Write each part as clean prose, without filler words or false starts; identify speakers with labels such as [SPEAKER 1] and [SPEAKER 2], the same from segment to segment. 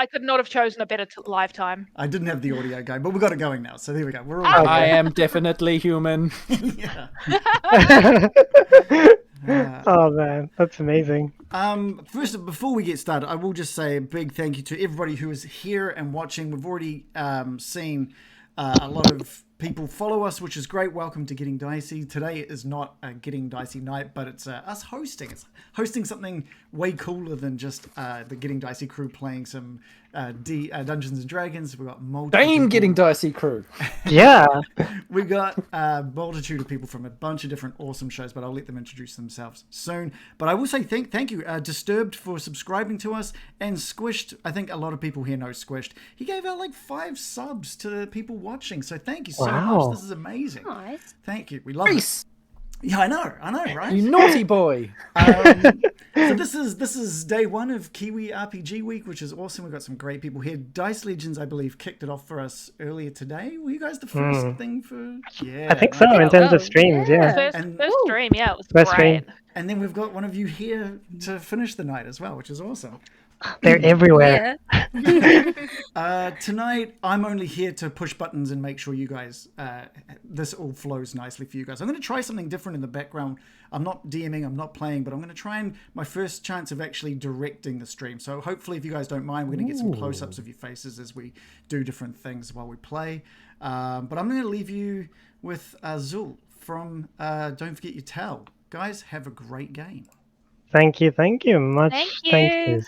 [SPEAKER 1] I could not have chosen a better live time.
[SPEAKER 2] I didn't have the audio going, but we got it going now. So there we go. We're all
[SPEAKER 3] I am definitely human.
[SPEAKER 2] yeah.
[SPEAKER 4] Oh man, that's amazing.
[SPEAKER 2] First, before we get started, I will just say a big thank you to everybody who is here and watching. We've already seen a lot of people follow us, which is great. Welcome to Getting Dicey. Today is not a Getting Dicey night, but it's us hosting. It's hosting something way cooler than just the Getting Dicey crew playing some Dungeons and Dragons. We've got multiple
[SPEAKER 3] Getting Dicey crew.
[SPEAKER 4] Yeah.
[SPEAKER 2] We got a multitude of people from a bunch of different awesome shows, but I'll let them introduce themselves soon. But I will say thank you, Disturbed, for subscribing to us, and Squished. I think a lot of people here know Squished. He gave out like 5 subs to people watching, so thank you so much. This is amazing.
[SPEAKER 1] Nice.
[SPEAKER 2] Thank you. We love it. Yeah, I know, right?
[SPEAKER 3] You naughty boy.
[SPEAKER 2] So this is day 1 of Kiwi RPG Week, which is awesome. We've got some great people here. Dice Legends, I believe, kicked it off for us earlier today. Were you guys the first thing for? Yeah,
[SPEAKER 4] I think so, in terms of streams, yeah.
[SPEAKER 1] First stream, yeah, it was great.
[SPEAKER 4] Stream.
[SPEAKER 2] And then we've got one of you here to finish the night as well, which is awesome.
[SPEAKER 4] They're everywhere.
[SPEAKER 2] Tonight, I'm only here to push buttons and make sure you guys, this all flows nicely for you guys. I'm going to try something different in the background. I'm not DMing, I'm not playing, but I'm going to try my first chance of actually directing the stream. So hopefully, if you guys don't mind, we're going to get some close-ups of your faces as we do different things while we play. But I'm going to leave you with Azul from Don't Forget Your Tell. Guys, have a great game.
[SPEAKER 4] Thank you. Much
[SPEAKER 1] Thank you.
[SPEAKER 4] thank yous.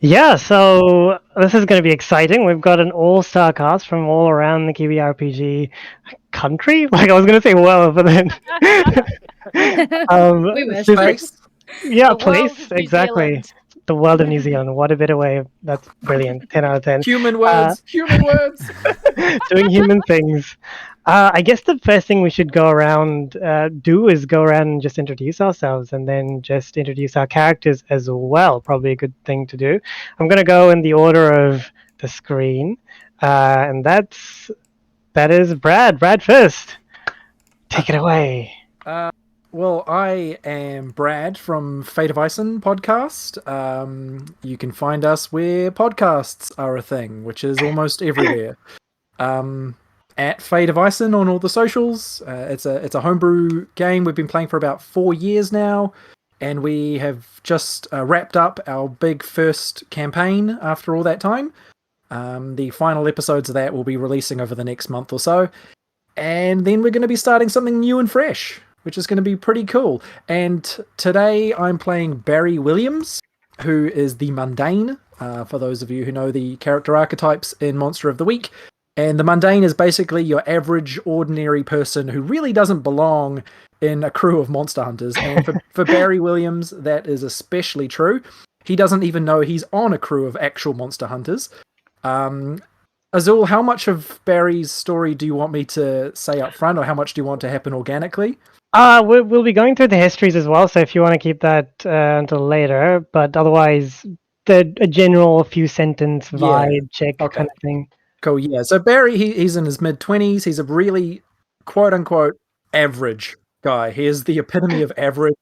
[SPEAKER 4] Yeah, so this is going to be exciting. We've got an all-star cast from all around the Kiwi RPG country. Like, I was going to say world, but then...
[SPEAKER 5] We wish.
[SPEAKER 3] Place.
[SPEAKER 4] Yeah,
[SPEAKER 1] The world
[SPEAKER 4] place,
[SPEAKER 1] of New
[SPEAKER 4] exactly.
[SPEAKER 1] Zealand.
[SPEAKER 4] The world of New Zealand. What a better way. That's brilliant. 10 out of 10.
[SPEAKER 3] Human words. Human words.
[SPEAKER 4] Doing human things. I guess the first thing we should go around is go around and just introduce ourselves, and then just introduce our characters as well. Probably a good thing to do. I'm going to go in the order of the screen, and that is Brad. Brad first. Take it away.
[SPEAKER 3] Well, I am Brad from Fate of Isen podcast. You can find us where podcasts are a thing, which is almost everywhere. At Fate of Isen on all the socials. It's a homebrew game we've been playing for about 4 years now, and we have just wrapped up our big first campaign after all that time. The final episodes of that will be releasing over the next month or so, and then we're going to be starting something new and fresh, which is going to be pretty cool. And today I'm playing Barry Williams, who is the Mundane, for those of you who know the character archetypes in Monster of the Week. And the Mundane is basically your average, ordinary person who really doesn't belong in a crew of monster hunters. And for Barry Williams, that is especially true. He doesn't even know he's on a crew of actual monster hunters. Azul, how much of Barry's story do you want me to say up front, or how much do you want to happen organically?
[SPEAKER 4] We'll be going through the histories as well, so if you want to keep that until later, but otherwise, a general few sentence vibe check kind of thing.
[SPEAKER 3] Cool, yeah. So Barry, he's in his mid-20s. He's a really, quote-unquote, average guy. He is the epitome of average.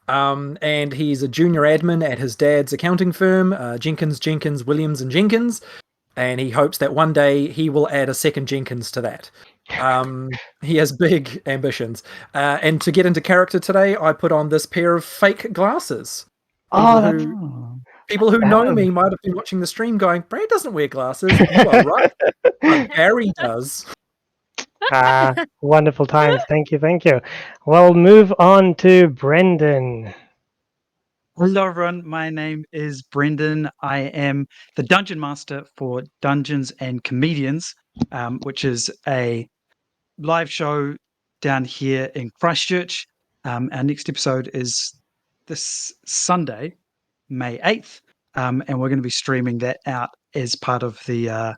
[SPEAKER 3] And he's a junior admin at his dad's accounting firm, Jenkins, Williams and Jenkins. And he hopes that one day he will add a second Jenkins to that. He has big ambitions. And to get into character today, I put on this pair of fake glasses. People who know me might have been watching the stream going, Brad doesn't wear glasses. You are right. But Barry does.
[SPEAKER 4] Wonderful times. Thank you. Well, move on to Brendon.
[SPEAKER 6] Hello, everyone. My name is Brendon. I am the Dungeon Master for Dungeons and Comedians, which is a live show down here in Christchurch. Our next episode is this Sunday, May 8th, and we're going to be streaming that out as part of the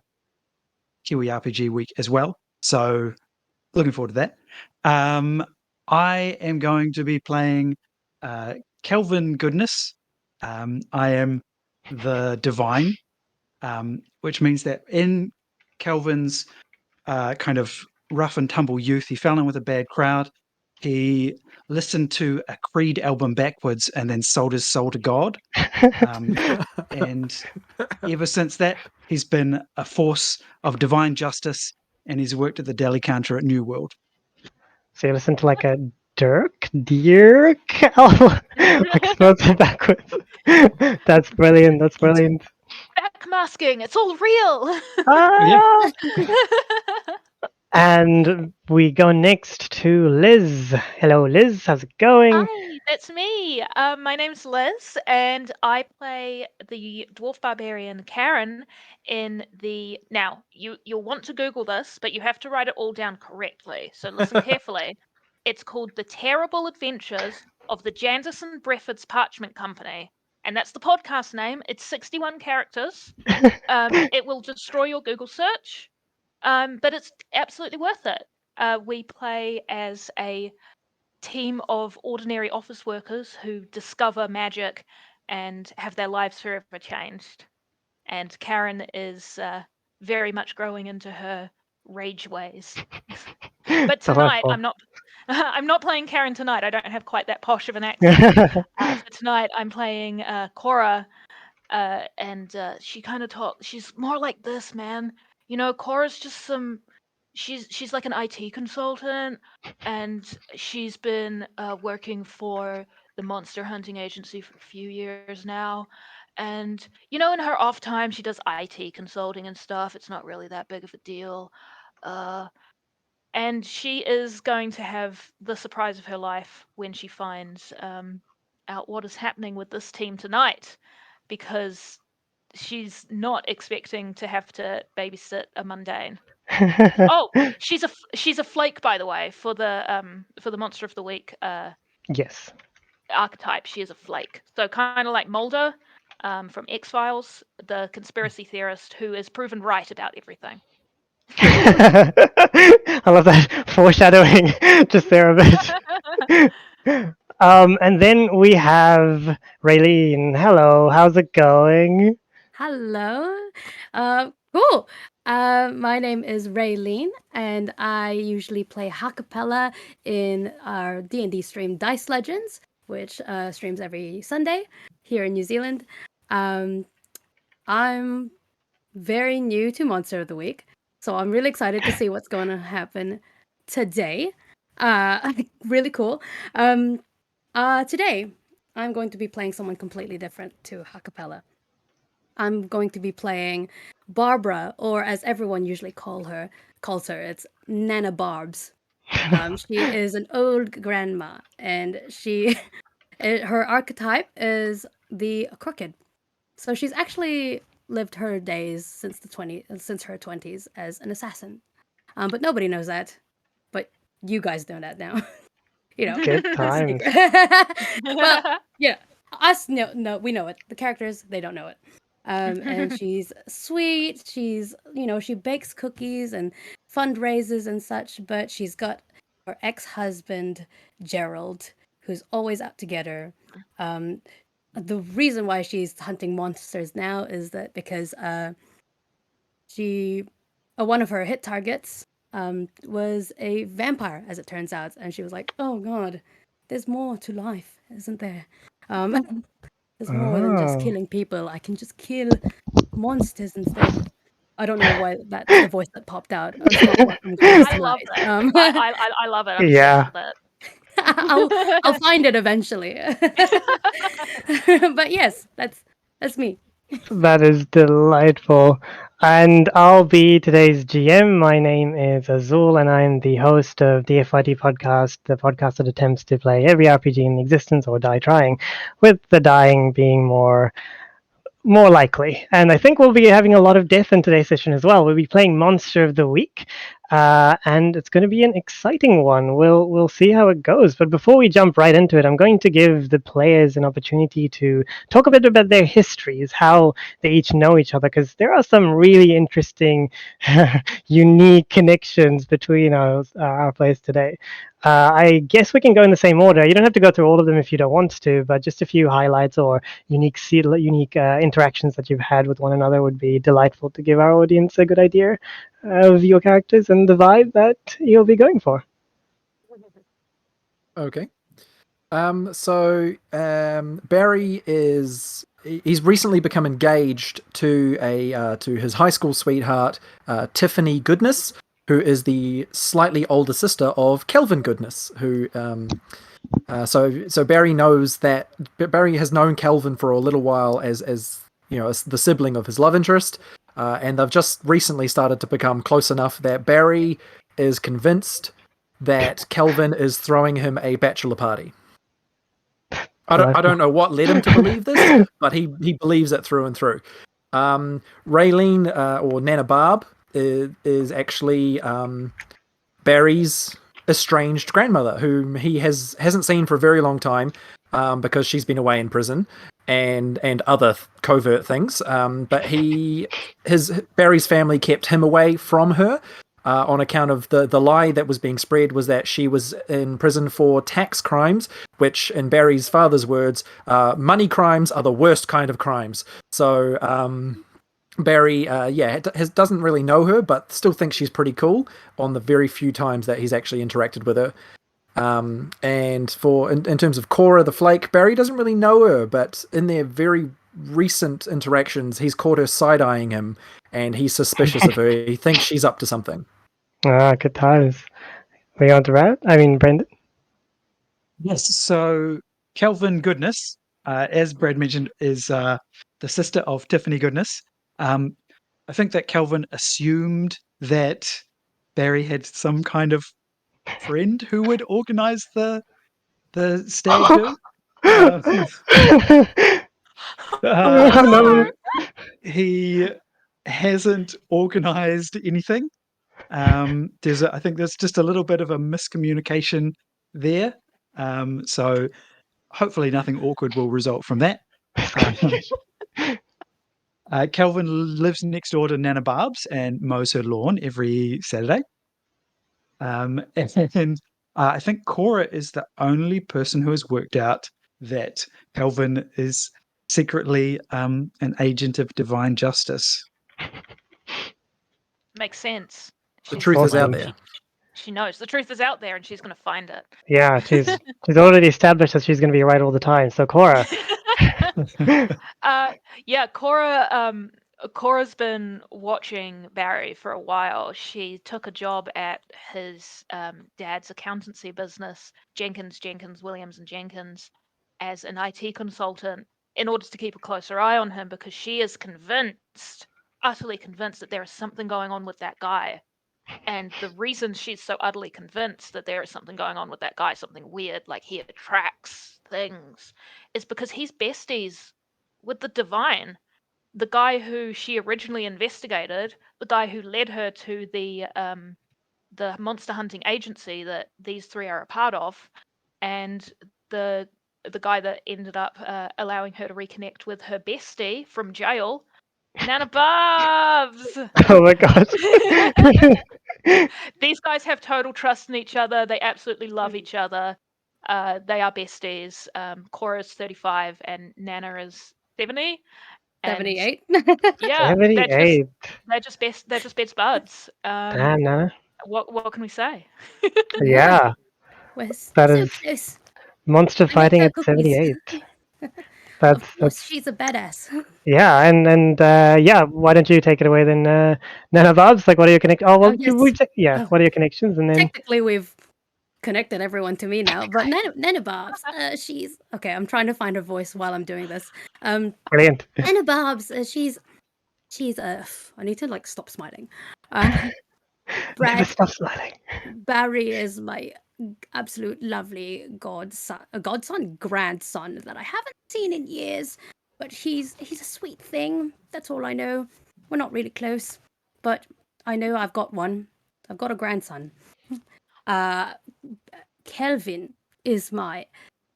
[SPEAKER 6] Kiwi RPG Week as well. So, looking forward to that. I am going to be playing Kelvin Goodness. I am the Divine, which means that in Kelvin's kind of rough and tumble youth, he fell in with a bad crowd, He listened to a Creed album backwards and then sold his soul to God. And ever since that, he's been a force of divine justice, and he's worked at the deli counter at New World.
[SPEAKER 4] So you listen to like a Dirk album, like spelled backwards. That's brilliant. That's brilliant.
[SPEAKER 1] Backmasking, it's all real.
[SPEAKER 4] Ah! And we go next to Liz. Hello, Liz. How's it going?
[SPEAKER 1] Hi, that's me. My name's Liz, and I play the dwarf barbarian Karen in the. Now, you'll want to Google this, but you have to write it all down correctly. So listen carefully. It's called The Terrible Adventures of the Janderson Breffords Parchment Company, and that's the podcast name. It's 61 characters. It will destroy your Google search, but it's absolutely worth it. We play as a team of ordinary office workers who discover magic and have their lives forever changed. And Karen is very much growing into her rage ways. But tonight,
[SPEAKER 4] Delightful.
[SPEAKER 1] I'm not. I'm not playing Karen tonight. I don't have quite that posh of an accent. For tonight, I'm playing Cora, and she kind of talks. She's more like this, man. You know, Cora's just some. She's like an IT consultant, and she's been working for the monster hunting agency for a few years now. And you know, in her off time, she does IT consulting and stuff. It's not really that big of a deal. And she is going to have the surprise of her life when she finds out what is happening with this team tonight, because she's not expecting to have to babysit a mundane. Oh, she's a flake, by the way, for the monster of the week
[SPEAKER 4] Yes.
[SPEAKER 1] archetype. She is a flake, so kind of like Mulder from X-Files, the conspiracy theorist who is proven right about everything.
[SPEAKER 4] I love that foreshadowing just there a bit. And then we have Raylene. Hello, how's it going?
[SPEAKER 5] Hello. Cool. My name is Raylene, and I usually play Hakapella in our D&D stream Dice Legends, which streams every Sunday here in New Zealand. I'm very new to Monster of the Week, so I'm really excited to see what's going to happen today. Really cool. Today, I'm going to be playing someone completely different to Hakapella. I'm going to be playing Barbara, or as everyone usually calls her, it's Nana Barbs. She is an old grandma, and her archetype is the crooked. So she's actually lived her days since her 20s as an assassin. But nobody knows that. But you guys know that now. You know,
[SPEAKER 4] Good times.
[SPEAKER 5] well, yeah, us no, we know it. The characters, they don't know it. And she's sweet. She's, she bakes cookies and fundraisers and such, but she's got her ex-husband, Gerald, who's always out to get her. The reason why she's hunting monsters now is that because one of her hit targets was a vampire, as it turns out, and she was like, "Oh God, there's more to life, isn't there? There's more than just killing people. I can just kill monsters instead." I don't know why that's the voice that popped out. It's not what I'm going to
[SPEAKER 1] I love
[SPEAKER 5] tonight.
[SPEAKER 1] that. I love it. I'm
[SPEAKER 4] Yeah.
[SPEAKER 1] obsessed with it.
[SPEAKER 5] I'll find it eventually. But yes, that's me.
[SPEAKER 4] That is delightful. And I'll be today's GM. My name is Azul, and I'm the host of the FYD podcast, the podcast that attempts to play every RPG in existence or die trying, with the dying being more likely. And I think we'll be having a lot of death in today's session as well. We'll be playing Monster of the Week, and it's going to be an exciting one. We'll see how it goes. But before we jump right into it, I'm going to give the players an opportunity to talk a bit about their histories, how they each know each other, because there are some really interesting, unique connections between our players today. I guess we can go in the same order. You don't have to go through all of them if you don't want to, but just a few highlights or unique interactions that you've had with one another would be delightful to give our audience a good idea of your characters and the vibe that you'll be going for.
[SPEAKER 3] Okay. Barry he's recently become engaged to to his high school sweetheart, Tiffany Goodness, who is the slightly older sister of Kelvin Goodness, who so Barry knows that Barry has known Kelvin for a little while as as the sibling of his love interest, and they've just recently started to become close enough that Barry is convinced that Kelvin is throwing him a bachelor party. I don't know what led him to believe this, but he believes it through and through. Raylene, or Nana Barb, is actually Barry's estranged grandmother, whom he hasn't seen for a very long time, because she's been away in prison and other covert things. But Barry's family kept him away from her. On account of the lie that was being spread was that she was in prison for tax crimes, which, in Barry's father's words, money crimes are the worst kind of crimes. So Barry, doesn't really know her, but still thinks she's pretty cool on the very few times that he's actually interacted with her. And in terms of Cora the Flake, Barry doesn't really know her, but in their very recent interactions, he's caught her side-eyeing him, and he's suspicious of her. He thinks she's up to something.
[SPEAKER 4] Good times. We on to Brendon?
[SPEAKER 6] Yes, so Kelvin Goodness, as Brad mentioned, is the sister of Tiffany Goodness. I think that Kelvin assumed that Barry had some kind of friend who would organize the stag do.
[SPEAKER 4] No.
[SPEAKER 6] He hasn't organized anything. I think there's just a little bit of a miscommunication there. So hopefully nothing awkward will result from that. Kelvin lives next door to Nana Barb's and mows her lawn every Saturday. And I think Cora is the only person who has worked out that Kelvin is secretly an agent of divine justice.
[SPEAKER 1] Makes sense.
[SPEAKER 3] The truth is out there.
[SPEAKER 1] She knows the truth is out there, and she's going to find it.
[SPEAKER 4] Yeah, she's already established that she's going to be right all the time. So Cora.
[SPEAKER 1] Cora's been watching Barry for a while. She took a job at his dad's accountancy business, Jenkins, Williams and Jenkins, as an IT consultant in order to keep a closer eye on him, because she is utterly convinced that there is something going on with that guy. And the reason she's so utterly convinced that there is something going on with that guy, something weird, like he attracts things, is because he's besties with the Divine, the guy who she originally investigated, the guy who led her to the monster hunting agency that these three are a part of, and the guy that ended up allowing her to reconnect with her bestie from jail, Nana Barbs.
[SPEAKER 4] Oh my gosh.
[SPEAKER 1] These guys have total trust in each other. They absolutely love each other. They are besties. Cora's 35 and Nana is 70.
[SPEAKER 5] 78.
[SPEAKER 1] Yeah,
[SPEAKER 4] 78.
[SPEAKER 1] they're just best buds.
[SPEAKER 4] Damn, Nana.
[SPEAKER 1] What can we say?
[SPEAKER 4] Yeah.
[SPEAKER 5] We're
[SPEAKER 4] That
[SPEAKER 5] so
[SPEAKER 4] is
[SPEAKER 5] close.
[SPEAKER 4] monster
[SPEAKER 5] I make
[SPEAKER 4] fighting
[SPEAKER 5] her
[SPEAKER 4] at
[SPEAKER 5] cookies.
[SPEAKER 4] 78.
[SPEAKER 5] Of course,
[SPEAKER 4] That's
[SPEAKER 5] she's a badass.
[SPEAKER 4] yeah, and why don't you take it away then, Nana Bobs? Like, what are your connections? Oh, well,
[SPEAKER 5] yes. Oh.
[SPEAKER 4] What are your connections? And then
[SPEAKER 5] Technically, we've connected everyone to me now, but Nana Barbs, she's okay. I'm trying to find her voice while I'm doing this.
[SPEAKER 4] brilliant.
[SPEAKER 5] Nana Barbs, she's I need to stop smiling.
[SPEAKER 4] Never
[SPEAKER 5] Brad,
[SPEAKER 4] stop smiling.
[SPEAKER 5] Barry is my absolute lovely grandson that I haven't seen in years, but he's a sweet thing. That's all I know. We're not really close, but I know I've got a grandson. Kelvin is my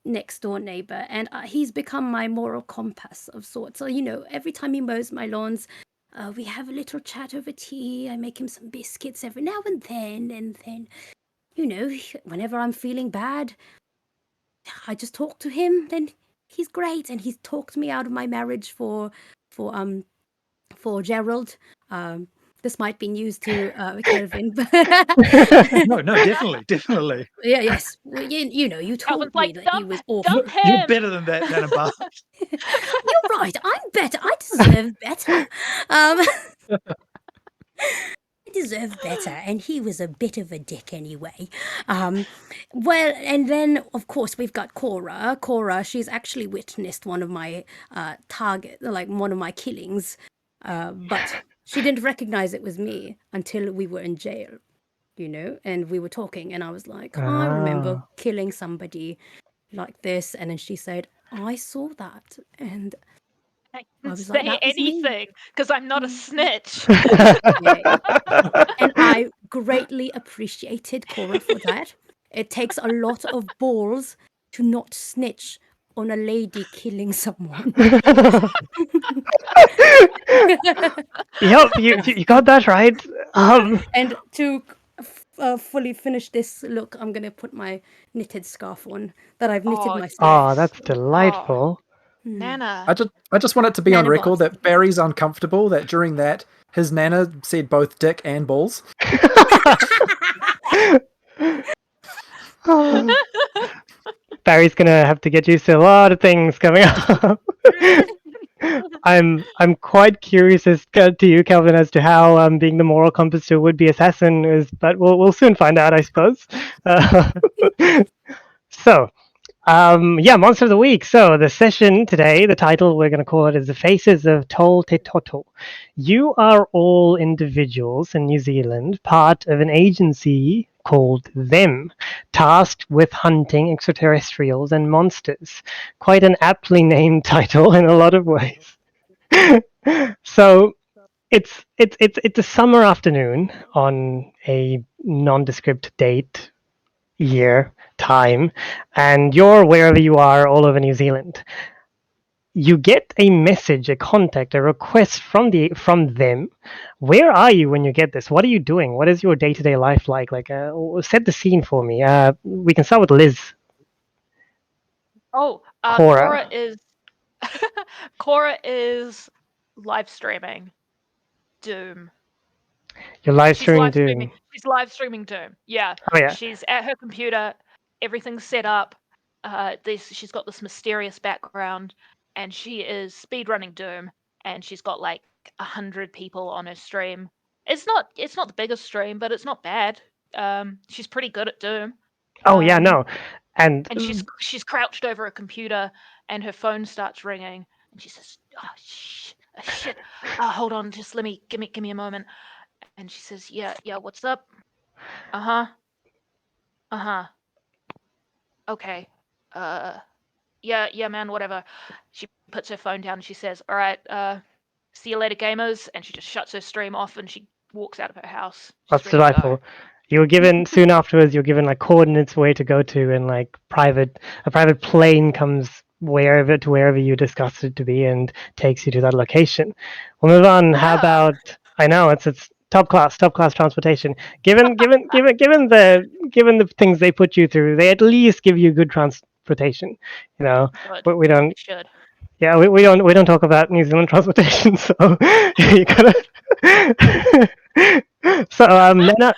[SPEAKER 5] next door neighbor, and he's become my moral compass of sorts. So every time he mows my lawns, we have a little chat over tea. I make him some biscuits every now and then whenever I'm feeling bad, I just talk to him. Then he's great, and he's talked me out of my marriage for Gerald. This might be news to Kelvin.
[SPEAKER 6] No, definitely.
[SPEAKER 5] Yeah, yes. Well, you know, you told
[SPEAKER 1] Calvin's
[SPEAKER 5] me
[SPEAKER 1] like,
[SPEAKER 5] that he was awful.
[SPEAKER 1] dump
[SPEAKER 6] You're
[SPEAKER 1] him.
[SPEAKER 6] better than that, Nana Bar.
[SPEAKER 5] You're right. I'm better. I deserve better. I deserve better, and he was a bit of a dick anyway. Well, and then of course we've got Cora. Cora, she's actually witnessed one of my one of my killings, but she didn't recognize it was me until we were in jail. You know, and we were talking, and I was like, I remember killing somebody like this, and then she said, I saw that, and
[SPEAKER 1] I
[SPEAKER 5] I
[SPEAKER 1] didn't
[SPEAKER 5] was like,
[SPEAKER 1] say
[SPEAKER 5] that was me.
[SPEAKER 1] anything because I'm not a snitch.
[SPEAKER 5] Yeah. And I greatly appreciated Cora for that. It takes a lot of balls to not snitch on a lady killing someone.
[SPEAKER 4] Yep, you got that right.
[SPEAKER 5] And to fully finish this look, I'm going to put my knitted scarf on that I've knitted
[SPEAKER 1] Oh,
[SPEAKER 5] myself.
[SPEAKER 4] Oh,
[SPEAKER 1] yes.
[SPEAKER 4] that's delightful.
[SPEAKER 1] Nana.
[SPEAKER 3] I just want it to be on
[SPEAKER 5] Nana
[SPEAKER 3] record
[SPEAKER 5] Bobs.
[SPEAKER 3] that Barry's uncomfortable that during that his nana said both dick and balls.
[SPEAKER 4] Oh. Barry's gonna have to get used to a lot of things coming up. I'm quite curious as to you, Calvin, as to how being the moral compass to a would-be assassin is, but we'll soon find out, I suppose. So, yeah, Monster of the Week. So the session today, the title we're going to call it is The Faces of TOLTETOTL. You are all individuals in New Zealand, part of an agency called T.H.E.M, tasked with hunting extraterrestrials and monsters. Quite an aptly named title in a lot of ways. So it's a summer afternoon on a nondescript date, year, time, and you're wherever you are all over New Zealand. You get a message, a contact, a request from them. Where are you when you get this? What are you doing? What is your day-to-day life like? Set the scene for me. We can start with Liz.
[SPEAKER 1] Oh,
[SPEAKER 4] Cora.
[SPEAKER 1] Cora is live streaming Doom.
[SPEAKER 4] You're live
[SPEAKER 1] She's
[SPEAKER 4] streaming
[SPEAKER 1] live streaming.
[SPEAKER 4] Doom.
[SPEAKER 1] She's live streaming Doom. Yeah.
[SPEAKER 4] Oh yeah.
[SPEAKER 1] She's at her computer. Everything's set up. She's got this mysterious background, and she is speedrunning Doom. And she's got like 100 people on her stream. It's not the biggest stream, but it's not bad. She's pretty good at Doom.
[SPEAKER 4] Oh yeah, no. And
[SPEAKER 1] And she's crouched over a computer, and her phone starts ringing, and she says, "Oh shit! Hold on, just give me a moment." And she says, "Yeah, what's up? Uh huh. Okay. Yeah, man, whatever." She puts her phone down and she says, "All right, see you later, gamers." And she just shuts her stream off and she walks out of her house. She's
[SPEAKER 4] that's
[SPEAKER 1] ready to go.
[SPEAKER 4] delightful. You were given soon afterwards. You're given like coordinates where to go to, and like a private plane comes wherever you discussed it to be and takes you to that location. We'll move on. How
[SPEAKER 1] Yeah.
[SPEAKER 4] about? I know it's top class transportation. Given the things they put you through, they at least give you good transportation. You know,
[SPEAKER 1] Good.
[SPEAKER 4] but we don't.
[SPEAKER 1] They should.
[SPEAKER 4] Yeah, we don't talk about New Zealand transportation, so you gotta. So Nana,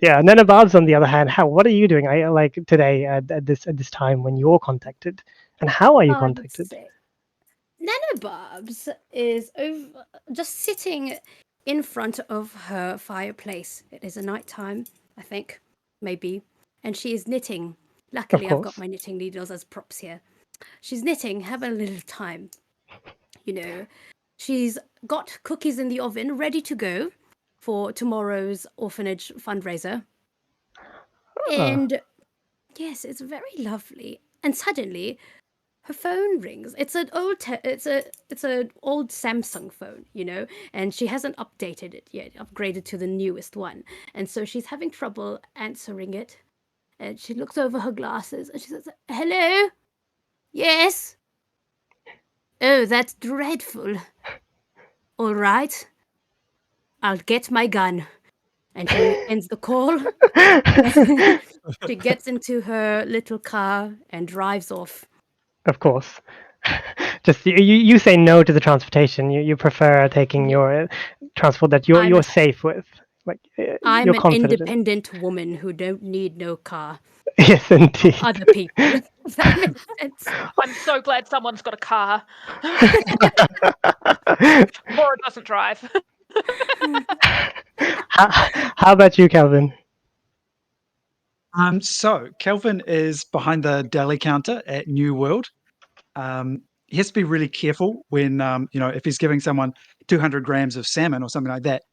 [SPEAKER 4] yeah, Nana Barbs on the other hand, what are you doing? I like today at this time when you're contacted, and how are you
[SPEAKER 5] I would
[SPEAKER 4] contacted?
[SPEAKER 5] say Nana Barbs is just sitting in front of her fireplace. It is a night time, I think, maybe, and she is knitting. Luckily, I've got
[SPEAKER 4] course.
[SPEAKER 5] my knitting needles as props here. She's knitting, having a little time. You know, she's got cookies in the oven ready to go for tomorrow's orphanage fundraiser. And yes, it's very lovely. And suddenly, her phone rings. It's an old Samsung phone, you know, and she hasn't updated it yet, upgraded to the newest one. And so she's having trouble answering it. And she looks over her glasses and she says, "Hello? Yes? Oh, that's dreadful. All right. I'll get my gun." And she ends the call. She gets into her little car and drives off.
[SPEAKER 4] Of course. just you say no to the transportation. You prefer taking your transport that you're safe with. Like
[SPEAKER 5] I'm
[SPEAKER 4] you're
[SPEAKER 5] an
[SPEAKER 4] confident in.
[SPEAKER 5] independent woman who don't need no car.
[SPEAKER 4] Yes, indeed.
[SPEAKER 5] Other people. If that makes sense.
[SPEAKER 1] I'm so glad someone's got a car. Laura doesn't drive.
[SPEAKER 4] How about you, Calvin?
[SPEAKER 6] So Kelvin is behind the deli counter at New World. He has to be really careful when, if he's giving someone 200 grams of salmon or something like that,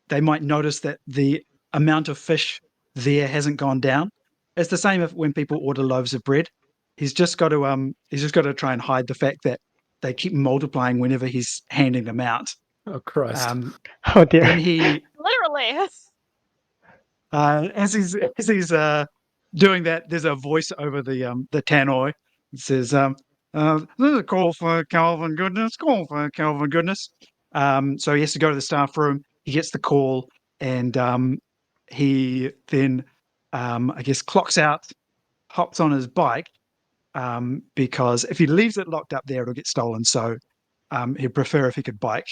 [SPEAKER 6] they might notice that the amount of fish there hasn't gone down. It's the same when people order loaves of bread. He's just got to try and hide the fact that they keep multiplying whenever he's handing them out.
[SPEAKER 3] Oh Christ!
[SPEAKER 4] Oh dear.
[SPEAKER 6] And he,
[SPEAKER 1] Literally.
[SPEAKER 6] as he's doing that, there's a voice over the tannoy. It says, "This is a call for Calvin Goodness. Call for Calvin Goodness." So he has to go to the staff room. He gets the call, and he then, I guess, clocks out, hops on his bike, because if he leaves it locked up there, it'll get stolen. So he'd prefer if he could bike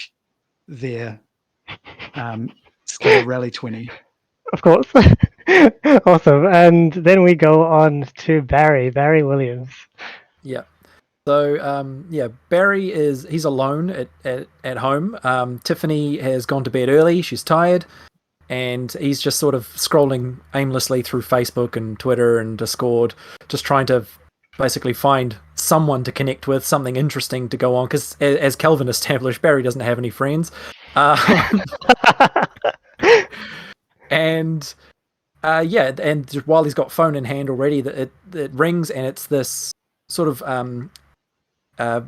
[SPEAKER 6] there. It's called a Rally 20.
[SPEAKER 4] Of course. Awesome. And then we go on to Barry Williams.
[SPEAKER 3] Yeah. So Barry he's alone at home. Tiffany has gone to bed early. She's tired, and he's just sort of scrolling aimlessly through Facebook and Twitter and Discord, just trying to basically find someone to connect with, something interesting to go on. Because as Kelvin established, Barry doesn't have any friends. And and while he's got phone in hand already, it rings, and it's this sort of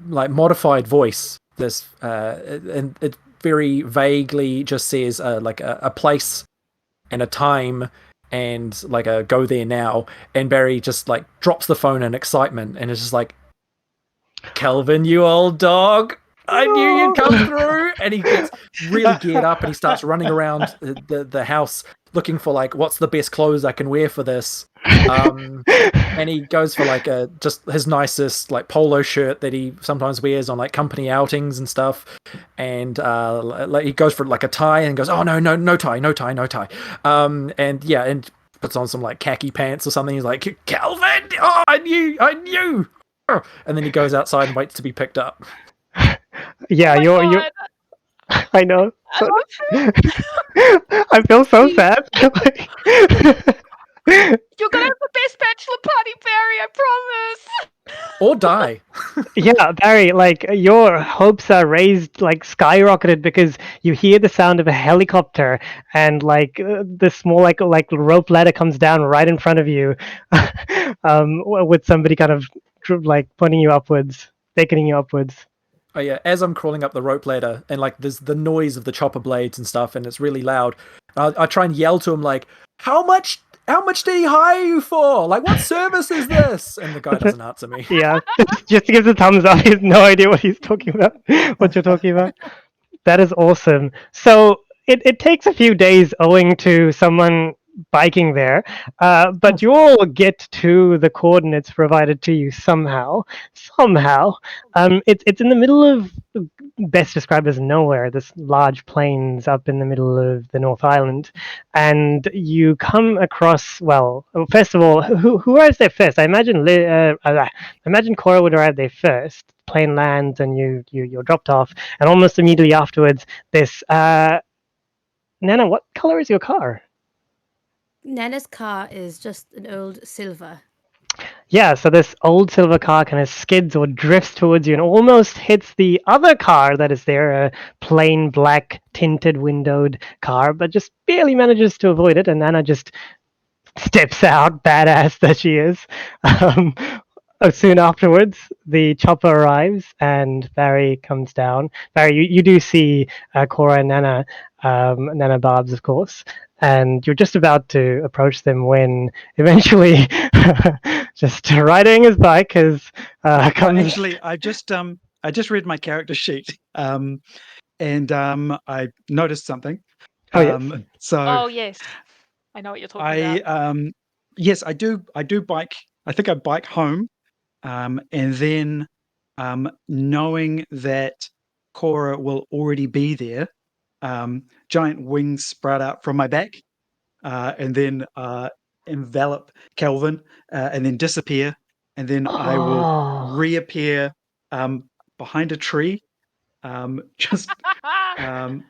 [SPEAKER 3] like modified voice. This and it very vaguely just says like a place and a time and like a go there now. And Barry just like drops the phone in excitement and is just like, "Kelvin, you old dog, I knew you'd come through." And he gets really geared up and he starts running around the house looking for like, what's the best clothes I can wear for this. And he goes for like just his nicest like polo shirt that he sometimes wears on like company outings and stuff. And like he goes for like a tie and goes, "Oh no tie. And puts on some like khaki pants or something. He's like, "Calvin, oh, I knew. And then he goes outside and waits to be picked up.
[SPEAKER 4] Yeah,
[SPEAKER 1] Oh my
[SPEAKER 4] you're.
[SPEAKER 1] God.
[SPEAKER 4] I know.
[SPEAKER 1] I love him.
[SPEAKER 4] I feel so sad.
[SPEAKER 1] You're gonna have the best bachelor party, Barry, I promise.
[SPEAKER 3] Or die.
[SPEAKER 4] Yeah, Barry, like your hopes are raised, like skyrocketed, because you hear the sound of a helicopter and like the small like rope ladder comes down right in front of you, with somebody kind of like pointing you upwards, beckoning you upwards.
[SPEAKER 3] Oh yeah, as I'm crawling up the rope ladder and like there's the noise of the chopper blades and stuff and it's really loud, I try and yell to him like, how much did he hire you for? Like, what service is this? And the guy doesn't answer me.
[SPEAKER 4] Yeah, just gives a thumbs up. He has no idea what he's talking about, what you're talking about. That is awesome. So it takes a few days owing to someone biking there, but you all get to the coordinates provided to you somehow. It's in the middle of, best described as nowhere, this large plains up in the middle of the North Island, and you come across, well, first of all, who arrives there first? I imagine Cora would arrive there first. Plane lands and you're dropped off, and almost immediately afterwards, this Nana, what color is your car?
[SPEAKER 5] Nana's car is just an old silver.
[SPEAKER 4] Yeah, so this old silver car kind of skids or drifts towards you and almost hits the other car that is there, a plain black tinted windowed car, but just barely manages to avoid it, and Nana just steps out, badass that she is. Soon afterwards, the chopper arrives and Barry comes down. Barry, you do see Cora and Nana, Nana Barbs, of course, and you're just about to approach them when eventually, just riding his bike has come.
[SPEAKER 6] Actually, I just read my character sheet, and I noticed something.
[SPEAKER 4] Oh yes.
[SPEAKER 6] So
[SPEAKER 1] Oh yes. I know what you're talking about.
[SPEAKER 6] Yes, I do bike. I think I bike home, and then knowing that Cora will already be there, giant wings sprout out from my back, and then envelop Kelvin, and then disappear, and then I will reappear behind a tree, just and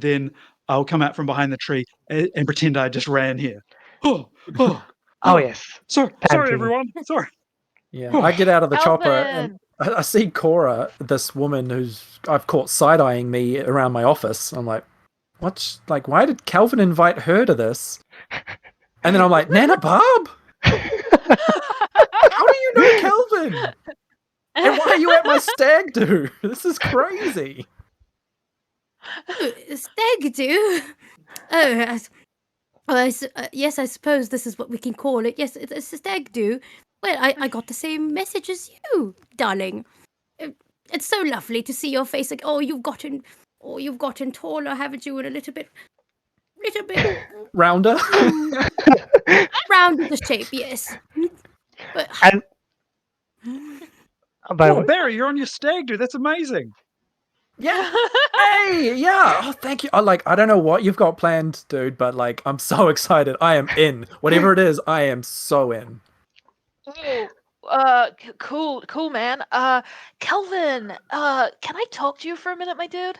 [SPEAKER 6] then I'll come out from behind the tree and pretend I just ran here.
[SPEAKER 4] Oh yes.
[SPEAKER 6] Sorry,
[SPEAKER 4] Panting.
[SPEAKER 6] everyone. Sorry.
[SPEAKER 3] Yeah, I get out of the chopper
[SPEAKER 1] Calvin!
[SPEAKER 3] and I see Cora, this woman who's I've caught side-eyeing me around my office. I'm like, what's like? Why did Calvin invite her to this? And then I'm like, Nana Barb, how do you know Calvin? And why are you at my stag do? This is crazy.
[SPEAKER 5] Oh, stag do? Yes, I suppose this is what we can call it. Yes, it's a stag do. Well, I got the same message as you, darling. It's so lovely to see your face. Like, you've gotten taller, haven't you? And a little bit
[SPEAKER 3] Rounder.
[SPEAKER 5] rounded the shape. Yes. But
[SPEAKER 4] And by the
[SPEAKER 6] Oh,
[SPEAKER 4] way,
[SPEAKER 6] Barry, you're on your stag do. That's amazing.
[SPEAKER 3] Yeah. Hey, yeah. Oh, thank you. I don't know what you've got planned, dude, but like, I'm so excited. I am in. Whatever it is, I am so in.
[SPEAKER 1] Oh, cool, man. Kelvin, can I talk to you for a minute, my dude?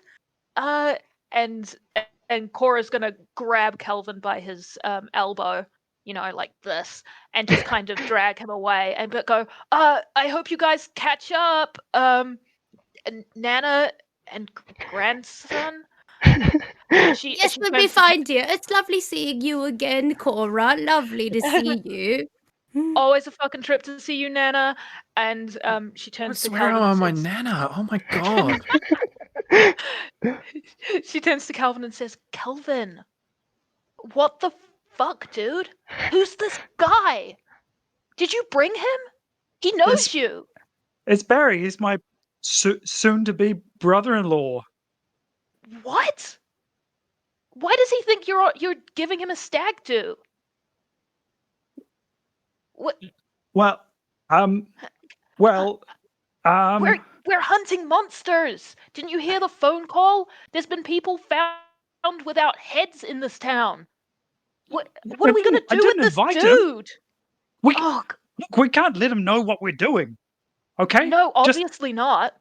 [SPEAKER 1] And Cora's gonna grab Kelvin by his elbow, like this, and just kind of drag him away, and go, I hope you guys catch up. And Nana and grandson.
[SPEAKER 5] yes, we'll be fine, dear. It's lovely seeing you again, Cora. Lovely to see you.
[SPEAKER 1] Always a fucking trip to see you, Nana. And she
[SPEAKER 3] I
[SPEAKER 1] turns to
[SPEAKER 3] swear
[SPEAKER 1] Calvin
[SPEAKER 3] I'm
[SPEAKER 1] and
[SPEAKER 3] my
[SPEAKER 1] says,
[SPEAKER 3] Nana. Oh my god.
[SPEAKER 1] she turns to Calvin and says, Calvin, what the fuck, dude? Who's this guy? Did you bring him? He knows you.
[SPEAKER 6] It's Barry. He's my soon-to-be brother-in-law.
[SPEAKER 1] What? Why does he think you're giving him a stag do? What?
[SPEAKER 6] Well,
[SPEAKER 1] We're hunting monsters. Didn't you hear the phone call? There's been people found without heads in this town. What are we gonna
[SPEAKER 6] I
[SPEAKER 1] do with
[SPEAKER 6] didn't
[SPEAKER 1] this
[SPEAKER 6] invite him.
[SPEAKER 1] dude?
[SPEAKER 6] We
[SPEAKER 1] Oh,
[SPEAKER 6] look, we can't let him know what we're doing. Okay?
[SPEAKER 1] no,
[SPEAKER 6] Just
[SPEAKER 1] obviously not.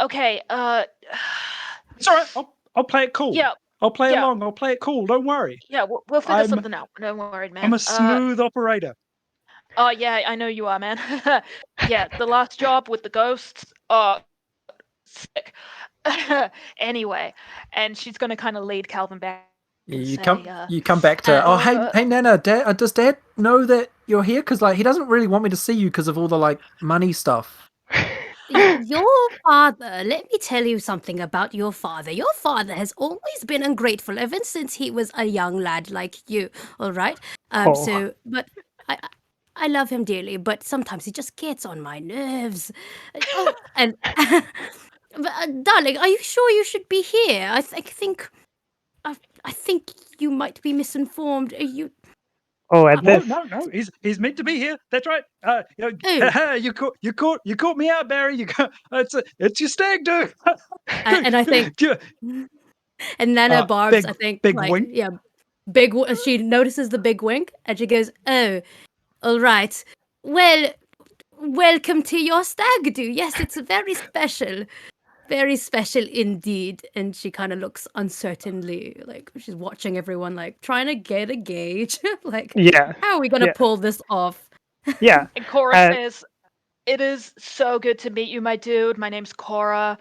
[SPEAKER 1] Okay,
[SPEAKER 6] it's all right. I'll play it cool.
[SPEAKER 1] yeah,
[SPEAKER 6] I'll play
[SPEAKER 1] yeah.
[SPEAKER 6] along. I'll play it cool. Don't worry.
[SPEAKER 1] yeah, we'll figure
[SPEAKER 6] I'm
[SPEAKER 1] something out. Don't worry, man.
[SPEAKER 6] I'm a smooth operator.
[SPEAKER 1] Oh yeah, I know you are, man. Yeah, the last job with the ghosts. Sick. Anyway, and she's gonna kind of lead Calvin back and
[SPEAKER 3] You
[SPEAKER 1] say,
[SPEAKER 3] come back to hey Nana, Dad, does Dad know that you're here? Because like he doesn't really want me to see you because of all the like money stuff.
[SPEAKER 5] Your father, let me tell you something about your father. Your father has always been ungrateful ever since he was a young lad like you, all right? But I love him dearly, but sometimes he just gets on my nerves. And but, darling, are you sure you should be here? I think you might be misinformed. Are you?
[SPEAKER 4] at this.
[SPEAKER 6] No. He's meant to be here. That's right.
[SPEAKER 5] Oh.
[SPEAKER 6] You caught me out, Barry. It's your stag do.
[SPEAKER 5] And I think,
[SPEAKER 6] Yeah.
[SPEAKER 5] and Nana Barb's, I think,
[SPEAKER 6] big
[SPEAKER 5] like,
[SPEAKER 6] wink.
[SPEAKER 5] yeah, she notices the big wink, and she goes, "Oh, all right. Well, welcome to your stag do. Yes, it's very special indeed." And she kind of looks uncertainly, like she's watching everyone, like trying to get a gauge, like,
[SPEAKER 4] Yeah.
[SPEAKER 5] how are we gonna
[SPEAKER 4] Yeah.
[SPEAKER 5] pull this off?
[SPEAKER 4] Yeah.
[SPEAKER 1] and Cora says, "It is so good to meet you, my dude. My name's Cora.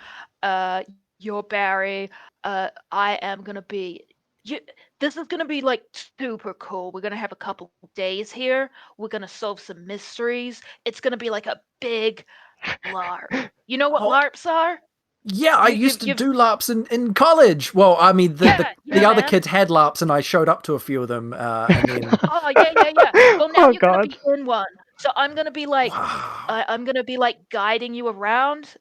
[SPEAKER 1] You're Barry. I am gonna be. This is gonna be like super cool. We're gonna have a couple days here. We're gonna solve some mysteries. It's gonna be like a big LARP. You know what LARPs are?
[SPEAKER 3] Yeah, I
[SPEAKER 1] You-
[SPEAKER 3] used to
[SPEAKER 1] you've-
[SPEAKER 3] do LARPs in college. Well, I mean, the other
[SPEAKER 1] man.
[SPEAKER 3] kids had LARPs, and I showed up to a few of them. And then,
[SPEAKER 1] Oh yeah. Well, now
[SPEAKER 4] Oh,
[SPEAKER 1] you're gonna
[SPEAKER 4] God.
[SPEAKER 1] be in one. So I'm gonna be like,
[SPEAKER 3] wow.
[SPEAKER 1] I'm gonna be like guiding you around.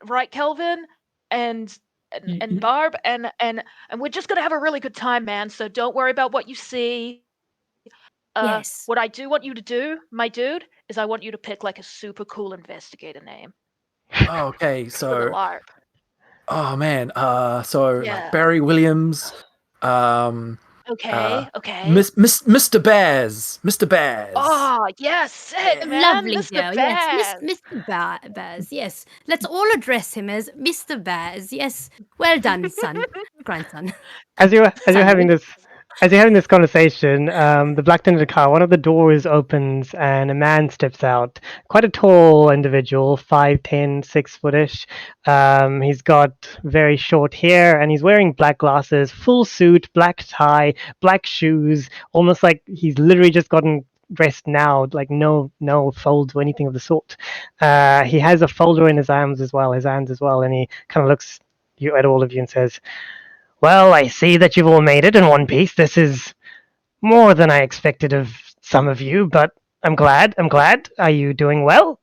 [SPEAKER 1] Right, Kelvin, and Barb, and we're just gonna have a really good time, man. So don't worry about what you see.
[SPEAKER 5] Yes.
[SPEAKER 1] What I do want you to do, my dude, is I want you to pick like a super cool investigator name
[SPEAKER 3] Oh, okay,
[SPEAKER 1] for the
[SPEAKER 3] so
[SPEAKER 1] LARP.
[SPEAKER 3] oh man, so like
[SPEAKER 1] Yeah.
[SPEAKER 3] Barry Williams,
[SPEAKER 1] Okay.
[SPEAKER 3] Mr. Baz, Mr. Baz.
[SPEAKER 1] Oh, yes, sick, man.
[SPEAKER 5] Lovely,
[SPEAKER 1] Mr.
[SPEAKER 5] Joe. Yes,
[SPEAKER 1] Baz.
[SPEAKER 5] Mr. Baz. Yes, let's all address him as Mr. Baz. Yes, well done, son, grandson.
[SPEAKER 4] As you're having
[SPEAKER 5] Son.
[SPEAKER 4] this conversation, the black tinted car, one of the doors opens and a man steps out. Quite a tall individual, 5'10", 6-footish. He's got very short hair and he's wearing black glasses, full suit, black tie, black shoes, almost like he's literally just gotten dressed now, like no folds or anything of the sort. He has a folder in his hands as well, and he kind of looks at all of you and says, "Well, I see that you've all made it in one piece. This is more than I expected of some of you, but I'm glad. Are you doing well?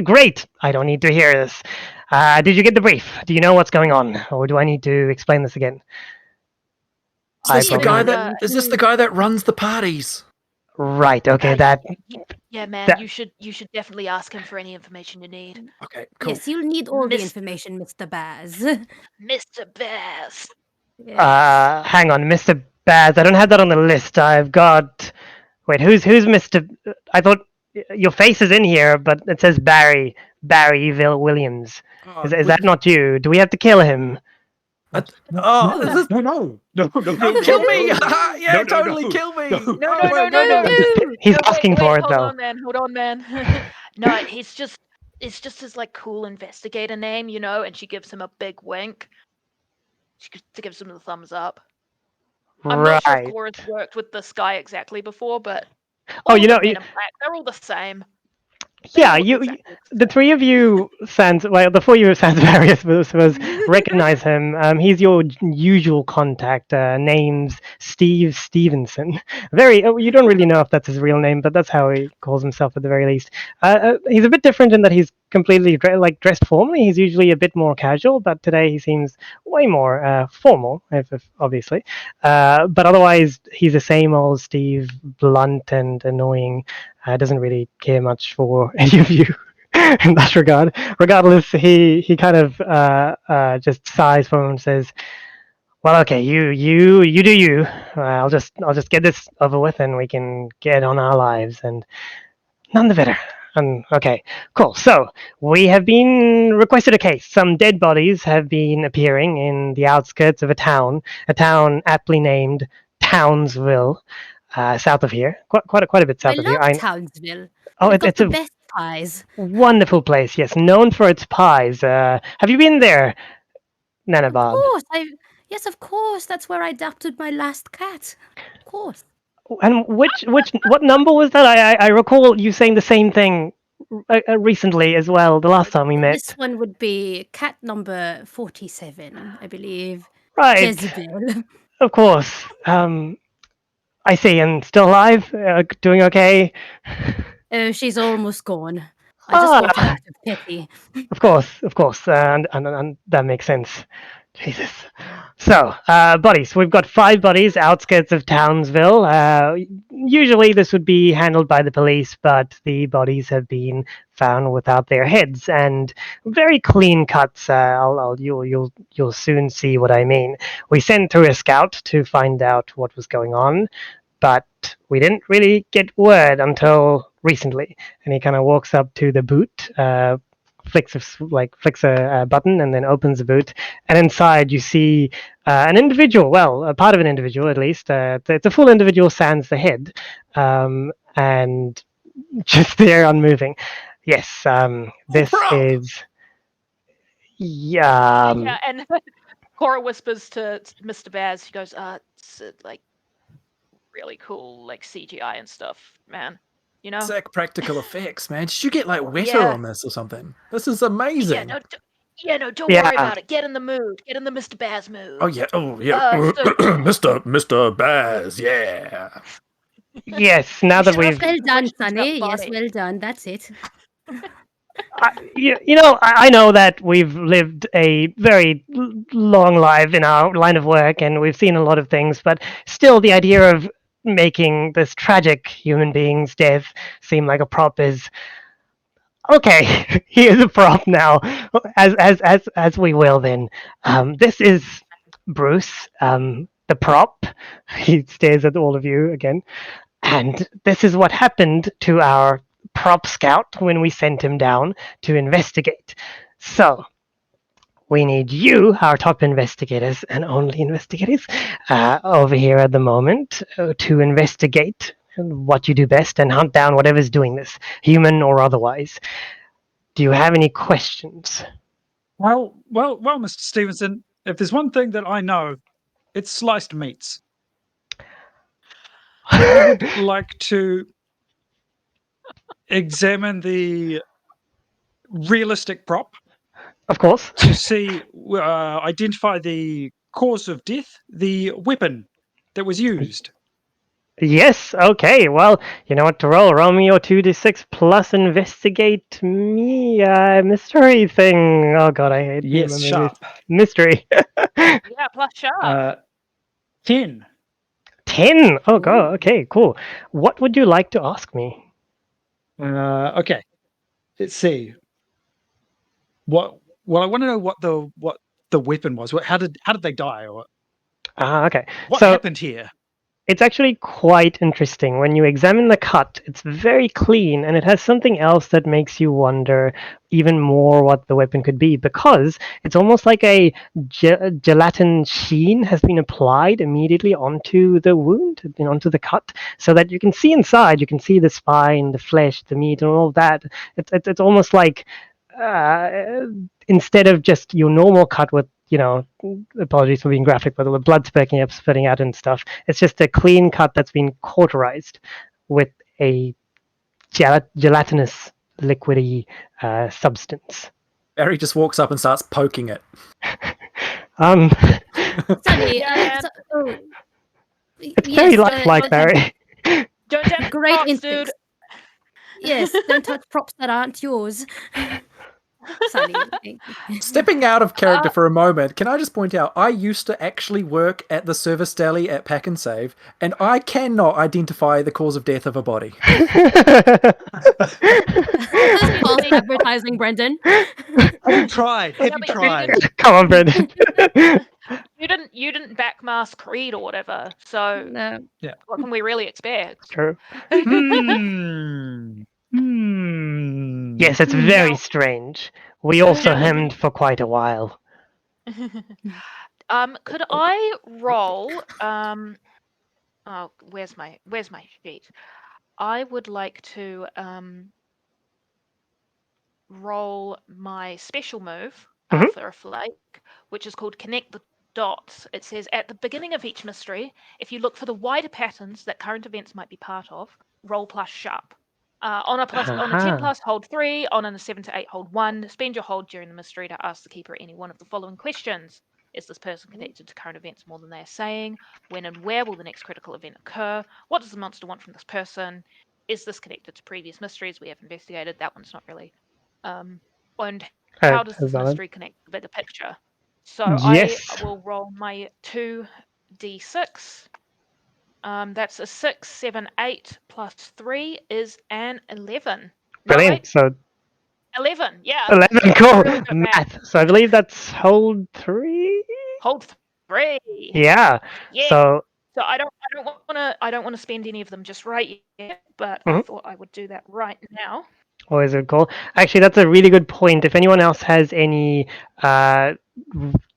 [SPEAKER 4] Great. I don't need to hear this. Did you get the brief? Do you know what's going on? Or do I need to explain this again?"
[SPEAKER 3] Is this the
[SPEAKER 5] Stephen,
[SPEAKER 3] guy
[SPEAKER 1] that-
[SPEAKER 3] is this the guy that runs the parties?
[SPEAKER 4] Right, okay, that...
[SPEAKER 1] Yeah, man.
[SPEAKER 4] that-
[SPEAKER 1] You should definitely ask him for any information you need,
[SPEAKER 3] Okay, cool.
[SPEAKER 5] Yes, you'll need all the
[SPEAKER 1] Miss-
[SPEAKER 5] information, Mr. Baz.
[SPEAKER 1] Mr. Baz.
[SPEAKER 5] Yes.
[SPEAKER 4] hang on, Mr. Baz, I don't have that on the list. I've got... Wait, who's Mr... I thought your face is in here, but it says Barry Williams. Is that not you? Do we have to kill him?
[SPEAKER 3] Oh, is this,
[SPEAKER 6] No.
[SPEAKER 3] kill me! Yeah,
[SPEAKER 6] No,
[SPEAKER 3] totally
[SPEAKER 6] no.
[SPEAKER 3] kill me!
[SPEAKER 1] No.
[SPEAKER 4] He's
[SPEAKER 1] No,
[SPEAKER 4] asking for it,
[SPEAKER 1] hold
[SPEAKER 4] though.
[SPEAKER 1] Hold on, man. No, it's just his like cool investigator name, you know. And she gives him a big wink. She gives him the thumbs up. I'm not sure if
[SPEAKER 4] Right.
[SPEAKER 1] Cora's worked with this guy exactly before, but
[SPEAKER 4] Oh,
[SPEAKER 1] all
[SPEAKER 4] you
[SPEAKER 1] of
[SPEAKER 4] know,
[SPEAKER 1] the Men in Black, they're all the same.
[SPEAKER 4] yeah,
[SPEAKER 1] They look
[SPEAKER 4] you,
[SPEAKER 1] exactly
[SPEAKER 4] the three of you, the four of you, Sans various, was recognize him. He's your usual contact. Name's Steve Stevenson. You don't really know if that's his real name, but that's how he calls himself at the very least. He's a bit different in that he's completely dressed formally. He's usually a bit more casual, but today he seems way more formal, obviously. But otherwise, he's the same old Steve, blunt and annoying. Doesn't really care much for any of you in that regard. Regardless, he kind of just sighs for him and says, "Well, okay, you do you. I'll just get this over with, and we can get on our lives, and none the better." And okay, cool. So we have been requested a case. Some dead bodies have been appearing in the outskirts of a town aptly named Townsville. South of here, quite a bit south
[SPEAKER 5] I
[SPEAKER 4] of here.
[SPEAKER 5] love Townsville.
[SPEAKER 4] Oh,
[SPEAKER 5] They've got
[SPEAKER 4] it's
[SPEAKER 5] the
[SPEAKER 4] a
[SPEAKER 5] best pies.
[SPEAKER 4] wonderful place. Yes, known for its pies. Have you been there, Nana
[SPEAKER 5] Of
[SPEAKER 4] Bob?
[SPEAKER 5] course, yes, of course. That's where I adopted my last cat. Of course.
[SPEAKER 4] And what number was that? I recall you saying the same thing recently as well. The last time we met.
[SPEAKER 5] This one would be cat number 47, I believe.
[SPEAKER 4] Right.
[SPEAKER 5] Jezebel.
[SPEAKER 4] Of course. I see. And still alive? Doing okay?
[SPEAKER 5] Oh, she's almost gone. I just bought her out of pity.
[SPEAKER 4] Of course, and that makes sense. Jesus. So, bodies. We've got 5 bodies outskirts of Townsville. Usually this would be handled by the police, but the bodies have been found without their heads and very clean cuts. You'll soon see what I mean. We sent through a scout to find out what was going on, but we didn't really get word until recently. And he kind of walks up to the boot, flicks a button, and then opens the boot. And inside you see an individual. Well, a part of an individual at least. It's a full individual, sans the head, and just there, unmoving. Yes, this is. Yeah.
[SPEAKER 1] Yeah, and Cora whispers to Mr. Baz. She goes, it's like really cool, like CGI and stuff, man. You know?
[SPEAKER 3] Sick practical effects, man. Did you get like wetter
[SPEAKER 1] Yeah.
[SPEAKER 3] on this or something? This is amazing.
[SPEAKER 1] Don't worry about it. Get in the mood. Get in the Mr. Baz mood.
[SPEAKER 3] Oh yeah. Mr. Baz, yeah.
[SPEAKER 4] Yes. Now that we've.
[SPEAKER 5] Well done,
[SPEAKER 1] Questions about
[SPEAKER 5] Sonny. Yes,
[SPEAKER 1] body.
[SPEAKER 5] well done. That's it.
[SPEAKER 4] I know that we've lived a very long life in our line of work and we've seen a lot of things, but still the idea of making this tragic human being's death seem like a prop is okay. He is a prop now, as we will then. This is Bruce, the prop. He stares at all of you again, and this is what happened to our prop scout when we sent him down to investigate. So we need you, our top investigators and only investigators, over here at the moment to investigate what you do best and hunt down whatever's doing this, human or otherwise. Do you have any questions?
[SPEAKER 6] Well, Mr. Stevenson, if there's one thing that I know, it's sliced meats. I would like to examine the realistic prop
[SPEAKER 4] Of course.
[SPEAKER 6] to see, identify the cause of death, the weapon that was used.
[SPEAKER 4] Yes, okay. Well, you know what to roll. Roll me your 2d6 plus investigate me mystery thing. Oh god, I hate
[SPEAKER 6] Yes, sharp.
[SPEAKER 4] mystery.
[SPEAKER 1] Yeah, plus sharp.
[SPEAKER 6] 10.
[SPEAKER 4] 10. Oh god, okay, cool. What would you like to ask me?
[SPEAKER 6] Okay. Let's see. Well, I want to know what the weapon was. How did they die, or
[SPEAKER 4] Okay.
[SPEAKER 6] what
[SPEAKER 4] So
[SPEAKER 6] happened here?
[SPEAKER 4] it's actually quite interesting. When you examine the cut, it's very clean, and it has something else that makes you wonder even more what the weapon could be, because it's almost like a gelatin sheen has been applied immediately onto the wound, onto the cut, so that you can see inside. You can see the spine, the flesh, the meat, and all of that. It's almost like instead of just your normal cut with, apologies for being graphic, but the blood spurting out and stuff. It's just a clean cut that's been cauterized with a gelatinous, liquidy substance.
[SPEAKER 3] Barry just walks up and starts poking it.
[SPEAKER 5] Sunny,
[SPEAKER 1] Yeah.
[SPEAKER 4] It's very lifelike, Barry.
[SPEAKER 1] Don't damage
[SPEAKER 5] Great
[SPEAKER 1] props,
[SPEAKER 5] instincts.
[SPEAKER 1] dude.
[SPEAKER 5] Yes, don't touch props that aren't yours. Sunny.
[SPEAKER 3] Stepping out of character for a moment, can I just point out, I used to actually work at the service deli at Pack and Save, and I cannot identify the cause of death of a body.
[SPEAKER 5] This is false advertising, Brendon.
[SPEAKER 6] Have you tried? Have you
[SPEAKER 1] but you
[SPEAKER 6] tried?
[SPEAKER 4] Come on, Brendon.
[SPEAKER 1] You didn't backmask Creed or whatever, so
[SPEAKER 5] No.
[SPEAKER 1] what can we really expect?
[SPEAKER 4] True.
[SPEAKER 6] Yes,
[SPEAKER 4] Yes, it's very
[SPEAKER 1] Now-
[SPEAKER 4] strange. We also hemmed for quite a while.
[SPEAKER 1] Could I roll? Oh, where's my sheet? I would like to roll my special move for a flake, which is called Connect the Dots. It says at the beginning of each mystery, if you look for the wider patterns that current events might be part of, roll plus sharp. On a 10 plus, hold 3. On a 7 to 8, hold 1. Spend your hold during the mystery to ask the keeper any one of the following questions. Is this person connected to current events more than they are saying? When and where will the next critical event occur? What does the monster want from this person? Is this connected to previous mysteries we have investigated? That one's not really. And how does this mystery connect to the bigger picture? So
[SPEAKER 4] Yes.
[SPEAKER 1] I will roll my 2d6. That's a 6, 7, 8 plus 3 is an 11.
[SPEAKER 4] Brilliant. So
[SPEAKER 1] 11, yeah.
[SPEAKER 4] 11, cool.
[SPEAKER 1] Really good
[SPEAKER 4] Math. So I believe that's hold 3.
[SPEAKER 1] Hold 3.
[SPEAKER 4] Yeah.
[SPEAKER 1] Yeah.
[SPEAKER 4] So
[SPEAKER 1] I don't want to spend any of them just right yet, but I thought I would do that right now.
[SPEAKER 4] always a call. Actually, that's a really good point. If anyone else has any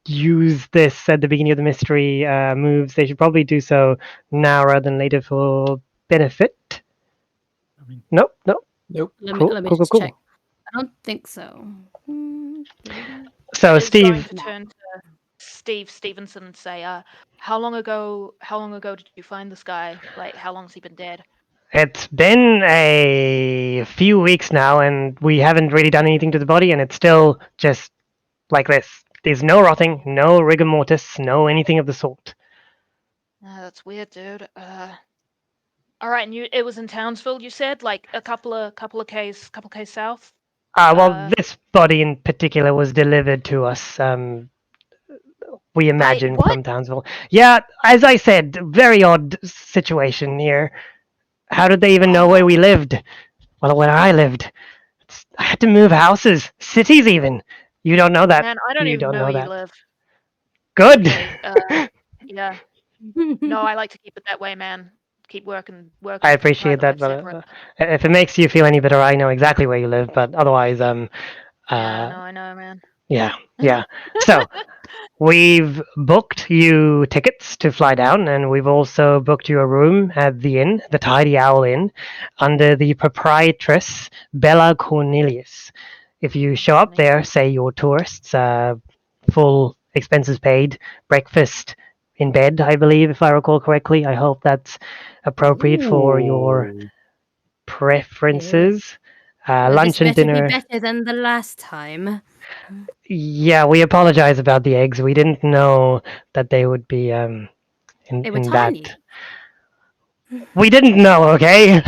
[SPEAKER 4] use this at the beginning of the mystery moves, they should probably do so now rather than later for benefit. Nope.
[SPEAKER 3] Nope.
[SPEAKER 5] Let
[SPEAKER 4] Cool,
[SPEAKER 5] me
[SPEAKER 4] cool,
[SPEAKER 5] just
[SPEAKER 4] cool.
[SPEAKER 5] check. I don't think so.
[SPEAKER 4] So
[SPEAKER 1] It's going
[SPEAKER 4] Steve,
[SPEAKER 1] to turn to Steve Stevenson and say, how long ago did you find this guy? Like, how long's he been dead?
[SPEAKER 4] it's been a few weeks now, and we haven't really done anything to the body, and it's still just like this. There's no rotting, no rigor mortis, no anything of the sort.
[SPEAKER 1] That's weird, dude. All right, and it was in Townsville, you said, like a couple of k's south.
[SPEAKER 4] Well, this body in particular was delivered to us we imagine
[SPEAKER 1] what?
[SPEAKER 4] from Townsville. Yeah, as I said, very odd situation here. How did they even know where we lived? Well, where I lived. I had to move houses, cities even. You don't know that.
[SPEAKER 1] Man, I don't
[SPEAKER 4] You
[SPEAKER 1] even
[SPEAKER 4] don't
[SPEAKER 1] know
[SPEAKER 4] know
[SPEAKER 1] where you
[SPEAKER 4] that.
[SPEAKER 1] live.
[SPEAKER 4] Good.
[SPEAKER 1] Okay. Yeah. No, I like to keep it that way, man. Keep working
[SPEAKER 4] I
[SPEAKER 1] and
[SPEAKER 4] appreciate
[SPEAKER 1] private
[SPEAKER 4] that,
[SPEAKER 1] life
[SPEAKER 4] but
[SPEAKER 1] separate.
[SPEAKER 4] if it makes you feel any better, I know exactly where you live. But otherwise,
[SPEAKER 1] Yeah,
[SPEAKER 4] uh,
[SPEAKER 1] no, I know, man.
[SPEAKER 4] yeah. So we've booked you tickets to fly down, and we've also booked you a room at the inn, the Tidy Owl Inn, under the proprietress Bella Cornelius. If you show up there, say you're tourists, full expenses paid, breakfast in bed, I believe, if I recall correctly. I hope that's appropriate for your
[SPEAKER 3] Ooh.
[SPEAKER 4] preferences.
[SPEAKER 5] Well, this
[SPEAKER 4] Lunch and
[SPEAKER 5] better be
[SPEAKER 4] dinner.
[SPEAKER 5] better than the last time.
[SPEAKER 4] Yeah, we apologize about the eggs. We didn't know that they would be
[SPEAKER 5] They were
[SPEAKER 4] in that.
[SPEAKER 5] tiny.
[SPEAKER 4] We didn't know, okay?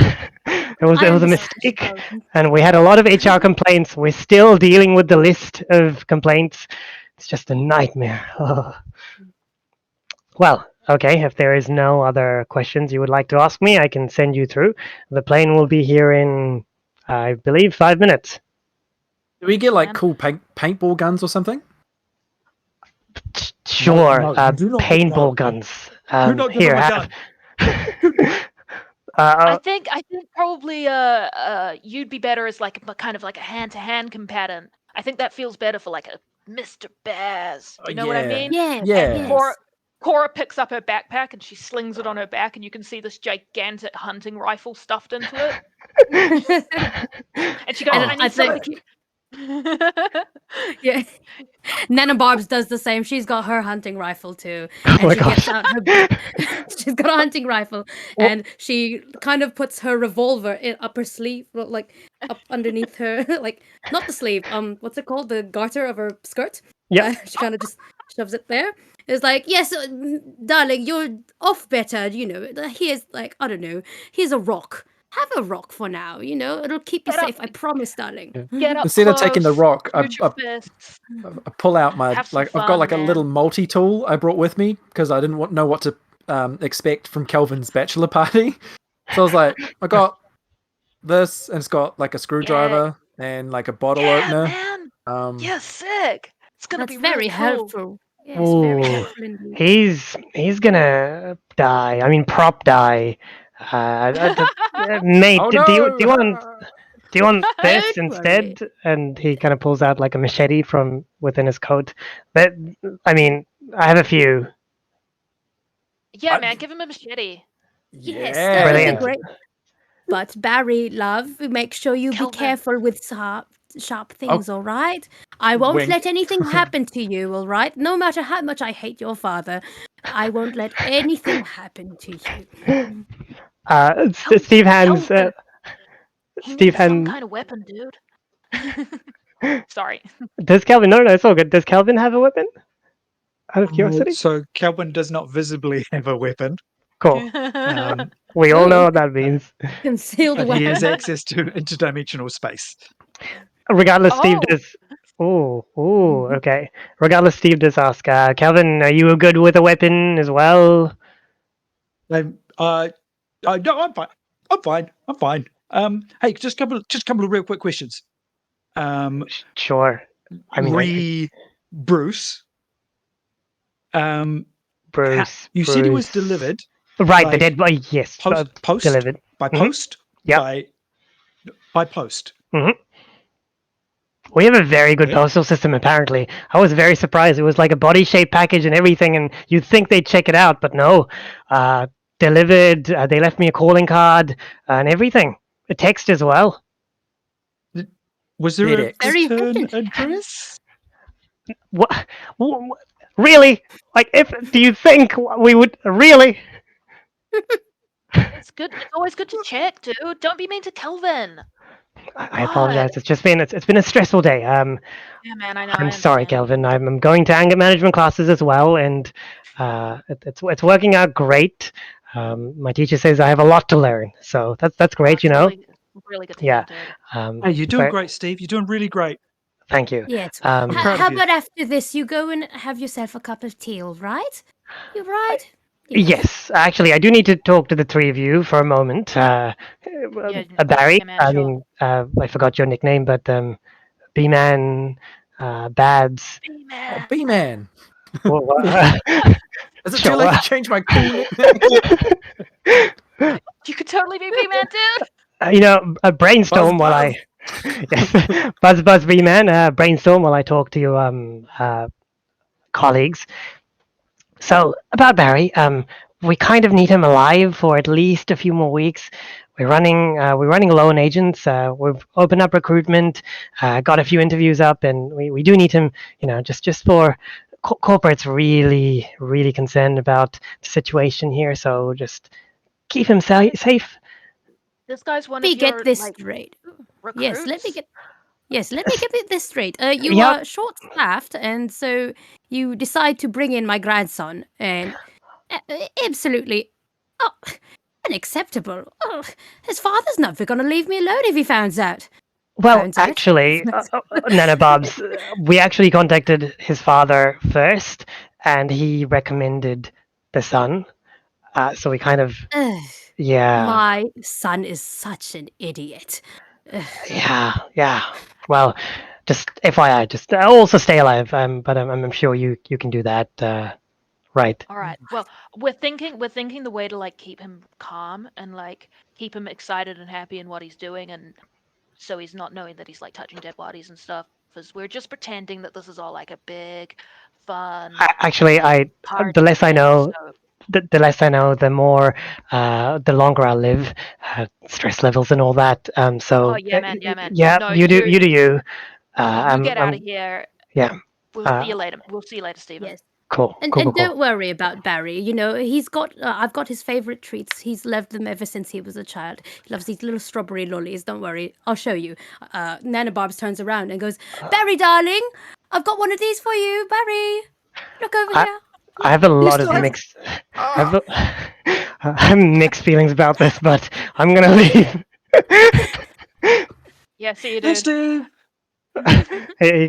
[SPEAKER 4] It was
[SPEAKER 5] I
[SPEAKER 4] a
[SPEAKER 5] understand,
[SPEAKER 4] mistake,
[SPEAKER 5] Sheldon.
[SPEAKER 4] and we had a lot of HR complaints. We're still dealing with the list of complaints. It's just a nightmare. Well, okay, if there is no other questions you would like to ask me, I can send you through. The plane will be here in, I believe, 5 minutes.
[SPEAKER 3] Do we get like
[SPEAKER 1] Man.
[SPEAKER 3] cool paintball guns or something?
[SPEAKER 4] Sure,
[SPEAKER 6] no, you do not get
[SPEAKER 4] paintball
[SPEAKER 6] no.
[SPEAKER 4] guns.
[SPEAKER 6] Do not give
[SPEAKER 4] Here,
[SPEAKER 6] him a
[SPEAKER 4] have.
[SPEAKER 6] gun.
[SPEAKER 1] I think probably you'd be better as like a kind of like a hand-to-hand combatant. I think that feels better for like a Mr. Bears. Do you know what I
[SPEAKER 3] Yeah.
[SPEAKER 1] mean?
[SPEAKER 5] Yes,
[SPEAKER 3] Yeah.
[SPEAKER 1] And Cora picks up her backpack and she slings it on her back, and you can see this gigantic hunting rifle stuffed into it.
[SPEAKER 5] yes.
[SPEAKER 1] And she goes,
[SPEAKER 5] And
[SPEAKER 1] "I
[SPEAKER 5] I
[SPEAKER 1] need someone to
[SPEAKER 5] think,
[SPEAKER 1] keep."
[SPEAKER 5] yeah, Nana Barb's does the same. She's got her hunting rifle too,
[SPEAKER 4] Oh
[SPEAKER 5] and
[SPEAKER 4] my
[SPEAKER 5] she gets
[SPEAKER 4] gosh.
[SPEAKER 5] out her. She's got a hunting rifle, and she kind of puts her revolver in up her sleeve, well, like up underneath her, like not the sleeve. What's it called? The garter of her skirt.
[SPEAKER 4] Yep.
[SPEAKER 5] She kind of just shoves it there. It's like, yes, darling, you're off better. Here's like, I don't know. Here's a rock. Have a rock for now. It'll keep you
[SPEAKER 1] Get up.
[SPEAKER 5] safe. I promise, darling.
[SPEAKER 1] Get up
[SPEAKER 3] Instead of taking the
[SPEAKER 1] close,
[SPEAKER 3] rock,
[SPEAKER 1] use your fists,
[SPEAKER 3] I pull out my
[SPEAKER 1] have some
[SPEAKER 3] I've got like
[SPEAKER 1] fun,
[SPEAKER 3] a little
[SPEAKER 1] man.
[SPEAKER 3] multi-tool I brought with me because I didn't know what to expect from Kelvin's bachelor party. So I was like, I got this, and it's got like a screwdriver and like a bottle
[SPEAKER 1] Yeah,
[SPEAKER 3] opener.
[SPEAKER 1] man. Yeah, sick. It's gonna
[SPEAKER 5] That's
[SPEAKER 1] be
[SPEAKER 5] very
[SPEAKER 1] really cool.
[SPEAKER 5] helpful. Yes, very
[SPEAKER 4] Ooh,
[SPEAKER 5] helpful indeed.
[SPEAKER 4] he's gonna die. I mean, prop die. Mate,
[SPEAKER 3] Oh
[SPEAKER 4] do you want this
[SPEAKER 5] Don't worry.
[SPEAKER 4] instead? And he kind of pulls out like a machete from within his coat. But I mean, I have a few.
[SPEAKER 1] Yeah, man, give him a machete.
[SPEAKER 5] Yes, that would be
[SPEAKER 4] Brilliant.
[SPEAKER 5] great. But Barry, love, make sure you be
[SPEAKER 1] Kelvin.
[SPEAKER 5] careful with sharp things, all right? I won't
[SPEAKER 3] Wink.
[SPEAKER 5] let anything happen to you, all right? No matter how much I hate your father, I won't let anything happen to you.
[SPEAKER 4] Steve hands.
[SPEAKER 1] Kelvin. He
[SPEAKER 4] Steve
[SPEAKER 1] needs some
[SPEAKER 4] hand.
[SPEAKER 1] kind of weapon, dude. Sorry.
[SPEAKER 4] Does Calvin? No, it's all good. Does Calvin have a weapon? Out of curiosity.
[SPEAKER 6] So Kelvin does not visibly have a weapon,
[SPEAKER 4] Cool. We all know what that means.
[SPEAKER 5] Concealed
[SPEAKER 6] but he has
[SPEAKER 5] weapon.
[SPEAKER 6] access to interdimensional space.
[SPEAKER 4] Regardless, Steve
[SPEAKER 1] Oh.
[SPEAKER 4] does. Okay. Regardless, Steve does ask, Calvin, are you good with a weapon as well?
[SPEAKER 6] No, I'm fine. I'm fine. Hey, just couple of real quick questions.
[SPEAKER 4] Sure. I mean,
[SPEAKER 6] Bruce.
[SPEAKER 4] Bruce.
[SPEAKER 6] You said he was delivered.
[SPEAKER 4] Right, the
[SPEAKER 6] like,
[SPEAKER 4] dead body. Yes,
[SPEAKER 6] post
[SPEAKER 4] delivered
[SPEAKER 6] by post.
[SPEAKER 4] Yeah.
[SPEAKER 6] By post.
[SPEAKER 4] We have a very good
[SPEAKER 6] Yeah.
[SPEAKER 4] postal system, apparently. I was very surprised. It was like a body-shaped package and everything, and you'd think they'd check it out, but no. Delivered. They left me a calling card and everything. A text as well.
[SPEAKER 6] Was there a
[SPEAKER 5] Very
[SPEAKER 6] return
[SPEAKER 5] efficient.
[SPEAKER 6] address?
[SPEAKER 4] What? Really? Like, do you think we would really?
[SPEAKER 1] It's good. It's always good to check, dude. Don't be mean to Kelvin.
[SPEAKER 4] I apologize. It's been a stressful day.
[SPEAKER 1] Yeah, man, I know.
[SPEAKER 4] I'm
[SPEAKER 1] I
[SPEAKER 4] sorry,
[SPEAKER 1] understand.
[SPEAKER 4] Kelvin. I'm going to anger management classes as well, and it's working out great. My teacher says I have a lot to learn, so that's great.
[SPEAKER 1] It's really, really good to
[SPEAKER 4] Yeah.
[SPEAKER 1] hear, dude.
[SPEAKER 6] Hey, you're doing
[SPEAKER 4] but
[SPEAKER 6] great, Steve. You're doing really great.
[SPEAKER 4] Thank you.
[SPEAKER 5] Yes.
[SPEAKER 6] I'm proud
[SPEAKER 5] How
[SPEAKER 6] of you.
[SPEAKER 5] about after this, you go and have yourself a cup of tea, all right? You right?
[SPEAKER 4] Yes, actually, I do need to talk to the three of you for a moment. Barry,
[SPEAKER 1] yeah, man, sure.
[SPEAKER 4] I forgot your nickname, but B-Man, Babs.
[SPEAKER 1] B-man.
[SPEAKER 3] B-Man.
[SPEAKER 4] Well,
[SPEAKER 3] Is it too
[SPEAKER 4] sure.
[SPEAKER 3] late to change my cool nickname?
[SPEAKER 1] You could totally be B-man, dude.
[SPEAKER 4] Brainstorm
[SPEAKER 3] Buzz,
[SPEAKER 4] while I yes, Buzz B-Man, brainstorm while I talk to your colleagues. So about Barry, we kind of need him alive for at least a few more weeks. We're running low on agents. We've opened up recruitment, got a few interviews up, and we do need him. Just for corporate's really concerned about the situation here. So just keep him safe.
[SPEAKER 1] This guy's one
[SPEAKER 5] Let me
[SPEAKER 1] of
[SPEAKER 5] get
[SPEAKER 1] your
[SPEAKER 5] this
[SPEAKER 1] like
[SPEAKER 5] straight.
[SPEAKER 1] recruits.
[SPEAKER 5] Let me get this straight. You
[SPEAKER 4] Yep.
[SPEAKER 5] are short-staffed, and so you decide to bring in my grandson, and absolutely, oh, unacceptable. Oh, his father's never going to leave me alone if he finds out.
[SPEAKER 4] Well, actually, Nana Bob's, we actually contacted his father first, and he recommended the son. So we kind of,
[SPEAKER 5] Ugh,
[SPEAKER 4] yeah,
[SPEAKER 5] my son is such an idiot. Ugh.
[SPEAKER 4] yeah. Well, just FYI, just also stay alive. But I'm sure you can do that, right?
[SPEAKER 1] All right. Well, we're thinking the way to like keep him calm and like keep him excited and happy in what he's doing, and so he's not knowing that he's like touching dead bodies and stuff. Because we're just pretending that this is all like a big, fun
[SPEAKER 4] Actually, the
[SPEAKER 1] party
[SPEAKER 4] less I
[SPEAKER 1] thing.
[SPEAKER 4] know,
[SPEAKER 1] So
[SPEAKER 4] the less I know, the more, the longer I'll live. Stress levels and all that.
[SPEAKER 1] oh
[SPEAKER 4] So
[SPEAKER 1] yeah, man, yeah, man.
[SPEAKER 4] yeah,
[SPEAKER 1] No,
[SPEAKER 4] you do you.
[SPEAKER 1] you get out of
[SPEAKER 4] I'm
[SPEAKER 1] here.
[SPEAKER 4] yeah.
[SPEAKER 1] We'll see
[SPEAKER 4] Uh,
[SPEAKER 1] you later. We'll see you later, Stephen.
[SPEAKER 5] Yes.
[SPEAKER 4] cool,
[SPEAKER 5] And
[SPEAKER 4] cool, cool,
[SPEAKER 5] and
[SPEAKER 4] cool.
[SPEAKER 5] don't worry about Barry. You know, he's got I've got his favorite treats. He's loved them ever since he was a child. He loves these little strawberry lollies. Don't worry, I'll show you. Nana Barbs turns around and goes, "Barry, darling, I've got one of these for you. Barry, look over
[SPEAKER 4] I
[SPEAKER 5] here."
[SPEAKER 4] I have a
[SPEAKER 3] You
[SPEAKER 4] lot
[SPEAKER 3] still
[SPEAKER 4] of
[SPEAKER 3] have.
[SPEAKER 4] mixed. I
[SPEAKER 3] Oh,
[SPEAKER 4] have, I have mixed feelings about this, but I'm gonna leave.
[SPEAKER 1] Yeah, see you,
[SPEAKER 6] Hey,
[SPEAKER 1] dude.
[SPEAKER 6] Steve.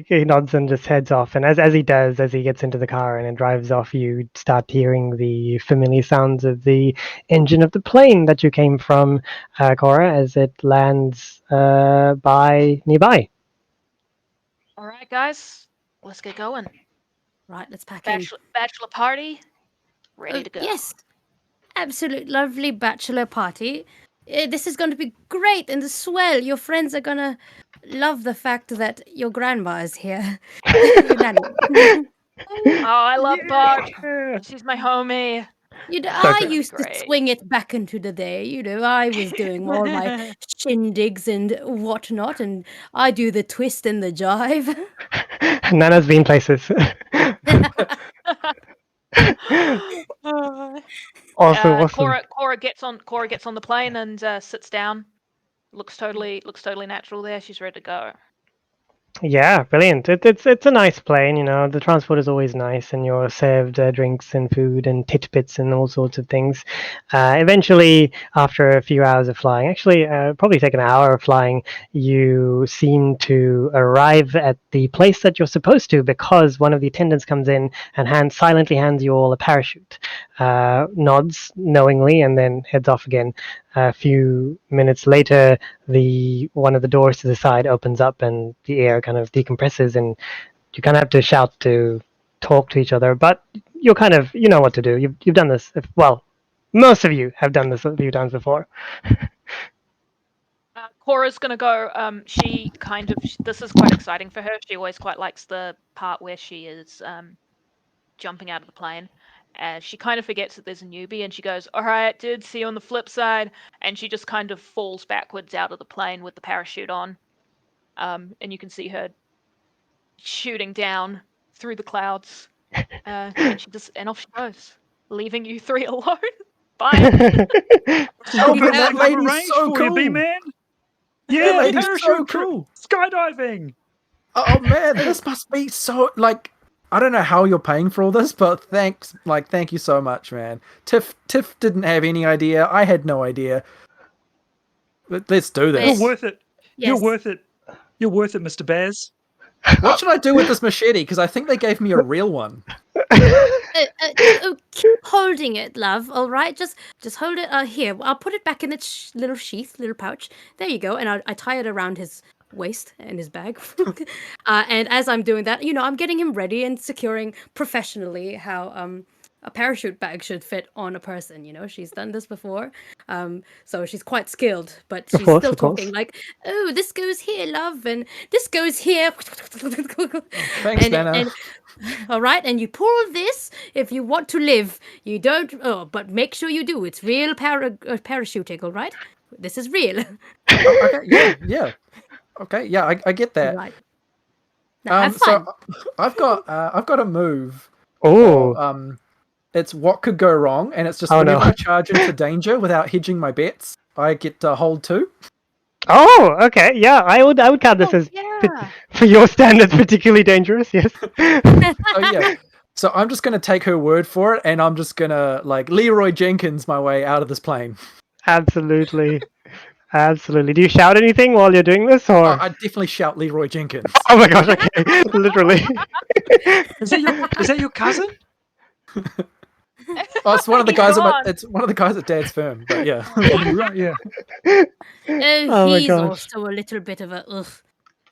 [SPEAKER 4] He nods and just heads off. And as he does, as he gets into the car and it drives off, you start hearing the familiar sounds of the engine of the plane that you came from, Cora, as it lands by nearby.
[SPEAKER 1] All right, guys, let's get going.
[SPEAKER 5] Right, let's pack in.
[SPEAKER 1] Bachelor party, ready to go.
[SPEAKER 5] Yes, absolute lovely bachelor party. This is going to be great and swell. Your friends are gonna love the fact that your grandma is here. Your nanny.
[SPEAKER 1] Oh, I love Barb.
[SPEAKER 4] Yeah.
[SPEAKER 1] She's my homie.
[SPEAKER 4] So
[SPEAKER 5] I
[SPEAKER 1] It's gonna be
[SPEAKER 5] used to
[SPEAKER 1] great.
[SPEAKER 5] swing it back into the day. I was doing all my shindigs and whatnot, and I do the twist and the jive.
[SPEAKER 4] Nana's been places. Awesome.
[SPEAKER 1] Cora gets on the plane and sits down. Looks totally natural there. She's ready to go.
[SPEAKER 4] Yeah, brilliant. It's a nice plane, The transport is always nice, and you're served drinks and food and titbits and all sorts of things. Eventually, after a few hours of flying, actually, probably take an hour of flying, you seem to arrive at the place that you're supposed to, because one of the attendants comes in and silently hands you all a parachute, nods knowingly, and then heads off again. A few minutes later, one of the doors to the side opens up and the air kind of decompresses, and you kind of have to shout to talk to each other. But you know what to do. You've done this. Well, most of you have done this a few times before.
[SPEAKER 1] Cora's gonna go. This is quite exciting for her. She always quite likes the part where she is jumping out of the plane. She kind of forgets that there's a newbie, and she goes, "All right, dude, see you on the flip side." And she just kind of falls backwards out of the plane with the parachute on. And you can see her shooting down through the clouds. And off she goes, leaving you three alone. Bye.
[SPEAKER 3] oh,
[SPEAKER 6] Got
[SPEAKER 3] but
[SPEAKER 6] that
[SPEAKER 3] that
[SPEAKER 6] level
[SPEAKER 3] lady's
[SPEAKER 6] range
[SPEAKER 3] so
[SPEAKER 6] for you,
[SPEAKER 3] cool.
[SPEAKER 6] B-Man.
[SPEAKER 3] That
[SPEAKER 6] Yeah,
[SPEAKER 3] lady's
[SPEAKER 6] parachute
[SPEAKER 3] so
[SPEAKER 6] trip,
[SPEAKER 3] cool.
[SPEAKER 6] skydiving.
[SPEAKER 3] Oh man, this must be so like. I don't know how you're paying for all this, but thank you so much, man. Tiff didn't have any idea. I had no idea. But let's do
[SPEAKER 6] You're
[SPEAKER 3] this.
[SPEAKER 6] worth it. You're
[SPEAKER 5] Yes.
[SPEAKER 6] worth it. You're worth it, Mr. Baz.
[SPEAKER 3] What should I do with this machete? Because I think they gave me a real one.
[SPEAKER 5] Keep holding it, love. All right, just hold it. Here, I'll put it back in its little sheath, little pouch. There you go. And I tie it around his waist and his bag. And as I'm doing that, I'm getting him ready and securing professionally how a parachute bag should fit on a person. She's done this before, so she's quite skilled. But she's
[SPEAKER 4] course,
[SPEAKER 5] still
[SPEAKER 4] of course.
[SPEAKER 5] talking like, "Oh, this goes here, love, and this goes here."
[SPEAKER 3] Thanks, Nana.
[SPEAKER 5] And all right, and you pull this if you want to live. You don't. Oh, but make sure you do. It's real parachuting. All right, this is real.
[SPEAKER 3] Okay, yeah. Okay, yeah, I get that.
[SPEAKER 5] Right. Now, have fun.
[SPEAKER 3] So I've got a move.
[SPEAKER 4] Oh,
[SPEAKER 3] It's what could go wrong, and it's just
[SPEAKER 4] Oh,
[SPEAKER 3] whenever
[SPEAKER 4] no.
[SPEAKER 3] I charge into danger without hedging my bets, I get to hold 2.
[SPEAKER 4] oh, okay, yeah. I would count this as
[SPEAKER 1] yeah.
[SPEAKER 4] for your standards particularly dangerous. Yes.
[SPEAKER 3] So yeah. So I'm just gonna take her word for it, and I'm just gonna like Leroy Jenkins my way out of this plane.
[SPEAKER 4] Absolutely. Absolutely. Do you shout anything while you're doing this, or?
[SPEAKER 3] I definitely shout Leroy Jenkins.
[SPEAKER 4] Oh my gosh! Okay, literally.
[SPEAKER 6] Is that your cousin?
[SPEAKER 3] Oh, it's one of the
[SPEAKER 1] He's
[SPEAKER 3] guys
[SPEAKER 1] gone.
[SPEAKER 3] it's one of the guys at Dad's firm. But yeah.
[SPEAKER 6] Right, yeah.
[SPEAKER 5] Oh,
[SPEAKER 4] my
[SPEAKER 5] he's
[SPEAKER 4] gosh.
[SPEAKER 5] also a little bit of a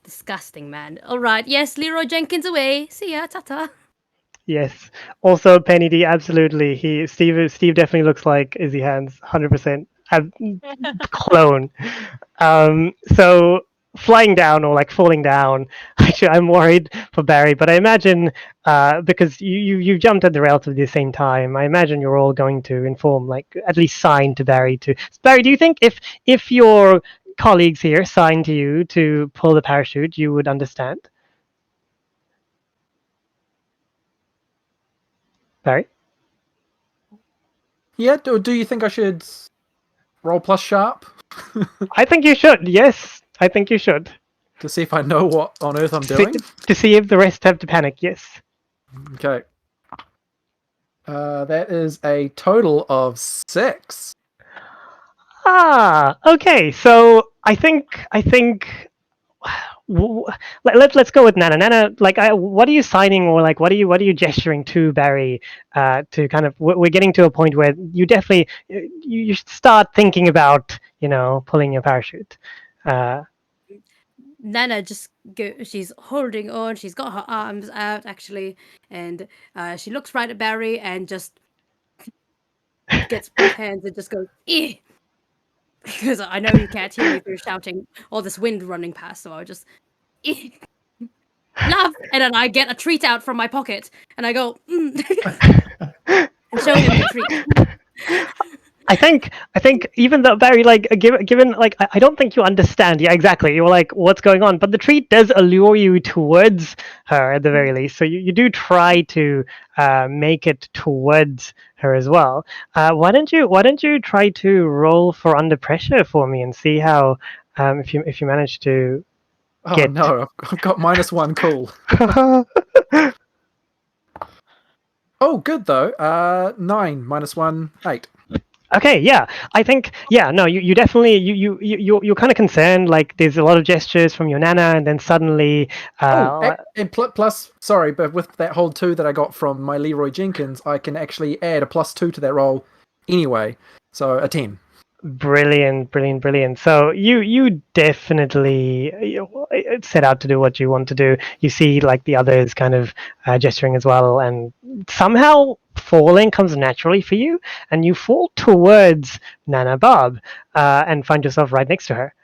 [SPEAKER 5] disgusting man. All right, yes, Leroy Jenkins away. See ya, ta-ta.
[SPEAKER 4] Yes. Also, Penny D. Absolutely. Steve definitely looks like Izzy Hands. 100%. Clone. So flying down or like falling down. Actually, I'm worried for Barry, but I imagine because you jumped at the relatively the same time, I imagine you're all going to inform, like at least sign to Barry to. Barry, do you think if your colleagues here signed to you to pull the parachute, you would understand? Barry?
[SPEAKER 3] Yeah, do you think I should roll plus sharp
[SPEAKER 4] I think you should. Yes, I think you should.
[SPEAKER 3] to see if I know what on earth I'm
[SPEAKER 4] To
[SPEAKER 3] doing?
[SPEAKER 4] to see if the rest have to panic. Yes.
[SPEAKER 3] Okay. That is a total of 6.
[SPEAKER 4] Ah, okay. So I think let's go with Nana. Nana, like, what are you signing, or like, what are you gesturing to Barry? To kind of, we're getting to a point where you definitely you should start thinking about pulling your parachute.
[SPEAKER 5] Nana just she's holding on. She's got her arms out actually, and she looks right at Barry and just gets both hands and just goes, "Eh," because I know you can't hear me if you're shouting all this wind running past. So I just, "Eh, love," and then I get a treat out from my pocket and I go, and show him the treat.
[SPEAKER 4] I think even though Barry, like, given like, I don't think you understand. Yeah, exactly. You're like, what's going on? But the treat does allure you towards her at the very least. So you do try to make it towards her as well. Why don't you try to roll for under pressure for me and see how if you manage to
[SPEAKER 3] Oh
[SPEAKER 4] get.
[SPEAKER 3] no, I've got -1 cool. Oh, good though. 9 -1 8.
[SPEAKER 4] Okay, yeah, I think, yeah, no, you definitely, you're kind of concerned, like there's a lot of gestures from your Nana, and then suddenly
[SPEAKER 3] And plus, sorry, but with that whole 2 that I got from my Leroy Jenkins, I can actually add a +2 to that roll anyway, so a 10.
[SPEAKER 4] Brilliant. So you definitely set out to do what you want to do. You see, like, the others kind of gesturing as well, and somehow falling comes naturally for you, and you fall towards Nana Bob and find yourself right next to her.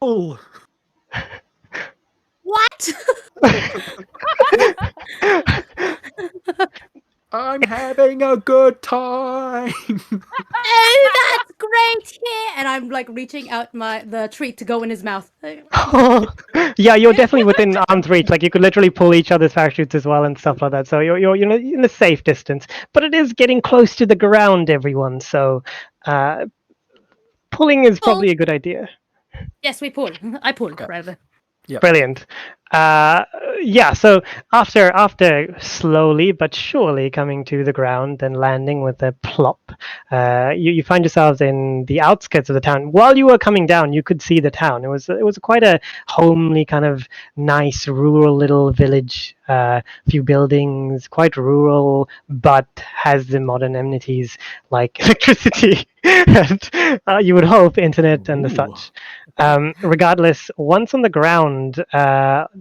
[SPEAKER 3] Oh.
[SPEAKER 5] What?
[SPEAKER 3] I'm having a good time.
[SPEAKER 5] Oh, that's great! Yeah, and I'm like reaching out the treat to go in his mouth.
[SPEAKER 4] Yeah, you're definitely within arm's reach. Like, you could literally pull each other's parachutes as well and stuff like that. So you're in a safe distance, but it is getting close to the ground, everyone. So pulling is probably a good idea.
[SPEAKER 5] Yes, we pull. I pull,
[SPEAKER 3] Okay.
[SPEAKER 5] rather.
[SPEAKER 3] Yep.
[SPEAKER 4] Brilliant. Yeah, so after slowly but surely coming to the ground and landing with a plop, you find yourselves in the outskirts of the town. While you were coming down, you could see the town. It was quite a homely kind of nice rural little village. Few buildings, quite rural, but has the modern amenities like electricity and you would hope internet and the
[SPEAKER 2] Ooh.
[SPEAKER 4] such. Regardless, once on the ground,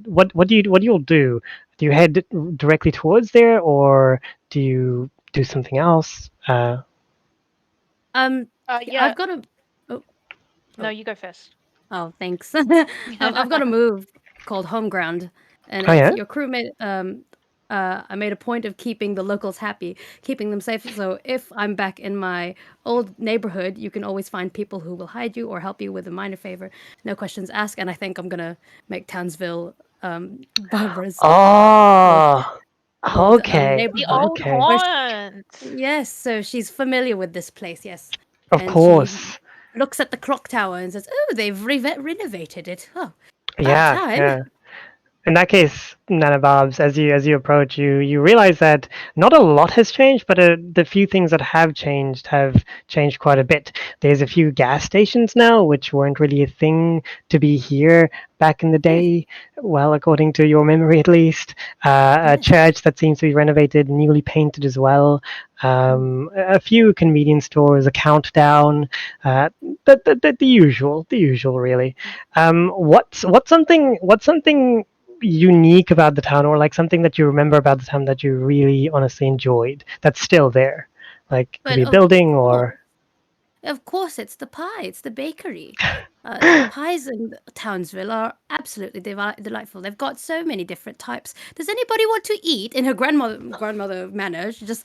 [SPEAKER 4] what do you all do? Do you head directly towards there, or do you do something else?
[SPEAKER 1] Yeah.
[SPEAKER 5] I've got a. Oh,
[SPEAKER 1] No, you go first.
[SPEAKER 5] oh, thanks. I've got a move called Home Ground, and
[SPEAKER 4] Oh
[SPEAKER 5] it's
[SPEAKER 4] yeah.
[SPEAKER 5] your crewmate. I made a point of keeping the locals happy, keeping them safe. So if I'm back in my old neighborhood, you can always find people who will hide you or help you with a minor favor. No questions asked. And I think I'm gonna make Townsville Barbara's
[SPEAKER 4] Oh,
[SPEAKER 5] old
[SPEAKER 4] okay,
[SPEAKER 1] The
[SPEAKER 5] neighborhood.
[SPEAKER 1] old
[SPEAKER 4] okay.
[SPEAKER 5] Where
[SPEAKER 1] haunt.
[SPEAKER 5] yes, so she's familiar with this place. Yes,
[SPEAKER 4] Of
[SPEAKER 5] and she
[SPEAKER 4] course.
[SPEAKER 5] looks at the clock tower and says, "Oh, they've renovated it. Oh, about
[SPEAKER 4] Yeah,
[SPEAKER 5] time."
[SPEAKER 4] yeah. In that case, Nana Bobs, as you approach, you realize that not a lot has changed, but the few things that have changed quite a bit. There's a few gas stations now, which weren't really a thing to be here back in the
[SPEAKER 5] Yes,
[SPEAKER 4] day. Well, according to your memory, at least. A
[SPEAKER 5] yes.
[SPEAKER 4] church that seems to be renovated, newly painted as well. A few convenience stores, a countdown, uh, the usual, really. What's something unique about the town, or like something that you remember about the town that you really honestly enjoyed that's still there, like
[SPEAKER 5] But
[SPEAKER 4] maybe a building or
[SPEAKER 5] of course, it's the pie. It's the bakery. The pies in Townsville are absolutely delightful. They've got so many different types. Does anybody want to eat? In her grandmother manner, she just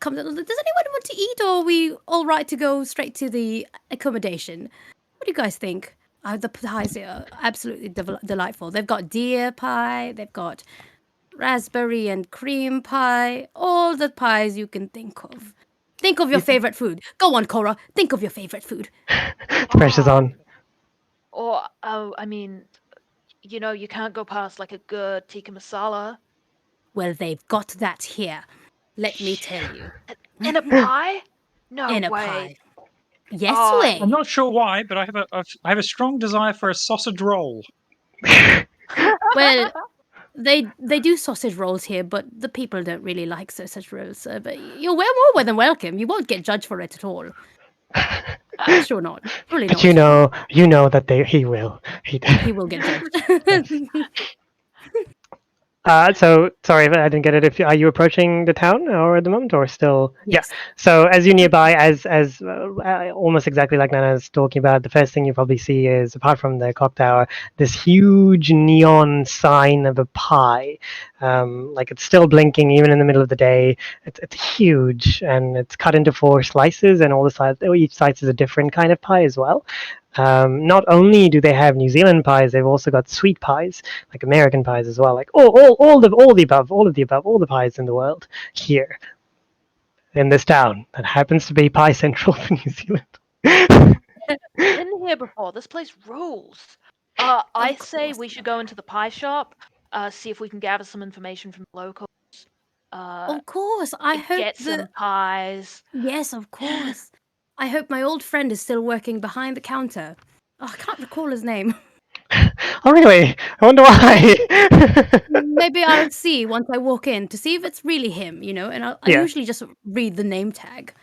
[SPEAKER 5] comes. Does anyone want to eat, or are we all right to go straight to the accommodation? What do you guys think? The pies are absolutely delightful. They've got deer pie. They've got raspberry and cream pie. All the pies you can think of. Think of your
[SPEAKER 2] If
[SPEAKER 5] favorite food. Go on, Cora. Think of your favorite food.
[SPEAKER 4] the pressure's
[SPEAKER 1] Ah,
[SPEAKER 4] on.
[SPEAKER 1] or I mean, you can't go past like a good tikka masala
[SPEAKER 5] Well, they've got that here. Let me tell you.
[SPEAKER 1] in a pie. No
[SPEAKER 5] In a
[SPEAKER 1] way.
[SPEAKER 5] pie. Yes,
[SPEAKER 1] Ah,
[SPEAKER 6] I'm
[SPEAKER 5] way.
[SPEAKER 6] not sure why, but I have a strong desire for a sausage roll.
[SPEAKER 5] Well, they do sausage rolls here, but the people don't really like sausage rolls. But you're more than welcome. You won't get judged for it at all. Sure not. Surely
[SPEAKER 4] But
[SPEAKER 5] not.
[SPEAKER 4] you know that he will.
[SPEAKER 5] He will get judged.
[SPEAKER 4] So sorry, I didn't get it. If are you approaching the town or at the moment, or still? Yeah.
[SPEAKER 5] Yes.
[SPEAKER 4] So as you nearby, as almost exactly like Nana's talking about, the first thing you probably see is, apart from the clock tower, this huge neon sign of a pie. Like it's still blinking even in the middle of the day. It's huge, and it's cut into 4 slices, and all the sides, each slice is a different kind of pie as well. Not only do they have New Zealand pies, they've also got sweet pies, like American pies as well. Like all of the above, all the pies in the world here in this town that happens to be Pie Central for New Zealand.
[SPEAKER 1] been here before. This place rules. I
[SPEAKER 5] Of
[SPEAKER 1] say
[SPEAKER 5] course.
[SPEAKER 1] we should go into the pie shop, see if we can gather some information from the locals, uh,
[SPEAKER 5] Of course. I hope
[SPEAKER 1] get
[SPEAKER 5] the
[SPEAKER 1] some pies.
[SPEAKER 5] yes, of course. I hope my old friend is still working behind the counter. Oh, I can't recall his name.
[SPEAKER 4] Oh really? I wonder
[SPEAKER 5] Yes.
[SPEAKER 4] why.
[SPEAKER 5] Maybe I'll see once I walk in to see if it's really him, and I
[SPEAKER 4] Yeah,
[SPEAKER 5] usually just read the name tag.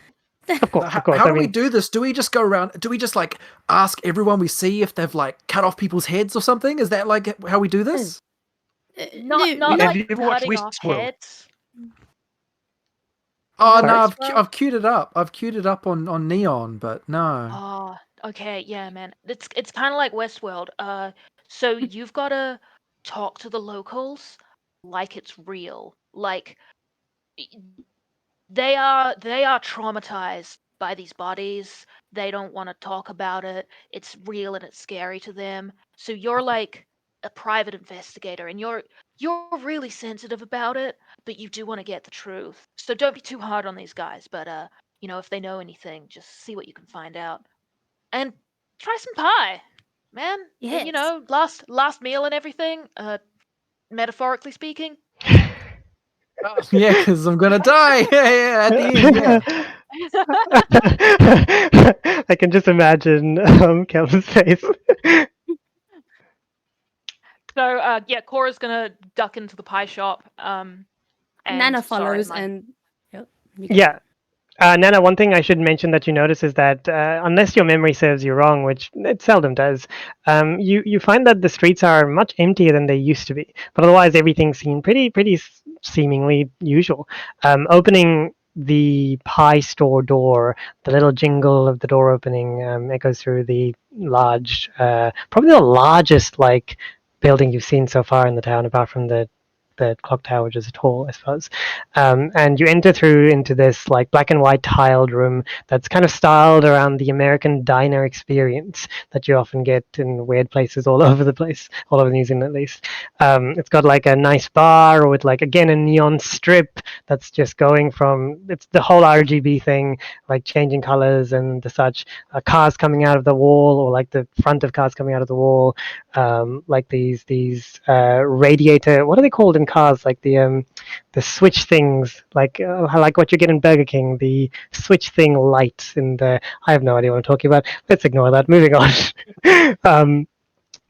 [SPEAKER 4] of
[SPEAKER 2] Now,
[SPEAKER 4] course, of
[SPEAKER 2] how
[SPEAKER 4] course. I
[SPEAKER 2] do we
[SPEAKER 4] mean,
[SPEAKER 2] do this? Do we just go around? Do we just like ask everyone we see if they've like cut off people's heads or something? Is that like how we do this?
[SPEAKER 1] Not
[SPEAKER 5] No,
[SPEAKER 6] Have
[SPEAKER 1] like
[SPEAKER 6] you ever watched
[SPEAKER 1] cutting off
[SPEAKER 6] Westworld?
[SPEAKER 1] heads. You
[SPEAKER 2] Oh
[SPEAKER 1] know
[SPEAKER 2] no,
[SPEAKER 4] sorry.
[SPEAKER 1] Westworld?
[SPEAKER 2] I've queued it up. I've queued it up on Neon, but no.
[SPEAKER 1] Oh, okay, yeah, man. It's kind of like Westworld. So you've got to talk to the locals like it's real. Like y- they are traumatized by these bodies. They don't want to talk about it. It's real and it's scary to them. So you're like a private investigator and you're really sensitive about it, but you do want to get the truth. So don't be too hard on these guys, but if they know anything, just see what you can find out. And try some pie, man.
[SPEAKER 5] yes.
[SPEAKER 1] Last meal and everything. metaphorically speaking.
[SPEAKER 3] Yeah, because I'm gonna die. Yeah, at the end. Yeah.
[SPEAKER 4] I can just imagine Kelvin's face.
[SPEAKER 1] So yeah, Cora's gonna duck into the pie shop. And
[SPEAKER 5] Nana follows,
[SPEAKER 1] sorry,
[SPEAKER 5] and yep, you go.
[SPEAKER 4] Yeah. Nana, one thing I should mention that you notice is that unless your memory serves you wrong, which it seldom does, you find that the streets are much emptier than they used to be. But otherwise, everything seemed pretty seemingly usual. Opening the pie store door, the little jingle of the door opening echoes through the large, probably the largest like building you've seen so far in the town, apart from the clock tower, which is tall, I suppose. And you enter through into this like black and white tiled room that's kind of styled around the American diner experience that you often get in weird places all over the place, all over New Zealand at least. It's got like a nice bar with like again a neon strip that's just going from it's the whole RGB thing, like changing colors and the such. Cars coming out of the wall, or like the front of cars coming out of the wall, like these radiator. What are they called in cars? Like the switch things, like what you get in Burger King, the switch thing light in the. I have no idea what I'm talking about. Let's ignore that. Moving on.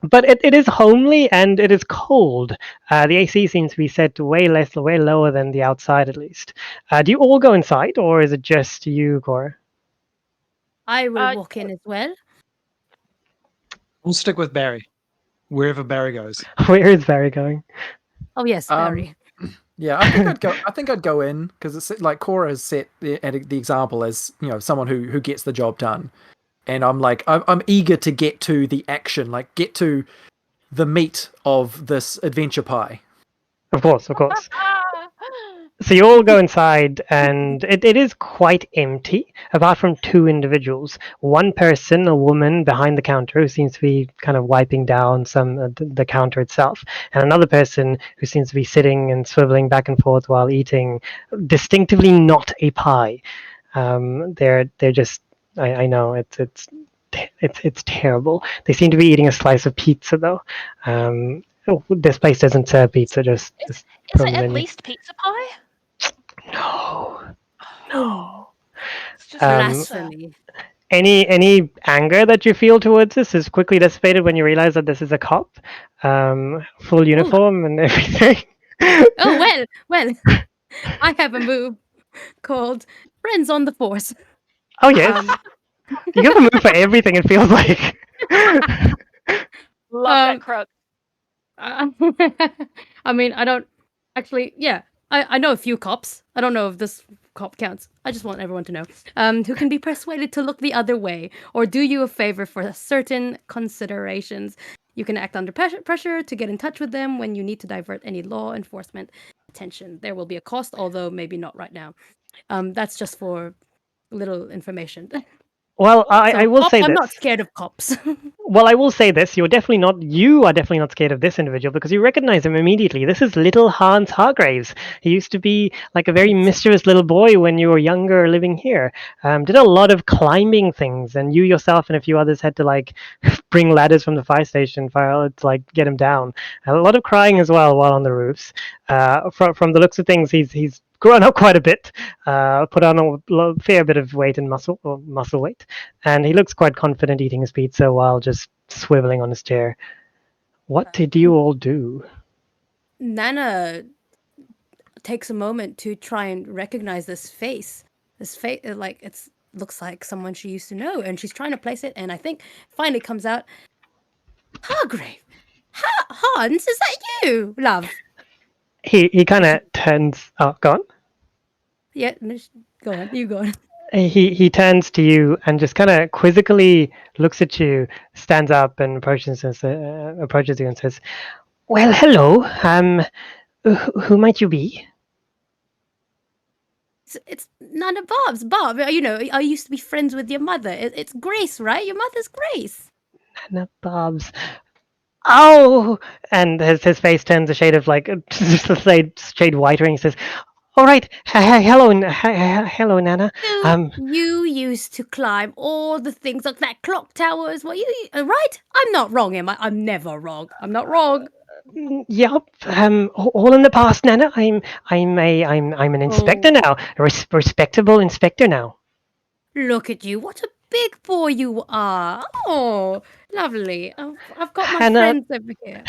[SPEAKER 4] But it is homely and it is cold. The AC seems to be set way lower than the outside at least. Do you all go inside, or is it just you, Cora?
[SPEAKER 5] I will walk in as well.
[SPEAKER 6] We'll stick with Barry, wherever Barry goes.
[SPEAKER 4] Where is Barry going?
[SPEAKER 5] Oh yes, Barry.
[SPEAKER 3] Yeah, I think I'd go. I think I'd go in because it's like Cora has set the example as someone who gets the job done, and I'm eager to get to the action, like get to the meat of this adventure pie.
[SPEAKER 4] Of course. So you all go inside, and it is quite empty, apart from two individuals. One person, a woman behind the counter, who seems to be kind of wiping down some the counter itself, and another person who seems to be sitting and swiveling back and forth while eating, distinctively not a pie. They're just. I know it's terrible. They seem to be eating a slice of pizza though. This place doesn't serve pizza. Just
[SPEAKER 1] Is
[SPEAKER 4] from
[SPEAKER 1] it
[SPEAKER 4] the
[SPEAKER 1] at
[SPEAKER 4] menu.
[SPEAKER 1] least pizza pie?
[SPEAKER 4] No.
[SPEAKER 1] It's just
[SPEAKER 5] Blasphemy.
[SPEAKER 4] Any anger that you feel towards this is quickly dissipated when you realize that this is a cop, full uniform and everything.
[SPEAKER 5] Oh well. I have a move called Friends on the Force.
[SPEAKER 4] Oh yes, you have a move for everything. It feels like.
[SPEAKER 1] love that crook.
[SPEAKER 5] I mean, I don't actually. Yeah, I know a few cops. I don't know if this cop counts. I just want everyone to know. Who can be persuaded to look the other way or do you a favor for certain considerations. You can act under pressure to get in touch with them when you need to divert any law enforcement attention. There will be a cost, although maybe not right now. That's just for little information.
[SPEAKER 4] Well, I will say
[SPEAKER 5] I'm
[SPEAKER 4] this.
[SPEAKER 5] not scared of cops.
[SPEAKER 4] Well, I will say this: you are definitely not scared of this individual because you recognize him immediately. This is little Hans Hargraves. He used to be like a very mischievous little boy when you were younger, living here. Did a lot of climbing things, and you yourself and a few others had to like bring ladders from the fire station to like get him down. And a lot of crying as well while on the roofs. From the looks of things, he's grown up quite a bit, put on a fair bit of weight and muscle weight, and he looks quite confident eating his pizza while just swiveling on his chair. What did you all do?
[SPEAKER 5] Nana takes a moment to try and recognize this face. This face, like it looks like someone she used to know, and she's trying to place it. And I think finally comes out, Hargrave, Hans, is that you, love?
[SPEAKER 4] He kind of turns. Oh, go on.
[SPEAKER 5] Yeah, no, go on. You go on.
[SPEAKER 4] He turns to you and just kind of quizzically looks at you, stands up and approaches you and says, "Well, hello. Who might you be?"
[SPEAKER 5] It's Nana Bob's. Bob, I used to be friends with your mother. It's Grace, right? Your mother's Grace.
[SPEAKER 4] Nana Bob's. Oh, and his face turns a shade of like just a shade whiter, and he says, "All right, hello, Nana.
[SPEAKER 5] You used to climb all the things like that clock tower as well. You right? I'm not wrong, am I? I'm never wrong. I'm not wrong.
[SPEAKER 4] Yup. All in the past, Nana. I'm an inspector
[SPEAKER 5] Oh,
[SPEAKER 4] now. A respectable inspector now.
[SPEAKER 5] look at you. What a big boy you are. Oh, lovely. I've got my
[SPEAKER 4] Hannah.
[SPEAKER 5] friends over here.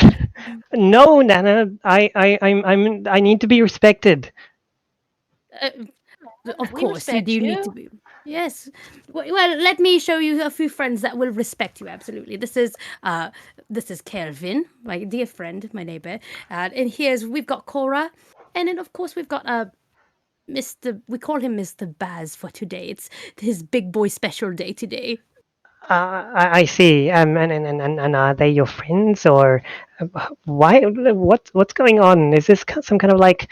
[SPEAKER 4] No, Nana. I need to be respected.
[SPEAKER 5] Uh, of
[SPEAKER 1] We
[SPEAKER 5] course, you
[SPEAKER 1] respect
[SPEAKER 5] do need to
[SPEAKER 1] you.
[SPEAKER 5] be. Yes. Well, let me show you a few friends that will respect you. Absolutely. This is Kelvin, my dear friend, my neighbor, and we've got Cora, and then of course we've got Mr. We call him Mr. Baz for today. It's his big boy special day today.
[SPEAKER 4] I see. And are they your friends or why? What's going on? Is this some kind of like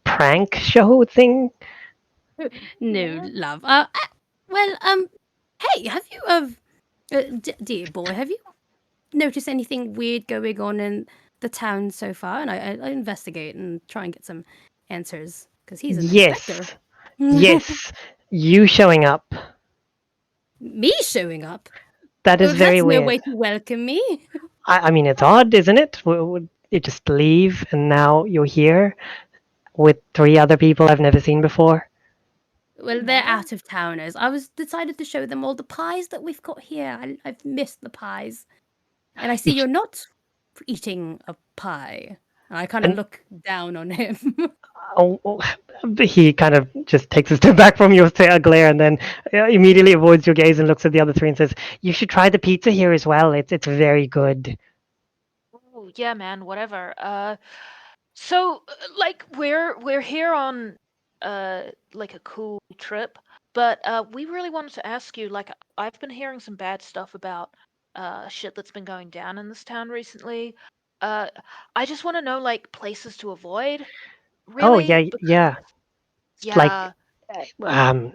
[SPEAKER 4] prank show thing?
[SPEAKER 5] No,
[SPEAKER 1] Yeah.
[SPEAKER 5] love. Well, hey, have you dear boy, have you noticed anything weird going on in the town so far? And I investigate and try and get some answers because he's an inspector.
[SPEAKER 4] Yes, yes. You showing up.
[SPEAKER 5] Me showing up?
[SPEAKER 4] That
[SPEAKER 5] Oh,
[SPEAKER 4] is very
[SPEAKER 5] that's no
[SPEAKER 4] weird.
[SPEAKER 5] way to welcome me.
[SPEAKER 4] I mean, it's odd, isn't it? Would you just leave and now you're here with three other people I've never seen before?
[SPEAKER 5] Well, they're
[SPEAKER 1] Yeah.
[SPEAKER 5] out of towners. I was decided to show them all the pies that we've got here. I've missed the pies. And I see
[SPEAKER 4] You ch-
[SPEAKER 5] you're not eating a pie. And I kind of
[SPEAKER 4] and
[SPEAKER 5] look down on him.
[SPEAKER 4] oh, he kind of just takes a step back from your glare and then immediately avoids your gaze and looks at the other three and says, "You should try the pizza here as well. It's very good."
[SPEAKER 1] Oh, yeah, man, whatever. So like we're here on like a cool trip, but we really wanted to ask you, like I've been hearing some bad stuff about shit that's been going down in this town recently. Uh I just want to know like places to avoid,
[SPEAKER 4] Oh
[SPEAKER 1] really,
[SPEAKER 4] yeah,
[SPEAKER 1] because
[SPEAKER 4] yeah. Like
[SPEAKER 1] yeah,
[SPEAKER 4] um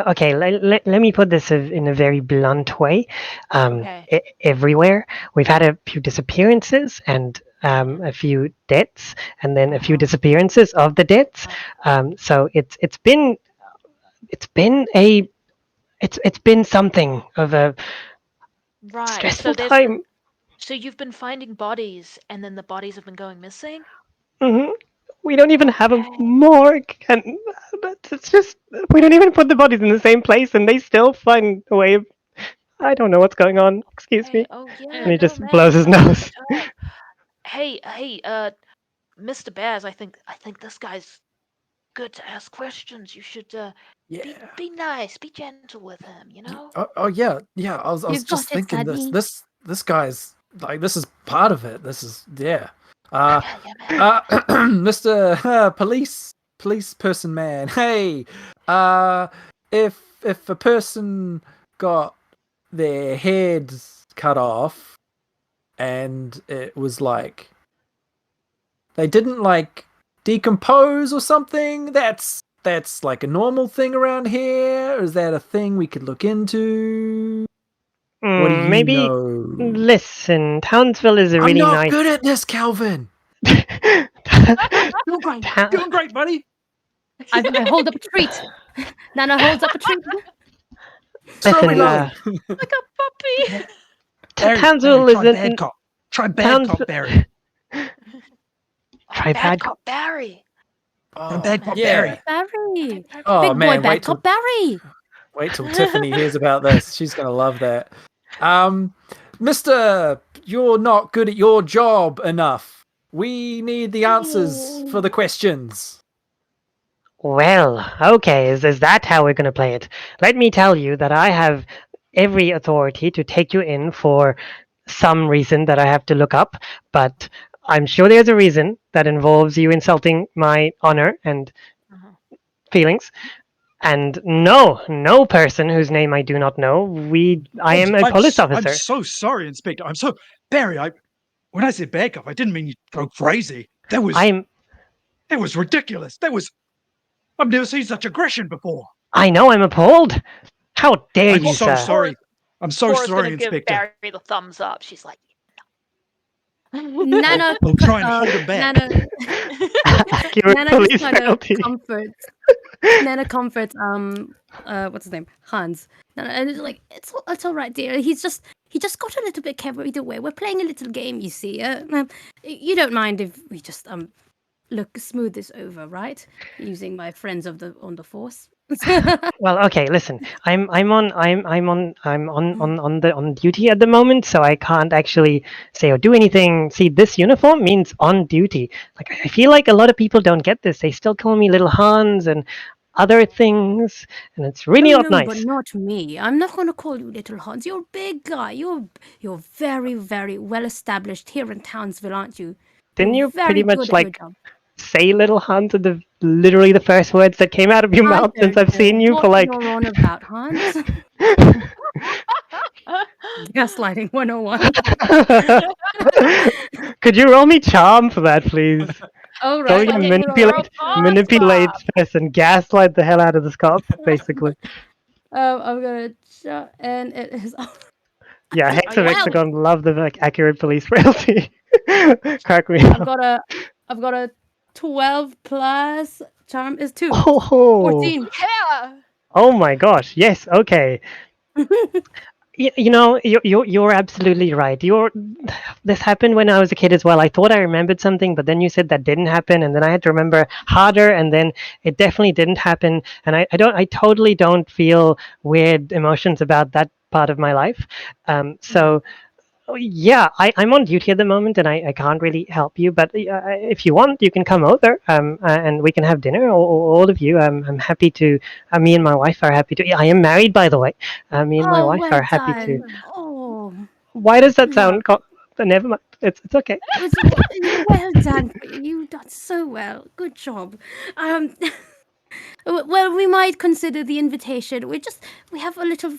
[SPEAKER 4] okay, let me put this in a very blunt way.
[SPEAKER 1] okay.
[SPEAKER 4] Everywhere we've had a few disappearances and a few deaths and then a few
[SPEAKER 1] Uh-huh.
[SPEAKER 4] disappearances of the deaths. So it's been a it's been something of a
[SPEAKER 1] Right. So
[SPEAKER 4] stressful
[SPEAKER 1] there's
[SPEAKER 4] time.
[SPEAKER 1] been so you've been finding bodies and then the bodies have been going missing?
[SPEAKER 4] hmm We don't even have a
[SPEAKER 1] Okay.
[SPEAKER 4] morgue, and it's just we don't even put the bodies in the same place, and they still find a way. I don't know what's going on. Excuse
[SPEAKER 1] Okay.
[SPEAKER 4] me.
[SPEAKER 1] Oh yeah,
[SPEAKER 4] And he
[SPEAKER 1] no
[SPEAKER 4] just
[SPEAKER 1] man,
[SPEAKER 4] blows
[SPEAKER 1] it's
[SPEAKER 4] his
[SPEAKER 1] fucked
[SPEAKER 4] nose.
[SPEAKER 1] up. Hey, Mr. Bears, I think this guy's good to ask questions. You should
[SPEAKER 3] Yeah.
[SPEAKER 1] be nice, be gentle with him, you know?
[SPEAKER 3] Oh yeah, yeah. I was
[SPEAKER 5] You
[SPEAKER 3] just
[SPEAKER 5] got it,
[SPEAKER 3] thinking this
[SPEAKER 5] Daddy.
[SPEAKER 3] this guy's like this is part of it. This is yeah. Uh,
[SPEAKER 1] Yeah, man.
[SPEAKER 3] Mr. Police person man. Hey, uh, if a person got their head cut off and it was like they didn't like decompose or something, that's like a normal thing around here. Or is that a thing we could look into? What do you
[SPEAKER 4] Maybe
[SPEAKER 3] know?
[SPEAKER 4] listen. Townsville is a
[SPEAKER 3] I'm
[SPEAKER 4] really
[SPEAKER 3] not
[SPEAKER 4] nice.
[SPEAKER 3] good at this, Calvin.
[SPEAKER 6] Doing great,
[SPEAKER 4] Ta-
[SPEAKER 6] doing great, buddy.
[SPEAKER 5] I hold up a treat. Nana holds up a treat.
[SPEAKER 3] Strawberry
[SPEAKER 4] listen,
[SPEAKER 3] lolly.
[SPEAKER 1] Like a puppy.
[SPEAKER 6] Barry,
[SPEAKER 4] Townsville
[SPEAKER 6] try
[SPEAKER 4] isn't
[SPEAKER 6] bad cop. Try bad cop,
[SPEAKER 4] Townsville.
[SPEAKER 6] Barry.
[SPEAKER 1] Oh,
[SPEAKER 4] Try
[SPEAKER 1] bad
[SPEAKER 4] bad.
[SPEAKER 1] cop Barry.
[SPEAKER 6] Try
[SPEAKER 3] Oh
[SPEAKER 6] bad
[SPEAKER 1] Man.
[SPEAKER 6] cop,
[SPEAKER 3] yeah.
[SPEAKER 6] Barry.
[SPEAKER 5] Barry.
[SPEAKER 3] Oh
[SPEAKER 5] Big boy
[SPEAKER 3] man,
[SPEAKER 5] bad cop Barry.
[SPEAKER 3] wait till Tiffany hears about this. She's gonna love that. Um, Mister, you're not good at your job enough. We need the answers for the questions.
[SPEAKER 4] Well, okay, is that how we're going to play it? Let me tell you that I have every authority to take you in for some reason that I have to look up, but I'm sure there's a reason that involves you insulting my honor and
[SPEAKER 1] Uh-huh.
[SPEAKER 4] feelings. And no person whose name I do not know. I am a police
[SPEAKER 6] I'm
[SPEAKER 4] officer.
[SPEAKER 6] so sorry, Inspector. I'm so Barry. When I said bad cop, I didn't mean you go crazy.
[SPEAKER 4] I'm
[SPEAKER 6] That was ridiculous. I've never seen such aggression before.
[SPEAKER 4] I know I'm appalled. How dare
[SPEAKER 6] I'm
[SPEAKER 4] you,
[SPEAKER 6] so
[SPEAKER 4] sir?
[SPEAKER 6] sorry. I'm so
[SPEAKER 1] Cora's gonna
[SPEAKER 6] sorry,
[SPEAKER 1] give
[SPEAKER 6] Inspector.
[SPEAKER 1] Barry the thumbs up. She's like,
[SPEAKER 5] Nana,
[SPEAKER 6] We'll try and hold him back.
[SPEAKER 5] Nana,
[SPEAKER 4] Accurate
[SPEAKER 5] Nana just
[SPEAKER 4] police
[SPEAKER 5] kind of
[SPEAKER 4] penalty.
[SPEAKER 5] comforts. Nana comforts what's his name? Hans. And it's like, it's all right, dear. He just got a little bit carried away. We're playing a little game, you see. You don't mind if we just look smooth this over, right? Using my friends on the force.
[SPEAKER 4] Well, okay, listen. I'm on duty at the moment, so I can't actually say or do anything. See, this uniform means on duty. Like I feel like a lot of people don't get this. They still call me Little Hans and other things, and it's really
[SPEAKER 5] Oh
[SPEAKER 4] not
[SPEAKER 5] no, but
[SPEAKER 4] nice.
[SPEAKER 5] not me. I'm not going to call you Little Hans. You're a big guy. You're very, very well established here in Townsville, aren't you?
[SPEAKER 4] Didn't
[SPEAKER 5] You're
[SPEAKER 4] you pretty
[SPEAKER 5] very
[SPEAKER 4] much
[SPEAKER 5] good at your
[SPEAKER 4] like
[SPEAKER 5] job.
[SPEAKER 4] say Little Hans in the literally the first words that came out of your
[SPEAKER 5] I
[SPEAKER 4] mouth since
[SPEAKER 5] don't
[SPEAKER 4] I've
[SPEAKER 5] know
[SPEAKER 4] seen you
[SPEAKER 5] what
[SPEAKER 4] for like
[SPEAKER 5] you're on about, Hans. Gaslighting 101.
[SPEAKER 4] Could you roll me charm for that, please?
[SPEAKER 5] All
[SPEAKER 4] So
[SPEAKER 5] right,
[SPEAKER 4] you
[SPEAKER 5] let
[SPEAKER 1] Gaslighting
[SPEAKER 5] me roll.
[SPEAKER 4] manipulate first and gaslight the hell out of this cop, basically.
[SPEAKER 5] I'm gonna and it is.
[SPEAKER 4] Yeah,
[SPEAKER 1] Oh,
[SPEAKER 4] Hex of
[SPEAKER 1] you actually
[SPEAKER 4] Hexagon love the like accurate police royalty. Crack me
[SPEAKER 5] I've
[SPEAKER 4] up.
[SPEAKER 5] got a 12 plus charm is 2.
[SPEAKER 4] Oh,
[SPEAKER 5] 14.
[SPEAKER 1] yeah.
[SPEAKER 4] oh my gosh. Yes. Okay. You're absolutely right. This happened when I was a kid as well. I thought I remembered something, but then you said that didn't happen, and then I had to remember harder, and then it definitely didn't happen. And I totally don't feel weird emotions about that part of my life. So yeah, I'm on duty at the moment, and I can't really help you. But if you want, you can come over, and we can have dinner, all of you. I'm happy to. Me and my wife are happy to. Yeah, I am married, by the way. Me and my
[SPEAKER 5] Oh,
[SPEAKER 4] wife
[SPEAKER 5] well
[SPEAKER 4] are happy to.
[SPEAKER 5] done. Oh,
[SPEAKER 4] Why does that
[SPEAKER 5] love.
[SPEAKER 4] sound? Never mind. It's okay.
[SPEAKER 5] Well done. You done so well. Good job. Um, well, we might consider the invitation. We have a little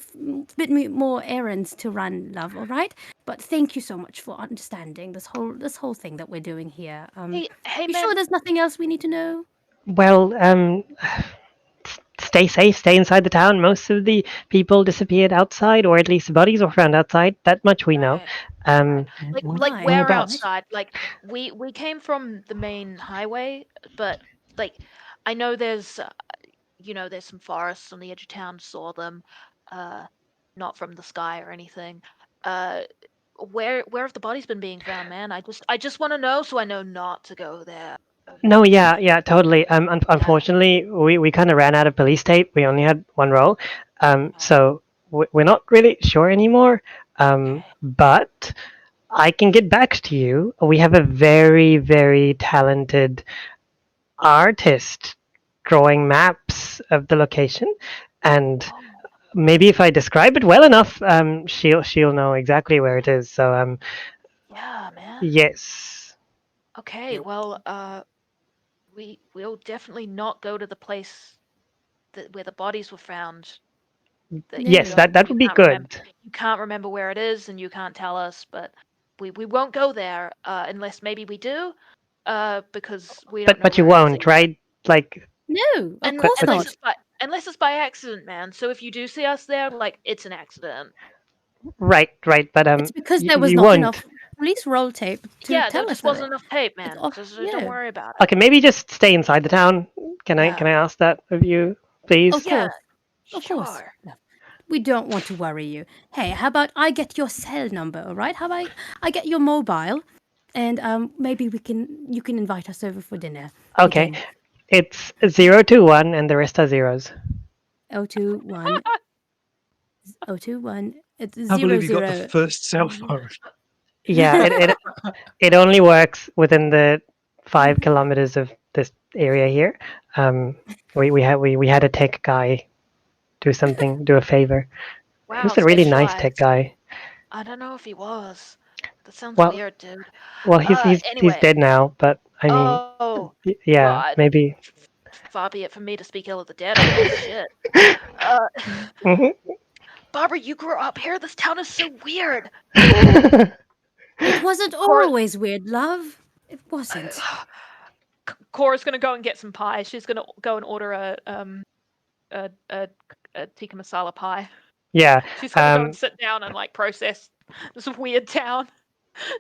[SPEAKER 5] bit more errands to run, love. All right. But thank you so much for understanding this whole thing that we're doing here.
[SPEAKER 1] Hey,
[SPEAKER 5] You
[SPEAKER 1] man.
[SPEAKER 5] sure there's nothing else we need to know?
[SPEAKER 4] Well, stay safe. Stay inside the town. Most of the people disappeared outside, or at least the bodies were found outside. That much we know.
[SPEAKER 1] Right.
[SPEAKER 4] Um,
[SPEAKER 1] Like
[SPEAKER 5] Right,
[SPEAKER 1] we're
[SPEAKER 4] whereabouts?
[SPEAKER 5] right.
[SPEAKER 1] outside. Like we came from the main highway, but like I know there's there's some forests on the edge of town. Saw them, uh, not from the sky or anything. Uh, where have the bodies been being found, man? I just want to know so I know not to go there.
[SPEAKER 4] No, yeah, totally.
[SPEAKER 1] Yeah.
[SPEAKER 4] Unfortunately, we kind of ran out of police tape. We only had one roll,
[SPEAKER 1] Right.
[SPEAKER 4] so we're not really sure anymore.
[SPEAKER 1] Okay.
[SPEAKER 4] But I can get back to you. We have a very, very talented artist drawing maps of the location, and
[SPEAKER 1] Oh,
[SPEAKER 4] maybe if I describe it well enough, she'll know exactly where it is. So
[SPEAKER 1] yeah, man.
[SPEAKER 4] yes.
[SPEAKER 1] Okay. Well, we'll definitely not go to the place where the bodies were found. That you
[SPEAKER 4] Yes,
[SPEAKER 5] No.
[SPEAKER 1] don't
[SPEAKER 4] that
[SPEAKER 1] you
[SPEAKER 4] would be
[SPEAKER 1] can't remember.
[SPEAKER 4] good.
[SPEAKER 1] You can't remember where it is, and you can't tell us. But we won't go there unless maybe we do, because we don't know
[SPEAKER 4] But you
[SPEAKER 1] where it is
[SPEAKER 4] won't,
[SPEAKER 1] anyway.
[SPEAKER 4] right? Like,
[SPEAKER 5] No, of
[SPEAKER 1] And
[SPEAKER 5] course
[SPEAKER 1] unless
[SPEAKER 5] not.
[SPEAKER 1] it's by accident, man. So if you do see us there, like it's an accident.
[SPEAKER 4] right. But
[SPEAKER 5] It's because there was
[SPEAKER 4] you
[SPEAKER 5] not
[SPEAKER 4] won't.
[SPEAKER 5] enough police roll tape to
[SPEAKER 1] Yeah, there
[SPEAKER 5] tell us
[SPEAKER 1] just
[SPEAKER 5] that.
[SPEAKER 1] wasn't enough tape,
[SPEAKER 5] It's
[SPEAKER 1] man.
[SPEAKER 5] all,
[SPEAKER 1] Just don't
[SPEAKER 5] yeah,
[SPEAKER 1] worry about it.
[SPEAKER 4] Okay, maybe just stay inside the town.
[SPEAKER 1] Yeah.
[SPEAKER 4] Can I ask that of you,
[SPEAKER 5] of
[SPEAKER 4] please?
[SPEAKER 1] Yeah.
[SPEAKER 5] course, of course.
[SPEAKER 1] Sure.
[SPEAKER 5] No, we don't want to worry you. Hey, how about I get your cell number, all right? How about I get your mobile, and maybe you can invite us over for dinner
[SPEAKER 4] Okay,
[SPEAKER 5] again.
[SPEAKER 4] it's 021 and the rest are zeros.
[SPEAKER 5] 021 021. It's
[SPEAKER 6] I
[SPEAKER 5] zero
[SPEAKER 6] believe you got the
[SPEAKER 5] zero.
[SPEAKER 6] first cell phone.
[SPEAKER 4] Yeah, it only works within the 5 kilometers of this area here. We had a tech guy do a favor. He
[SPEAKER 1] Wow,
[SPEAKER 4] was a really nice tech
[SPEAKER 1] specialized.
[SPEAKER 4] guy.
[SPEAKER 1] I don't know if he was. That sounds
[SPEAKER 4] Well,
[SPEAKER 1] weird, dude.
[SPEAKER 4] he's
[SPEAKER 1] Anyway.
[SPEAKER 4] dead now, but I mean,
[SPEAKER 1] Oh, well,
[SPEAKER 4] yeah, maybe.
[SPEAKER 1] far be it from me to speak ill of the dead, I guess. Shit. Uh,
[SPEAKER 4] Mhm.
[SPEAKER 1] Barbara, you grew up here. This town is so weird.
[SPEAKER 5] It wasn't
[SPEAKER 1] Cora,
[SPEAKER 5] always weird, love. It wasn't.
[SPEAKER 1] Cora's gonna go and get some pie. She's gonna go and order a, a, a tikka masala pie.
[SPEAKER 4] Yeah,
[SPEAKER 1] She's gonna go and sit down and like process this weird town.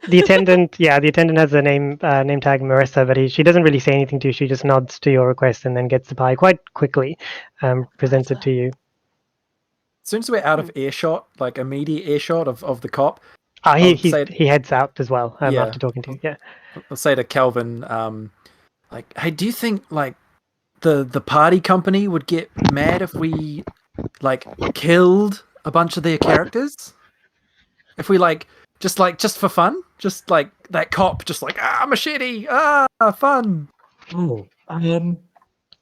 [SPEAKER 4] The attendant, the attendant has the name tag Marissa, but she doesn't really say anything to you. She just nods to your request and then gets the pie quite quickly, presents it to you.
[SPEAKER 3] As soon as we're out of earshot, like immediate earshot of the cop,
[SPEAKER 4] He heads out as well
[SPEAKER 3] Yeah.
[SPEAKER 4] after talking to you. Yeah.
[SPEAKER 3] I'll say to Calvin, like, hey, do you think like the party company would get mad if we like killed a bunch of their characters? If we just for fun, just like that cop, just like machete, fun.
[SPEAKER 6] Oh,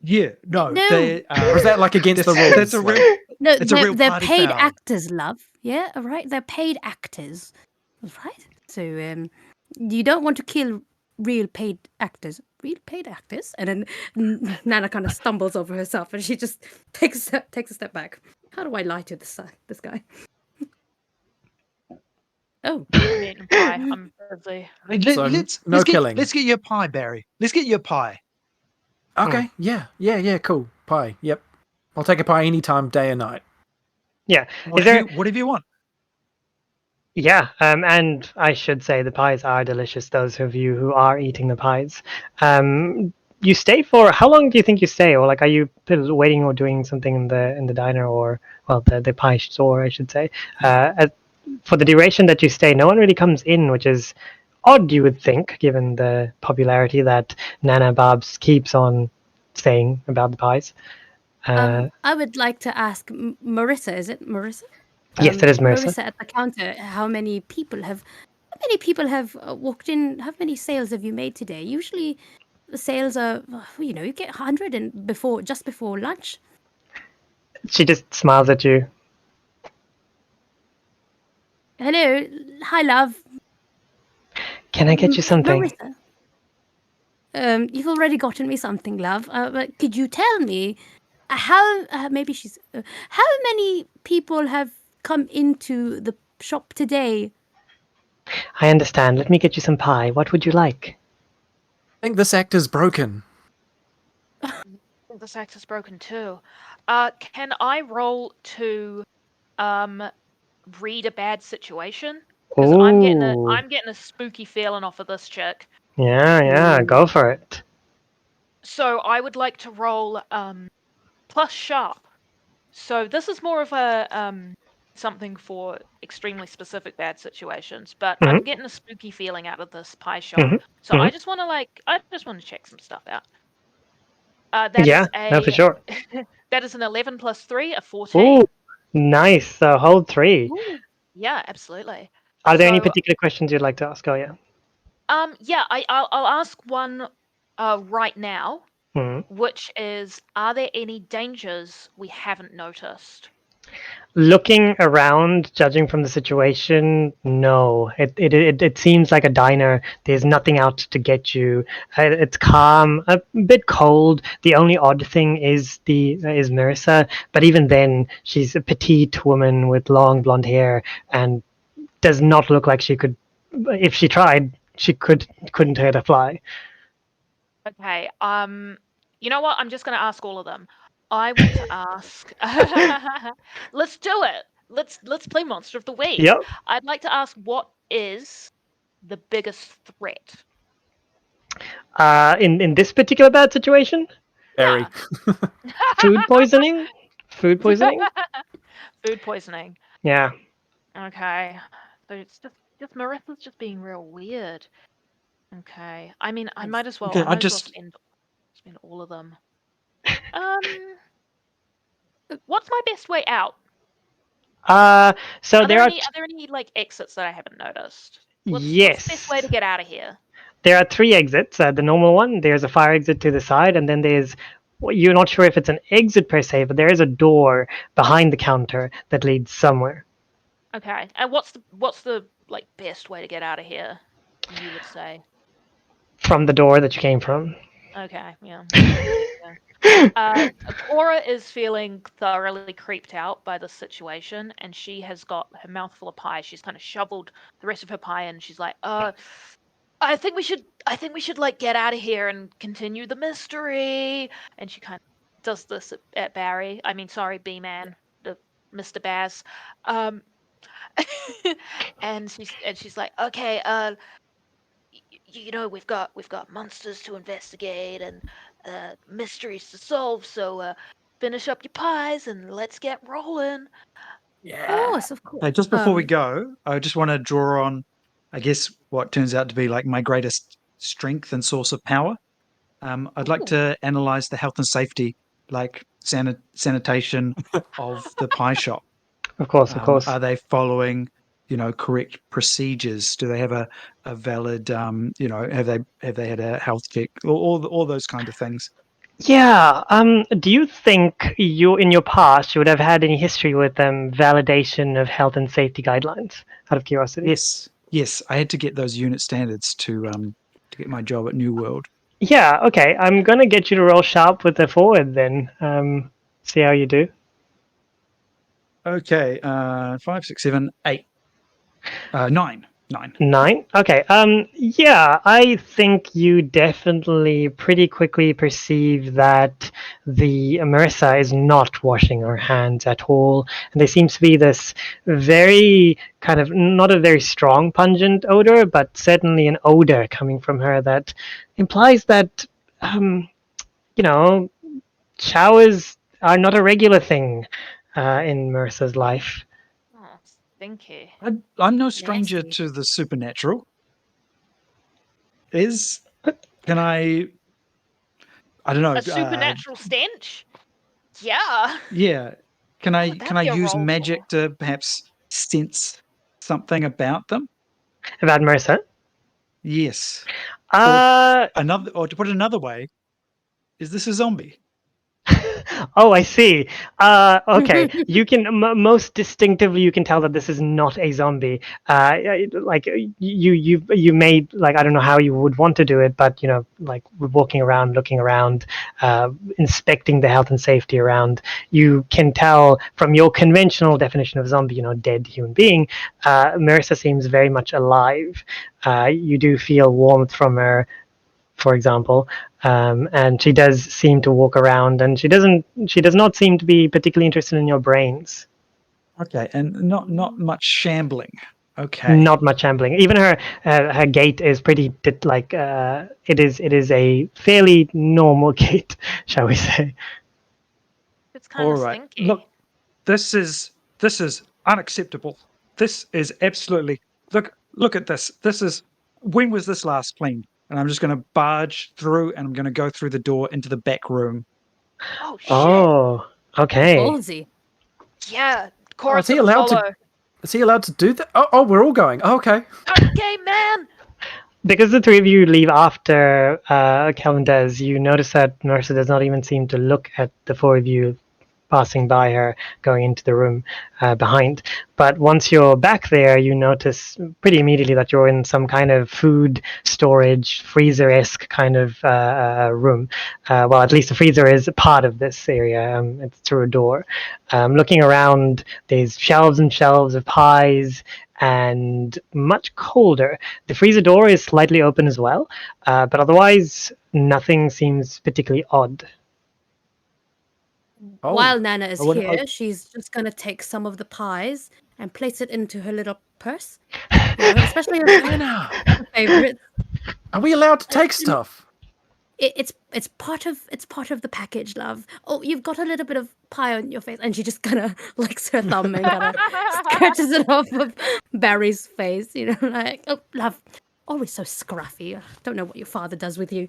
[SPEAKER 6] yeah, no,
[SPEAKER 5] No.
[SPEAKER 6] they,
[SPEAKER 3] Or is that like against the rules?
[SPEAKER 6] That's a real.
[SPEAKER 5] No,
[SPEAKER 6] It's a real
[SPEAKER 5] they're
[SPEAKER 6] party
[SPEAKER 5] paid
[SPEAKER 6] foul.
[SPEAKER 5] actors, love. Yeah, all right. They're paid actors, right? So you don't want to kill real paid actors. Real paid actors, and then Nana kind of stumbles over herself, and she just takes a step back. How do I lie to this guy? Oh,
[SPEAKER 1] I'm eating pie. I'm busy.
[SPEAKER 6] I mean,
[SPEAKER 3] So, no killing.
[SPEAKER 6] Let's get you a pie, Barry. Let's get you a pie.
[SPEAKER 3] Okay, yeah, cool. Pie, yep. I'll take a pie anytime, day or night.
[SPEAKER 4] Yeah.
[SPEAKER 6] Whatever you want.
[SPEAKER 4] Yeah, and I should say the pies are delicious. Those of you who are eating the pies, you stay for how long do you think you stay, or like are you waiting or doing something in the diner or the pie store, I should say. For the duration that you stay, no one really comes in, which is odd, you would think, given the popularity that Nana Babs keeps on saying about the pies.
[SPEAKER 5] I would like to ask Marissa. Is it Marissa?
[SPEAKER 4] Yes, it is Marissa.
[SPEAKER 5] Marissa at the counter. How many people have walked in? How many sales have you made today? Usually, the sales are you get 100 and just before lunch.
[SPEAKER 4] She just smiles at you.
[SPEAKER 5] Hello, hi, love.
[SPEAKER 4] Can I get you something?
[SPEAKER 5] Marissa, you've already gotten me something, love. But could you tell me how many people have come into the shop today?
[SPEAKER 4] I understand. Let me get you some pie. What would you like?
[SPEAKER 3] I think this actor's broken.
[SPEAKER 1] This actor's broken too. Can I roll to read a bad situation? Because I'm getting a spooky feeling off of this chick.
[SPEAKER 4] Yeah, go for it.
[SPEAKER 1] So I would like to roll plus sharp. So this is more of a something for extremely specific bad situations, but I'm getting a spooky feeling out of this pie shop. So I just want to check some stuff out.
[SPEAKER 4] No, for sure.
[SPEAKER 1] That is an 11 plus 3, a 14.
[SPEAKER 4] Ooh, nice. So hold 3.
[SPEAKER 1] Ooh, yeah, absolutely.
[SPEAKER 4] Are there any particular questions you'd like to ask? Oh, yeah.
[SPEAKER 1] Yeah, I'll ask one right now, which is, are there any dangers we haven't noticed?
[SPEAKER 4] Looking around, judging from the situation, no. It seems like a diner. There's nothing out to get you. It's calm, a bit cold. The only odd thing is Marissa, but even then, she's a petite woman with long blonde hair and does not look like she could. If she tried, she couldn't hurt a fly.
[SPEAKER 1] Okay. You know what? I'm just going to ask all of them. I want to ask. Let's do it. Let's play Monster of the Week.
[SPEAKER 4] Yep.
[SPEAKER 1] I'd like to ask, what is the biggest threat?
[SPEAKER 4] In this particular bad situation,
[SPEAKER 3] Very.
[SPEAKER 4] food poisoning. Food poisoning.
[SPEAKER 1] Food poisoning.
[SPEAKER 4] Yeah.
[SPEAKER 1] Okay. So it's just Marissa's just being real weird. Okay. I mean, I might as well.
[SPEAKER 6] Okay,
[SPEAKER 1] I might as well spend all of them. What's my best way out?
[SPEAKER 4] So
[SPEAKER 1] are there any like exits that I haven't noticed? What's the best way to get out of here?
[SPEAKER 4] There are 3 exits. The normal one, there's a fire exit to the side, and then you're not sure if it's an exit per se, but there is a door behind the counter that leads somewhere.
[SPEAKER 1] Okay. And what's the like best way to get out of here, you would say?
[SPEAKER 4] From the door that you came from.
[SPEAKER 1] Okay, yeah. Cora is feeling thoroughly creeped out by the situation, and she has got her mouth full of pie. She's kind of shoveled the rest of her pie, and she's like, I think we should like get out of here and continue the mystery. And she kind of does this at Barry. I mean, sorry, B-Man, the Mr. Baz. and she's like, okay, we've got monsters to investigate and mysteries to solve. So finish up your pies and let's get rolling.
[SPEAKER 5] Of course, of course.
[SPEAKER 6] Hey, just before we go, I just want to draw on, I guess, what turns out to be like my greatest strength and source of power. I'd like
[SPEAKER 1] Ooh.
[SPEAKER 6] to analyze the health and safety, like sanitation of the pie shop.
[SPEAKER 4] Of course, of course.
[SPEAKER 6] Are they following, correct procedures? Do they have a valid, have they had a health check? All those kind of things.
[SPEAKER 4] Yeah. Do you think in your past you would have had any history with validation of health and safety guidelines? Out of curiosity.
[SPEAKER 6] Yes. I had to get those unit standards to get my job at New World.
[SPEAKER 4] Yeah. Okay. I'm gonna get you to roll sharp with the forward then. See how you do.
[SPEAKER 6] Okay. 5, 6, 7, 8, 9.
[SPEAKER 4] 9. Okay. Yeah, I think you definitely pretty quickly perceive that the Marissa is not washing her hands at all, and there seems to be this very kind of not a very strong pungent odor, but certainly an odor coming from her that implies that you know showers are not a regular thing in Marissa's life.
[SPEAKER 1] Oh, stinky.
[SPEAKER 6] I'm no stranger
[SPEAKER 5] Nasty.
[SPEAKER 6] to the supernatural. Can I don't know.
[SPEAKER 1] A supernatural stench? Yeah.
[SPEAKER 6] Yeah. Can
[SPEAKER 1] What
[SPEAKER 6] I
[SPEAKER 1] would
[SPEAKER 6] can
[SPEAKER 1] that
[SPEAKER 6] I
[SPEAKER 1] be a
[SPEAKER 6] use
[SPEAKER 1] roll
[SPEAKER 6] magic
[SPEAKER 1] for?
[SPEAKER 6] to perhaps sense something about them?
[SPEAKER 4] About Marissa?
[SPEAKER 6] Yes.
[SPEAKER 4] Uh,
[SPEAKER 6] Or to put it another way, is this a zombie?
[SPEAKER 4] Oh, I see. Okay, you can most distinctively you can tell that this is not a zombie. Like you may like I don't know how you would want to do it, but like walking around, looking around, inspecting the health and safety around, you can tell from your conventional definition of zombie, dead human being. Marissa seems very much alive. You do feel warmth from her, for example, and she does seem to walk around, and she does not seem to be particularly interested in your brains.
[SPEAKER 6] Okay, and not much shambling. Okay.
[SPEAKER 4] Not much shambling. Even her gait is pretty like it is a fairly normal gait, shall we say?
[SPEAKER 1] It's kind
[SPEAKER 6] All
[SPEAKER 1] of
[SPEAKER 6] right.
[SPEAKER 1] stinky.
[SPEAKER 6] Look, this is unacceptable. This is absolutely look at this. This is when was this last cleaned? And I'm just going to barge through, and I'm going to go through the door into the back room.
[SPEAKER 1] Oh shit.
[SPEAKER 4] Oh, okay.
[SPEAKER 5] Ballsy.
[SPEAKER 1] Yeah.
[SPEAKER 3] Oh,
[SPEAKER 1] Chorus
[SPEAKER 3] is he
[SPEAKER 1] of
[SPEAKER 3] allowed
[SPEAKER 1] follow.
[SPEAKER 3] to? Is he allowed to do that? Oh, we're all going. Oh, okay.
[SPEAKER 1] Okay, man.
[SPEAKER 4] Because the three of you leave after Calvin does, you notice that Marissa does not even seem to look at the four of you passing by her, going into the room behind. But once you're back there, you notice pretty immediately that you're in some kind of food storage, freezer-esque kind of room. Well, at least the freezer is a part of this area. It's through a door. Looking around, there's shelves and shelves of pies, and much colder. The freezer door is slightly open as well, but otherwise nothing seems particularly odd.
[SPEAKER 3] Oh,
[SPEAKER 5] While Nana is
[SPEAKER 3] I wanna-
[SPEAKER 5] here, she's just gonna take some of the pies and place it into her little purse. Especially her
[SPEAKER 3] Anna,
[SPEAKER 5] favorites.
[SPEAKER 3] are we allowed to take stuff?
[SPEAKER 5] It's part of the package, love. Oh, you've got a little bit of pie on your face, and she just kind of licks her thumb and kind of scratches it off of Barry's face. Like, oh, love, always so scruffy. I don't know what your father does with you.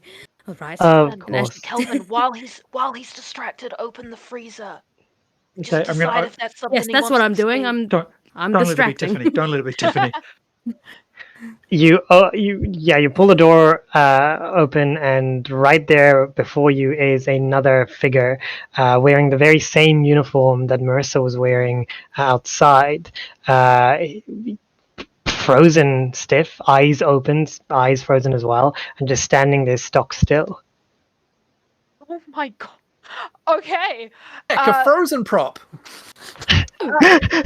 [SPEAKER 5] All right.
[SPEAKER 4] Of
[SPEAKER 1] And
[SPEAKER 4] course.
[SPEAKER 1] Kelvin, while he's distracted, open the freezer. Just
[SPEAKER 6] Okay, I'm
[SPEAKER 1] decide
[SPEAKER 6] gonna
[SPEAKER 1] if that's something
[SPEAKER 5] Yes,
[SPEAKER 1] he
[SPEAKER 5] that's what
[SPEAKER 1] wants
[SPEAKER 5] I'm
[SPEAKER 1] to
[SPEAKER 5] doing.
[SPEAKER 1] see.
[SPEAKER 5] I'm
[SPEAKER 6] don't let it be
[SPEAKER 5] distracting.
[SPEAKER 6] Tiffany. Don't let it be Tiffany.
[SPEAKER 4] You pull the door open, and right there before you is another figure wearing the very same uniform that Marissa was wearing outside. Frozen stiff, eyes open, eyes frozen as well, and just standing there stock still.
[SPEAKER 1] Oh my god. Okay.
[SPEAKER 3] Heck, a frozen prop.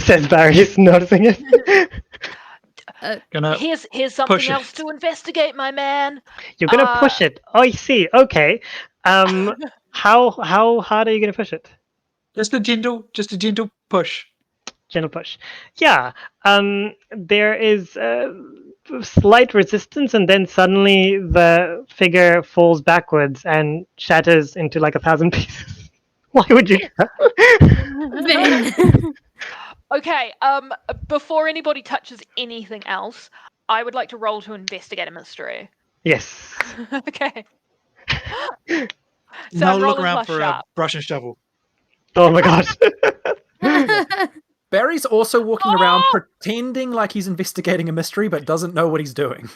[SPEAKER 4] Says Barry's noticing it.
[SPEAKER 6] Gonna
[SPEAKER 1] Here's
[SPEAKER 6] push
[SPEAKER 1] something
[SPEAKER 6] it.
[SPEAKER 1] else to investigate, my man.
[SPEAKER 4] You're gonna push it. Oh, I see. Okay. How hard are you gonna push it?
[SPEAKER 6] Just a gentle push.
[SPEAKER 4] Gentle push. Yeah. There is slight resistance, and then suddenly the figure falls backwards and shatters into like 1,000 pieces. Why would you?
[SPEAKER 5] Vin.
[SPEAKER 1] Okay, before anybody touches anything else, I would like to roll to investigate a mystery.
[SPEAKER 4] Yes.
[SPEAKER 1] Okay. So
[SPEAKER 6] Now
[SPEAKER 1] I'm
[SPEAKER 6] look
[SPEAKER 1] rolling
[SPEAKER 6] around
[SPEAKER 1] plus
[SPEAKER 6] for a
[SPEAKER 1] sharp.
[SPEAKER 6] brush and shovel.
[SPEAKER 4] Oh my gosh.
[SPEAKER 3] Barry's also walking around
[SPEAKER 1] Oh!
[SPEAKER 3] pretending like he's investigating a mystery, but doesn't know what he's doing.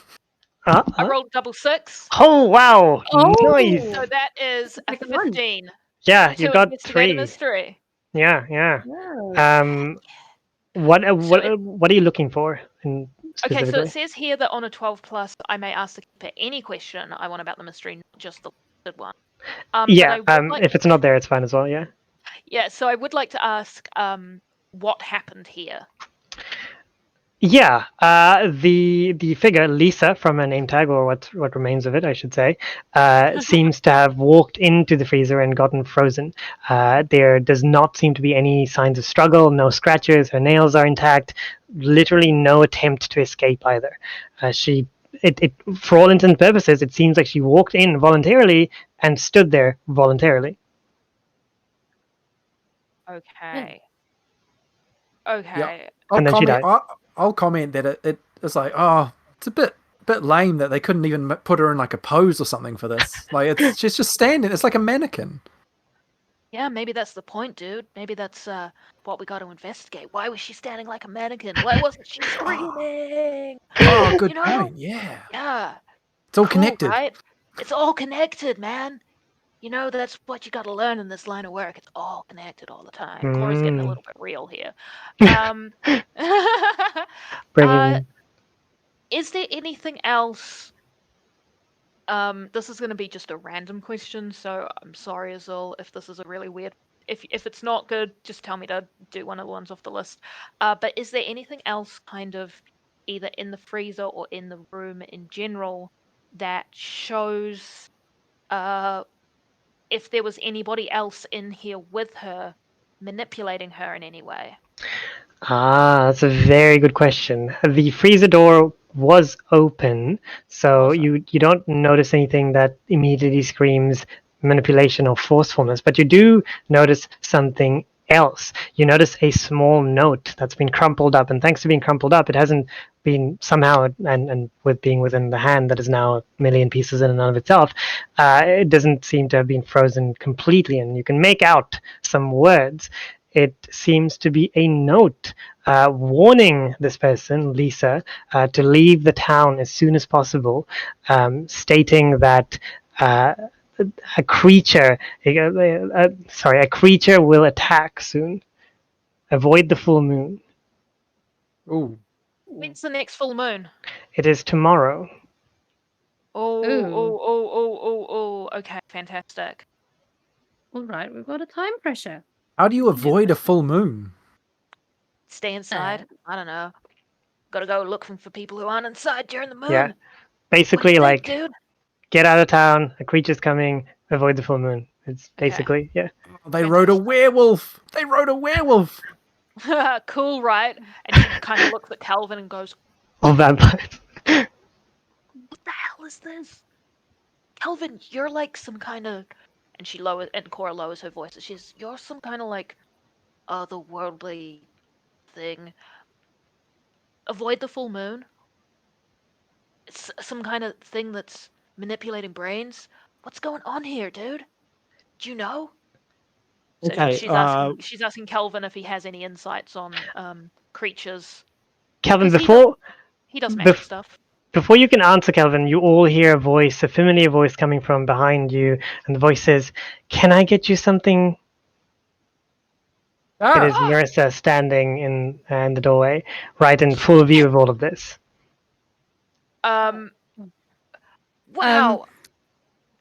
[SPEAKER 1] I rolled double 6.
[SPEAKER 4] Oh wow! Nice.
[SPEAKER 1] So that is a
[SPEAKER 5] Second one.
[SPEAKER 1] 15
[SPEAKER 4] Yeah, you
[SPEAKER 1] to
[SPEAKER 4] got
[SPEAKER 1] investigate a
[SPEAKER 4] 3.
[SPEAKER 1] mystery.
[SPEAKER 4] Yeah, yeah.
[SPEAKER 5] Yeah.
[SPEAKER 4] What
[SPEAKER 1] So it-
[SPEAKER 4] what are you looking for
[SPEAKER 1] Okay,
[SPEAKER 4] specifically?
[SPEAKER 1] so it says here that on a 12 plus, I may ask the keeper any question I want about the mystery, not just the listed one. But
[SPEAKER 4] Yeah.
[SPEAKER 1] I would like,
[SPEAKER 4] If it's not there, it's fine as well. Yeah.
[SPEAKER 1] yeah. So I would like to ask, what happened here?
[SPEAKER 4] Yeah, the figure Lisa from a name tag, or what remains of it, I should say, seems to have walked into the freezer and gotten frozen. There does not seem to be any signs of struggle, no scratches, her nails are intact, literally no attempt to escape either. For all intents and purposes, it seems like she walked in voluntarily and stood there voluntarily.
[SPEAKER 1] Okay. Okay.
[SPEAKER 3] I'll
[SPEAKER 4] And then she
[SPEAKER 3] comment.
[SPEAKER 4] died.
[SPEAKER 3] I'll comment that it's like, oh, it's a bit lame that they couldn't even put her in like a pose or something for this. Like she's just standing. It's like a mannequin.
[SPEAKER 1] Yeah, maybe that's the point, dude. Maybe that's what we got to investigate. Why was she standing like a mannequin? Why wasn't she screaming?
[SPEAKER 3] Oh, good
[SPEAKER 1] You know?
[SPEAKER 3] point. Yeah,
[SPEAKER 1] Yeah.
[SPEAKER 3] it's all
[SPEAKER 1] Cool,
[SPEAKER 3] connected.
[SPEAKER 1] right? It's all connected, man. You know, that's what you got to learn in this line of work. It's all connected all the time. Cora's getting a little bit real here.
[SPEAKER 4] Bringing
[SPEAKER 1] Is there anything else? This is going to be just a random question, so I'm sorry, Azul, if this is a really weird. If it's not good, just tell me to do one of the ones off the list. But is there anything else, kind of, either in the freezer or in the room in general, that shows if there was anybody else in here with her, manipulating her in any way?
[SPEAKER 4] That's a very good question. The freezer door was open, so
[SPEAKER 1] Awesome.
[SPEAKER 4] you don't notice anything that immediately screams manipulation or forcefulness, but you do notice something else. You notice a small note that's been crumpled up, and thanks to being crumpled up, it hasn't been somehow, and with being within the hand that is now a million pieces in and of itself, it doesn't seem to have been frozen completely, and you can make out some words. It seems to be a note warning this person, Lisa, to leave the town as soon as possible, stating that a creature will attack soon. Avoid the full moon.
[SPEAKER 3] Ooh.
[SPEAKER 1] When's the next full moon?
[SPEAKER 4] It is tomorrow.
[SPEAKER 1] Oh. Okay, fantastic.
[SPEAKER 5] All right, we've got a time pressure.
[SPEAKER 3] How do you avoid a full moon?
[SPEAKER 1] Stay inside. I don't know. Gotta go looking for people who aren't inside during the moon.
[SPEAKER 4] Yeah.
[SPEAKER 1] What do
[SPEAKER 4] Basically,
[SPEAKER 1] you
[SPEAKER 4] like,
[SPEAKER 1] think, dude?
[SPEAKER 4] get out of town, a creature's coming, avoid the full moon. It's
[SPEAKER 1] Okay.
[SPEAKER 4] basically, yeah.
[SPEAKER 3] They rode a werewolf. They rode a werewolf.
[SPEAKER 1] Cool, right? And she kind of looks at Calvin and goes,
[SPEAKER 4] All vampires.
[SPEAKER 1] "What the hell is this? Calvin, you're like some kind of..." And Cora lowers her voice. "You're some kind of like otherworldly thing. Avoid the full moon. It's some kind of thing that's manipulating brains. What's going on here, dude? Do you know?" So
[SPEAKER 6] Okay,
[SPEAKER 1] she's asking Kelvin if he has any insights on creatures.
[SPEAKER 4] Calvin,
[SPEAKER 1] 'Cause he does magic stuff.
[SPEAKER 4] before you can answer, Calvin, you all hear a voice, a familiar voice coming from behind you, and the voice says, "Can I get you something?" It is Marissa standing in the doorway, right in full view of all of this.
[SPEAKER 1] Wow.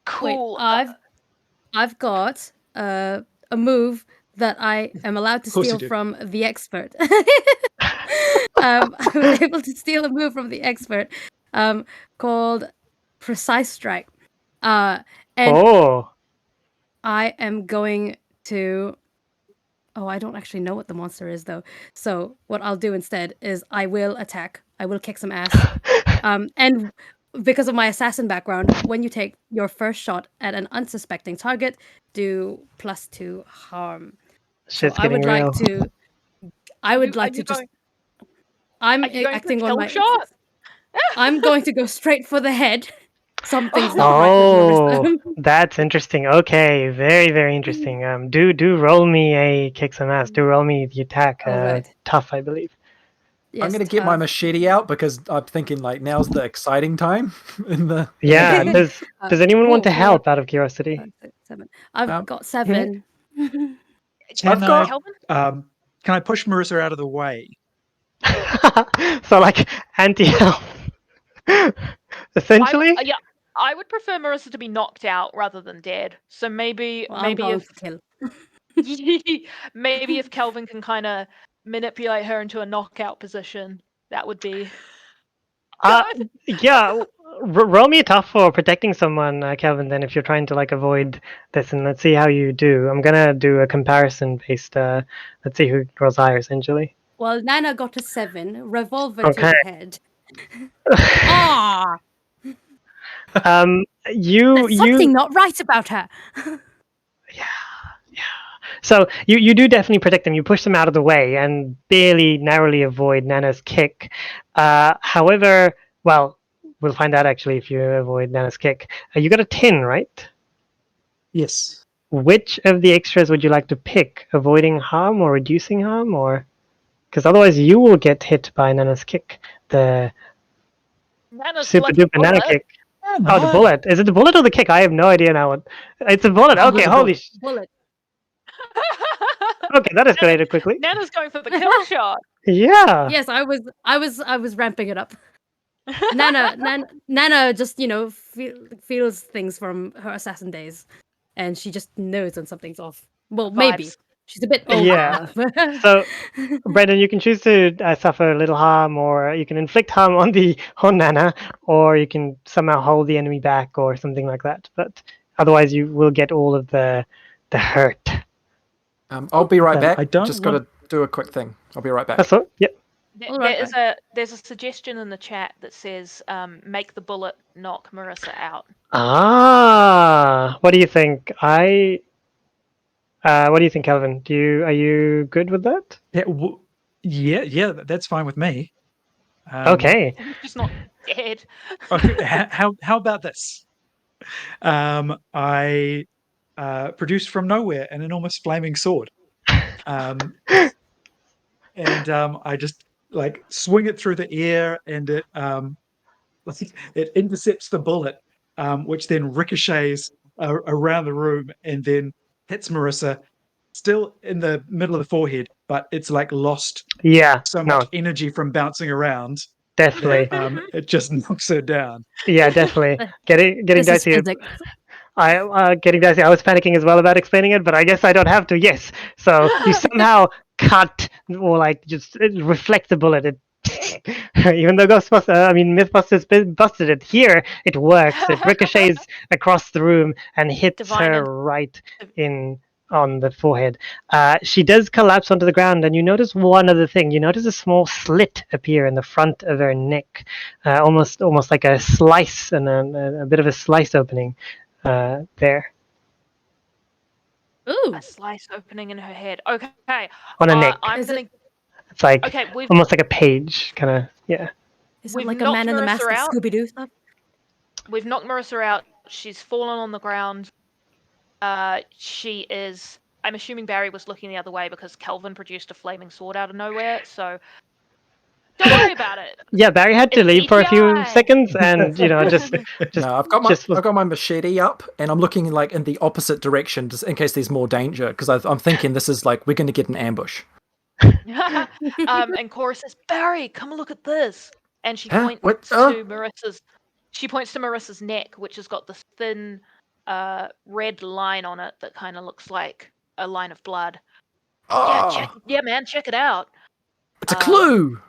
[SPEAKER 1] Cool.
[SPEAKER 5] Wait, I've got a move that I am allowed to
[SPEAKER 6] course you
[SPEAKER 5] steal
[SPEAKER 6] do.
[SPEAKER 5] from the expert. I was able to steal a move from the expert called Precise Strike. And
[SPEAKER 4] Oh,
[SPEAKER 5] I am going to... Oh, I don't actually know what the monster is though. So what I'll do instead is I will attack. I will kick some ass. And because of my assassin background, when you take your first shot at an unsuspecting target, do +2 harm. So
[SPEAKER 4] Shit's getting real.
[SPEAKER 5] I would like
[SPEAKER 1] you
[SPEAKER 5] to just.
[SPEAKER 1] going?
[SPEAKER 5] I'm
[SPEAKER 1] Are you going for a
[SPEAKER 5] acting on
[SPEAKER 1] kill
[SPEAKER 5] my.
[SPEAKER 1] shot?
[SPEAKER 5] I'm going to go straight for the head. Something's not right with
[SPEAKER 4] Oh,
[SPEAKER 5] Marissa.
[SPEAKER 4] that's interesting. Okay, very, very interesting. Do roll me a kick some ass. Do roll me the attack.
[SPEAKER 5] All right.
[SPEAKER 4] Tough, I believe.
[SPEAKER 5] Yes,
[SPEAKER 3] I'm gonna get my
[SPEAKER 5] tough.
[SPEAKER 3] machete out because I'm thinking like now's the exciting time in the
[SPEAKER 4] Yeah.
[SPEAKER 3] game.
[SPEAKER 4] Does anyone want to
[SPEAKER 5] Four,
[SPEAKER 4] help out of curiosity?
[SPEAKER 5] 5, 6, 7. I've
[SPEAKER 3] Um,
[SPEAKER 5] got 7.
[SPEAKER 3] I've got
[SPEAKER 1] Kelvin?
[SPEAKER 6] Can I push Marissa out of the way?
[SPEAKER 4] So like anti-health, essentially.
[SPEAKER 1] Yeah, I would prefer Marissa to be knocked out rather than dead. So maybe
[SPEAKER 5] Well, I'm going
[SPEAKER 1] if
[SPEAKER 5] for kill.
[SPEAKER 1] maybe if Kelvin can kind of manipulate her into a knockout position, that would be good.
[SPEAKER 4] Yeah. Roll me a tough for protecting someone, Kelvin. Then if you're trying to like avoid this, and let's see how you do. I'm gonna do a comparison based. Let's see who rolls higher, essentially.
[SPEAKER 5] Well, Nana got a 7. Revolver
[SPEAKER 4] Okay.
[SPEAKER 5] to the head. Ah,
[SPEAKER 4] You
[SPEAKER 5] there's something not right about her.
[SPEAKER 4] So you do definitely protect them. You push them out of the way and barely narrowly avoid Nana's kick. However, well, we'll find out actually if you avoid Nana's kick. You got a 10, right?
[SPEAKER 6] Yes.
[SPEAKER 4] Which of the extras would you like to pick? Avoiding harm or reducing harm, or because otherwise you will get hit by Nana's kick, the
[SPEAKER 1] Nana's
[SPEAKER 4] super
[SPEAKER 1] lucky
[SPEAKER 4] duper Nana
[SPEAKER 1] bullet.
[SPEAKER 4] kick.
[SPEAKER 6] Oh,
[SPEAKER 4] Oh, the
[SPEAKER 6] no.
[SPEAKER 4] bullet. Is it the bullet or the kick? I have no idea now. It's a bullet.
[SPEAKER 3] Oh,
[SPEAKER 4] Okay,
[SPEAKER 3] there's a
[SPEAKER 4] holy.
[SPEAKER 5] Bullet.
[SPEAKER 4] Okay, that escalated quickly.
[SPEAKER 1] Nana's going for the kill shot.
[SPEAKER 4] Yeah.
[SPEAKER 5] Yes, I was ramping it up. Nana just feels things from her assassin days, and she just knows when something's off. Well, maybe
[SPEAKER 1] Vibes.
[SPEAKER 5] she's a bit old.
[SPEAKER 4] Yeah. So, Brendon, you can choose to suffer a little harm, or you can inflict harm on Nana, or you can somehow hold the enemy back, or something like that. But otherwise, you will get all of the hurt.
[SPEAKER 3] I'll be right
[SPEAKER 6] Then
[SPEAKER 3] back.
[SPEAKER 6] I don't
[SPEAKER 3] Just
[SPEAKER 6] want-
[SPEAKER 3] gotta do a quick thing. I'll be right back.
[SPEAKER 4] That's all. Yep.
[SPEAKER 5] All right,
[SPEAKER 1] There's a suggestion in the chat that says make the bullet knock Marissa out.
[SPEAKER 4] What do you think? What do you think, Calvin? Are you good with that?
[SPEAKER 6] Yeah, that's fine with me.
[SPEAKER 4] Okay.
[SPEAKER 1] She's not dead.
[SPEAKER 6] Okay, how about this? I produced from nowhere an enormous flaming sword, and I just like swing it through the air, and it intercepts the bullet, which then ricochets around the room and then hits Marissa, still in the middle of the forehead, but it's like lost
[SPEAKER 4] Yeah.
[SPEAKER 6] so
[SPEAKER 4] No.
[SPEAKER 6] much energy from bouncing around
[SPEAKER 4] Definitely.
[SPEAKER 6] that it just knocks her down.
[SPEAKER 4] Yeah. Definitely. Getting
[SPEAKER 5] this is
[SPEAKER 4] dicey.
[SPEAKER 5] physics.
[SPEAKER 4] Getting dicey. I was panicking as well about explaining it, but I guess I don't have to. Yes. So you somehow cut or like just reflect the bullet. Even though Mythbusters busted it, here it works. It ricochets across the room and hits
[SPEAKER 1] Divine
[SPEAKER 4] her right in on the forehead. She does collapse onto the ground, and you notice one other thing. You notice a small slit appear in the front of her neck, almost like a slice and a bit of a slice opening there
[SPEAKER 5] Ooh,
[SPEAKER 1] A slice opening in her head. Okay.
[SPEAKER 4] on her neck.
[SPEAKER 1] I'm
[SPEAKER 5] Is
[SPEAKER 1] gonna.
[SPEAKER 5] it-
[SPEAKER 4] It's like
[SPEAKER 1] Okay,
[SPEAKER 4] almost like a page, kind of. Yeah.
[SPEAKER 5] is
[SPEAKER 1] We've
[SPEAKER 5] it like a
[SPEAKER 1] knocked
[SPEAKER 5] man in the mask
[SPEAKER 1] Marissa
[SPEAKER 5] of
[SPEAKER 1] out.
[SPEAKER 5] Scooby Doo stuff?
[SPEAKER 1] We've knocked Marissa out. She's fallen on the ground. She is. I'm assuming Barry was looking the other way because Kelvin produced a flaming sword out of nowhere. So don't worry about it.
[SPEAKER 4] Yeah, Barry had to
[SPEAKER 1] It's
[SPEAKER 4] leave for a few
[SPEAKER 1] CGI.
[SPEAKER 4] seconds, and just
[SPEAKER 3] No, I've got my machete up, and I'm looking like in the opposite direction, just in case there's more danger. Because I'm thinking this is like we're going to get an ambush.
[SPEAKER 1] And Cora says, "Barry, come look at this." And she
[SPEAKER 3] Huh?
[SPEAKER 1] points
[SPEAKER 3] What?
[SPEAKER 1] to Marissa's. She points to Marissa's neck, which has got this thin, red line on it that kind of looks like a line of blood.
[SPEAKER 3] Oh,
[SPEAKER 1] Yeah, man, check it out.
[SPEAKER 3] it's a clue.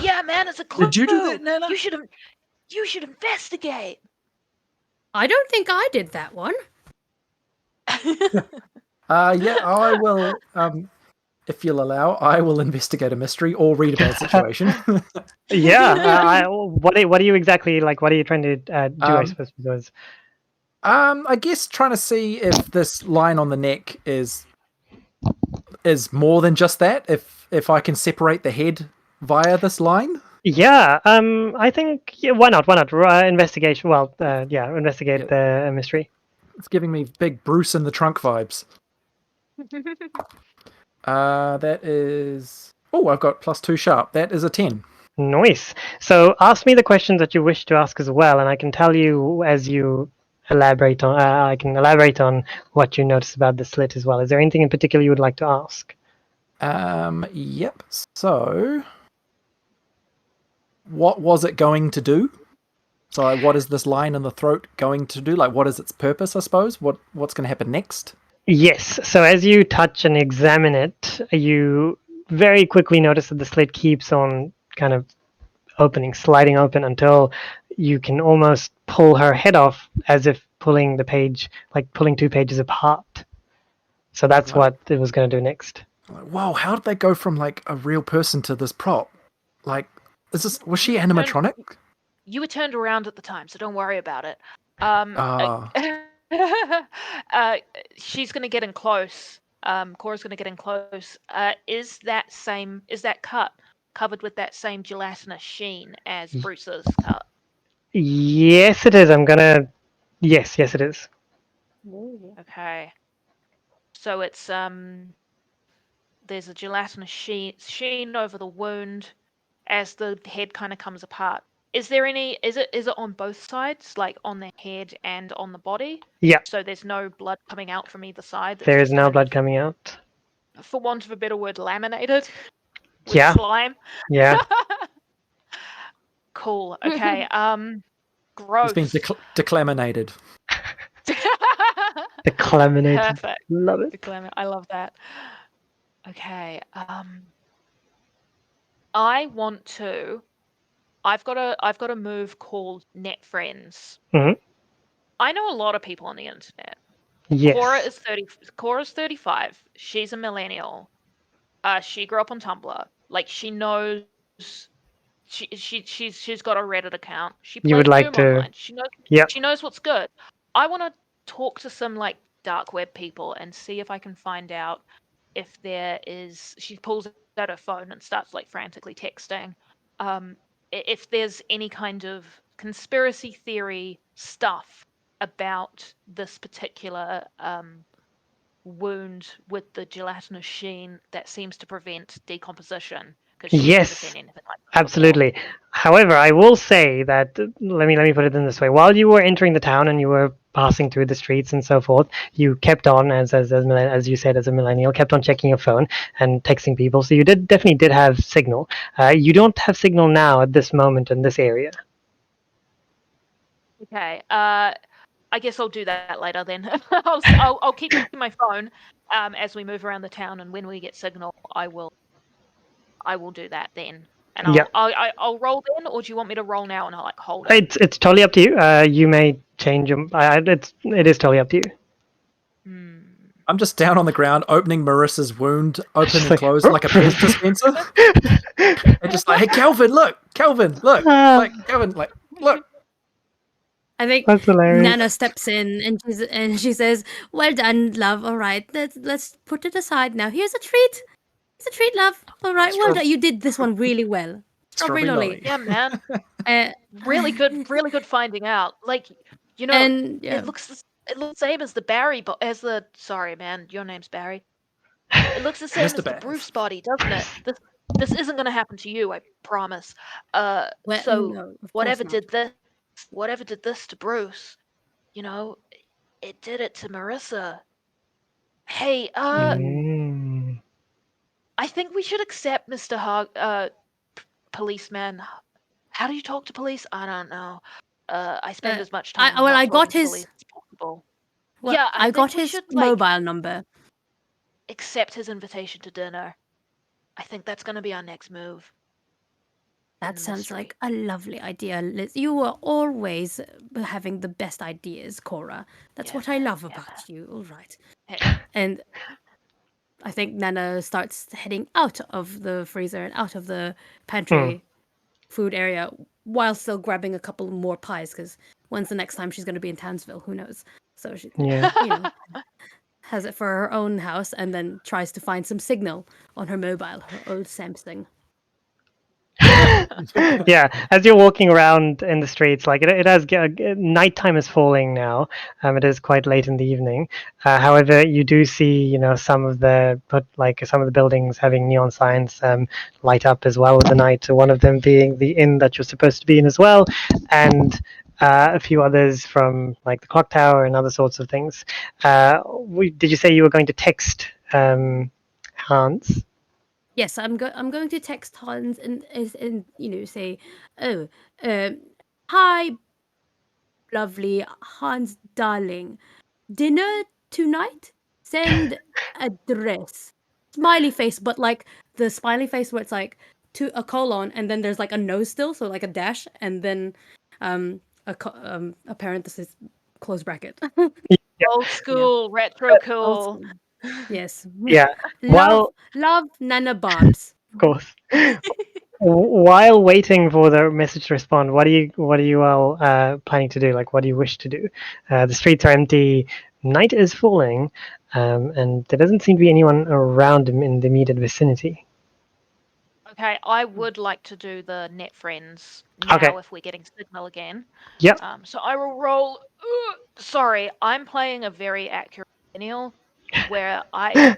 [SPEAKER 1] Yeah, man, it's a clue.
[SPEAKER 6] Did you do that, Nana?
[SPEAKER 1] You should investigate.
[SPEAKER 5] I don't think I did that one.
[SPEAKER 3] Yeah, I will. if you'll allow, I will investigate a mystery or read a bad situation.
[SPEAKER 4] Yeah. What are you exactly like? What are you trying to do? I
[SPEAKER 3] Um,
[SPEAKER 4] suppose because
[SPEAKER 3] I guess trying to see if this line on the neck is more than just that. If I can separate the head via this line.
[SPEAKER 4] yeah. I think why not? Why not? Investigation. Well, yeah. Investigate
[SPEAKER 3] Yeah.
[SPEAKER 4] the mystery.
[SPEAKER 3] It's giving me big Bruce in the trunk vibes. That is. Oh, I've got +2 sharp. That is a 10.
[SPEAKER 4] Nice. So ask me the questions that you wish to ask as well, and I can tell you as you elaborate on. I can elaborate on what you noticed about the slit as well. Is there anything in particular you would like to ask?
[SPEAKER 3] Yep. So, what was it going to do? So, what is this line in the throat going to do? Like, what is its purpose? I suppose. What's going to happen next?
[SPEAKER 4] Yes. So as you touch and examine it, you very quickly notice that the slit keeps on kind of opening, sliding open until you can almost pull her head off as if pulling the page, like pulling two pages apart. So that's
[SPEAKER 3] Right.
[SPEAKER 4] what it was going to do next.
[SPEAKER 3] Like, whoa! How did they go from like a real person to this prop? Like, was she animatronic?
[SPEAKER 1] You were turned around at the time, so don't worry about it.
[SPEAKER 3] Ah.
[SPEAKER 1] She's going to get in close. Cora's going to get in close. Is that cut covered with that same gelatinous sheen as Bruce's cut?
[SPEAKER 4] Yes, it is. I'm gonna. Yes, it is.
[SPEAKER 1] Okay. So it's there's a gelatinous sheen over the wound as the head kind of comes apart. Is there any? Is it on both sides, like on the head and on the body?
[SPEAKER 4] Yeah,
[SPEAKER 1] So there's no blood coming out from either side. It's
[SPEAKER 4] there is
[SPEAKER 1] just
[SPEAKER 4] no
[SPEAKER 1] kind
[SPEAKER 4] blood
[SPEAKER 1] of,
[SPEAKER 4] coming out.
[SPEAKER 1] for want of a better word, laminated with
[SPEAKER 4] Yeah,
[SPEAKER 1] slime.
[SPEAKER 4] yeah.
[SPEAKER 1] Cool. Okay.
[SPEAKER 3] It's
[SPEAKER 1] Gross.
[SPEAKER 3] been declaminated.
[SPEAKER 4] The claminated.
[SPEAKER 1] Perfect.
[SPEAKER 4] Love it.
[SPEAKER 1] I love that. Okay. I want to. I've got a move called Net Friends.
[SPEAKER 4] Mhm.
[SPEAKER 1] I know a lot of people on the internet.
[SPEAKER 4] Yes.
[SPEAKER 1] Cora's 35. She's a millennial. She grew up on Tumblr. Like she knows. She's got a Reddit account. She
[SPEAKER 4] You would
[SPEAKER 1] plays
[SPEAKER 4] like
[SPEAKER 1] Doom
[SPEAKER 4] to.
[SPEAKER 1] online.
[SPEAKER 4] Yeah.
[SPEAKER 1] She knows what's good. I want to talk to some like dark web people and see if I can find out if there is. She pulls out her phone and starts like frantically texting. If there's any kind of conspiracy theory stuff about this particular wound with the gelatinous sheen that seems to prevent decomposition, because she's never seen
[SPEAKER 4] Yes.
[SPEAKER 1] anything like that before.
[SPEAKER 4] Absolutely. However, I will say that let me put it in this way. While you were entering the town and you were passing through the streets and so forth, you kept on as you said, as a millennial, kept on checking your phone and texting people. So you definitely did have signal. You don't have signal now at this moment in this area.
[SPEAKER 1] Okay. I guess I'll do that later then. I'll keep my phone as we move around the town, and when we get signal, I will do that then. And
[SPEAKER 4] Yeah.
[SPEAKER 1] I'll roll then, or do you want me to roll now and I'll like hold it?
[SPEAKER 4] It's totally up to you. You may change your. It is totally up to you.
[SPEAKER 3] I'm just down on the ground, opening Marissa's wound, open
[SPEAKER 4] Just
[SPEAKER 3] and
[SPEAKER 4] like,
[SPEAKER 3] close like a Pez dispenser. And just like, hey, Calvin, look, like Calvin, like, look.
[SPEAKER 5] I think
[SPEAKER 4] That's hilarious.
[SPEAKER 5] Nana steps in and she says, "Well done, love. All right, let's put it aside now. Here's a treat. It's a treat, love. All right, well done. You did this one really well. Strawberry lolly.
[SPEAKER 1] Yeah, man.
[SPEAKER 5] Uh,
[SPEAKER 1] Really good finding out. Like,
[SPEAKER 5] and yeah.
[SPEAKER 1] it looks the same as the Barry, sorry, man, your name's Barry. It looks the same as
[SPEAKER 3] Mr.
[SPEAKER 1] the
[SPEAKER 3] Bath.
[SPEAKER 1] Bruce body, doesn't it? This isn't going to happen to you, I promise.
[SPEAKER 5] Well,
[SPEAKER 1] So
[SPEAKER 5] no, of
[SPEAKER 1] whatever
[SPEAKER 5] course not.
[SPEAKER 1] did this to Bruce, it did it to Marissa. Hey,
[SPEAKER 4] Mm.
[SPEAKER 1] I think we should accept Mr. Policeman. How do you talk to police? I don't know. I spend as much time
[SPEAKER 5] I
[SPEAKER 1] not
[SPEAKER 5] got
[SPEAKER 1] talking to
[SPEAKER 5] his.
[SPEAKER 1] police as possible.
[SPEAKER 5] Well,
[SPEAKER 1] Yeah,
[SPEAKER 5] I
[SPEAKER 1] think
[SPEAKER 5] got
[SPEAKER 1] we
[SPEAKER 5] his
[SPEAKER 1] should like
[SPEAKER 5] mobile number.
[SPEAKER 1] accept his invitation to dinner. I think that's going to be our next move.
[SPEAKER 5] That sounds like a lovely idea, Liz. You are always having the best ideas, Cora. That's what I love about you. All right. And I think Nana starts heading out of the freezer and out of the pantry food area while still grabbing a couple more pies, because when's the next time she's going to be in Townsville? Who knows? So she,
[SPEAKER 4] Yeah.
[SPEAKER 5] has it for her own house and then tries to find some signal on her mobile, her old Samsung.
[SPEAKER 4] Yeah, as you're walking around in the streets, like it has nighttime is falling now. It is quite late in the evening. However, you do see, some of the buildings having neon signs light up as well with the night. So one of them being the inn that you're supposed to be in as well, and a few others from like the clock tower and other sorts of things. Did you say you were going to text Hans?
[SPEAKER 5] Yes, I'm going to text Hans and say, oh, hi, lovely Hans, darling, dinner tonight. Send address. Smiley face, but like the smiley face where it's like a colon and then there's like a no still, so like a dash and then a parenthesis close bracket.
[SPEAKER 1] Old school, retro
[SPEAKER 5] Old
[SPEAKER 1] cool.
[SPEAKER 5] school. Yes.
[SPEAKER 4] Yeah.
[SPEAKER 5] love
[SPEAKER 4] While
[SPEAKER 5] Nana Barbs.
[SPEAKER 4] of course. While waiting for the message to respond, what are you all planning to do? Like, what do you wish to do? The streets are empty, night is falling, and there doesn't seem to be anyone around in the immediate vicinity.
[SPEAKER 1] Okay, I would like to do the net friends now
[SPEAKER 4] Okay.
[SPEAKER 1] if we're getting signal again.
[SPEAKER 4] Yep.
[SPEAKER 1] So I will roll. Sorry, I'm playing a very accurate millennial where I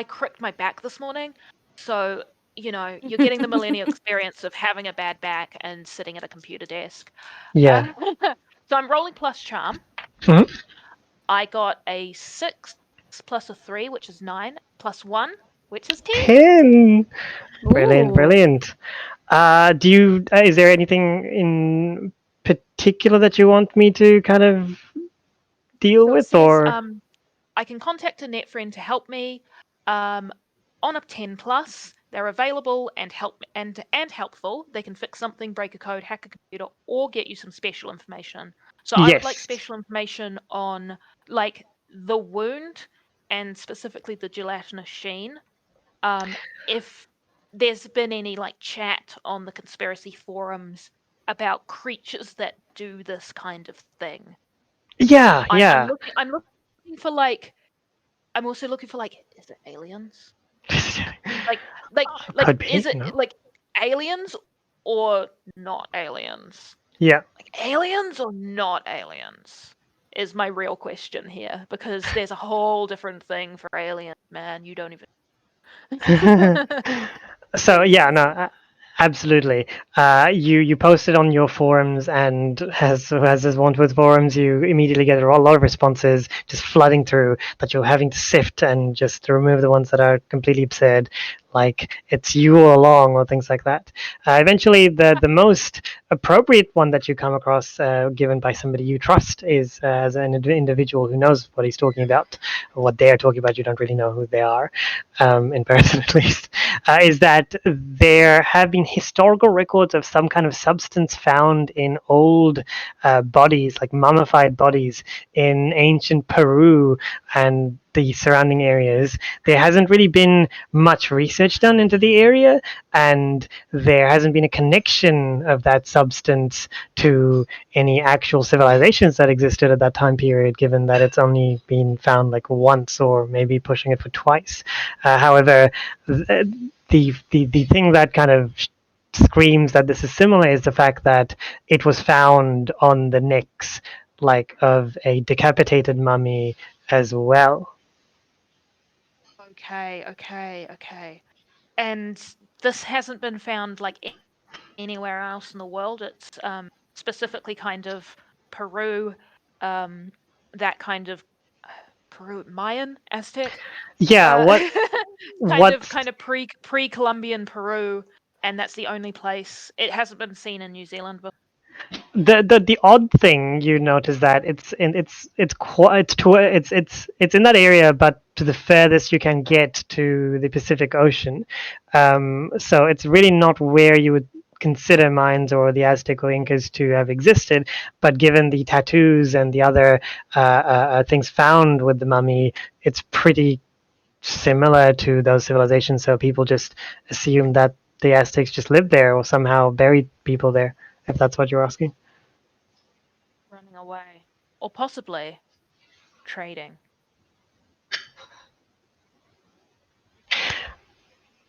[SPEAKER 1] cricked my back this morning. So, you're getting the millennial experience of having a bad back and sitting at a computer desk.
[SPEAKER 4] Yeah.
[SPEAKER 1] So I'm rolling plus charm.
[SPEAKER 4] Mhm.
[SPEAKER 1] I got a 6 plus a 3, which is 9, plus 1, which is 10.
[SPEAKER 4] 10. Brilliant,
[SPEAKER 5] Ooh.
[SPEAKER 4] brilliant. Is there anything in particular that you want me to kind of deal
[SPEAKER 1] So it
[SPEAKER 4] with,
[SPEAKER 1] says
[SPEAKER 4] or?
[SPEAKER 1] I can contact a net friend to help me. On a 10 plus, they're available and helpful. They can fix something, break a code, hack a computer, or get you some special information. So I would like
[SPEAKER 4] Yes.
[SPEAKER 1] special information on like the wound and specifically the gelatinous sheen. If there's been any like chat on the conspiracy forums about creatures that do this kind of thing.
[SPEAKER 4] Yeah,
[SPEAKER 1] I'm
[SPEAKER 4] yeah.
[SPEAKER 1] looking for like I'm also looking for like is it aliens? Like
[SPEAKER 4] Could be,
[SPEAKER 1] is it like aliens or not aliens?
[SPEAKER 4] Yeah.
[SPEAKER 1] Like aliens or not aliens is my real question here because there's a whole different thing for aliens, man. You don't even
[SPEAKER 4] So yeah, no, absolutely. You post it on your forums, and as is wont with forums, you immediately get a lot of responses just flooding through that you're having to sift and just to remove the ones that are completely absurd, like it's you all along or things like that. Eventually, the most appropriate one that you come across, given by somebody you trust, is as an individual who knows what he's talking about, or what they're talking about. You don't really know who they are, in person at least. Is that there have been historical records of some kind of substance found in old bodies, like mummified bodies, in ancient Peru and the surrounding areas. There hasn't really been much research done into the area, and there hasn't been a connection of that substance to any actual civilizations that existed at that time period, given that it's only been found like once or maybe pushing it for twice. However, the thing that kind of screams that this is similar is the fact that it was found on the necks like of a decapitated mummy as well.
[SPEAKER 1] Okay. And this hasn't been found like anywhere else in the world. It's specifically kind of Peru, that kind of Peru, Mayan, Aztec,
[SPEAKER 4] Yeah,
[SPEAKER 1] uh,
[SPEAKER 4] what's
[SPEAKER 1] kind of pre-Columbian Peru, and that's the only place it hasn't been seen in New Zealand before.
[SPEAKER 4] the odd thing you notice that it's in that area, but to the furthest you can get to the Pacific Ocean. So it's really not where you would consider Mayans or the Aztec or Incas to have existed, but given the tattoos and the other things found with the mummy, it's pretty similar to those civilizations, so people just assume that the Aztecs just lived there or somehow buried people there, if that's what you're asking.
[SPEAKER 1] Running away. Or possibly trading.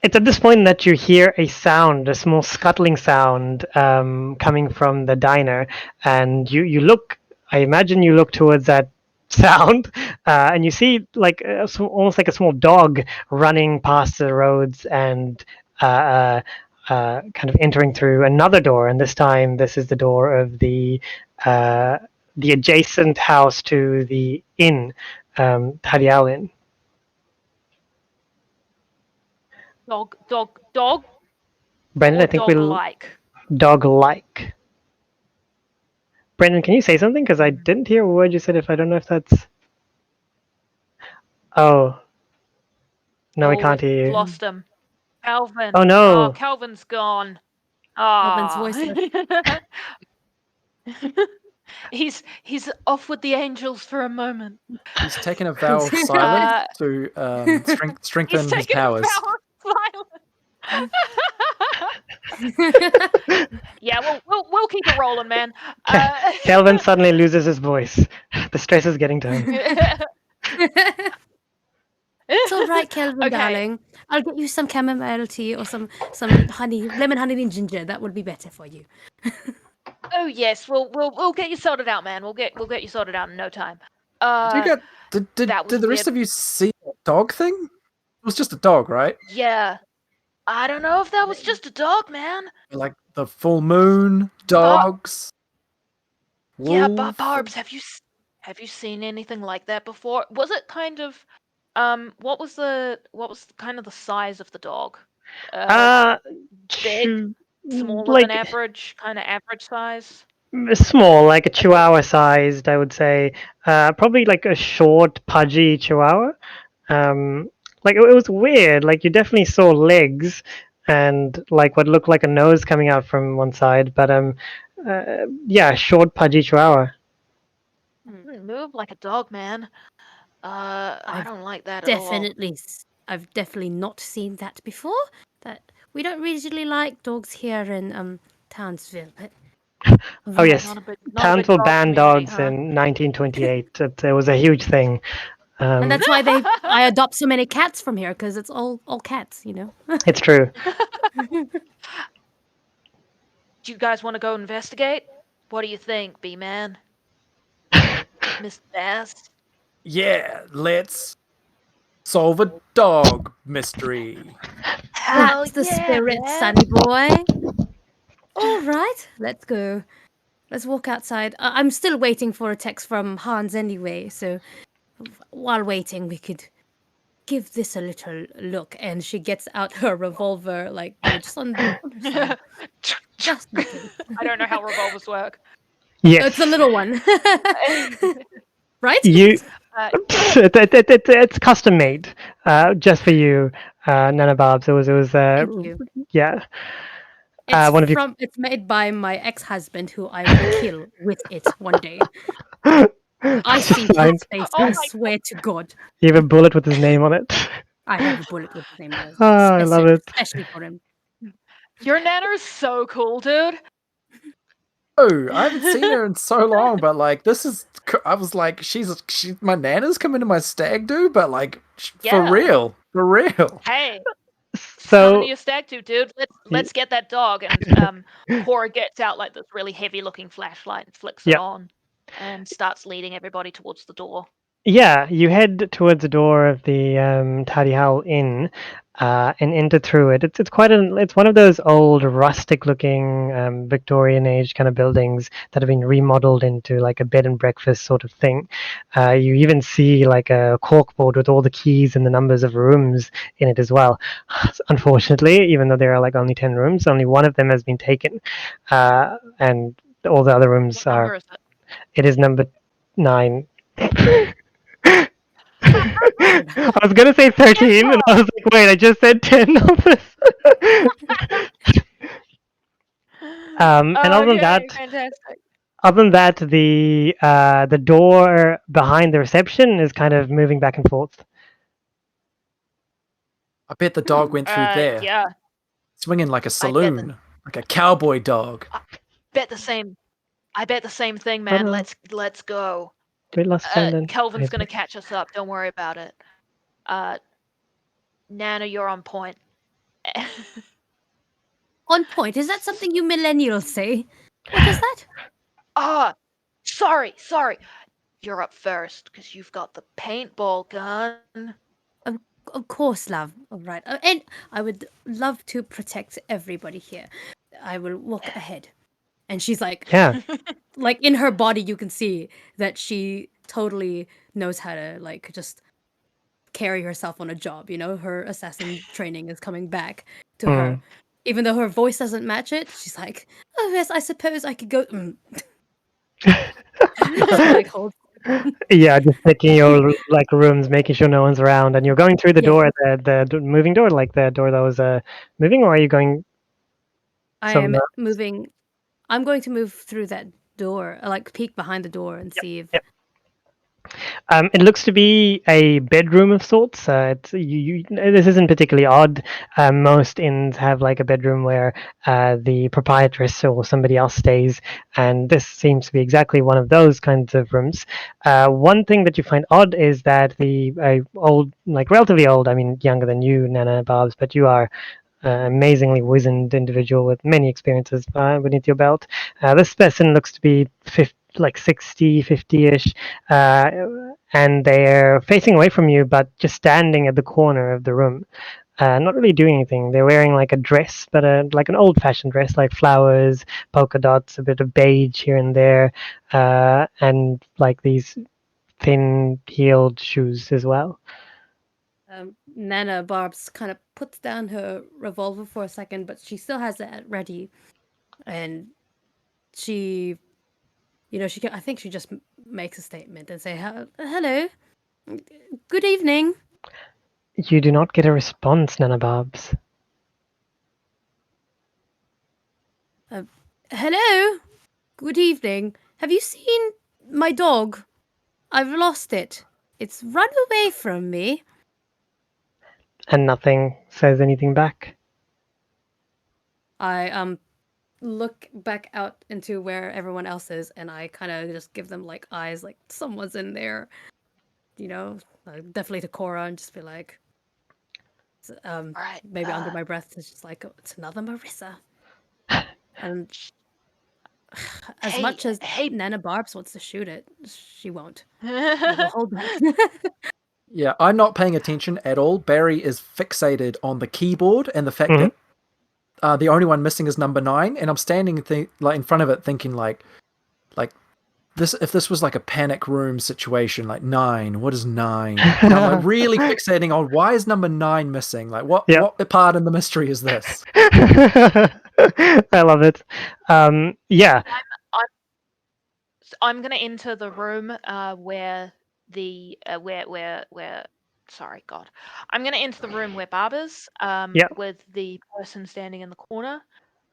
[SPEAKER 4] It's at this point that you hear a sound, a small scuttling sound coming from the diner, and you look. I imagine you look towards that sound, and you see like almost like a small dog running past the roads and kind of entering through another door. And this time, this is the door of the adjacent house to the inn, T.H.E.M Inn.
[SPEAKER 1] Dog?
[SPEAKER 4] Brendon,
[SPEAKER 1] Or
[SPEAKER 4] I think we'll
[SPEAKER 1] dog-like?
[SPEAKER 4] dog-like. Brendon, can you say something? Because I didn't hear a word you said. If I don't know if that's. Oh. No, we can't hear you.
[SPEAKER 1] Lost him. Calvin.
[SPEAKER 4] Oh no.
[SPEAKER 1] Calvin's gone.
[SPEAKER 5] Calvin's
[SPEAKER 1] Ah. He's off with the angels for a moment.
[SPEAKER 3] He's taken a vow of silence to strengthen
[SPEAKER 1] He's
[SPEAKER 3] his
[SPEAKER 1] taken
[SPEAKER 3] powers.
[SPEAKER 1] a vow of silence. Yeah, we'll keep it rolling, man.
[SPEAKER 4] Calvin suddenly loses his voice. The stress is getting to him.
[SPEAKER 5] It's all right, Kelvin,
[SPEAKER 1] Okay.
[SPEAKER 5] darling. I'll get you some chamomile tea or some honey, lemon honey and ginger. That would be better for you.
[SPEAKER 1] Oh yes, we'll get you sorted out, man. We'll get you sorted out in no time.
[SPEAKER 3] Did
[SPEAKER 1] that was
[SPEAKER 3] the rest
[SPEAKER 1] weird.
[SPEAKER 3] of you see that dog thing? It was just a dog, right?
[SPEAKER 1] Yeah. I don't know if that was just a dog, man.
[SPEAKER 3] Like the full moon, dogs.
[SPEAKER 1] Yeah,
[SPEAKER 3] wolves.
[SPEAKER 1] Barbs, have you seen anything like that before? Was it kind of what was kind of the size of the dog? Big, smaller than average, kind of average size?
[SPEAKER 4] Small, like a Chihuahua sized, I would say. Probably like a short, pudgy Chihuahua. Like it was weird. Like you definitely saw legs and like what looked like a nose coming out from one side, but yeah, short, pudgy Chihuahua.
[SPEAKER 1] Move like a dog, man. I don't like that at all.
[SPEAKER 5] I've definitely not seen that before. That we don't usually like dogs here in Townsville. But
[SPEAKER 4] Oh yes,
[SPEAKER 1] Not a big
[SPEAKER 4] Townsville
[SPEAKER 1] dog
[SPEAKER 4] banned
[SPEAKER 1] community,
[SPEAKER 4] dogs
[SPEAKER 1] huh?
[SPEAKER 4] in 1928. It was a huge thing.
[SPEAKER 5] and that's why I adopt so many cats from here because it's all cats, you know.
[SPEAKER 4] It's true.
[SPEAKER 1] Do you guys want to go investigate? What do you think, B-Man? Miss Bass?
[SPEAKER 3] Yeah, let's solve a dog mystery.
[SPEAKER 5] That's the spirit,
[SPEAKER 1] man.
[SPEAKER 5] Sonny boy. All right, let's go. Let's walk outside. I'm still waiting for a text from Hans anyway, so while waiting, we could give this a little look. And she gets out her revolver, like just on her side. Just in case.
[SPEAKER 1] I don't know how revolvers work.
[SPEAKER 4] Yes.
[SPEAKER 5] It's a little one, right?
[SPEAKER 4] It's custom made, just for you, Nana Barbs. It was
[SPEAKER 5] Thank you.
[SPEAKER 4] yeah.
[SPEAKER 5] It's made by my ex-husband, who I will kill with it one day. I see his face. I swear to God.
[SPEAKER 4] You have a bullet with his name on it.
[SPEAKER 5] I have a bullet with his name on it.
[SPEAKER 4] I love it.
[SPEAKER 5] Especially for him.
[SPEAKER 1] Your Nana is so cool, dude.
[SPEAKER 3] Oh, I haven't seen her in so long, but like I was like, my Nana's coming to my stag do, but like for real.
[SPEAKER 1] Hey,
[SPEAKER 4] so
[SPEAKER 1] coming to your stag do, dude. Let's get that dog. And Cora gets out like this really heavy-looking flashlight and flicks it on, and starts leading everybody towards the door.
[SPEAKER 4] Yeah, you head towards the door of the T.H.E.M Inn, and enter through it. It's one of those old rustic-looking Victorian age kind of buildings that have been remodeled into like a bed and breakfast sort of thing. You even see like a corkboard with all the keys and the numbers of rooms in it as well. Unfortunately, even though there are like only 10 rooms, only one of them has been taken, and all the other rooms
[SPEAKER 1] What number is it?
[SPEAKER 4] It is number 9. I was gonna say 13, and I was like, wait, I just said 10 numbers. And other than that,
[SPEAKER 1] fantastic.
[SPEAKER 4] other than that, the door behind the reception is kind of moving back and forth.
[SPEAKER 3] I bet the dog went through there,
[SPEAKER 1] Yeah,
[SPEAKER 3] swinging like a saloon, like a cowboy dog.
[SPEAKER 1] bet the same. I bet the same thing,
[SPEAKER 4] But,
[SPEAKER 1] man. Let's go.
[SPEAKER 4] we lost Brendon.
[SPEAKER 1] Kelvin's
[SPEAKER 4] I
[SPEAKER 1] gonna
[SPEAKER 4] think.
[SPEAKER 1] catch us up. Don't worry about it. Nana, you're on point.
[SPEAKER 5] On point. Is that something you millennials say? What is that?
[SPEAKER 1] Sorry. You're up first because you've got the paintball gun.
[SPEAKER 5] Of course, love. All right. And I would love to protect everybody here. I will walk ahead. And she's like,
[SPEAKER 4] Yeah.
[SPEAKER 5] like in her body, you can see that she totally knows how to like just carry herself on a job. You know, her assassin training is coming back to her. Even though her voice doesn't match it, she's like, "Oh yes, I suppose I could go." Just, like hold.
[SPEAKER 4] Yeah, just checking your like rooms, making sure no one's around, and you're going through the
[SPEAKER 5] Yeah.
[SPEAKER 4] door, the moving door, like the door that was moving, or are you going?
[SPEAKER 5] I am moving. I'm going to move through that door, like peek behind the door and see if.
[SPEAKER 4] Yep. It looks to be a bedroom of sorts. This isn't particularly odd. Most inns have like a bedroom where the proprietress or somebody else stays, and this seems to be exactly one of those kinds of rooms. One thing that you find odd is that the old, like relatively old, I mean younger than you, Nana Barbs, but you are amazingly wizened individual with many experiences beneath your belt. This person looks to be 60, 50-ish, and they're facing away from you, but just standing at the corner of the room. Not really doing anything. They're wearing like a dress, but like an old-fashioned dress, like flowers, polka dots, a bit of beige here and there, and like these thin-heeled shoes as well.
[SPEAKER 5] Nana Barbs kind of puts down her revolver for a second, but she still has it ready, and she, she can. I think she just makes a statement and say, "Hello, good evening."
[SPEAKER 4] You do not get a response, Nana Barbs.
[SPEAKER 5] Hello, good evening. Have you seen my dog? I've lost it. It's run away from me.
[SPEAKER 4] And nothing says anything back.
[SPEAKER 5] I look back out into where everyone else is, and I kind of just give them like eyes, like someone's in there. Definitely to Cora, and just be like,
[SPEAKER 1] Right.
[SPEAKER 5] maybe under my breath, it's just like, it's another Marissa. And as much as Nana Barbs wants to shoot it, she won't. We'll hold back.
[SPEAKER 3] Yeah, I'm not paying attention at all. Barry is fixated on the keyboard and the fact that the only one missing is number 9, and I'm standing like in front of it thinking like this. If this was like a panic room situation, like 9, what is 9? And I'm like really fixating on why is number 9 missing? Like what part in the mystery is this?
[SPEAKER 4] I love it. Yeah.
[SPEAKER 1] I'm gonna enter the room where the sorry, God. I'm gonna enter the room where Barber's with the person standing in the corner,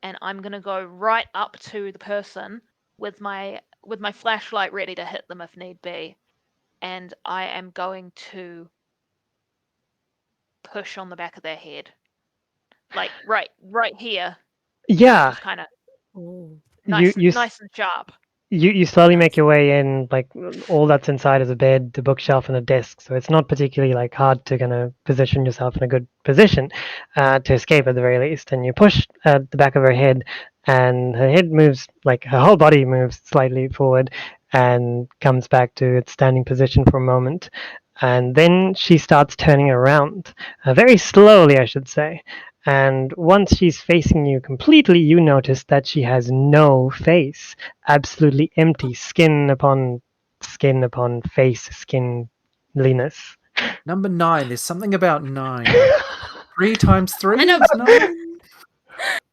[SPEAKER 1] and I'm gonna go right up to the person with my flashlight ready to hit them if need be, and I am going to push on the back of their head, like right here.
[SPEAKER 4] Yeah.
[SPEAKER 1] Just kind of
[SPEAKER 4] nice
[SPEAKER 1] and sharp.
[SPEAKER 4] You slowly make your way in, like all that's inside is a bed, the bookshelf, and a desk. So it's not particularly like hard to kind of position yourself in a good position to escape at the very least. And you push at the back of her head, and her head moves, like her whole body moves slightly forward and comes back to its standing position for a moment. And then she starts turning around, very slowly, I should say. And once she's facing you completely, you notice that she has no face. Absolutely empty. Skin upon face, skinliness.
[SPEAKER 3] Number 9. There's something about 9. 3 times 3
[SPEAKER 5] Nana,
[SPEAKER 3] is 9.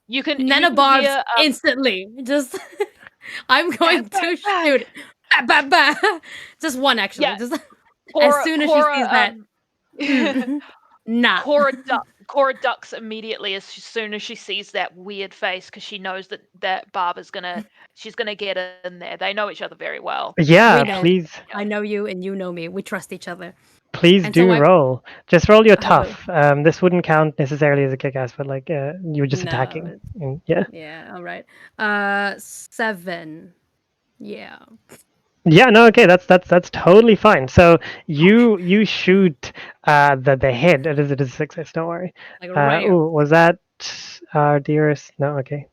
[SPEAKER 1] You can
[SPEAKER 5] Nana Barbs
[SPEAKER 1] hear,
[SPEAKER 5] instantly. Just I'm going to shoot. Bah, bah, bah. Just one actually.
[SPEAKER 1] Yeah.
[SPEAKER 5] Just as soon as she sees that. Nah.
[SPEAKER 1] Cora ducks immediately as soon as she sees that weird face, because she knows that Barbara's she's gonna get in there. They know each other very well.
[SPEAKER 4] Yeah,
[SPEAKER 5] We know.
[SPEAKER 4] please.
[SPEAKER 5] I know you and you know me. We trust each other.
[SPEAKER 4] Please
[SPEAKER 5] And
[SPEAKER 4] do
[SPEAKER 5] so I-
[SPEAKER 4] roll. Just roll your
[SPEAKER 5] I hope
[SPEAKER 4] tough. This wouldn't count necessarily as a kick-ass, but like you were just
[SPEAKER 5] No,
[SPEAKER 4] attacking. Yeah.
[SPEAKER 5] Yeah, all right. 7. Yeah.
[SPEAKER 4] Yeah, no, okay, that's totally fine. So you shoot the head. It is a success. Don't worry.
[SPEAKER 5] Like right here.
[SPEAKER 4] Oh, was that our dearest? No, okay.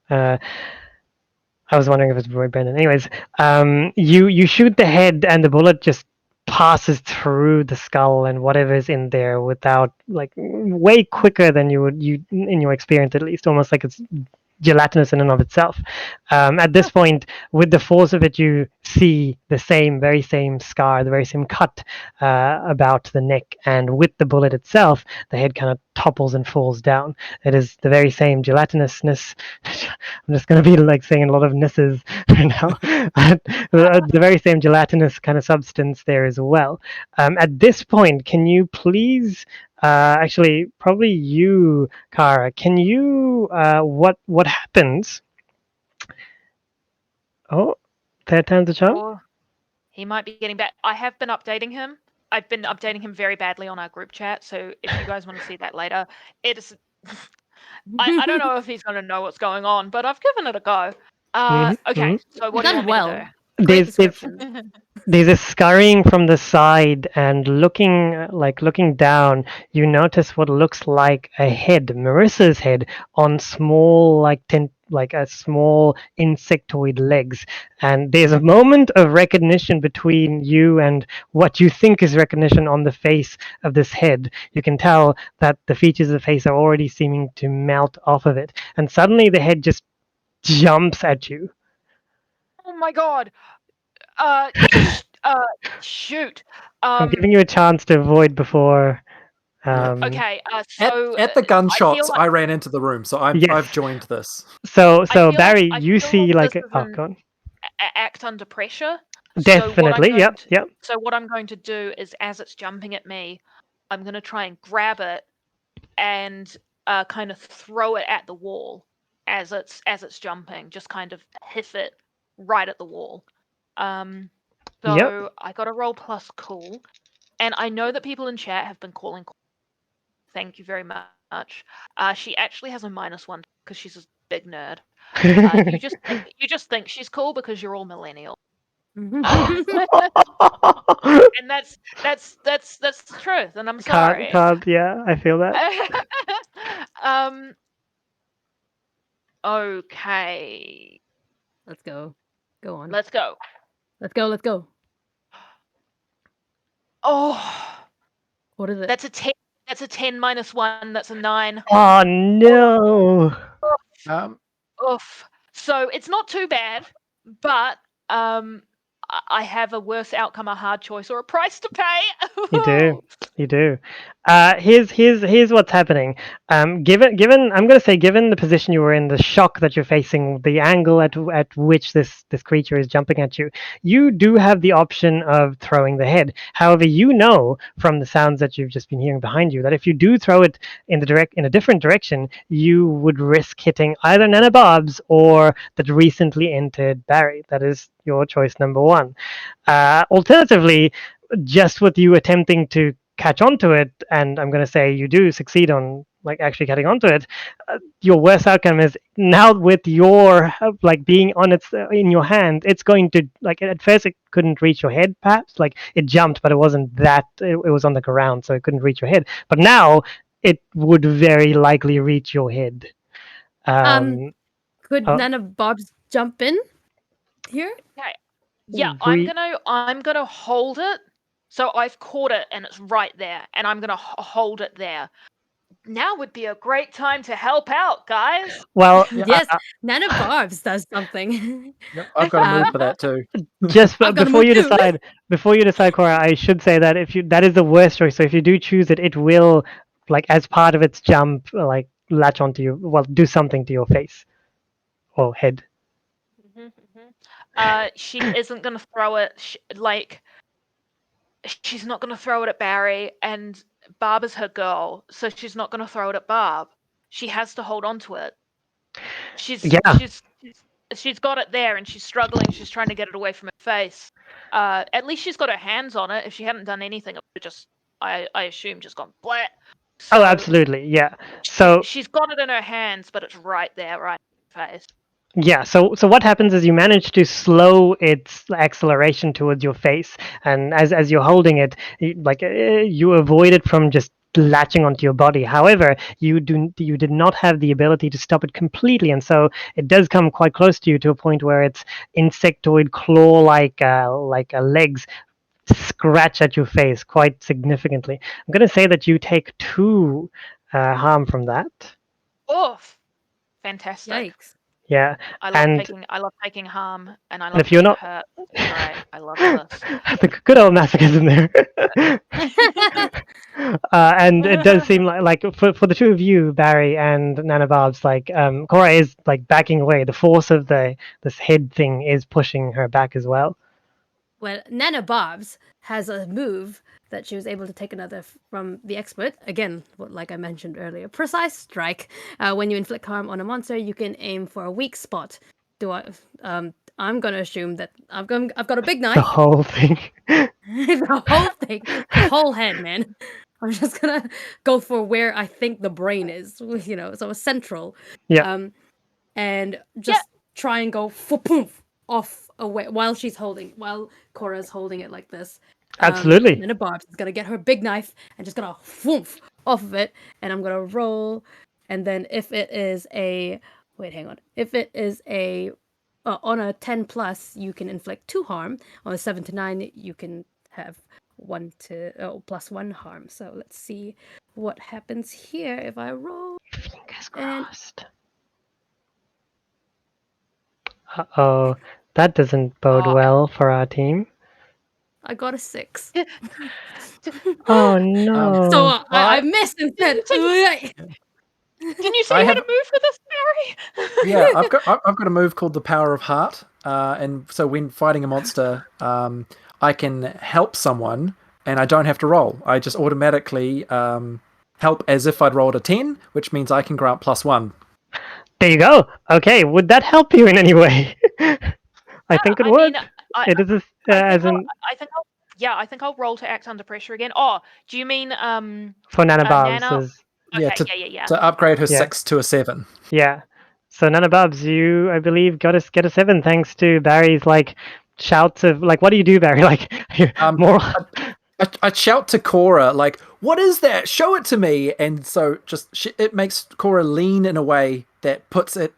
[SPEAKER 4] I was wondering if it was Roy Brendon. Anyways, you shoot the head and the bullet just passes through the skull and whatever's in there without like way quicker than you in your experience at least, almost like it's gelatinous in and of itself. At this point, with the force of it, you see the very same scar, the very same cut about the neck, and with the bullet itself, the head kind of topples and falls down. It is the very same gelatinousness. I'm just going to be like saying a lot of nisses right now. The very same gelatinous kind of substance there as well. At this point, can you please actually, probably you, Kara. Can you? What happens? Oh, third time's a charm.
[SPEAKER 1] Or he might be getting back. I have been updating him. I've been updating him very badly on our group chat. So if you guys want to see that later, it is. I don't know if he's going to know what's going on, but I've given it a go. Okay, so what do you
[SPEAKER 5] Done
[SPEAKER 1] want me
[SPEAKER 5] well.
[SPEAKER 1] to
[SPEAKER 5] Great
[SPEAKER 4] There's
[SPEAKER 5] description.
[SPEAKER 4] there's a scurrying from the side, and looking down, you notice what looks like a head, Marissa's head, on small like a small insectoid legs. And there's a moment of recognition between you and what you think is recognition on the face of this head. You can tell that the features of the face are already seeming to melt off of it, and suddenly the head just jumps at you.
[SPEAKER 1] Oh my god. Shoot.
[SPEAKER 4] I'm giving you a chance to avoid before.
[SPEAKER 1] Okay. So
[SPEAKER 3] At the gunshots,
[SPEAKER 1] like-
[SPEAKER 3] I ran into the room, so I've
[SPEAKER 4] Yes.
[SPEAKER 3] joined this.
[SPEAKER 4] So
[SPEAKER 1] I feel
[SPEAKER 4] Barry,
[SPEAKER 1] like- I
[SPEAKER 4] you
[SPEAKER 1] feel
[SPEAKER 4] see
[SPEAKER 1] like
[SPEAKER 4] like
[SPEAKER 1] this is
[SPEAKER 4] oh,
[SPEAKER 1] an-
[SPEAKER 4] go on.
[SPEAKER 1] act under pressure.
[SPEAKER 4] Definitely, yep.
[SPEAKER 1] So what I'm going to do is, as it's jumping at me, I'm going to try and grab it and kind of throw it at the wall as it's jumping. Just kind of hit it right at the wall. So I got a roll plus cool, and I know that people in chat have been calling. Thank you very much. She actually has a -1 because she's a big nerd. You just think she's cool because you're all millennial. And that's the truth, and I'm sorry.
[SPEAKER 4] Yeah, I feel that.
[SPEAKER 1] Okay.
[SPEAKER 5] Let's go. Go on.
[SPEAKER 1] Let's go.
[SPEAKER 5] Let's go.
[SPEAKER 1] Oh,
[SPEAKER 5] What is it?
[SPEAKER 1] that's a 10. That's a 10 -1. That's a 9.
[SPEAKER 4] Oh no!
[SPEAKER 1] Oof. So it's not too bad, but I have a worse outcome, a hard choice, or a price to pay.
[SPEAKER 4] You do. Here's what's happening. Given I'm gonna say, given the position you were in, the shock that you're facing, the angle at which this creature is jumping at you, you do have the option of throwing the head. However, you know from the sounds that you've just been hearing behind you that if you do throw it in a different direction, you would risk hitting either Nana Bob's or the recently entered Barry. That is your choice number one. Alternatively, just with you attempting to catch onto it, and I'm going to say you do succeed on like actually catching onto it, your worst outcome is now with your like being on its in your hand, it's going to like at first it couldn't reach your head, perhaps like it jumped, but it wasn't that it was on the ground, so it couldn't reach your head. But now it would very likely reach your head.
[SPEAKER 5] Could Nana Bob's jump in here?
[SPEAKER 1] Okay. Yeah, I'm gonna hold it. So I've caught it and it's right there, and I'm gonna hold it there. Now would be a great time to help out, guys.
[SPEAKER 4] Well,
[SPEAKER 5] Yes, Nana Barbs does something.
[SPEAKER 3] Yep, I've got a move for that too.
[SPEAKER 4] just
[SPEAKER 5] I've got a
[SPEAKER 4] before you
[SPEAKER 5] move too.
[SPEAKER 4] decide, Cora, I should say that that is the worst choice. So if you do choose it, it will, like as part of its jump, like latch onto you. Well, do something to your face or head.
[SPEAKER 1] She isn't gonna throw it. She's not gonna throw it at Barry, and Barb is her girl, so she's not gonna throw it at Barb. She has to hold on to it. She's got it there, and she's struggling. She's trying to get it away from her face. At least she's got her hands on it. If she hadn't done anything, it would have just I assume, just gone blat.
[SPEAKER 4] Oh,
[SPEAKER 1] So
[SPEAKER 4] absolutely, yeah. So
[SPEAKER 1] she's got it in her hands, but it's right there, right in her face.
[SPEAKER 4] yeah, so what happens is you manage to slow its acceleration towards your face, and as you're holding it, you avoid it from just latching onto your body. However, you did not have the ability to stop it completely, and so it does come quite close to you to a point where its insectoid claw-like legs scratch at your face quite significantly. I'm going to say that you take 2 harm from that.
[SPEAKER 1] Oof. Fantastic.
[SPEAKER 5] Yikes.
[SPEAKER 4] Yeah,
[SPEAKER 1] I
[SPEAKER 4] and
[SPEAKER 1] love taking harm, and I
[SPEAKER 4] and
[SPEAKER 1] love
[SPEAKER 4] if you're
[SPEAKER 1] getting
[SPEAKER 4] not
[SPEAKER 1] hurt. It's great. I love this.
[SPEAKER 4] the good old masochism there. And it does seem like for the two of you, Barry and Nana Barbs, like Cora is like backing away. The force of this head thing is pushing her back as well.
[SPEAKER 5] Well, Nana Barbs has a move that she was able to take another from the expert. Again, like I mentioned earlier, precise strike. When you inflict harm on a monster, you can aim for a weak spot. I'm gonna assume that I've got a big
[SPEAKER 4] The
[SPEAKER 5] knife.
[SPEAKER 4] whole thing.
[SPEAKER 5] The whole thing, the whole head, man. I'm just gonna go for where I think the brain is, so a central.
[SPEAKER 4] Yeah.
[SPEAKER 5] And just try and go poof off away while Cora's holding it like this.
[SPEAKER 4] Absolutely.
[SPEAKER 5] And then Barb's is gonna get her big knife and just gonna whoof off of it, and I'm gonna roll. And then if it is a on a 10 plus, you can inflict 2 harm. On a 7 to 9, you can have plus 1 harm. So let's see what happens here if I roll.
[SPEAKER 4] Fingers crossed. Uh-oh. That doesn't bode well for our team.
[SPEAKER 5] I got a 6.
[SPEAKER 4] Oh no.
[SPEAKER 5] So I missed and said,
[SPEAKER 1] Can you see how to move for this, Barry?
[SPEAKER 3] Yeah, I've got a move called the Power of Heart, and so when fighting a monster, I can help someone, and I don't have to roll. I just automatically help as if I'd rolled a 10, which means I can grant +1.
[SPEAKER 4] There you go. Okay, would that help you in any way? I think it would. It is
[SPEAKER 1] I think I'll roll to act under pressure again. Oh, do you mean
[SPEAKER 4] for Nana Barbs
[SPEAKER 1] Nana?
[SPEAKER 3] Yeah,
[SPEAKER 1] Okay,
[SPEAKER 3] to upgrade her 6 to a 7.
[SPEAKER 4] Yeah. So Nana Barbs, you I believe get a 7 thanks to Barry's like shouts of like, what do you do, Barry? Like more.
[SPEAKER 3] I shout to Cora like, "What is that? Show it to me!" And so it makes Cora lean in a way that puts it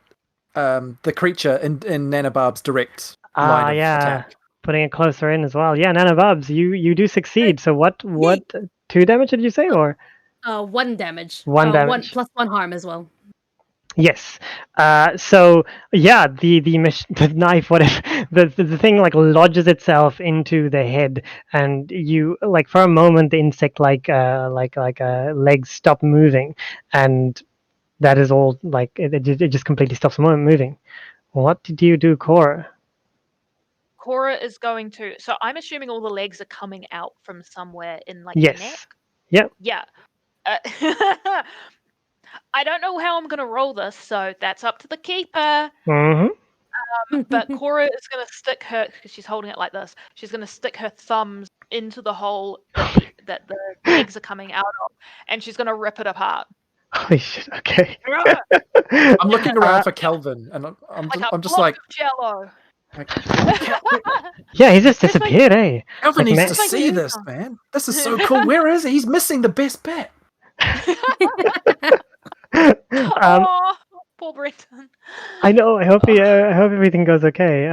[SPEAKER 3] the creature in Nana Barb's direct line of attack.
[SPEAKER 4] Putting it closer in as well. Yeah, Nana Barbs, you do succeed. So what 2 damage did you say, or
[SPEAKER 5] 1 damage?
[SPEAKER 4] 1 damage.
[SPEAKER 5] Plus 1 harm as well.
[SPEAKER 4] Yes. So yeah, the knife, what if the thing like lodges itself into the head, and you like for a moment the insect legs stop moving, and that is all like it just completely stops moving. What did you do, Cora?
[SPEAKER 1] Cora is going to. So I'm assuming all the legs are coming out from somewhere in like
[SPEAKER 4] Yes.
[SPEAKER 1] the neck.
[SPEAKER 4] Yep.
[SPEAKER 1] Yeah. I don't know how I'm going to roll this, so that's up to the keeper.
[SPEAKER 4] Mm-hmm.
[SPEAKER 1] But Cora is going to stick her, because she's holding it like this, she's going to stick her thumbs into the hole that the legs are coming out of, and she's going to rip it apart.
[SPEAKER 4] Holy shit, okay.
[SPEAKER 3] I'm looking around for Kelvin, and I'm just like,
[SPEAKER 1] Jello.
[SPEAKER 4] Yeah, he just disappeared, eh?
[SPEAKER 3] Kelvin
[SPEAKER 4] Like,
[SPEAKER 3] needs to see this, man. This is so cool. Where is he? He's missing the best bit.
[SPEAKER 1] Poor Brendon.
[SPEAKER 4] I know. I hope everything goes okay.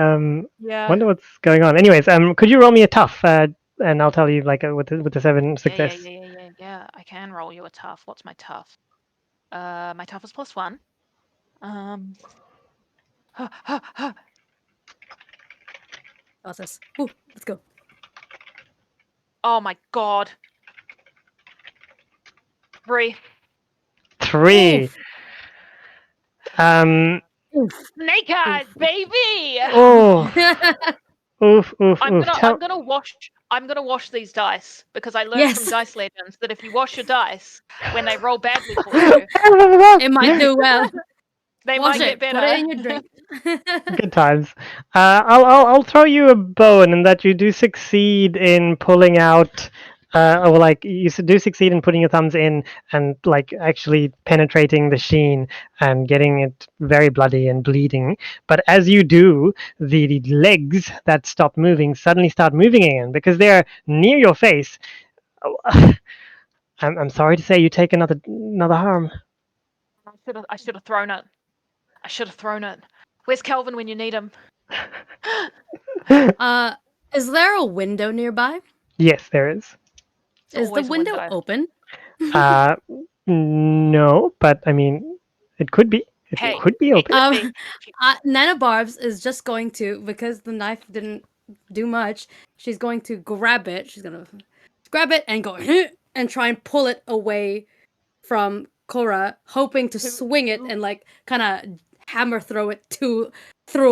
[SPEAKER 1] Yeah.
[SPEAKER 4] Wonder what's going on. Anyways, could you roll me a tough, and I'll tell you like with the 7 success.
[SPEAKER 1] Yeah. I can roll you a tough. What's my tough? My tough is +1.
[SPEAKER 5] Process. Ooh, let's go.
[SPEAKER 1] Oh my god. 3.
[SPEAKER 4] 3.
[SPEAKER 1] Snake eyes, baby.
[SPEAKER 4] Oh. Oof.
[SPEAKER 1] I'm gonna wash these dice, because I learned from Dice Legends that if you wash your dice when they roll badly for you,
[SPEAKER 5] it might do well.
[SPEAKER 1] They might get better.
[SPEAKER 5] Put it in your drink.
[SPEAKER 4] Good times. I'll throw you a bone in that you do succeed in pulling out Or like you do succeed in putting your thumbs in and like actually penetrating the sheen and getting it very bloody and bleeding. But as you do, the legs that stop moving suddenly start moving again because they're near your face. Oh, I'm sorry to say you take another harm.
[SPEAKER 1] I should have thrown it. I should have thrown it. Where's Kelvin when you need him?
[SPEAKER 5] Is there a window nearby?
[SPEAKER 4] Yes, there is.
[SPEAKER 1] There's
[SPEAKER 5] Is the
[SPEAKER 1] always a
[SPEAKER 5] window
[SPEAKER 1] window.
[SPEAKER 5] open?
[SPEAKER 4] No, but I mean, it could be. It
[SPEAKER 1] Hey,
[SPEAKER 4] could be
[SPEAKER 1] it
[SPEAKER 4] open.
[SPEAKER 1] could be.
[SPEAKER 5] Nana Barbs is just going to, because the knife didn't do much, she's going to grab it. She's going to grab it and go and try and pull it away from Cora, hoping to swing it and like kind of hammer throw it through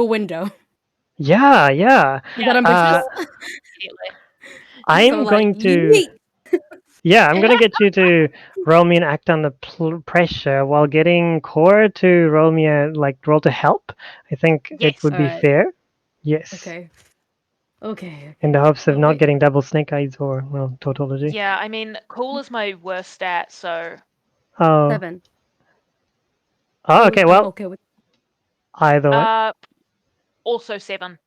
[SPEAKER 5] a window.
[SPEAKER 4] Yeah.
[SPEAKER 5] Is that ambitious?
[SPEAKER 4] I'm going to.
[SPEAKER 5] yeet.
[SPEAKER 4] Yeah, I'm gonna get you to roll me an act under pressure while getting Cora to roll me roll to help. I think it
[SPEAKER 1] Yes.
[SPEAKER 4] would be
[SPEAKER 5] Alright.
[SPEAKER 4] fair. Yes.
[SPEAKER 5] Okay.
[SPEAKER 4] In the hopes of not
[SPEAKER 5] Okay.
[SPEAKER 4] getting double snake eyes or tautology.
[SPEAKER 1] Yeah, I mean, cool is my worst stat, so
[SPEAKER 4] Oh.
[SPEAKER 5] 7.
[SPEAKER 4] Oh, okay.
[SPEAKER 5] I'm
[SPEAKER 4] Well,
[SPEAKER 5] okay with.
[SPEAKER 4] either way.
[SPEAKER 1] Also 7.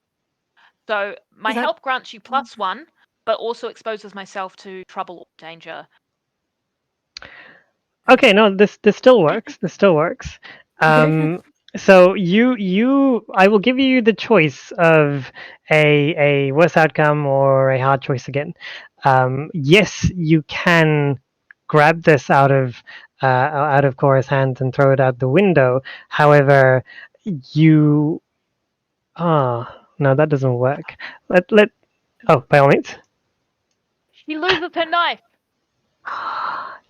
[SPEAKER 1] So my
[SPEAKER 5] Is that-
[SPEAKER 1] help grants you +1, but also exposes myself to trouble or danger.
[SPEAKER 4] Okay, no, this still works. This still works. So I will give you the choice of a worse outcome or a hard choice again. Yes, you can grab this out of Cora's hands and throw it out the window. However, you no, that doesn't work. Let by all means.
[SPEAKER 1] She loses her knife.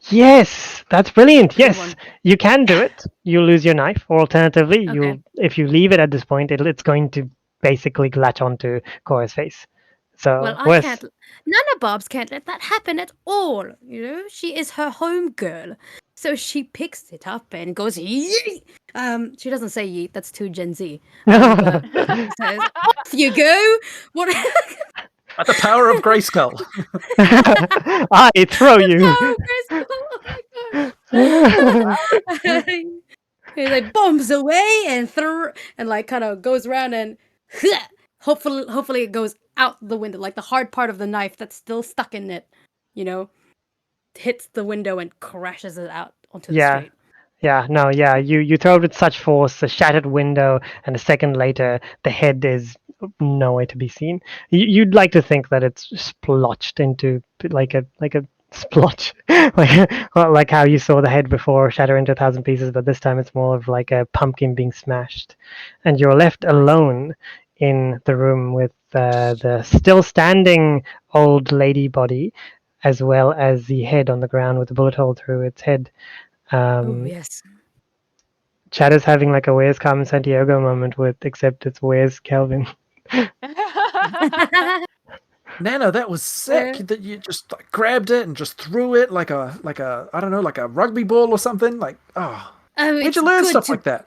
[SPEAKER 4] Yes, that's brilliant.
[SPEAKER 5] Good
[SPEAKER 4] Yes,
[SPEAKER 5] one.
[SPEAKER 4] you can do it. You lose your knife, or alternatively,
[SPEAKER 5] Okay.
[SPEAKER 4] if you leave it at this point, it's going to basically latch onto Cora's face. So
[SPEAKER 5] Well, I
[SPEAKER 4] worse.
[SPEAKER 5] can't. Nana Bobs can't let that happen at all. You know, she is her home girl, so she picks it up and goes yeet. She doesn't say yeet. That's too Gen Z. But she says, "Off you go." What?
[SPEAKER 3] At the power of Grayskull.
[SPEAKER 4] I throw you.
[SPEAKER 5] Oh, my gosh. He like bombs away and like kind of goes around and hopefully it goes out the window, like the hard part of the knife that's still stuck in it, hits the window and crashes it out onto the street.
[SPEAKER 4] Yeah. You throw it with such force, a shattered window, and a second later, the head is nowhere to be seen. You'd like to think that it's splotched into like a splotch, like how you saw the head before shatter into 1,000 pieces, but this time it's more of like a pumpkin being smashed, and you're left alone in the room with the still standing old lady body, as well as the head on the ground with a bullet hole through its head.
[SPEAKER 5] Oh yes.
[SPEAKER 4] Chad is having like a Where's Carmen Sandiego moment except it's Where's Kelvin.
[SPEAKER 3] Nana, that was sick. That you just like, grabbed it and just threw it like a I don't know, like a rugby ball or something. Like, where'd you learn stuff like that?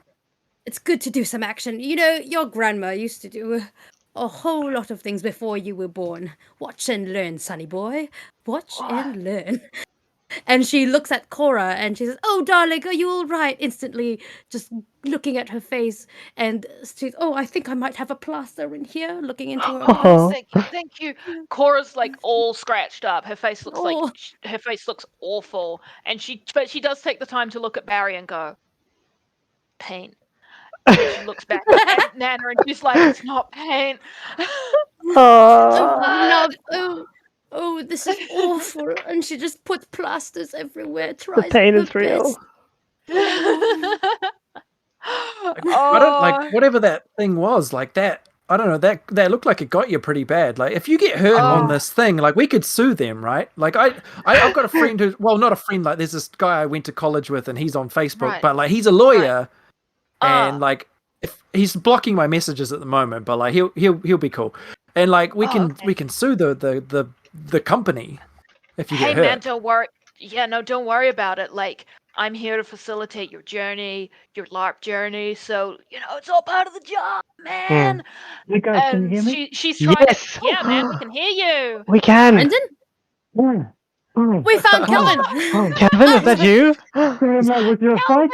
[SPEAKER 5] It's good to do some action. You know, your grandma used to do a whole lot of things before you were born. Watch and learn, sonny boy. Watch and learn. And she looks at Cora and she says, "Oh, darling, are you all right?" Instantly, just looking at her face, and she's, "Oh, I think I might have a plaster in here." Looking into her eyes.
[SPEAKER 1] Thank you. Cora's like all scratched up. Her face looks awful, and but she does take the time to look at Barry and go, "Paint." And then she looks back at Nana and she's like, "It's not paint."
[SPEAKER 5] Oh, this is awful. And she just puts plasters everywhere,
[SPEAKER 4] The
[SPEAKER 5] tries
[SPEAKER 4] pain
[SPEAKER 5] her
[SPEAKER 4] is real.
[SPEAKER 5] best.
[SPEAKER 3] I don't like whatever that thing was, like that. I don't know, that looked like it got you pretty bad. Like if you get hurt on this thing, like we could sue them, right? Like I've got a friend who, well, not a friend, like there's this guy I went to college with and he's on Facebook,
[SPEAKER 1] Right.
[SPEAKER 3] but like he's a lawyer and like if he's blocking my messages at the moment, but like he'll be cool. And like we can sue the company if you get hurt.
[SPEAKER 1] Hey man, don't worry. Yeah, no, don't worry about it. Like I'm here to facilitate your journey, your LARP journey. So it's all part of the job, man.
[SPEAKER 4] You guys can hear me?
[SPEAKER 1] She's trying
[SPEAKER 4] Yes.
[SPEAKER 1] to. Yeah, man, we can hear you.
[SPEAKER 4] We can.
[SPEAKER 5] Brendon?
[SPEAKER 4] Yeah.
[SPEAKER 5] We found Kelvin.
[SPEAKER 4] Kevin, is that you?
[SPEAKER 2] with your fight?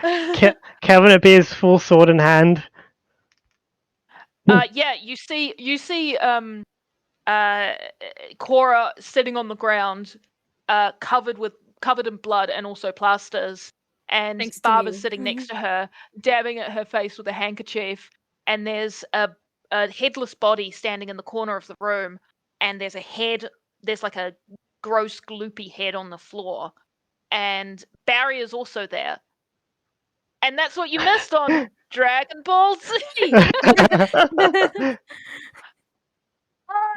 [SPEAKER 1] Kelvin!
[SPEAKER 4] Kevin appears full sword in hand.
[SPEAKER 1] Yeah, you see Cora sitting on the ground, covered in blood and also plasters, and
[SPEAKER 5] Thanks to
[SPEAKER 1] Barbara's
[SPEAKER 5] me.
[SPEAKER 1] sitting next to her, dabbing at her face with a handkerchief, and there's a headless body standing in the corner of the room, and there's like a gross gloopy head on the floor, and Barry is also there. And that's what you missed on Dragon Ball Z.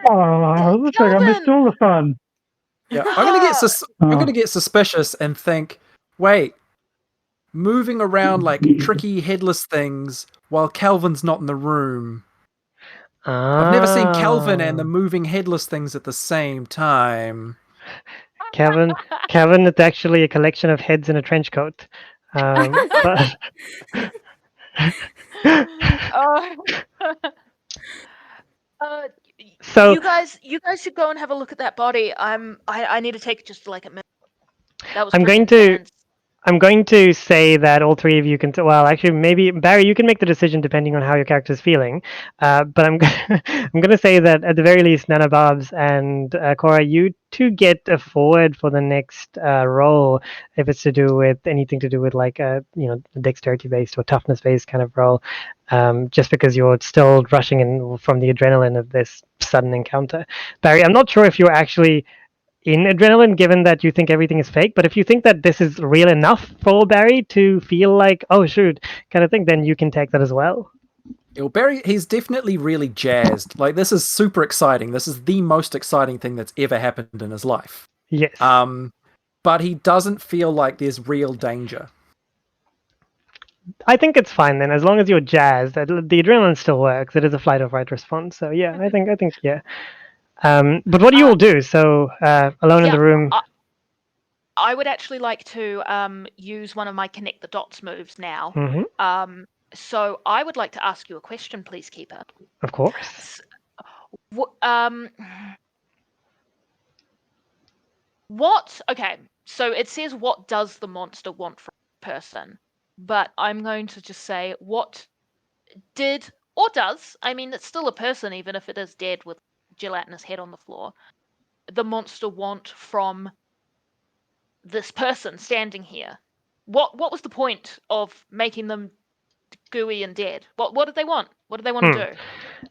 [SPEAKER 2] Oh, looks like I missed
[SPEAKER 1] Kelvin!
[SPEAKER 2] all the fun.
[SPEAKER 3] Yeah, I'm gonna get suspicious and think, wait, moving around like tricky headless things while Calvin's not in the room. I've never seen Calvin and the moving headless things at the same time.
[SPEAKER 4] Kevin, it's actually a collection of heads in a trench coat. But So-
[SPEAKER 1] you guys should go and have a look at that body. I need to take just like a minute. That was
[SPEAKER 4] I'm
[SPEAKER 1] pretty
[SPEAKER 4] going to-
[SPEAKER 1] intense.
[SPEAKER 4] I'm going to say that all three of you can. Well, actually, maybe Barry, you can make the decision depending on how your character's feeling. But I'm I'm going to say that at the very least, Nana Barbs and Cora, you two get a forward for the next role if it's to do with anything to do with like dexterity based or toughness based kind of role. Just because you're still rushing in from the adrenaline of this sudden encounter. Barry, I'm not sure if you're actually in adrenaline, given that you think everything is fake. But if you think that this is real enough for Barry to feel like, oh shoot, kind of thing, then you can take that as well.
[SPEAKER 3] Well, Barry, he's definitely really jazzed. Like, this is super exciting. This is the most exciting thing that's ever happened in his life.
[SPEAKER 4] Yes.
[SPEAKER 3] But he doesn't feel like there's real danger.
[SPEAKER 4] I think it's fine then, as long as you're jazzed. The adrenaline still works. It is a flight or fight response. So yeah, I think yeah. But what do you all do? So alone in the room.
[SPEAKER 1] I would actually like to use one of my connect the dots moves now.
[SPEAKER 4] Mhm.
[SPEAKER 1] So I would like to ask you a question, please, Keeper.
[SPEAKER 4] Of course.
[SPEAKER 1] Okay, so it says what does the monster want from a person, but I'm going to just say what did or does, I mean it's still a person even if it is dead with gelatinous head on the floor, the monster want from this person standing here? What was the point of making them gooey and dead? What did they want? What did they want to do?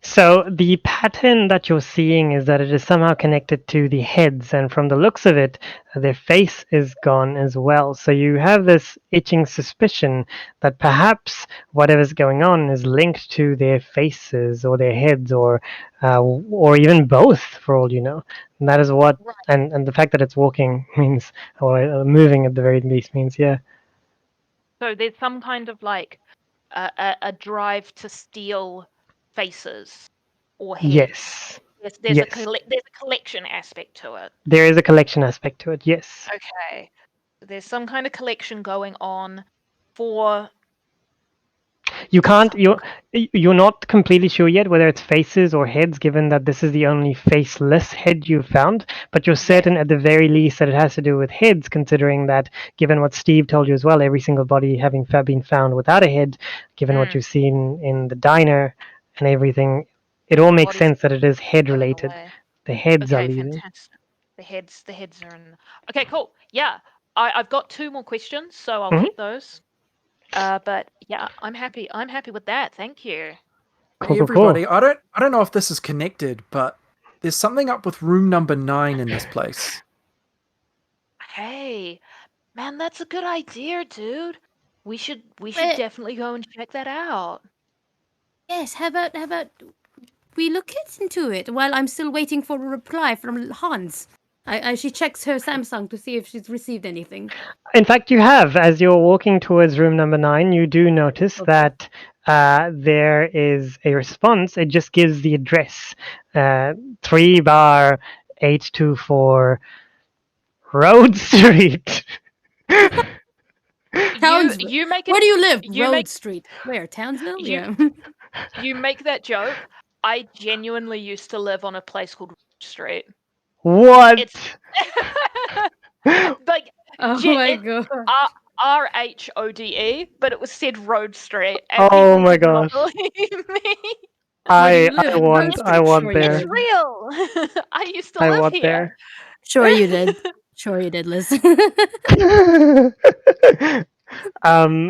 [SPEAKER 4] So the pattern that you're seeing is that it is somehow connected to the heads, and from the looks of it, their face is gone as well. So you have this itching suspicion that perhaps whatever's going on is linked to their faces or their heads, or even both, for all you know. And that is what,
[SPEAKER 1] Right.
[SPEAKER 4] and the fact that it's walking means, or moving at the very least means, yeah.
[SPEAKER 1] So there's some kind of like a drive to steal faces or heads.
[SPEAKER 4] Yes.
[SPEAKER 1] There's
[SPEAKER 4] Yes.
[SPEAKER 1] there's a collection aspect to it.
[SPEAKER 4] There is a collection aspect to it, yes.
[SPEAKER 1] Okay. There's some kind of collection going on for
[SPEAKER 4] You can't. You're not completely sure yet whether it's faces or heads, given that this is the only faceless head you've found. But you're certain, at the very least, that it has to do with heads, considering that, given what Steve told you as well, every single body having been found without a head, given what you've seen in the diner and everything, it all makes sense that it is head related. The heads are leaving.
[SPEAKER 1] Fantastic. The heads are in. Okay, cool. Yeah, I've got 2 more questions, so I'll keep those. But yeah, I'm happy with that. Thank you.
[SPEAKER 3] Hey everybody, I don't know if this is connected, but there's something up with room number 9 in this place.
[SPEAKER 1] Hey, man, that's a good idea, dude. We should definitely go and check that out.
[SPEAKER 5] Yes, how about we look into it while I'm still waiting for a reply from Hans. She checks her Samsung to see if she's received anything.
[SPEAKER 4] In fact, you have. As you're walking towards room number 9, you do notice that there is a response. It just gives the address, 3-824 Road Street.
[SPEAKER 5] Townsville.
[SPEAKER 1] You make it.
[SPEAKER 5] Where do you live?
[SPEAKER 1] You
[SPEAKER 5] Road
[SPEAKER 1] make,
[SPEAKER 5] Street. Where? Townsville?
[SPEAKER 1] You-
[SPEAKER 5] Yeah.
[SPEAKER 1] You make that joke. I genuinely used to live on a place called Street.
[SPEAKER 4] What?
[SPEAKER 1] It's like
[SPEAKER 5] Oh my
[SPEAKER 1] it's
[SPEAKER 5] god.
[SPEAKER 1] RHODE, but it was said Road Street, and
[SPEAKER 4] Oh
[SPEAKER 1] people
[SPEAKER 4] my
[SPEAKER 1] did not
[SPEAKER 4] gosh.
[SPEAKER 1] believe me.
[SPEAKER 5] Where do you
[SPEAKER 4] I
[SPEAKER 5] live?
[SPEAKER 4] want
[SPEAKER 5] Road
[SPEAKER 4] I
[SPEAKER 5] Street.
[SPEAKER 4] want
[SPEAKER 5] Sure you
[SPEAKER 1] It's
[SPEAKER 4] there.
[SPEAKER 5] did.
[SPEAKER 1] real. I used to
[SPEAKER 4] I
[SPEAKER 1] live
[SPEAKER 4] want
[SPEAKER 1] here.
[SPEAKER 4] there.
[SPEAKER 5] Sure you did. Sure you did, Liz.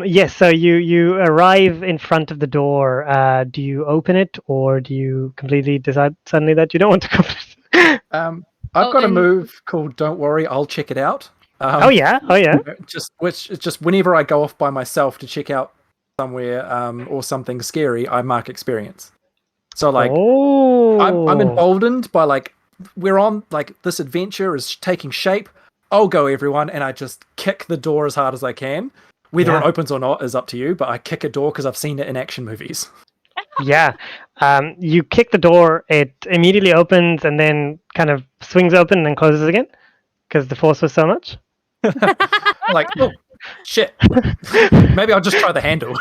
[SPEAKER 4] Yes, so you arrive in front of the door. Do you open it, or do you completely decide suddenly that you don't want to open it?
[SPEAKER 3] I've
[SPEAKER 5] Oh,
[SPEAKER 3] got a
[SPEAKER 5] and
[SPEAKER 3] move called "Don't Worry, I'll check it out."
[SPEAKER 4] Oh yeah, oh yeah.
[SPEAKER 3] Just whenever I go off by myself to check out somewhere or something scary, I mark experience. So like I'm
[SPEAKER 4] Oh,
[SPEAKER 3] emboldened by like we're on like this adventure is taking shape. I'll go everyone, and I just kick the door as hard as I can. Whether it
[SPEAKER 4] yeah,
[SPEAKER 3] opens or not is up to you, but I kick a door because I've seen it in action movies.
[SPEAKER 4] yeah. You kick the door, it immediately opens and then kind of swings open and then closes again because the force was so much.
[SPEAKER 3] Like, oh shit. Maybe I'll just try the handle.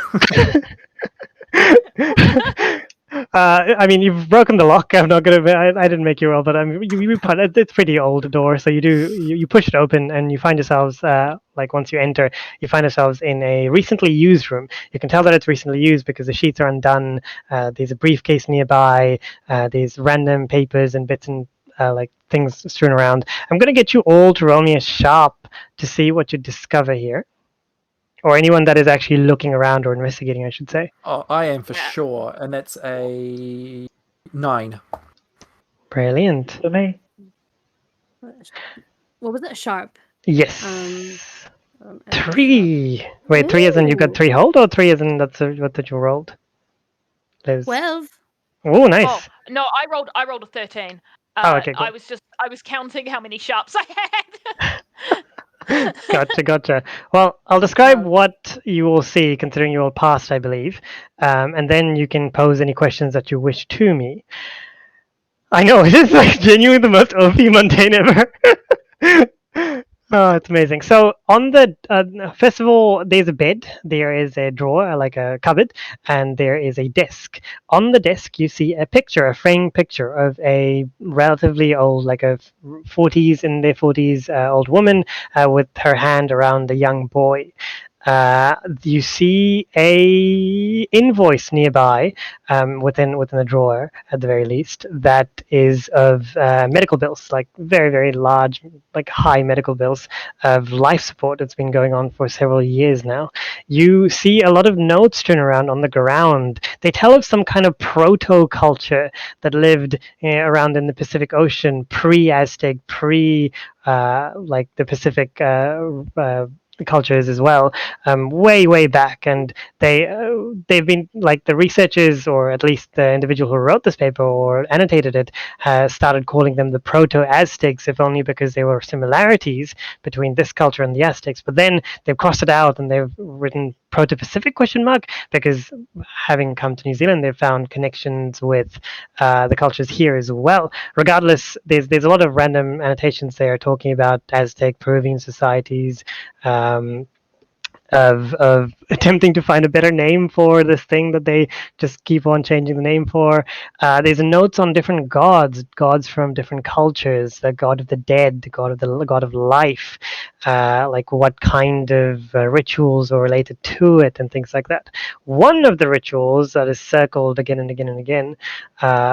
[SPEAKER 4] I mean, you've broken the lock. I'm not gonna. I didn't make you roll, but I mean, you put it. It's pretty old door, so you push it open, and you find yourselves like once you enter, you find yourselves in a recently used room. You can tell that it's recently used because the sheets are undone. There's a briefcase nearby. There's random papers and bits and like things strewn around. I'm gonna get you all to roll me a sharp to see what you discover here, or anyone that is actually looking around or investigating, I should say.
[SPEAKER 3] Oh, I am for
[SPEAKER 1] Yeah.
[SPEAKER 3] sure, and that's a 9.
[SPEAKER 4] Brilliant.
[SPEAKER 6] For me.
[SPEAKER 5] what was it? Sharp.
[SPEAKER 4] Yes.
[SPEAKER 5] And sharp.
[SPEAKER 4] 3. Wait, 3 as in you got
[SPEAKER 5] Ooh,
[SPEAKER 4] 3 hold, or 3 as in that's what that you rolled? Liz.
[SPEAKER 5] 12.
[SPEAKER 4] Oh,
[SPEAKER 1] Oh
[SPEAKER 4] nice.
[SPEAKER 1] no, I rolled a 13.
[SPEAKER 4] Oh, okay,
[SPEAKER 1] I
[SPEAKER 4] cool.
[SPEAKER 1] was counting how many sharps I had.
[SPEAKER 4] Gotcha. Well, I'll describe
[SPEAKER 5] Wow.
[SPEAKER 4] what you will see, considering you all passed, I believe, and then you can pose any questions that you wish to me. I know, it is like genuinely the most OP mundane ever. Oh, it's amazing. So on the first of all, there's a bed, there is a drawer, like a cupboard, and there is a desk. On the desk, you see a picture, a framed picture of a relatively old, like a 40s in their 40s old woman with her hand around a young boy. You see a invoice nearby within the drawer at the very least that is of medical bills, like very large, like high medical bills of life support that's been going on for several years now. You see a lot of notes strewn around on the ground. They tell of some kind of proto culture that lived around in the Pacific Ocean, pre-Aztec, pre like the Pacific cultures as well, way back, and they've been like the researchers, or at least the individual who wrote this paper or annotated it, started calling them the proto-Aztecs, if only because there were similarities between this culture and the Aztecs. But then they've crossed it out and they've written proto-Pacific question mark because having come to New Zealand, they've found connections with the cultures here as well. Regardless, there's a lot of random annotations there talking about Aztec, Peruvian societies, um, of attempting to find a better name for this thing that they just keep on changing the name for. There's notes on different gods from different cultures: the god of the dead, the god of life, like what kind of rituals are related to it, and things like that. One of the rituals that is circled again and again and again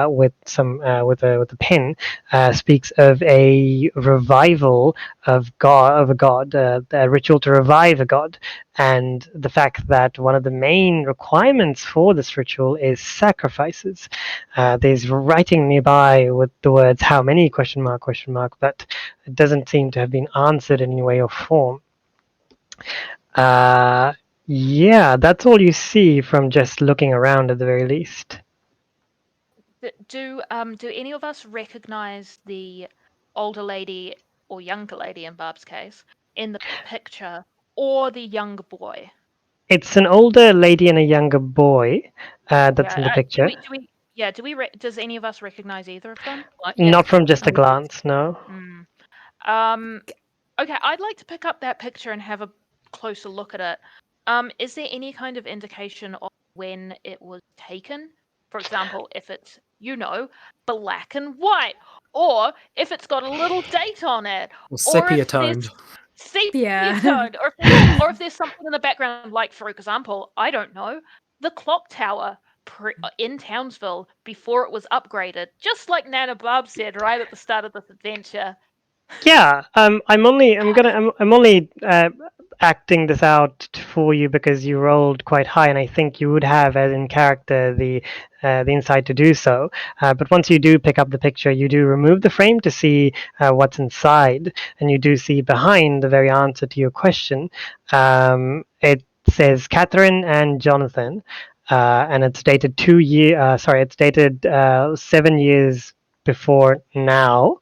[SPEAKER 4] with a pen speaks of a revival of a god, a ritual to revive a god, and the fact that one of the main requirements for this ritual is sacrifices. There's writing nearby with the words "how many?" question mark, but it doesn't seem to have been answered in any way or form. Yeah, that's all you see from just looking around at the very least.
[SPEAKER 1] Do any of us recognize the older lady or younger lady in Barb's case in the picture, or the younger boy?
[SPEAKER 4] It's an older lady and a younger boy that's in the
[SPEAKER 1] Yeah.
[SPEAKER 4] picture.
[SPEAKER 1] Does any of us recognize either of them?
[SPEAKER 5] Yes.
[SPEAKER 4] Not from just a
[SPEAKER 5] I'm going to.
[SPEAKER 4] glance, no.
[SPEAKER 1] Hmm. Okay, I'd like to pick up that picture and have a closer look at it. Is there any kind of indication of when it was taken? For example, if it's black and white, or if it's got a little date on it,
[SPEAKER 3] Or
[SPEAKER 1] or
[SPEAKER 3] sepia
[SPEAKER 1] if there's
[SPEAKER 3] toned.
[SPEAKER 1] sepia
[SPEAKER 5] Yeah.
[SPEAKER 1] toned, or if there's something in the background, like for example, I don't know, the clock tower in Townsville before it was upgraded, just like Nana Barb said right at the start of this adventure.
[SPEAKER 4] Yeah, I'm only acting this out for you because you rolled quite high, and I think you would have, as in character, the insight to do so. But once you do pick up the picture, you do remove the frame to see what's inside, and you do see behind the very answer to your question. It says Catherine and Jonathan, and it's dated it's dated 7 years before now.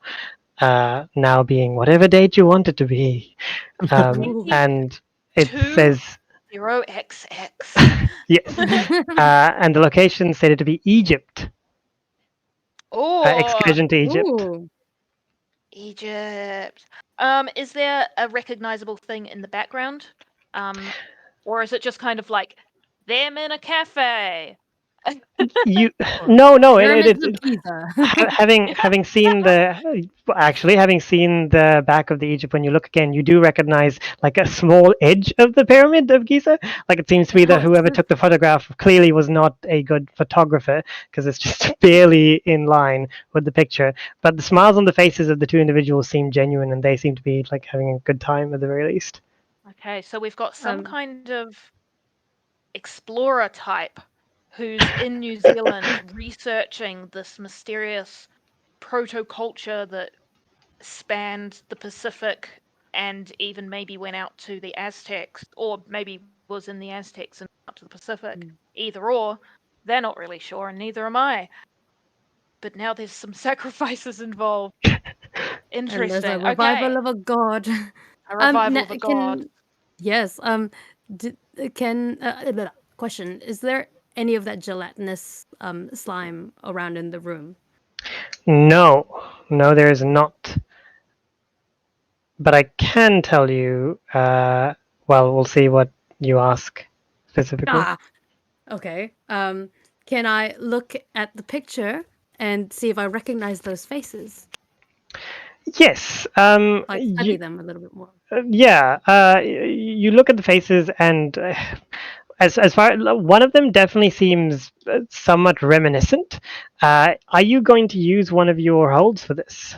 [SPEAKER 4] Now being whatever date you want it to be.
[SPEAKER 5] Ooh.
[SPEAKER 4] And it says
[SPEAKER 1] 20XX.
[SPEAKER 4] yes. And the location stated to be Egypt.
[SPEAKER 1] Oh,
[SPEAKER 4] Excursion to Egypt.
[SPEAKER 5] Ooh.
[SPEAKER 1] Egypt. Is there a recognizable thing in the background? Or is it just kind of like them in a cafe?
[SPEAKER 4] You no
[SPEAKER 5] Pyramids of Giza.
[SPEAKER 4] having seen the back of the Egypt, when you look again, you do recognize like a small edge of the pyramid of Giza. Like it seems to be that whoever took the photograph clearly was not a good photographer, because it's just barely in line with the picture. But the smiles on the faces of the two individuals seem genuine, and they seem to be like having a good time at the very least.
[SPEAKER 1] Okay, so we've got some
[SPEAKER 5] Um,
[SPEAKER 1] kind of explorer type who's in New Zealand researching this mysterious proto-culture that spanned the Pacific and even maybe went out to the Aztecs, or maybe was in the Aztecs and out to the Pacific. Either or, they're not really sure, and neither am I. But now there's some sacrifices involved.
[SPEAKER 5] and there's
[SPEAKER 1] Interesting.
[SPEAKER 5] a revival
[SPEAKER 1] Okay.
[SPEAKER 5] of a god.
[SPEAKER 1] A revival of a
[SPEAKER 5] Can
[SPEAKER 1] god.
[SPEAKER 5] yes. Can question: is there any of that gelatinous slime around in the room?
[SPEAKER 4] No, there is not. But I can tell you. Well, we'll see what you ask specifically.
[SPEAKER 5] Ah, okay. Can I look at the picture and see if I recognize those faces?
[SPEAKER 4] Yes.
[SPEAKER 5] Like study them a little bit more.
[SPEAKER 4] Yeah. You look at the faces, and as far one of them definitely seems somewhat reminiscent. Are you going to use one of your holds for this?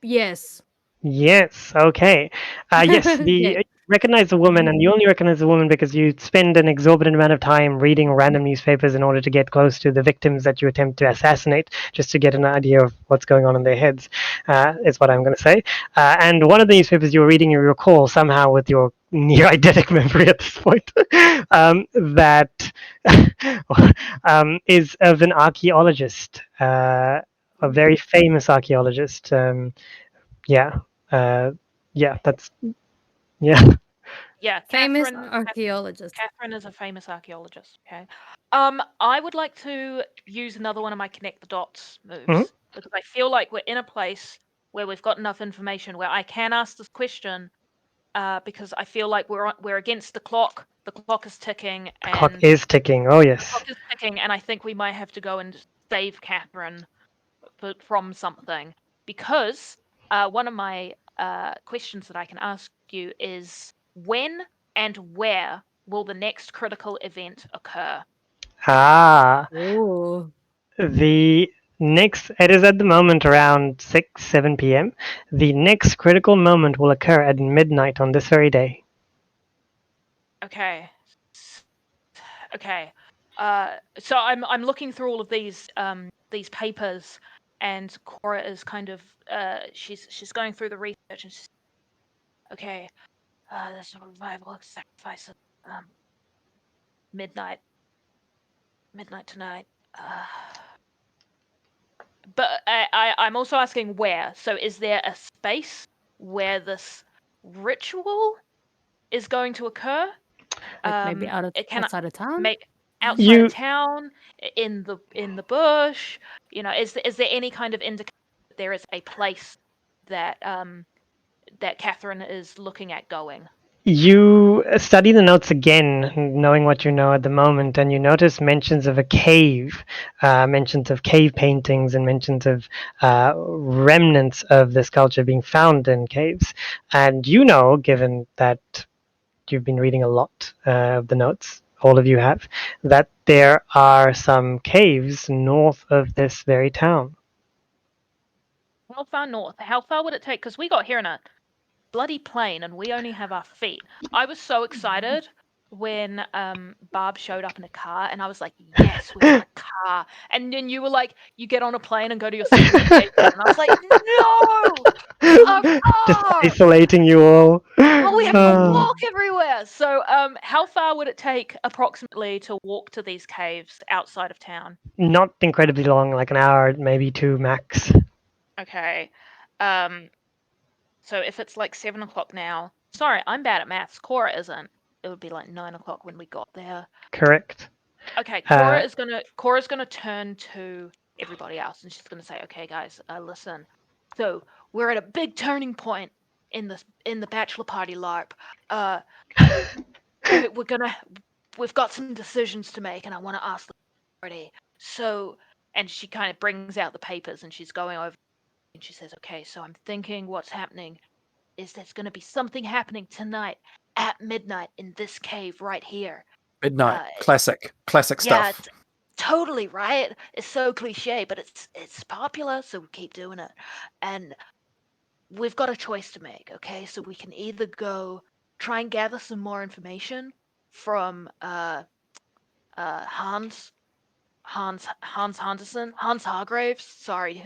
[SPEAKER 5] Yes.
[SPEAKER 4] Yes. Okay. Yes.
[SPEAKER 5] Yay.
[SPEAKER 4] Recognize the woman, and you only recognize the woman because you spend an exorbitant amount of time reading random newspapers in order to get close to the victims that you attempt to assassinate, just to get an idea of what's going on in their heads. Is what I'm going to say. And one of the newspapers you were reading, you recall somehow with your near eidetic memory at this point, that is of an archaeologist, a very famous archaeologist. Yeah. That's yeah.
[SPEAKER 1] Yeah,
[SPEAKER 5] Famous
[SPEAKER 1] Catherine.
[SPEAKER 5] archaeologist.
[SPEAKER 1] Catherine is a famous archaeologist. Okay. I would like to use another one of my connect the dots moves
[SPEAKER 4] Mhm.
[SPEAKER 1] because I feel like we're in a place where we've got enough information where I can ask this question. Because I feel like we're against the clock. The clock is ticking,
[SPEAKER 4] The clock
[SPEAKER 1] and
[SPEAKER 4] is ticking. Oh
[SPEAKER 1] the
[SPEAKER 4] yes.
[SPEAKER 1] clock is ticking, and I think we might have to go and save Catherine from something. Because one of my questions that I can ask you is when and where will the next critical event occur?
[SPEAKER 4] Ah,
[SPEAKER 5] Oh.
[SPEAKER 4] the next. It is at the moment around 7 p.m. The next critical moment will occur at midnight on this very day.
[SPEAKER 1] Okay. Okay. So I'm looking through all of these papers, and Cora is kind of she's going through the research, and she's okay. There's a revival of sacrifices. Midnight, midnight tonight. But I'm also asking where. So is there a space where this ritual is going to occur?
[SPEAKER 5] Like maybe
[SPEAKER 1] It can
[SPEAKER 5] outside of town?
[SPEAKER 1] make outside of
[SPEAKER 4] You
[SPEAKER 1] town, in the bush. Is there any kind of indication that there is a place that that Catherine is looking at going?
[SPEAKER 4] You study the notes again, knowing what you know at the moment, and you notice mentions of a cave, mentions of cave paintings, and mentions of remnants of this culture being found in caves. And you know, given that you've been reading a lot of the notes, all of you have, that there are some caves north of this very town.
[SPEAKER 1] How far north? How far would it take? Because we got here in a bloody plane and we only have our feet. I was so excited when Barb showed up in a car and I was like, yes, we have a car. And then you were like, you get on a plane and go to your secret cave. And I was like, no, a
[SPEAKER 4] Just
[SPEAKER 1] car.
[SPEAKER 4] isolating you all.
[SPEAKER 1] Oh, we have to
[SPEAKER 4] Uh,
[SPEAKER 1] walk everywhere. So how far would it take approximately to walk to these caves outside of town?
[SPEAKER 4] Not incredibly long, like an hour, maybe 2 max.
[SPEAKER 1] Okay. So if it's like 7 o'clock now, sorry, I'm bad at maths. Cora isn't. It would be like 9 o'clock when we got there.
[SPEAKER 4] Correct.
[SPEAKER 1] Okay,
[SPEAKER 4] Uh,
[SPEAKER 1] Cora's gonna turn to everybody else and she's gonna say, "Okay, guys, listen. So we're at a big turning point in the bachelor party LARP. Uh, we've got some decisions to make, and I want to ask the party. So, and she kind of brings out the papers and she's going over and she says, "Okay, so I'm thinking what's happening is there's going to be something happening tonight at midnight in this cave right here.
[SPEAKER 3] Midnight.
[SPEAKER 1] Uh,
[SPEAKER 3] Classic
[SPEAKER 1] yeah,
[SPEAKER 3] stuff.
[SPEAKER 1] it's totally right. It's so cliche, but it's popular, so we keep doing it. And we've got a choice to make, okay? So we can either go try and gather some more information from Hans Anderson, Hans Hargraves. Sorry,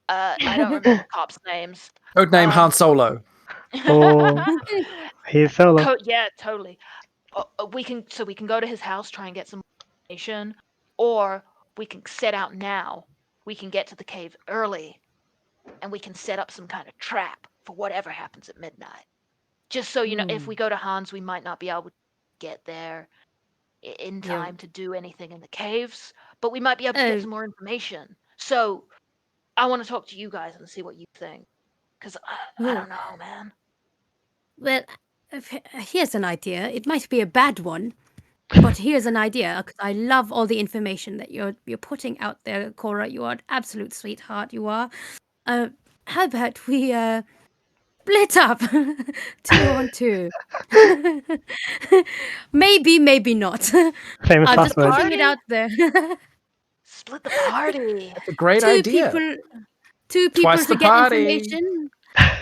[SPEAKER 1] I don't remember cops' names.
[SPEAKER 3] Code name Han Solo.
[SPEAKER 4] Oh, he's solo.
[SPEAKER 1] Yeah, totally. We can go to his house, try and get some information, or we can set out now. We can get to the cave early, and we can set up some kind of trap for whatever happens at midnight. Just so you know, if we go to Hans, we might not be able to get there in
[SPEAKER 5] Yeah.
[SPEAKER 1] time to do anything in the caves, but we might be able to get
[SPEAKER 5] Oh.
[SPEAKER 1] some more information. So I want to talk to you guys and see what you think, because I don't know, man.
[SPEAKER 5] Well, here's an idea. It might be a bad one, but here's an idea. 'Cause I love all the information that you're putting out there, Cora. You are an absolute sweetheart. You are. How about we split up 2 on 2? Maybe not.
[SPEAKER 4] Famous
[SPEAKER 5] I'm
[SPEAKER 4] last
[SPEAKER 5] just
[SPEAKER 4] words.
[SPEAKER 5] putting it out there.
[SPEAKER 1] Split the party.
[SPEAKER 3] That's a great
[SPEAKER 5] two
[SPEAKER 3] idea.
[SPEAKER 5] people, two
[SPEAKER 3] Twice
[SPEAKER 5] people
[SPEAKER 3] the
[SPEAKER 5] to get
[SPEAKER 3] party.
[SPEAKER 5] information.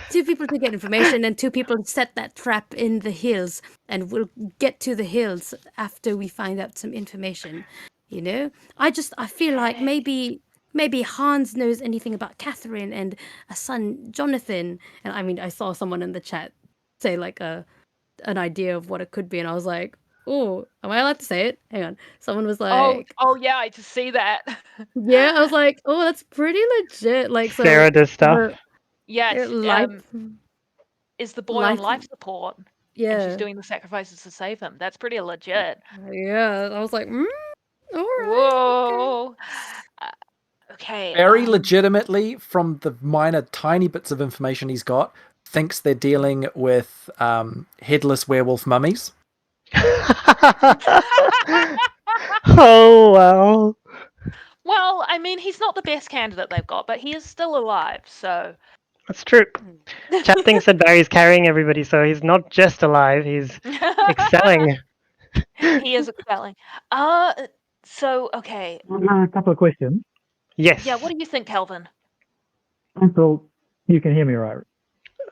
[SPEAKER 5] 2 people to get information, and 2 people to set that trap in the hills, and we'll get to the hills after we find out some information. You know, I feel like maybe Hans knows anything about Catherine and a son Jonathan. And I mean, I saw someone in the chat say like an idea of what it could be, and I was like, oh, am I allowed to say it? Hang on. Someone was like,
[SPEAKER 1] Oh yeah, I just see that.
[SPEAKER 5] yeah. I was like, oh, that's pretty legit. Like, so
[SPEAKER 4] Sarah does stuff.
[SPEAKER 1] Yeah,
[SPEAKER 5] life,
[SPEAKER 1] is the boy on
[SPEAKER 5] life,
[SPEAKER 1] life support, and
[SPEAKER 5] yeah.
[SPEAKER 1] she's doing the sacrifices to save him. That's pretty legit.
[SPEAKER 5] Yeah, I was like, all right.
[SPEAKER 1] Whoa. Okay.
[SPEAKER 3] Very legitimately, from the minor tiny bits of information he's got, thinks they're dealing with headless werewolf mummies.
[SPEAKER 4] Oh, well.
[SPEAKER 1] Well, I mean, he's not the best candidate they've got, but he is still alive, so.
[SPEAKER 4] That's true. Chat thinks that Barry's carrying everybody, so he's not just alive, he's excelling.
[SPEAKER 1] He is excelling. So, okay.
[SPEAKER 7] A couple of questions.
[SPEAKER 4] Yes.
[SPEAKER 1] Yeah, what do you think, Kelvin?
[SPEAKER 7] So you can hear me right?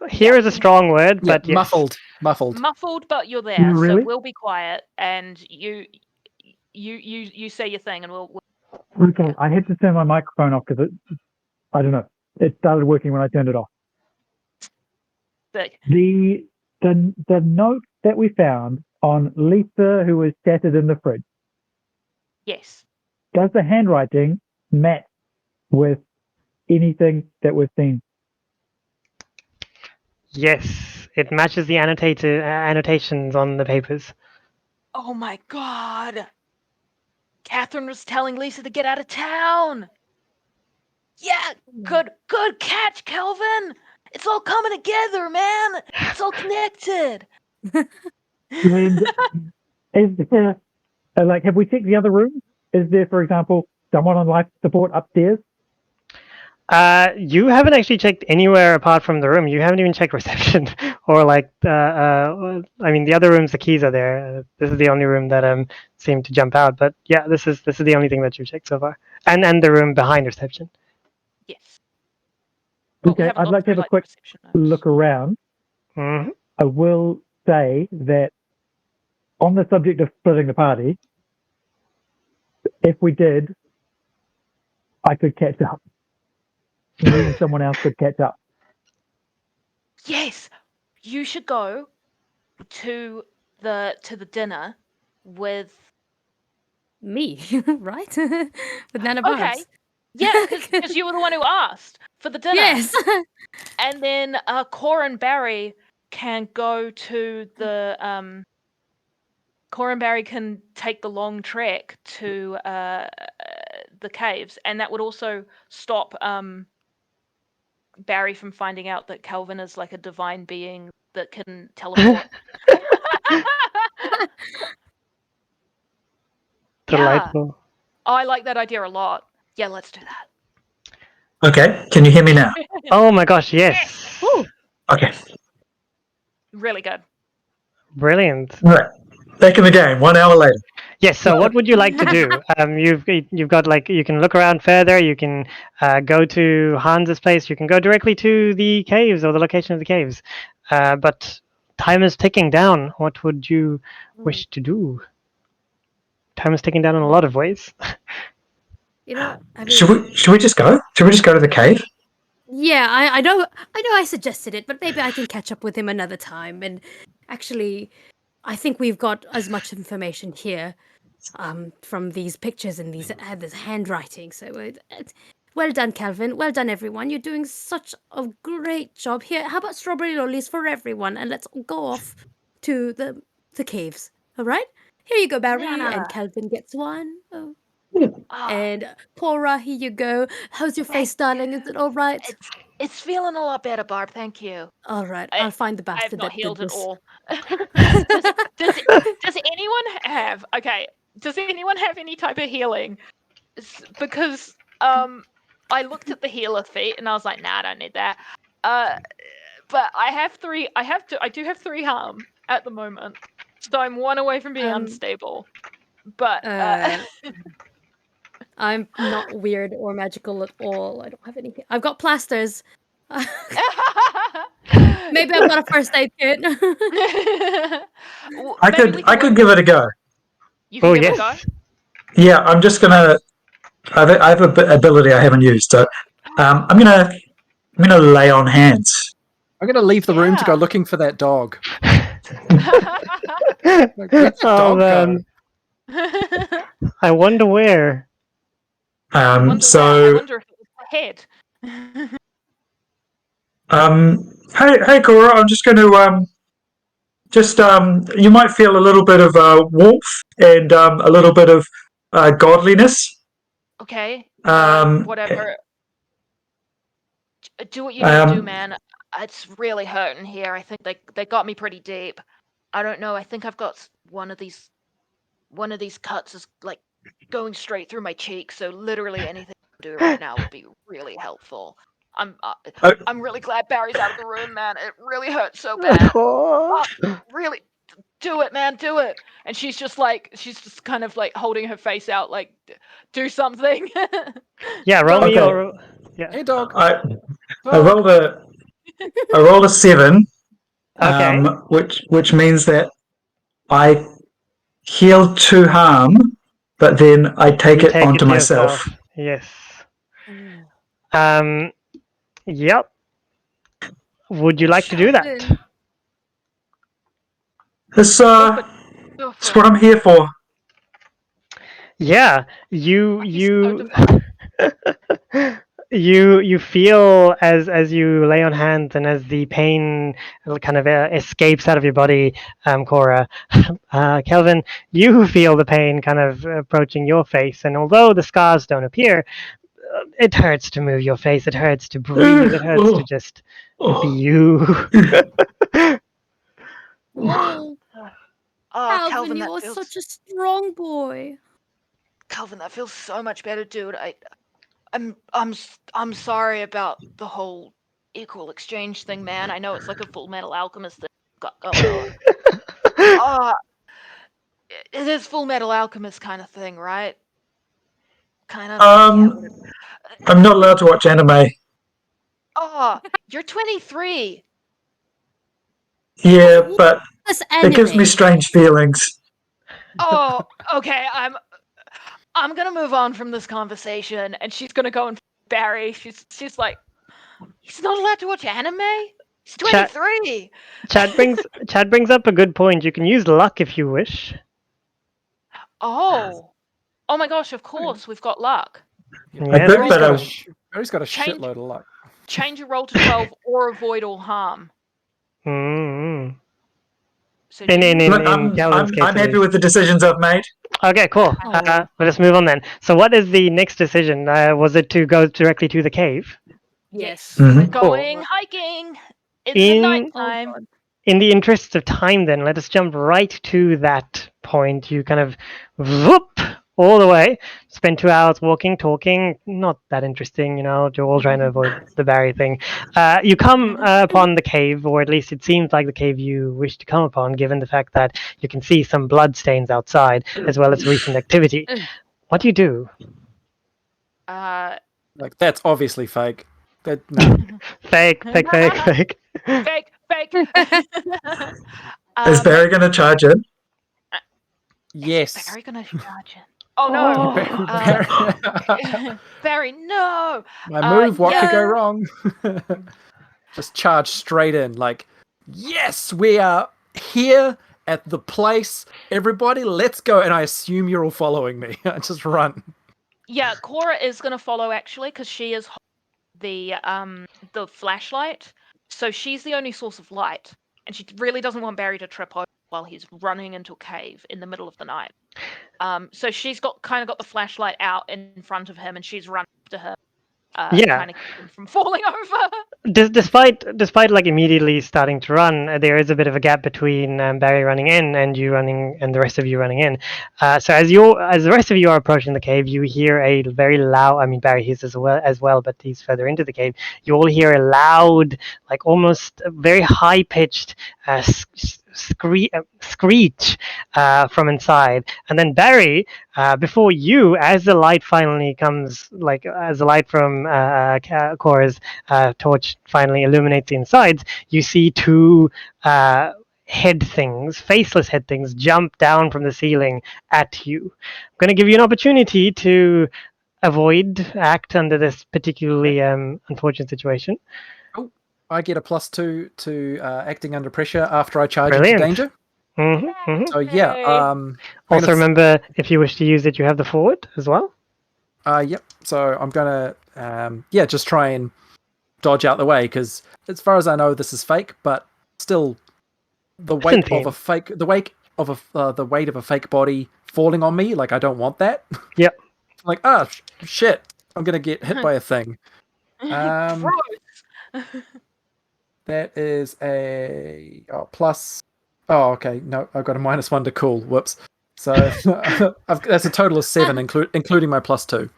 [SPEAKER 4] Here is a strong word,
[SPEAKER 3] Yeah,
[SPEAKER 4] but yes.
[SPEAKER 3] muffled.
[SPEAKER 1] Muffled, but you're there,
[SPEAKER 7] Yeah, really?
[SPEAKER 1] so we'll be quiet, and you say your thing, and we'll
[SPEAKER 7] Okay, I had to turn my microphone off because I don't know, it started working when I turned it off.
[SPEAKER 1] but
[SPEAKER 7] The note that we found on Lisa, who was shattered in the fridge,
[SPEAKER 1] yes.
[SPEAKER 7] does the handwriting match with anything that we've seen?
[SPEAKER 4] Yes, it matches the annotations on the papers.
[SPEAKER 1] Oh my god! Catherine was telling Lisa to get out of town! Yeah, good catch, Kelvin! It's all coming together, man! It's all connected!
[SPEAKER 7] And is there, have we checked the other rooms? Is there, for example, someone on life support upstairs?
[SPEAKER 4] You haven't actually checked anywhere apart from the room. You haven't even checked reception or I mean, the other rooms, the keys are there. This is the only room that seemed to jump out. But yeah, this is the only thing that you've checked so far, and the room behind reception.
[SPEAKER 1] Yes. Well, we
[SPEAKER 7] Okay,
[SPEAKER 1] haven't
[SPEAKER 7] I'd
[SPEAKER 1] gone
[SPEAKER 7] like to
[SPEAKER 1] through,
[SPEAKER 7] have a
[SPEAKER 1] like,
[SPEAKER 7] quick
[SPEAKER 1] reception notes.
[SPEAKER 7] look around.
[SPEAKER 4] Hmm.
[SPEAKER 7] I will say that on the subject of splitting the party, if we did, I could catch up. Me and someone else could catch up.
[SPEAKER 1] Yes, you should go to the dinner with.
[SPEAKER 5] Me, right? With Nana Barbs.
[SPEAKER 1] Okay. Yeah, because you were the one who asked for the dinner.
[SPEAKER 5] Yes.
[SPEAKER 1] And then Cora and Barry can go to the Cora and Barry can take the long trek to the caves, and that would also stop Barry from finding out that Calvin is like a divine being that can teleport.
[SPEAKER 4] Delightful.
[SPEAKER 1] I like that idea a lot. Yeah, let's do that.
[SPEAKER 8] Okay, can you hear me now?
[SPEAKER 4] Oh my gosh, yes.
[SPEAKER 5] Ooh.
[SPEAKER 8] Okay,
[SPEAKER 1] Really good.
[SPEAKER 4] Brilliant.
[SPEAKER 8] all right. Back in the game. 1 hour later.
[SPEAKER 4] Yes. So, what would you like to do? You've got you can look around further. You can go to Hans's place. You can go directly to the caves or the location of the caves. But time is ticking down. What would you wish to do? Time is ticking down in a lot of ways.
[SPEAKER 5] You know, I mean,
[SPEAKER 8] Should we just go? Should we just go to the cave?
[SPEAKER 5] yeah, I know I suggested it, but maybe I can catch up with him another time. And actually, I think we've got as much information here from these pictures and this handwriting. So well done, Calvin. Well done, everyone. You're doing such a great job here. How about strawberry lollies for everyone? And let's go off to the caves. All right? Here you go, Barry. And Calvin gets one. Oh. And Cora, here you go. How's your face, darling? Is it all right?
[SPEAKER 1] It's feeling a lot better, Barb. Thank you.
[SPEAKER 5] All right. I'll find the
[SPEAKER 1] I have
[SPEAKER 5] bastard
[SPEAKER 1] not
[SPEAKER 5] that did
[SPEAKER 1] healed at
[SPEAKER 5] this.
[SPEAKER 1] all. Does anyone have Does anyone have any type of healing? Because I looked at the healer feat and I was like, nah, I don't need that. But I have three. I do have 3 harm at the moment, so I'm 1 away from being unstable. But
[SPEAKER 5] I'm not weird or magical at all. I don't have any. I've got plasters. Maybe I've got a first aid kit.
[SPEAKER 8] I could give it a go.
[SPEAKER 1] You can give it a go.
[SPEAKER 8] Yeah, I'm just gonna. I have an ability I haven't used, so I'm gonna lay on hands.
[SPEAKER 3] I'm going to leave the room to go
[SPEAKER 1] Yeah.
[SPEAKER 3] looking for that dog.
[SPEAKER 4] Oh man, I wonder where.
[SPEAKER 1] I wonder if it was the head.
[SPEAKER 8] Hey, Cora, I'm just going to you might feel a little bit of warmth and a little bit of godliness.
[SPEAKER 1] Okay.
[SPEAKER 8] Um,
[SPEAKER 1] Whatever. Do what you need to do, man. It's really hurting here. I think they got me pretty deep. I don't know. I think I've got one of these cuts is like going straight through my cheek. So literally anything I can do right now would be really helpful. I'm really glad Barry's out of the room, man. It really hurts so bad. Really, do it, man. Do it. And she's just kind of like holding her face out, like, do something.
[SPEAKER 4] Yeah, roll me.
[SPEAKER 8] Okay.
[SPEAKER 4] Or, yeah.
[SPEAKER 3] Hey, dog.
[SPEAKER 8] I rolled a 7.
[SPEAKER 4] Okay.
[SPEAKER 8] Which means that I heal 2 harm, but then I take
[SPEAKER 4] You
[SPEAKER 8] it onto
[SPEAKER 4] to
[SPEAKER 8] myself.
[SPEAKER 4] yourself. Yes. Yep. Would you like to do that?
[SPEAKER 8] It's
[SPEAKER 1] Go
[SPEAKER 8] it's
[SPEAKER 1] for
[SPEAKER 8] what I'm here for.
[SPEAKER 4] Yeah. You feel as you lay on hands and as the pain kind of escapes out of your body, Cora. Kelvin, you feel the pain kind of approaching your face, and although the scars don't appear, it hurts to move your face. It hurts to breathe. It hurts to just be you.
[SPEAKER 5] Oh,
[SPEAKER 1] Oh,
[SPEAKER 5] Calvin,
[SPEAKER 1] Calvin,
[SPEAKER 5] you
[SPEAKER 1] that
[SPEAKER 5] are
[SPEAKER 1] feels
[SPEAKER 5] such a strong boy.
[SPEAKER 1] Calvin, that feels so much better, dude. I'm sorry about the whole equal exchange thing, man. I know it's like a Full Metal Alchemist thing got going on. It is Full Metal Alchemist kind of thing, right? Kind of.
[SPEAKER 8] I'm not allowed to watch anime.
[SPEAKER 1] Oh, you're 23.
[SPEAKER 8] Yeah,
[SPEAKER 5] What
[SPEAKER 8] but
[SPEAKER 5] is
[SPEAKER 8] it gives me
[SPEAKER 5] anime?
[SPEAKER 8] strange feelings.
[SPEAKER 1] Oh, okay. I'm gonna move on from this conversation, and she's gonna go and Barry. She's like, he's not allowed to watch anime. He's
[SPEAKER 4] Chat
[SPEAKER 1] 23.
[SPEAKER 4] Chad brings up a good point. You can use luck if you wish.
[SPEAKER 1] Oh, oh my gosh! Of course, we've got luck.
[SPEAKER 8] I
[SPEAKER 4] Yes,
[SPEAKER 8] did,
[SPEAKER 3] Barry's
[SPEAKER 8] but
[SPEAKER 3] got Barry's got a
[SPEAKER 1] Change-
[SPEAKER 3] shitload of luck.
[SPEAKER 1] Change your roll to 12 or avoid all harm.
[SPEAKER 4] Mm.
[SPEAKER 1] So
[SPEAKER 4] In
[SPEAKER 1] do you-
[SPEAKER 8] look,
[SPEAKER 4] Calvin's case,
[SPEAKER 8] I'm
[SPEAKER 4] at
[SPEAKER 8] happy
[SPEAKER 4] least.
[SPEAKER 8] with the decisions I've made.
[SPEAKER 4] Okay, cool.
[SPEAKER 5] Oh.
[SPEAKER 4] Let us move on then. So, what is the next decision? Was it to go directly to the cave?
[SPEAKER 1] Yes,
[SPEAKER 8] Mhm.
[SPEAKER 1] we're
[SPEAKER 4] Cool.
[SPEAKER 1] going hiking in
[SPEAKER 4] In-
[SPEAKER 1] the
[SPEAKER 5] Oh,
[SPEAKER 1] nighttime.
[SPEAKER 5] God.
[SPEAKER 4] In the interests of time, then, let us jump right to that point. You kind of whoop all the way, spend 2 hours walking, talking. Not that interesting, you're all trying to avoid the Barry thing. You come upon the cave, or at least it seems like the cave you wish to come upon, given the fact that you can see some blood stains outside, as well as recent activity. What do you do?
[SPEAKER 3] Like that's obviously fake. That no.
[SPEAKER 4] Fake.
[SPEAKER 1] Fake.
[SPEAKER 8] Is Barry going to charge in?
[SPEAKER 3] Yes.
[SPEAKER 1] Barry gonna charge it. Oh no, Barry, no.
[SPEAKER 3] My move. What could go
[SPEAKER 1] yeah.
[SPEAKER 3] wrong? Just charge straight in. Like, yes, we are here at the place. Everybody, let's go. And I assume you're all following me. Just run.
[SPEAKER 1] Yeah, Cora is gonna follow actually because she is the flashlight, so she's the only source of light, and she really doesn't want Barry to trip over while he's running into a cave in the middle of the night. So she's got the flashlight out in front of him, and she's running to her,
[SPEAKER 4] Yeah.
[SPEAKER 1] kind of keep him from falling over.
[SPEAKER 4] Despite like immediately starting to run, there is a bit of a gap between Barry running in and you running, and the rest of you running in. So as the rest of you are approaching the cave, you hear a very loud. I mean, Barry hears as well, but he's further into the cave. You all hear a loud, like almost very high pitched screech from inside, and then Barry, before you, as the light finally comes, like as the light from Cora's torch finally illuminates the insides, you see two faceless head things, jump down from the ceiling at you. I'm going to give you an opportunity to act under this particularly unfortunate situation.
[SPEAKER 3] I get a +2 to acting under pressure after I charge
[SPEAKER 4] Brilliant.
[SPEAKER 3] into danger. So yeah.
[SPEAKER 4] Also remember, if you wish to use it, you have the forward as well.
[SPEAKER 3] Yep. So I'm gonna just try and dodge out the way because as far as I know, this is fake, but still, the weight of a fake body falling on me, like I don't want that.
[SPEAKER 4] Yep.
[SPEAKER 3] Like shit, I'm gonna get hit by a thing. That is a plus. Oh, okay. No, I've got a -1 to cool. Whoops. So that's a total of 7, including my +2.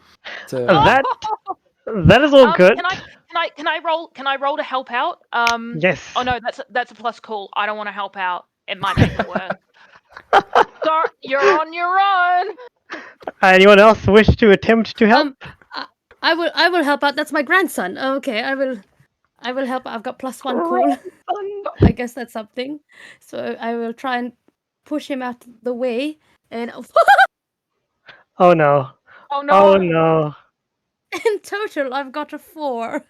[SPEAKER 4] That is all good.
[SPEAKER 1] Can I roll to help out?
[SPEAKER 4] Yes.
[SPEAKER 1] Oh no, that's a plus. Cool. I don't want to help out. It might make it worse. Sorry, you're on your own.
[SPEAKER 4] Anyone else wish to attempt to help?
[SPEAKER 5] I will help out. That's my grandson. Okay, I will help. I've got +1 cool. I guess that's something. So I will try and push him out the way. And
[SPEAKER 4] Oh no.
[SPEAKER 1] Oh no.
[SPEAKER 4] Oh no.
[SPEAKER 5] in total, I've got a 4.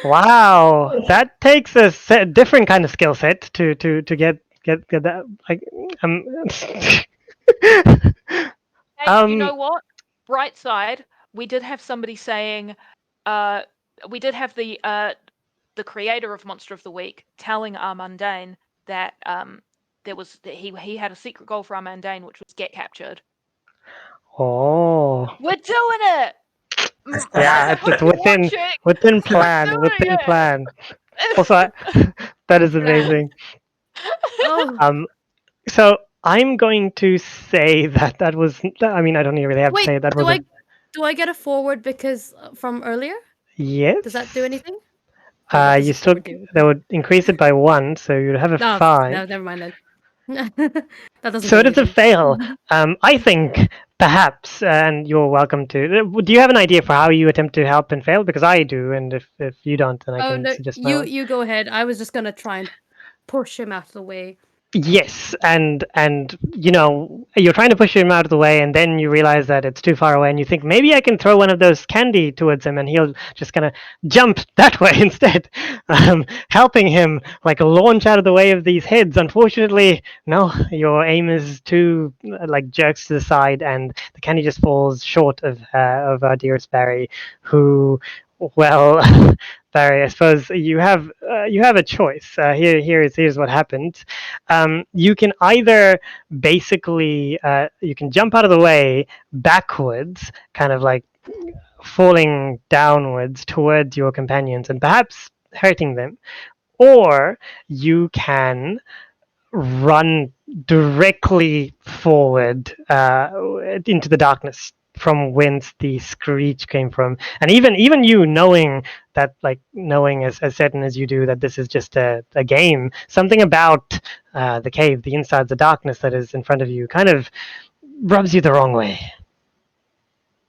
[SPEAKER 4] Wow, that takes a different kind of skill set to get that. Like,
[SPEAKER 1] Hey, you know what? Bright side, we did have somebody saying, we did have the creator of Monster of the Week telling our mundane that he had a secret goal for our mundane, which was get captured.
[SPEAKER 4] Oh.
[SPEAKER 1] We're doing it.
[SPEAKER 4] Yeah, it's within plan. Also, that is amazing.
[SPEAKER 5] Oh,
[SPEAKER 4] So I'm going to say that was. I mean, I don't even really have to
[SPEAKER 5] wait.
[SPEAKER 4] say it. That was a
[SPEAKER 5] Do I get a forward because from earlier?
[SPEAKER 4] yes.
[SPEAKER 5] Does that do anything? Or what does
[SPEAKER 4] You
[SPEAKER 5] a
[SPEAKER 4] still
[SPEAKER 5] forward do?
[SPEAKER 4] that would increase it by 1, so you'd have a
[SPEAKER 5] No,
[SPEAKER 4] 5.
[SPEAKER 5] no, never mind then. That doesn't
[SPEAKER 4] So
[SPEAKER 5] do
[SPEAKER 4] it is a
[SPEAKER 5] anything.
[SPEAKER 4] fail. I think perhaps, and you're welcome to. Do you have an idea for how you attempt to help and fail? Because I do, and if you don't, then I
[SPEAKER 5] Oh
[SPEAKER 4] can
[SPEAKER 5] no,
[SPEAKER 4] suggest my one.
[SPEAKER 5] you go ahead. I was just gonna try and push him out of the way.
[SPEAKER 4] Yes, and you're trying to push him out of the way, and then you realize that it's too far away, and you think maybe I can throw one of those candy towards him, and he'll just kind of jump that way instead, helping him like launch out of the way of these heads. Unfortunately, no, your aim is too like jerks to the side, and the candy just falls short of our dearest Barry, who, well. Barry, I suppose you have a choice. Here's what happened. You can either basically you can jump out of the way backwards, kind of like falling downwards towards your companions and perhaps hurting them, or you can run directly forward into the darkness from whence the screech came from. And even you knowing that, like knowing as certain as you do that this is just a game, something about the cave, the inside, the darkness that is in front of you, kind of rubs you the wrong way.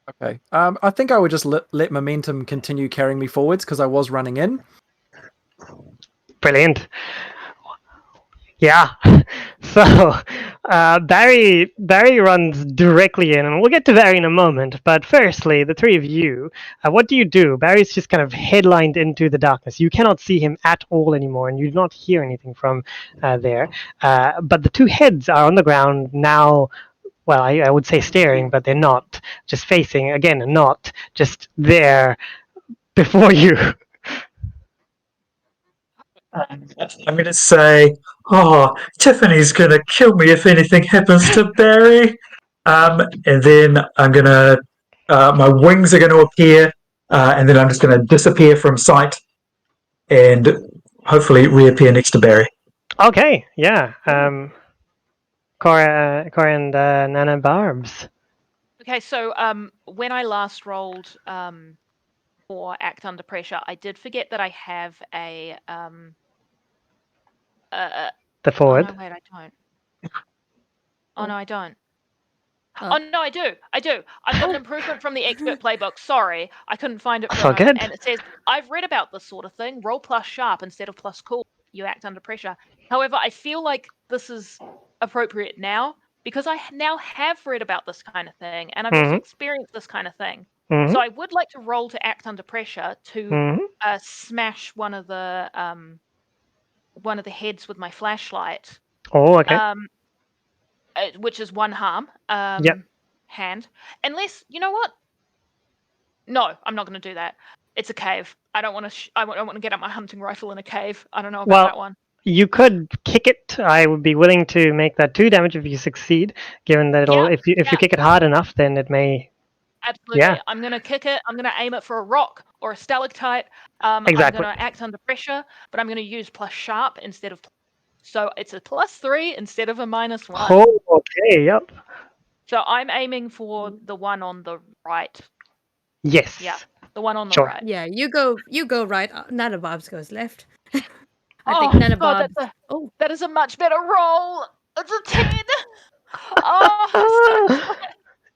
[SPEAKER 3] Okay. I think I would just let momentum continue carrying me forwards because I was running in.
[SPEAKER 4] Brilliant. Yeah. So Barry runs directly in, and we'll get to Barry in a moment. But firstly, the three of you, what do you do? Barry's just kind of headlined into the darkness. You cannot see him at all anymore, and you do not hear anything from there. But the two heads are on the ground now. Well, I would say staring, but they're not. Just facing, again, not just there before you.
[SPEAKER 8] I'm going to say, oh, Tiffany's going to kill me if anything happens to Barry. And then I'm going to, my wings are going to appear, and then I'm just going to disappear from sight and hopefully reappear next to Barry.
[SPEAKER 4] Okay, yeah. Cora and Nana Barbs.
[SPEAKER 1] Okay, so when I last rolled for Act Under Pressure, I did forget that I have a
[SPEAKER 4] The forward.
[SPEAKER 1] Oh no, wait, I don't. Oh no, I don't.
[SPEAKER 5] Oh.
[SPEAKER 1] Oh no, I do. I've got an improvement from the expert playbook. Sorry, I couldn't find it for
[SPEAKER 4] That's all
[SPEAKER 1] a moment.
[SPEAKER 4] good.
[SPEAKER 1] And it says, I've read about this sort of thing. Roll plus sharp instead of plus cool. You act under pressure. However, I feel like this is appropriate now because I now have read about this kind of thing and I've also experienced this kind of thing. So I would like to roll to act under pressure to smash one of the heads with my flashlight.
[SPEAKER 4] Oh, okay.
[SPEAKER 1] Which is one harm.
[SPEAKER 4] Yep.
[SPEAKER 1] Hand. Unless, you know what? No, I'm not going to do that. It's a cave. I don't want to. I want to get out my hunting rifle in a cave. I don't know about that one.
[SPEAKER 4] You could kick it. I would be willing to make that 2 damage if you succeed. Given that if you kick it hard enough, then it may.
[SPEAKER 1] Absolutely.
[SPEAKER 4] Yeah.
[SPEAKER 1] I'm going to kick it. I'm going to aim it for a rock or a stalactite.
[SPEAKER 4] Exactly.
[SPEAKER 1] I'm going to act under pressure, but I'm going to use plus sharp instead of. So it's a +3 instead of a -1.
[SPEAKER 4] Oh, okay. Yep.
[SPEAKER 1] So I'm aiming for the one on the right.
[SPEAKER 4] Yes.
[SPEAKER 1] Yeah, the one on the
[SPEAKER 4] Sure.
[SPEAKER 1] right.
[SPEAKER 5] Yeah, you go right. Nana Bobs goes left. I
[SPEAKER 1] Oh
[SPEAKER 5] think Nana
[SPEAKER 1] God,
[SPEAKER 5] Bobs.
[SPEAKER 1] that is a much better roll. It's a 10. Oh,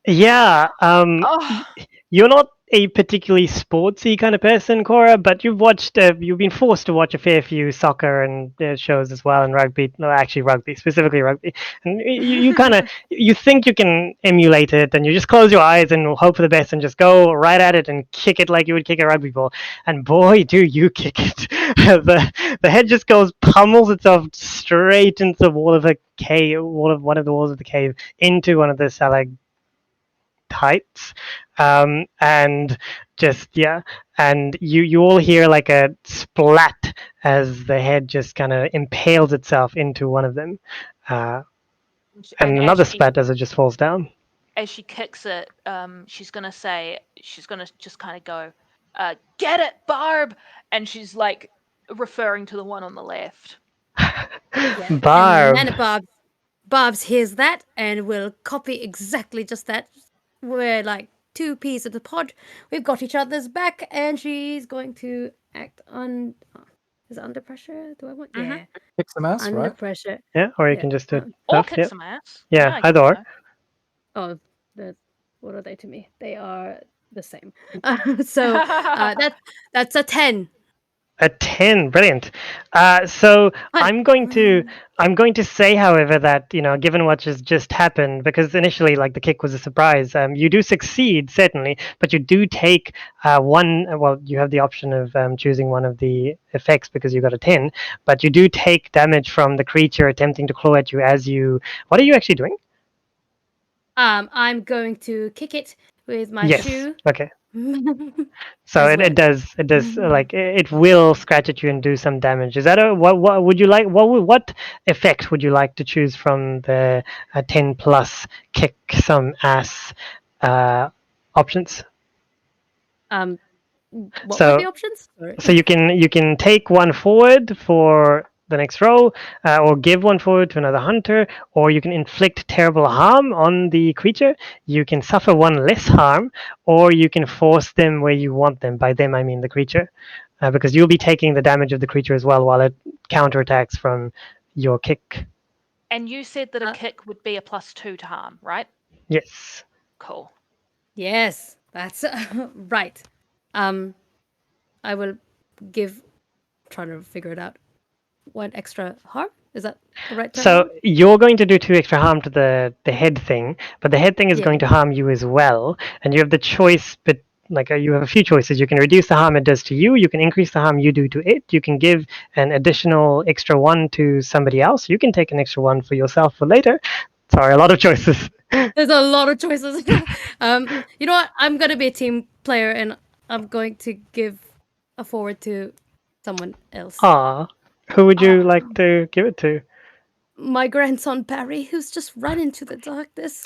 [SPEAKER 4] Yeah.
[SPEAKER 1] oh.
[SPEAKER 4] You're not a particularly sportsy kind of person, Cora, but you've been forced to watch a fair few soccer and shows as well, and rugby. No, actually rugby, specifically rugby. And you kind of you think you can emulate it, and you just close your eyes and hope for the best, and just go right at it and kick it like you would kick a rugby ball. And boy, do you kick it! the head just goes pummels itself straight into the wall of a cave, one of the walls of the cave, into one of the stalactites. And just and you all hear like a splat as the head just kind of impales itself into one of them, and another splat as it just falls down.
[SPEAKER 1] As she kicks it, she's gonna just kind of go, "Get it, Barb!" And she's like referring to the one on the left.
[SPEAKER 5] Yeah. And
[SPEAKER 4] Barb.
[SPEAKER 5] Nana Barbs hears that and will copy exactly just that. We're like two peas in the pod. We've got each other's back, and she's going to act on. Is it under pressure? Do I want?
[SPEAKER 1] Mhm.
[SPEAKER 5] Yeah,
[SPEAKER 3] Kick some ass,
[SPEAKER 5] under
[SPEAKER 3] right?
[SPEAKER 5] pressure.
[SPEAKER 4] Yeah, or you
[SPEAKER 5] Yeah.
[SPEAKER 4] can just do
[SPEAKER 1] Or
[SPEAKER 4] stuff.
[SPEAKER 1] kick
[SPEAKER 4] Yeah,
[SPEAKER 1] some ass.
[SPEAKER 4] yeah,
[SPEAKER 1] I
[SPEAKER 4] either
[SPEAKER 1] guess
[SPEAKER 4] or.
[SPEAKER 1] so.
[SPEAKER 5] Oh, what are they to me? They are the same. So that's a 10.
[SPEAKER 4] A 10, brilliant. So I'm going to say, however, that given what has just happened, because initially, like the kick was a surprise, you do succeed certainly, but you do take one. Well, you have the option of choosing one of the effects because you got a 10, but you do take damage from the creature attempting to claw at you as you. What are you actually doing?
[SPEAKER 5] I'm going to kick it with my
[SPEAKER 4] Yes.
[SPEAKER 5] shoe.
[SPEAKER 4] Okay. So
[SPEAKER 5] As
[SPEAKER 4] it,
[SPEAKER 5] well.
[SPEAKER 4] it does like it will scratch at you and do some damage. Is that a what would you like? What effect would you like to choose from the 10 plus kick some ass options?
[SPEAKER 5] What were
[SPEAKER 4] So
[SPEAKER 5] the options? Sorry.
[SPEAKER 4] so you can take one forward for the next row, or give one forward to another hunter, or you can inflict terrible harm on the creature. You can suffer one less harm, or you can force them where you want them. By them, I mean the creature, because you'll be taking the damage of the creature as well while it counterattacks from your kick.
[SPEAKER 1] And you said that a
[SPEAKER 5] Uh,
[SPEAKER 1] kick would be a +2 to harm, right?
[SPEAKER 4] Yes.
[SPEAKER 1] Cool.
[SPEAKER 5] Yes, that's right. I will give. Trying to figure it out. One extra harm? Is that the right
[SPEAKER 4] So
[SPEAKER 5] term?
[SPEAKER 4] you're going to do 2 extra harm to the head thing, but the head thing is
[SPEAKER 5] Yeah.
[SPEAKER 4] going to harm you as well, and you have the choice. But like you have a few choices. You can reduce the harm it does to you. You can increase the harm you do to it. You can give an additional extra 1 to somebody else. You can take an extra 1 for yourself for later. Sorry, a lot of choices.
[SPEAKER 5] There's a lot of choices. You know what? I'm gonna be a team player, and I'm going to give a forward to someone else.
[SPEAKER 4] Ah, who would you
[SPEAKER 1] Oh.
[SPEAKER 4] like to give it to?
[SPEAKER 5] My grandson Barry, who's just run into the darkness.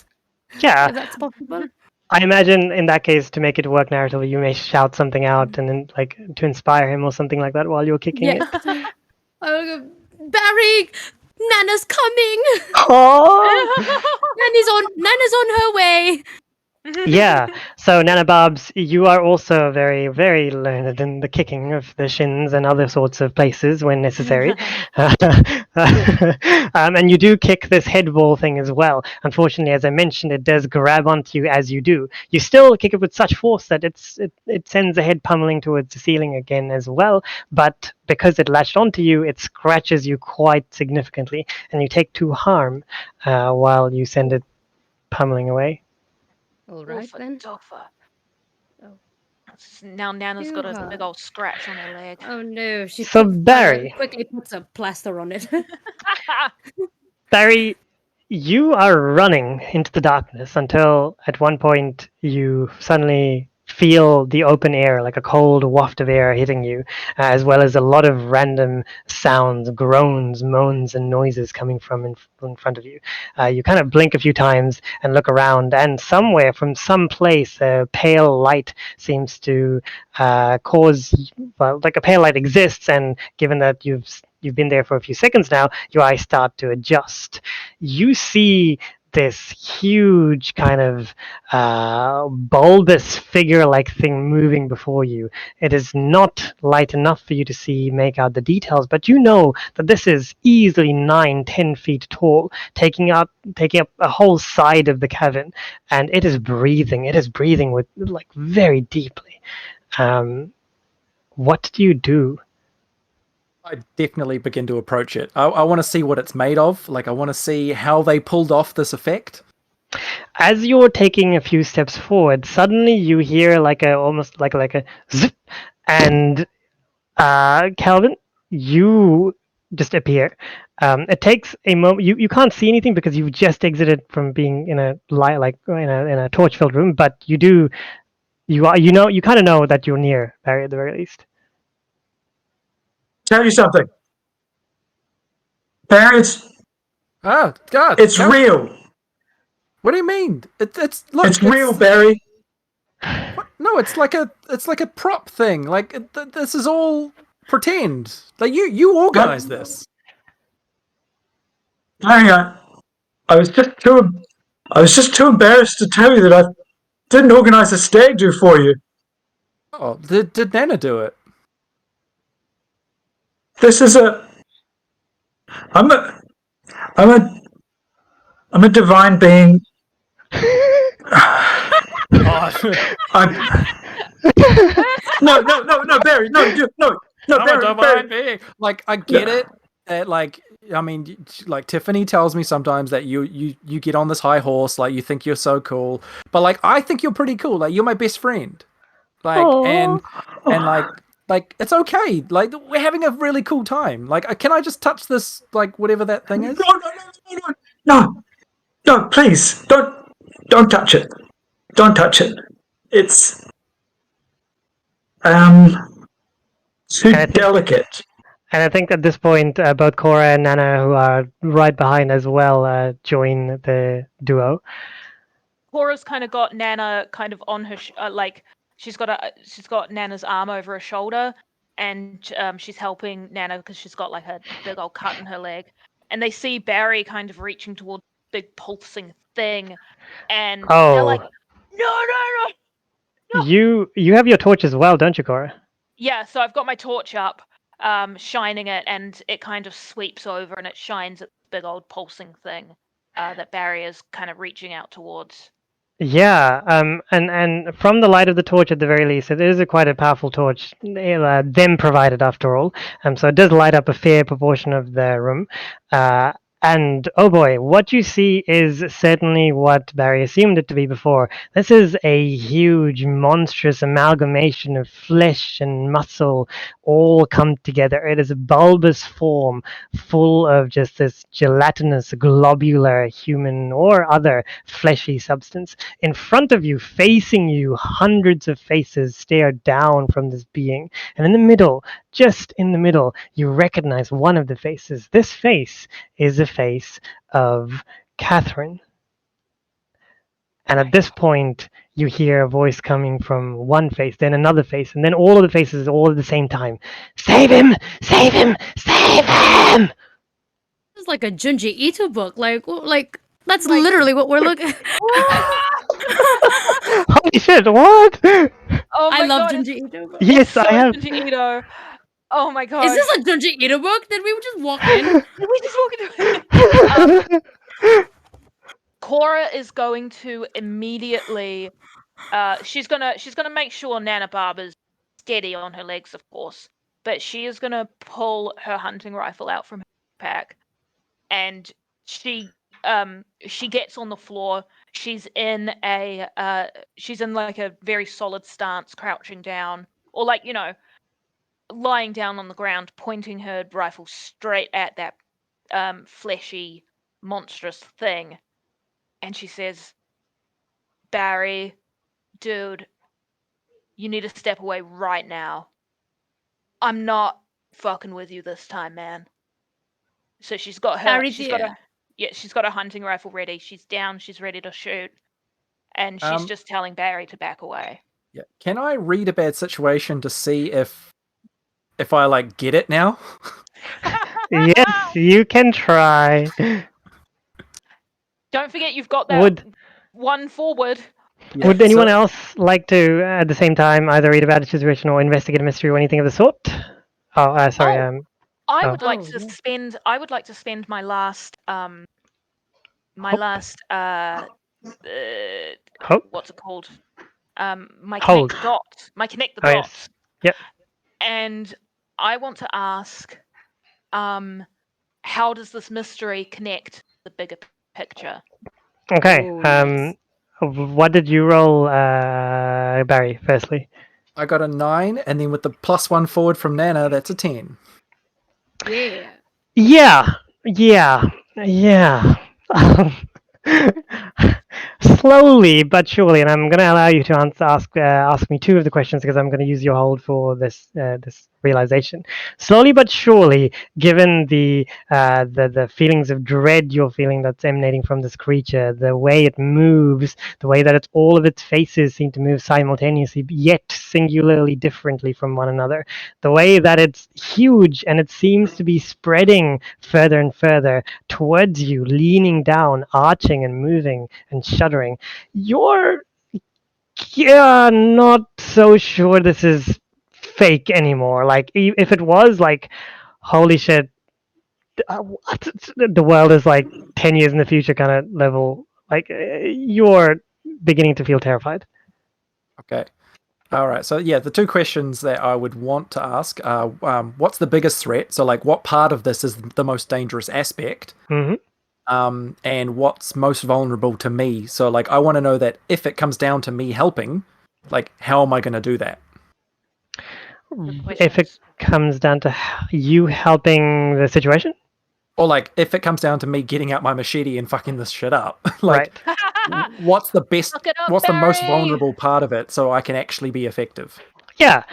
[SPEAKER 4] Yeah,
[SPEAKER 5] If that's possible.
[SPEAKER 4] I imagine in that case to make it work narratively, you may shout something out and then like to inspire him or something like that while you're kicking
[SPEAKER 5] Yes.
[SPEAKER 4] it.
[SPEAKER 5] I will go, Barry, Nana's coming.
[SPEAKER 4] Oh.
[SPEAKER 5] Nana's on her way.
[SPEAKER 4] Yeah. So Nanobobs, you are also very, very learned in the kicking of the shins and other sorts of places when necessary. And you do kick this head ball thing as well. Unfortunately, as I mentioned, it does grab onto you as you do. You still kick it with such force that it sends the head pummeling towards the ceiling again as well. But because it latched onto you, it scratches you quite significantly, and you take 2 harm while you send it pummeling away.
[SPEAKER 5] All right
[SPEAKER 1] Wolfer
[SPEAKER 5] then.
[SPEAKER 1] Doffer.
[SPEAKER 5] Oh.
[SPEAKER 1] Now Nana's got a
[SPEAKER 5] Yoo-ha.
[SPEAKER 1] big old scratch on her leg.
[SPEAKER 5] Oh no, she
[SPEAKER 4] So Barry,
[SPEAKER 5] quickly puts a plaster on it.
[SPEAKER 4] Barry, you are running into the darkness until at one point you suddenly feel the open air, like a cold waft of air hitting you, as well as a lot of random sounds, groans, moans, and noises coming from in front of you. You kind of blink a few times and look around, and somewhere from some place, a pale light seems to cause, well, like a pale light exists, and given that you've been there for a few seconds now, your eyes start to adjust. You see this huge kind of bulbous figure-like thing moving before you. It is not light enough for you to make out the details, but you know that this is easily 9-10 feet tall, taking up a whole side of the cavern, and it is breathing. It is breathing with like very deeply. What do you do?
[SPEAKER 3] I definitely begin to approach it. I want to see what it's made of. Like, I want to see how they pulled off this effect.
[SPEAKER 4] As you're taking a few steps forward, suddenly you hear almost like a zip, and Calvin, you just appear. It takes a moment. You can't see anything because you've just exited from being in a light, like in a torch-filled room. But you do. You kind of know that you're near Barry at the very least.
[SPEAKER 8] Tell you something. Parents,
[SPEAKER 3] Oh God!
[SPEAKER 8] it's real.
[SPEAKER 3] What do you mean? It's look.
[SPEAKER 8] It's real, Barry.
[SPEAKER 3] No, it's like a prop thing. Like this is all pretend. Like you organized this.
[SPEAKER 8] Hang on. I was just too embarrassed to tell you that I didn't organize a stag do for you.
[SPEAKER 3] Oh, did Nana do it?
[SPEAKER 8] This is I'm a I'm a I'm a divine being.
[SPEAKER 3] Oh,
[SPEAKER 8] I'm no, Barry, no,
[SPEAKER 3] I'm a divine
[SPEAKER 8] Barry.
[SPEAKER 3] being. Like, I get it. That, like, I mean, like Tiffany tells me sometimes that you get on this high horse, like you think you're so cool, but like I think you're pretty cool. Like, you're my best friend. Like, and like it's okay. Like, we're having a really cool time. Like, can I just touch this, like, whatever that thing is?
[SPEAKER 8] No, please don't touch it. Don't touch it. It's too delicate.
[SPEAKER 4] And I think at this point, both Cora and Nana, who are right behind as well, join the duo.
[SPEAKER 1] Cora's kind of got Nana kind of on her like she's got Nana's arm over her shoulder, and she's helping Nana because she's got like a big old cut in her leg, and they see Barry kind of reaching towards the big pulsing thing, and they're like, no.
[SPEAKER 4] You have your torch as well, don't you, Cora?
[SPEAKER 1] Yeah, so I've got my torch up, shining it, and it kind of sweeps over and it shines at the big old pulsing thing that Barry is kind of reaching out towards.
[SPEAKER 4] Yeah, and from the light of the torch, at the very least, it is quite a powerful torch, them provided after all. So it does light up a fair proportion of the room. And oh boy, what you see is certainly what Barry assumed it to be before. This is a huge, monstrous amalgamation of flesh and muscle all come together. It is a bulbous form full of just this gelatinous, globular human or other fleshy substance. In front of you, facing you, hundreds of faces stare down from this being. And in the middle, just in the middle, you recognize one of the faces. This face is the face of Catherine. And at this point, you hear a voice coming from one face, then another face, and then all of the faces all at the same time. Save him! Save him! Save him!
[SPEAKER 5] It's like a Junji Ito book. Like that's literally what we're looking.
[SPEAKER 4] Holy shit! What?
[SPEAKER 1] Oh my
[SPEAKER 5] I love
[SPEAKER 1] god,
[SPEAKER 5] Junji Ito books.
[SPEAKER 4] Yes,
[SPEAKER 1] so
[SPEAKER 4] I have.
[SPEAKER 1] Junji Ito. Oh my god.
[SPEAKER 5] Is this a Junji Ito book? Did we just walk in?
[SPEAKER 1] Did we just walk into Cora is going to immediately she's gonna make sure Nana Barber's steady on her legs, of course, but she is gonna pull her hunting rifle out from her pack, and she gets on the floor. She's in like a very solid stance, crouching down, or like, you know, lying down on the ground, pointing her rifle straight at that fleshy, monstrous thing. And she says, Barry, dude, you need to step away right now. I'm not fucking with you this time, man. So she's got her she's got a hunting rifle ready. She's down, she's ready to shoot. And she's just telling Barry to back away.
[SPEAKER 3] Yeah. Can I read a bad situation to see if I like get it now?
[SPEAKER 4] Yes, you can try.
[SPEAKER 1] Don't forget you've got that one forward.
[SPEAKER 4] Yeah, would anyone else like to, at the same time, either read about a situation or investigate a mystery or anything of the sort? Oh, sorry.
[SPEAKER 1] I would like to spend. I would like to spend my last. What's it called? My connect the dots. My connect the dots.
[SPEAKER 4] Yes. Yep.
[SPEAKER 1] And I want to ask, how does this mystery connect the bigger picture?
[SPEAKER 4] Okay. What did you roll, Barry? Firstly,
[SPEAKER 3] I got a 9, and then with the +1 forward from Nana, that's a 10.
[SPEAKER 4] Yeah. Slowly but surely, and I'm going to allow you to ask me 2 of the questions because I'm going to use your hold for this realization. Slowly but surely, given the feelings of dread you're feeling that's emanating from this creature, the way it moves, the way that all of its faces seem to move simultaneously, yet singularly differently from one another, the way that it's huge and it seems to be spreading further and further towards you, leaning down, arching and moving and shuddering, you're not so sure this is fake anymore. Like, if it was, like, holy shit, what? The world is like 10 years in the future kind of level. Like, you're beginning to feel terrified.
[SPEAKER 3] Okay. All right. So yeah, the two questions that I would want to ask are, what's the biggest threat? So like, what part of this is the most dangerous aspect?
[SPEAKER 4] Mm-hmm.
[SPEAKER 3] And what's most vulnerable to me? So like, I want to know that if it comes down to me helping, like, how am I going to do that?
[SPEAKER 4] If it comes down to you helping the situation?
[SPEAKER 3] Or like, if it comes down to me getting out my machete and fucking this shit up, like,
[SPEAKER 4] right.
[SPEAKER 3] what's the best,
[SPEAKER 1] Fuck it up,
[SPEAKER 3] what's the most
[SPEAKER 1] Barry!
[SPEAKER 3] vulnerable part of it so I can actually be effective?
[SPEAKER 4] Yeah.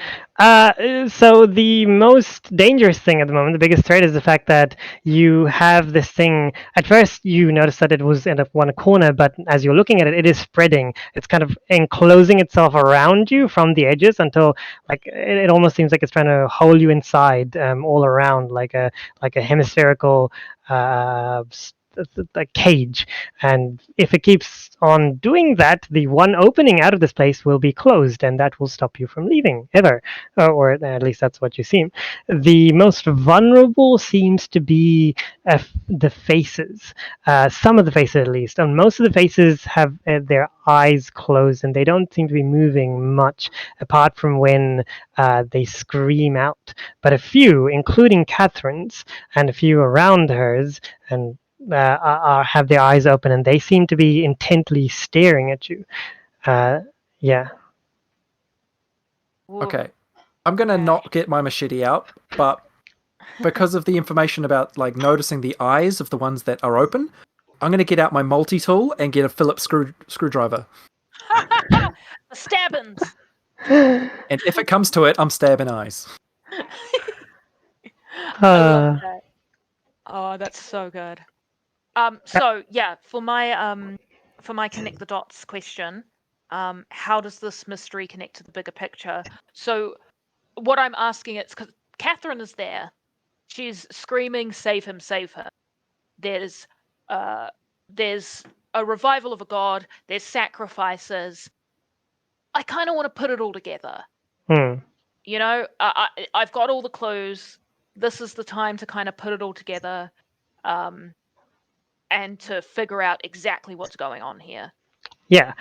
[SPEAKER 4] So the most dangerous thing at the moment, the biggest threat, is the fact that you have this thing. At first, you notice that it was in one corner, but as you're looking at it, it is spreading. It's kind of enclosing itself around you from the edges until, like, it almost seems like it's trying to hold you inside, all around, like a hemispherical a cage. And if it keeps on doing that, the one opening out of the space will be closed, and that will stop you from leaving ever, or at least that's what you seem. The most vulnerable seems to be the faces. Some of the faces, at least, and most of the faces have their eyes closed, and they don't seem to be moving much, apart from when they scream out. But a few, including Catherine's, and a few around hers, and have their eyes open, and they seem to be intently staring at you. Yeah.
[SPEAKER 1] Ooh,
[SPEAKER 3] Okay. I'm going to
[SPEAKER 1] okay.
[SPEAKER 3] not get my machete out, but because of the information about like noticing the eyes of the ones that are open, I'm going to get out my multi-tool and get a Phillips screwdriver.
[SPEAKER 1] The stabbins!
[SPEAKER 3] And if it comes to it, I'm stabbing eyes.
[SPEAKER 1] I love that. Oh, that's so good. So yeah, for my connect the dots question, how does this mystery connect to the bigger picture? So what I'm asking is because Catherine is there, she's screaming, "Save him! Save her!" There's there's a revival of a god. There's sacrifices. I kind of want to put it all together. You know, I've got all the clues. This is the time to kind of put it all together. And to figure out exactly what's going on here.
[SPEAKER 4] Yeah.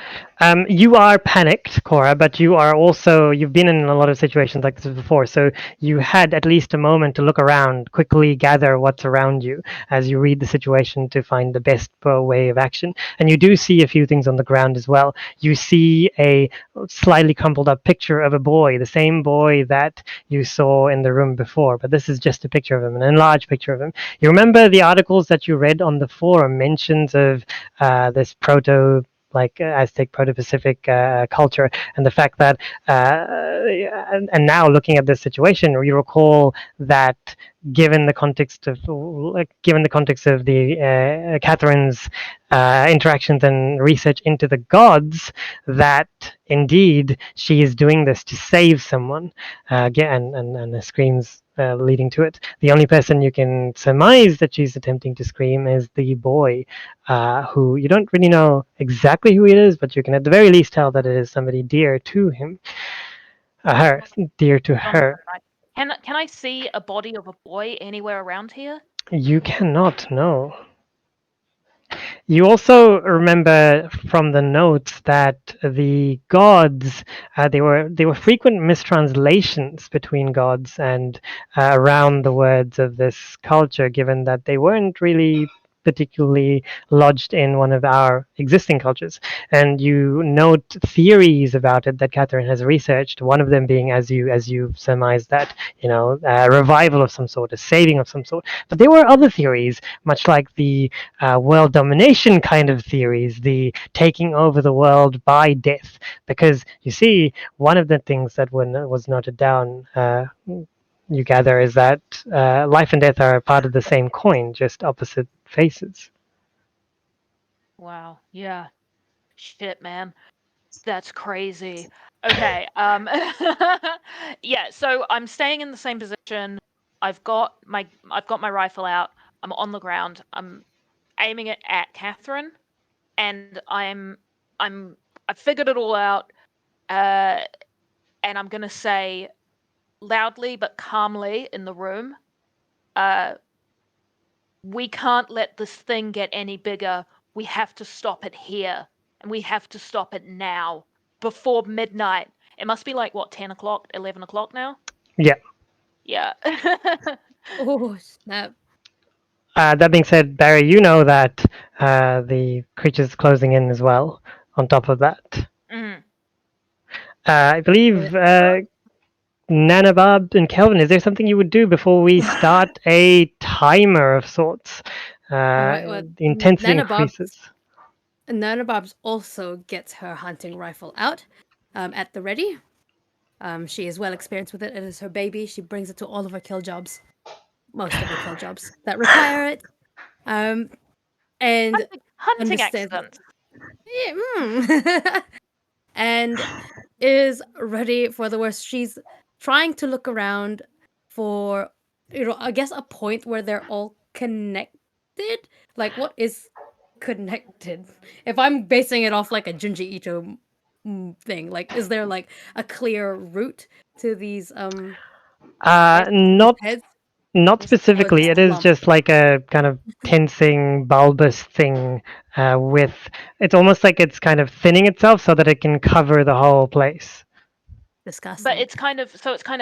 [SPEAKER 4] You are panicked, Cora, but you've been in a lot of situations like this before, so you had at least a moment to look around, quickly gather what's around you as you read the situation to find the best way of action. And you do see a few things on the ground as well. You see a slightly crumpled up picture of a boy, the same boy that you saw in the room before, but this is just a picture of him, an enlarged picture of him. You remember the articles that you read on the forum, mentions of this Aztec Proto-Pacific culture, and the fact that and now looking at this situation, you recall that given the context of the Catherine's interactions and research into the gods, that indeed she is doing this to save someone, and the screams leading to it. The only person you can surmise that she's attempting to scream is the boy, who you don't really know exactly who it is, but you can at the very least tell that it is somebody dear to him. Dear to her.
[SPEAKER 1] Can I see a body of a boy anywhere around here?
[SPEAKER 4] You cannot know. You also remember from the notes that the gods, there were frequent mistranslations between gods and around the words of this culture, given that they weren't really particularly lodged in one of our existing cultures. And you note theories about it that Catherine has researched, one of them being, as you surmised, that, a revival of some sort, a saving of some sort. But there were other theories, much like the world domination kind of theories, the taking over the world by death. Because you see, one of the things that was noted down you gather is that life and death are part of the same coin, just opposite faces.
[SPEAKER 1] Wow. Yeah. Shit, man. That's crazy. Okay. Yeah. So I'm staying in the same position. I've got my rifle out. I'm on the ground. I'm aiming it at Catherine, and I've figured it all out. And I'm gonna say loudly but calmly in the room, we can't let this thing get any bigger. We have to stop it here, and we have to stop it now, before midnight. It must be like, what, 10 o'clock, 11 o'clock now?
[SPEAKER 4] Yeah.
[SPEAKER 1] Yeah.
[SPEAKER 5] Oh, snap.
[SPEAKER 4] That being said, Barry, you know that the creature's closing in as well. On top of that,
[SPEAKER 1] Mm.
[SPEAKER 4] I believe Nanabob and Kelvin, is there something you would do before we start a timer of sorts?
[SPEAKER 5] Well,
[SPEAKER 4] The intensity
[SPEAKER 5] Nanobob's
[SPEAKER 4] increases.
[SPEAKER 5] Nanobob's also gets her hunting rifle out at the ready. She is well experienced with it. It is her baby. She brings it to all of her kill jobs, most of her kill jobs that require it. And
[SPEAKER 1] Hunting
[SPEAKER 5] understands.
[SPEAKER 1] accidents.
[SPEAKER 5] Yeah, and is ready for the worst. She's trying to look around for, I guess a point where they're all connected. Like, what is connected? If I'm basing it off like a Junji Ito thing, like, is there like a clear route to these
[SPEAKER 4] Not
[SPEAKER 5] heads?
[SPEAKER 4] not
[SPEAKER 5] Or
[SPEAKER 4] specifically.
[SPEAKER 5] just
[SPEAKER 4] It
[SPEAKER 5] a
[SPEAKER 4] is
[SPEAKER 5] lump?
[SPEAKER 4] just like a kind of tensing, bulbous thing with. It's almost like it's kind of thinning itself so that it can cover the whole place.
[SPEAKER 5] Disgusting.
[SPEAKER 1] But it's kind of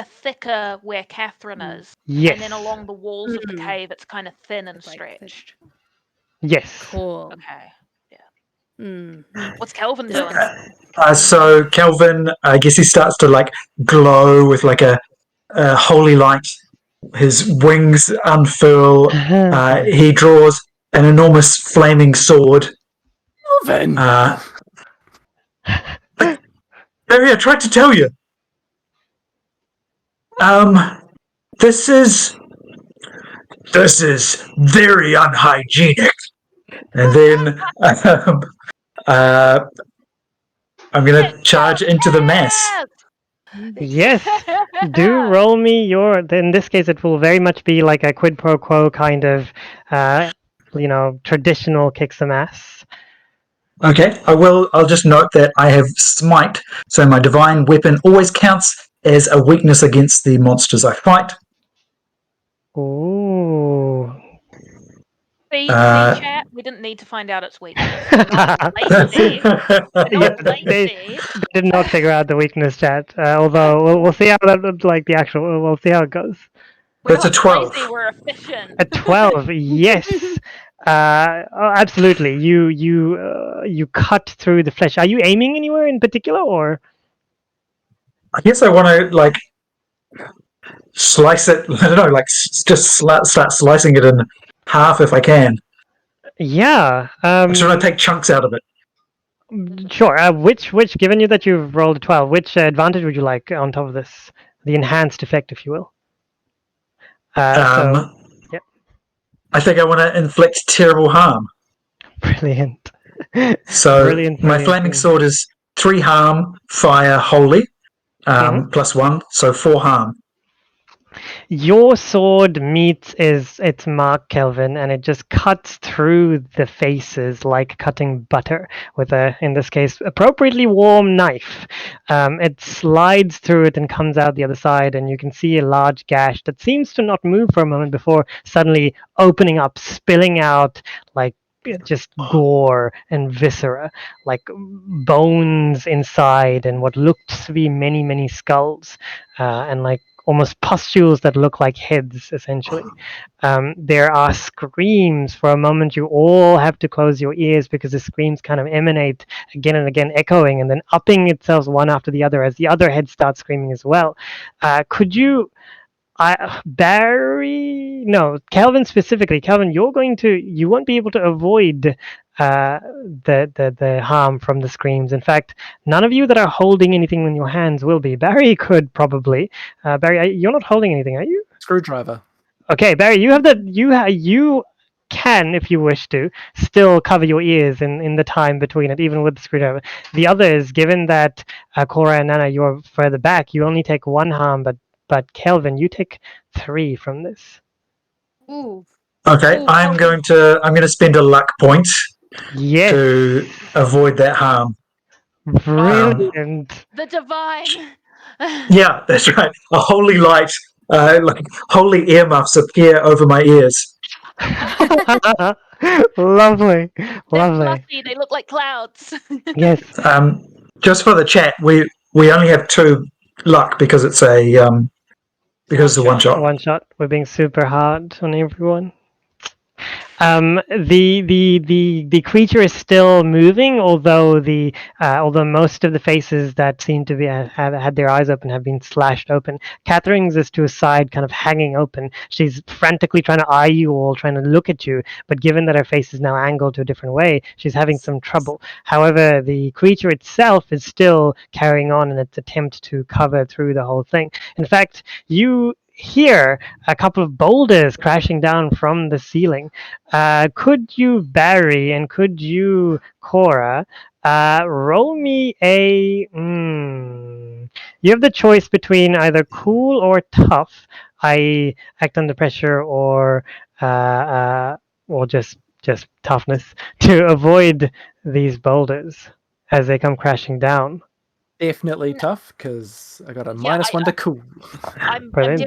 [SPEAKER 1] thicker where Catherine is.
[SPEAKER 4] Yes.
[SPEAKER 1] And then along the walls of the cave, it's kind of thin and
[SPEAKER 5] It's like
[SPEAKER 1] stretched.
[SPEAKER 4] Yes.
[SPEAKER 5] Cool.
[SPEAKER 1] Okay.
[SPEAKER 5] Mm.
[SPEAKER 1] What's Kelvin doing?
[SPEAKER 8] So Kelvin, I guess he starts to like glow with like a holy light. His wings unfurl. He draws an enormous flaming sword.
[SPEAKER 3] Kelvin!
[SPEAKER 8] Barry, I tried to tell you. This is very unhygienic. And then I'm gonna charge into the mess.
[SPEAKER 4] Yes. Do roll me your. In this case, it will very much be like a quid pro quo kind of, traditional kick some ass.
[SPEAKER 8] Okay, I will. I'll just note that I have smite, so my divine weapon always counts as a weakness against the monsters I fight.
[SPEAKER 4] Ooh.
[SPEAKER 1] See, chat, we didn't need to find out its weakness. We're not lazy.
[SPEAKER 4] Yeah, they did not figure out the weakness, chat. Although we'll see how that like the actual. We'll see how it goes.
[SPEAKER 1] We're
[SPEAKER 8] That's a
[SPEAKER 1] not
[SPEAKER 8] 12.
[SPEAKER 1] lazy, we're efficient.
[SPEAKER 4] A 12, yes. Absolutely. You cut through the flesh. Are you aiming anywhere in particular, or?
[SPEAKER 8] I guess I want to like slice it. I don't know, like just start slicing it in half if I can.
[SPEAKER 4] Yeah.
[SPEAKER 8] I'm trying to take chunks out of it.
[SPEAKER 4] Sure. Which, given you that you've rolled a 12, which advantage would you like on top of this? The enhanced effect, if you will. Yeah.
[SPEAKER 8] I think I want to inflict terrible harm.
[SPEAKER 4] Brilliant.
[SPEAKER 8] So
[SPEAKER 4] Brilliant.
[SPEAKER 8] my flaming sword is 3 harm, fire, holy, plus 1, so 4 harm.
[SPEAKER 4] Your sword meets its mark, Kelvin, and it just cuts through the faces like cutting butter with a, in this case, appropriately warm knife. It slides through it and comes out the other side, and you can see a large gash that seems to not move for a moment before suddenly opening up, spilling out like just gore and viscera, like bones inside, and what looked to be many, many skulls, and like almost pustules that look like heads, essentially. There are screams. For a moment, you all have to close your ears because the screams kind of emanate again and again, echoing and then upping itself one after the other as the other heads start screaming as well. Could you Barry, no, Calvin specifically. Calvin, you won't be able to avoid the harm from the screams. In fact, none of you that are holding anything in your hands will be. Barry could probably. Barry, you're not holding anything, are you?
[SPEAKER 3] Screwdriver.
[SPEAKER 4] Okay, Barry, you have you can, if you wish to, still cover your ears in the time between it, even with the screwdriver. The others, given that Cora and Nana, you're further back, you only take 1 harm, but Kelvin, you take 3 from this.
[SPEAKER 5] Ooh.
[SPEAKER 8] Okay,
[SPEAKER 1] Ooh,
[SPEAKER 8] I'm
[SPEAKER 1] Kelvin.
[SPEAKER 8] going to spend a luck point
[SPEAKER 4] Yes,
[SPEAKER 8] to avoid that harm.
[SPEAKER 4] brilliant.
[SPEAKER 1] The divine.
[SPEAKER 8] Yeah, that's right. A holy light, like holy earmuffs appear over my ears.
[SPEAKER 4] Lovely,
[SPEAKER 1] They're
[SPEAKER 4] lovely.
[SPEAKER 1] fluffy. They look like clouds.
[SPEAKER 4] Yes,
[SPEAKER 8] Just for the chat, we only have 2 luck because it's a one shot.
[SPEAKER 4] one shot. We're being super hard on everyone. The creature is still moving, although most of the faces that seem to be have had their eyes open have been slashed open. Catherine's is to a side, kind of hanging open. She's frantically trying to eye you all, trying to look at you, but given that her face is now angled to a different way, she's having some trouble. However, the creature itself is still carrying on in its attempt to cover through the whole thing. In fact, you hear a couple of boulders crashing down from the ceiling. Could you, Barry, and could you, Cora, roll me a... You have the choice between either cool or tough, i.e. act under pressure, or just toughness, to avoid these boulders as they come crashing down.
[SPEAKER 3] Definitely
[SPEAKER 1] No.
[SPEAKER 3] tough because I got a
[SPEAKER 1] Yeah,
[SPEAKER 3] -1 to cool.
[SPEAKER 1] I'm
[SPEAKER 4] Brilliant.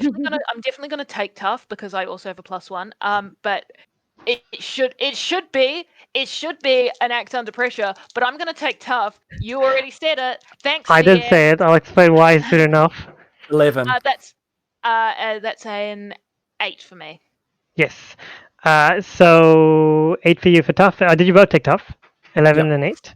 [SPEAKER 1] definitely gonna take tough because I also have a +1. But it should be an act under pressure. But I'm gonna take tough. You already said it. Thanks,
[SPEAKER 4] I did
[SPEAKER 1] GM.
[SPEAKER 4] say it. I'll explain why is good enough.
[SPEAKER 3] 11.
[SPEAKER 1] That's an 8 for me.
[SPEAKER 4] Yes. So 8 for you for tough. Did you both take tough? 11
[SPEAKER 3] Yep.
[SPEAKER 4] and 8.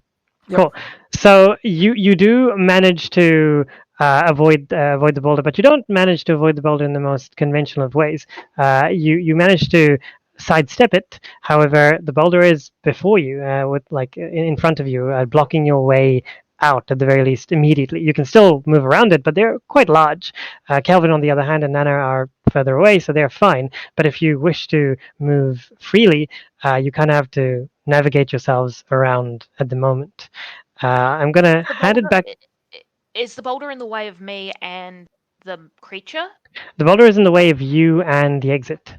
[SPEAKER 3] Yep.
[SPEAKER 4] Cool. So you do manage to avoid the boulder, but you don't manage to avoid the boulder in the most conventional of ways. You manage to sidestep it. However, the boulder is before you, with like in front of you, blocking your way out at the very least immediately. You can still move around it, but they're quite large. Kelvin, on the other hand, and Nana are further away, so they're fine. But if you wish to move freely, you kind of have to navigate yourselves around at the moment. I'm gonna hand it back.
[SPEAKER 1] Is the boulder in the way of me and the creature?
[SPEAKER 4] The boulder is in the way of you and the exit.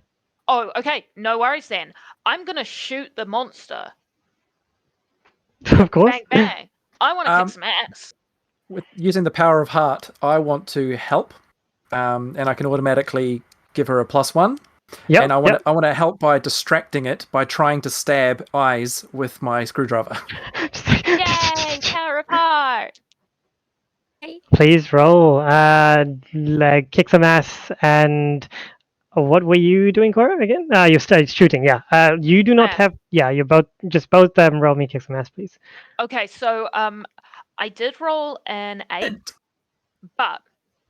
[SPEAKER 1] Oh, okay. No worries then. I'm gonna shoot the monster.
[SPEAKER 4] Of course.
[SPEAKER 1] Bang bang. I want to
[SPEAKER 3] Um,
[SPEAKER 1] kick some ass.
[SPEAKER 3] With using the power of heart, I want to help, and I can automatically give her a +1.
[SPEAKER 4] Yep.
[SPEAKER 3] And I want to help by distracting it by trying to stab eyes with my screwdriver.
[SPEAKER 1] Yay! Power of heart.
[SPEAKER 4] Please roll. Like kick some ass. And what were you doing, Cora? Again? You're shooting. Yeah. You do not
[SPEAKER 1] Yeah.
[SPEAKER 4] have. Yeah. You're both roll me kick some ass, please.
[SPEAKER 1] Okay, so I did roll an 8,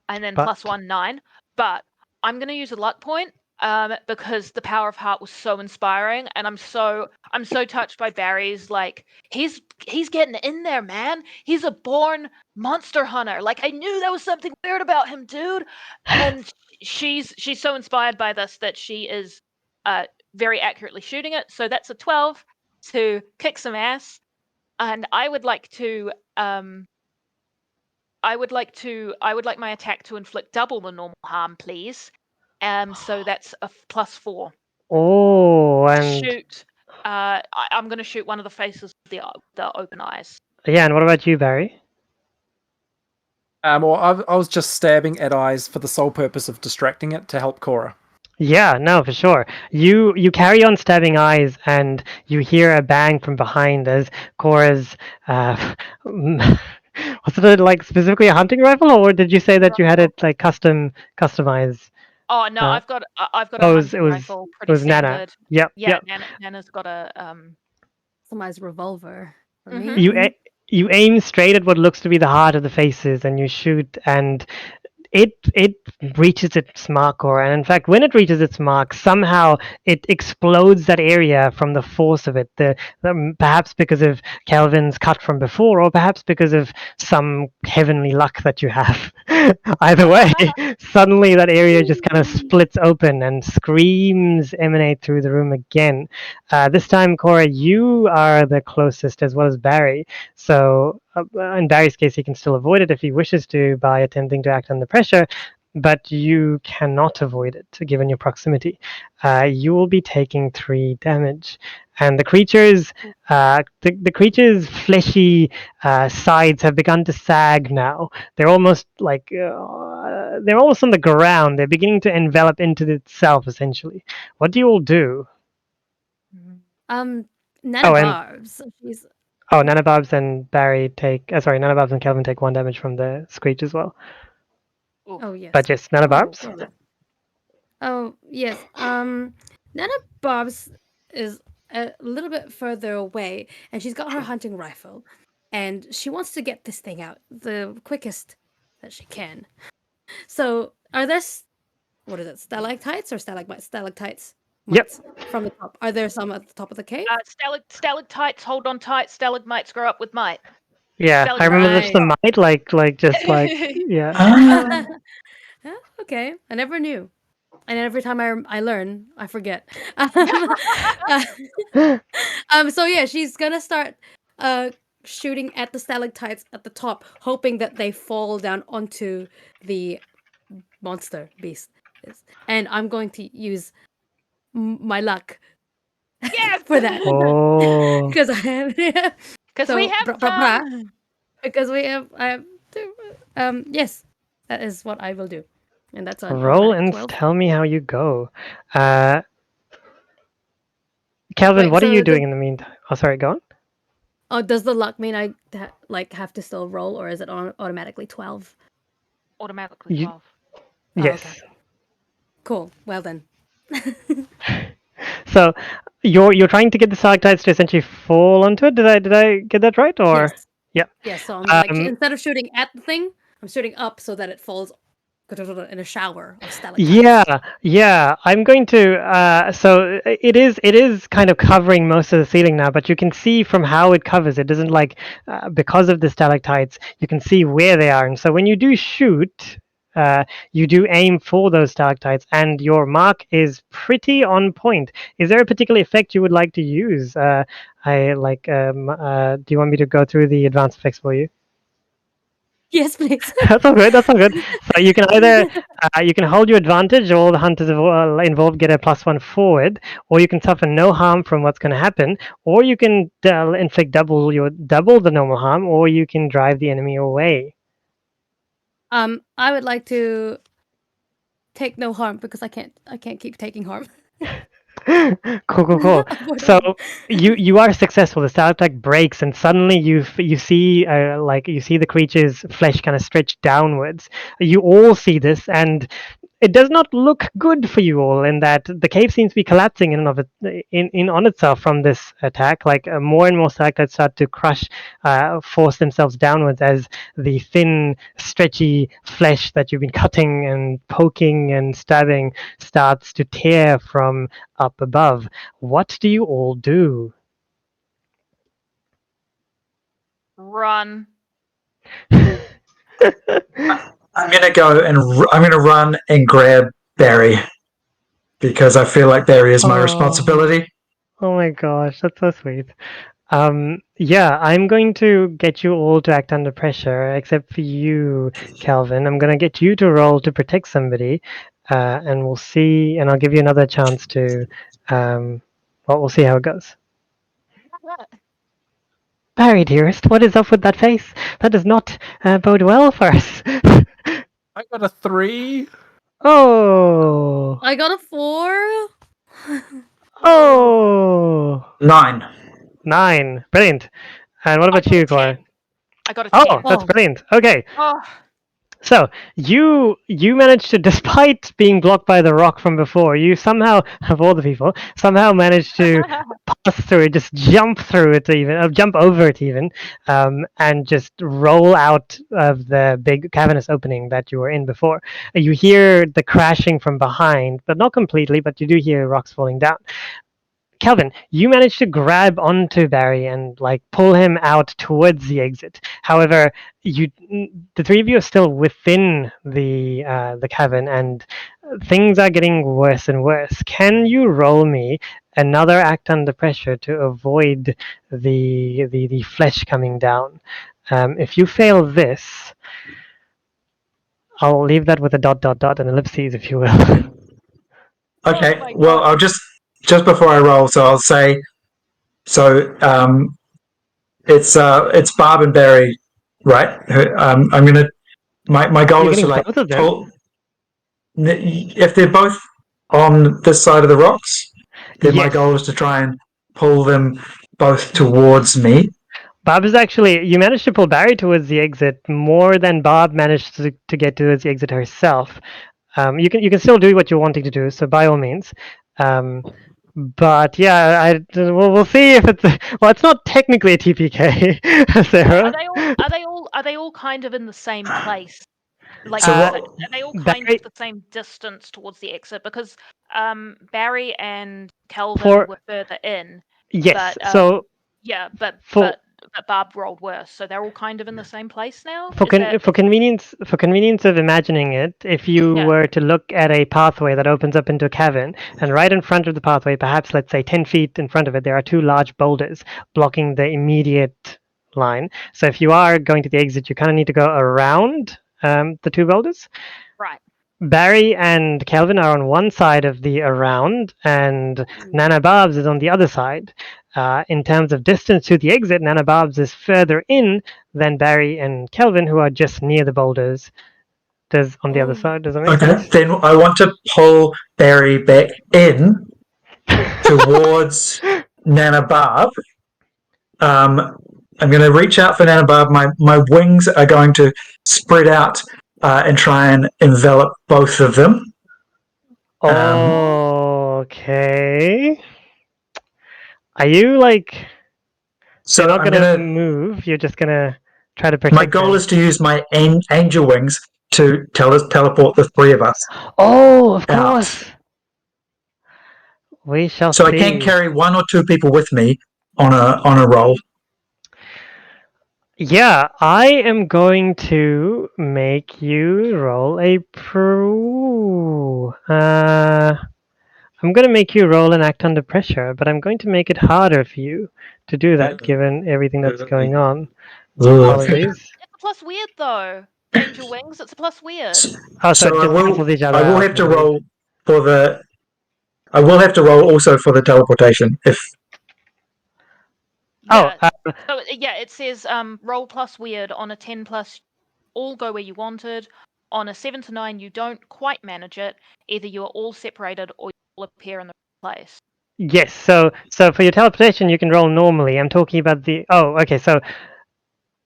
[SPEAKER 1] and then
[SPEAKER 4] But-
[SPEAKER 1] +1 9, but I'm gonna use a luck point because the power of heart was so inspiring, and I'm so touched by Barry's, like, he's getting in there, man. He's a born monster hunter. Like, I knew there was something weird about him, dude. And she's so inspired by this that she is very accurately shooting it. So that's a 12 to kick some ass. And I would like my attack to inflict double the normal harm, please. So that's a +4.
[SPEAKER 4] Oh, and
[SPEAKER 1] Shoot. I'm going to shoot one of the faces with the open eyes.
[SPEAKER 4] yeah. And what about you, Barry?
[SPEAKER 3] Well, I was just stabbing at eyes for the sole purpose of distracting it to help Cora.
[SPEAKER 4] Yeah, no, for sure. You carry on stabbing eyes, and you hear a bang from behind as Cora's. Was it like specifically a hunting rifle, or did you say that you had it like customized?
[SPEAKER 1] Oh no, I've got a hunting rifle.
[SPEAKER 4] It was Nana.
[SPEAKER 1] Standard.
[SPEAKER 4] Yep.
[SPEAKER 1] Yeah,
[SPEAKER 4] Yep.
[SPEAKER 1] Nana's got a
[SPEAKER 5] Customized revolver for
[SPEAKER 1] Mhm.
[SPEAKER 5] me.
[SPEAKER 4] You aim straight at what looks to be the heart of the faces, and you shoot, and it reaches its mark, or and in fact, when it reaches its mark, somehow it explodes that area from the force of it. Perhaps because of Calvin's cut from before, or perhaps because of some heavenly luck that you have. Either way, suddenly that area just kind of splits open and screams emanate through the room again. This time, Cora, you are the closest, as well as Barry. So, in Barry's case, he can still avoid it if he wishes to by attempting to act under pressure, but you cannot avoid it given your proximity. You will be taking 3 damage, and the creature's fleshy sides have begun to sag now. They're almost like they're almost on the ground. They're beginning to envelop into itself, essentially. What do you all do?
[SPEAKER 5] Nana
[SPEAKER 4] Oh, and
[SPEAKER 5] Barbs. She's
[SPEAKER 4] Nanobobs and Barry take. Sorry, Nanobobs and Kelvin take 1 damage from the screech as well.
[SPEAKER 5] oh yes.
[SPEAKER 4] But yes, Nanobobs.
[SPEAKER 5] Oh yes. Nana Barbs is a little bit further away, and she's got her hunting rifle, and she wants to get this thing out the quickest that she can. So, are there what is it? Stalactites or stalagmites? Stalactites.
[SPEAKER 4] Yep.
[SPEAKER 5] From the top. Are there some at the top of the cave?
[SPEAKER 1] Stalactites hold on tight. Stalagmites grow up with might.
[SPEAKER 4] Yeah, I remember
[SPEAKER 5] Right.
[SPEAKER 4] that's the might, yeah.
[SPEAKER 8] Ah.
[SPEAKER 5] Yeah, okay, I never knew. And every time I learn, I forget. So yeah, she's gonna start shooting at the stalactites at the top, hoping that they fall down onto the monster beast. And I'm going to use my luck
[SPEAKER 1] Yes,
[SPEAKER 5] for that
[SPEAKER 4] Oh.
[SPEAKER 5] because I have
[SPEAKER 1] because
[SPEAKER 5] so
[SPEAKER 1] we have time.
[SPEAKER 5] because I have to, yes, that is what I will do, and that's an
[SPEAKER 4] Roll
[SPEAKER 5] automatic
[SPEAKER 4] and
[SPEAKER 5] 12.
[SPEAKER 4] tell me how you go. Calvin,
[SPEAKER 5] Wait,
[SPEAKER 4] what are
[SPEAKER 5] so
[SPEAKER 4] you doing in the meantime? Oh, sorry, go on.
[SPEAKER 5] Oh, does the luck mean I have to still roll, or is it automatically 12?
[SPEAKER 1] Automatically
[SPEAKER 4] You-
[SPEAKER 1] 12.
[SPEAKER 4] Yes.
[SPEAKER 5] Okay. Cool. Well then.
[SPEAKER 4] So you're trying to get the stalactites to essentially fall onto it. Did I get that right? Or
[SPEAKER 5] Yes.
[SPEAKER 4] yeah.
[SPEAKER 5] Yes. So I'm like,
[SPEAKER 4] Um,
[SPEAKER 5] instead of shooting at the thing, I'm shooting up so that it falls in a shower of stalactites.
[SPEAKER 4] Yeah. I'm going to. So it is kind of covering most of the ceiling now, but you can see from how it covers. It doesn't like because of the stalactites. You can see where they are, and so when you do shoot. You do aim for those stalactites, and your mark is pretty on point. Is there a particular effect you would like to use? I like. Do you want me to go through the advanced effects for you?
[SPEAKER 5] Yes, please.
[SPEAKER 4] That's all good. That's all good. So you can either you can hold your advantage, or the hunters involved get a +1 forward, or you can suffer no harm from what's going to happen, or you can inflict double the normal harm, or you can drive the enemy away.
[SPEAKER 5] I would like to take no harm because I can't keep taking harm.
[SPEAKER 4] Cool. So you are successful. The stalactite breaks, and suddenly you see you see the creature's flesh kind of stretch downwards. You all see this, and it does not look good for you all in that the cave seems to be collapsing in and of it in on itself from this attack. Like more and more stalactites start to crush, force themselves downwards as the thin, stretchy flesh that you've been cutting and poking and stabbing starts to tear from up above. What do you all do?
[SPEAKER 1] Run.
[SPEAKER 8] I'm gonna go and I'm gonna run and grab Barry because I feel like Barry is my responsibility.
[SPEAKER 4] Oh my gosh, that's so sweet. Yeah, I'm going to get you all to act under pressure, except for you, Calvin. I'm gonna get you to roll to protect somebody, and we'll see. And I'll give you another chance to. Well, we'll see how it goes. Barry, dearest, what is up with that face? That does not bode well for us.
[SPEAKER 3] I got a 3.
[SPEAKER 4] Oh,
[SPEAKER 5] I got a 4.
[SPEAKER 4] oh,
[SPEAKER 8] 9.
[SPEAKER 4] 9. Brilliant. And what about
[SPEAKER 1] got a
[SPEAKER 4] you,
[SPEAKER 1] 10.
[SPEAKER 4] Cora?
[SPEAKER 1] I got a 10.
[SPEAKER 4] Oh, that's
[SPEAKER 5] Oh.
[SPEAKER 4] brilliant. Okay.
[SPEAKER 1] Oh,
[SPEAKER 4] So you managed to, despite being blocked by the rock from before, you somehow, of all the people, somehow managed to pass through it, just jump through it even, jump over it even, and just roll out of the big cavernous opening that you were in before. You hear the crashing from behind, but not completely, but you do hear rocks falling down. Kelvin, you managed to grab onto Barry and like pull him out towards the exit. However, the three of you are still within the cavern, and things are getting worse and worse. Can you roll me another act under pressure to avoid the flesh coming down? If you fail this, I'll leave that with a ... and ellipses, if you will.
[SPEAKER 8] Okay.
[SPEAKER 1] my
[SPEAKER 8] Well,
[SPEAKER 1] God.
[SPEAKER 8] I'll just before I roll, so I'll say, so it's Barb and Barry, right? I'm gonna my goal
[SPEAKER 4] You're
[SPEAKER 8] is to
[SPEAKER 4] getting
[SPEAKER 8] like
[SPEAKER 4] both of them.
[SPEAKER 8] pull if they're both on this side of the rocks, then my
[SPEAKER 4] Yes.
[SPEAKER 8] goal is to try and pull them both towards me.
[SPEAKER 4] Bob is actually, you managed to pull Barry towards the exit more than Bob managed to get towards the exit herself. You can still do what you're wanting to do, so by all means. But yeah, we'll see if it's well. It's not technically a TPK, Sarah.
[SPEAKER 1] Are they all kind of in the same place? Like,
[SPEAKER 8] So
[SPEAKER 1] are
[SPEAKER 8] what?
[SPEAKER 1] they all kind
[SPEAKER 4] Barry,
[SPEAKER 1] of the same distance towards the exit? Because Barry and Kelvin
[SPEAKER 4] for
[SPEAKER 1] were further in,
[SPEAKER 4] yes,
[SPEAKER 1] but
[SPEAKER 4] so
[SPEAKER 1] yeah, but
[SPEAKER 4] for
[SPEAKER 1] Barb rolled worse, so they're all kind of in the same place now.
[SPEAKER 4] for
[SPEAKER 1] Is that
[SPEAKER 4] convenience of imagining it, if you
[SPEAKER 1] yeah?
[SPEAKER 4] were to look at a pathway that opens up into a cavern, and right in front of the pathway, perhaps let's say 10 feet in front of it, there are two large boulders blocking the immediate line. So if you are going to the exit, you kind of need to go around the two boulders.
[SPEAKER 1] Right.
[SPEAKER 4] Barry and Kelvin are on one side of the around, and Nana Barbs is on the other side. In terms of distance to the exit, Nana Barbs is further in than Barry and Kelvin, who are just near the boulders. Does on the other side? Does that make
[SPEAKER 8] Okay,
[SPEAKER 4] sense?
[SPEAKER 8] then I want to pull Barry back in towards Nana Barb. I'm going to reach out for Nana Barb. My wings are going to spread out and try and envelop both of them.
[SPEAKER 4] Okay. Are you like? So
[SPEAKER 8] So
[SPEAKER 4] you're not
[SPEAKER 8] I'm
[SPEAKER 4] gonna
[SPEAKER 8] going to.
[SPEAKER 4] move. You're just gonna try to
[SPEAKER 8] My
[SPEAKER 4] protect
[SPEAKER 8] goal
[SPEAKER 4] them.
[SPEAKER 8] is to use my angel wings to teleport the three of us
[SPEAKER 4] Oh, of
[SPEAKER 8] out.
[SPEAKER 4] course. We shall
[SPEAKER 8] So I can
[SPEAKER 4] see.
[SPEAKER 8] carry one or two people with me on a roll.
[SPEAKER 4] Yeah, I am going to make you roll a pro. I'm going to make you roll an act under pressure, but I'm going to make it harder for you to do that given everything that's going on. Apologies.
[SPEAKER 1] It's a plus weird though. Angel wings. It's a plus weird.
[SPEAKER 4] Oh, so
[SPEAKER 8] So
[SPEAKER 4] it just cancels each other
[SPEAKER 8] I will
[SPEAKER 4] out.
[SPEAKER 8] have to
[SPEAKER 4] Maybe.
[SPEAKER 8] roll for the. I will have to roll also for the teleportation if.
[SPEAKER 4] Oh,
[SPEAKER 1] Yeah. So yeah, it says roll plus weird on a 10 plus. All go where you wanted. On a 7 to 9, you don't quite manage it. Either you are all separated or you all appear in the place.
[SPEAKER 4] yes. So for your teleportation, you can roll normally. I'm talking about the. Oh, okay. So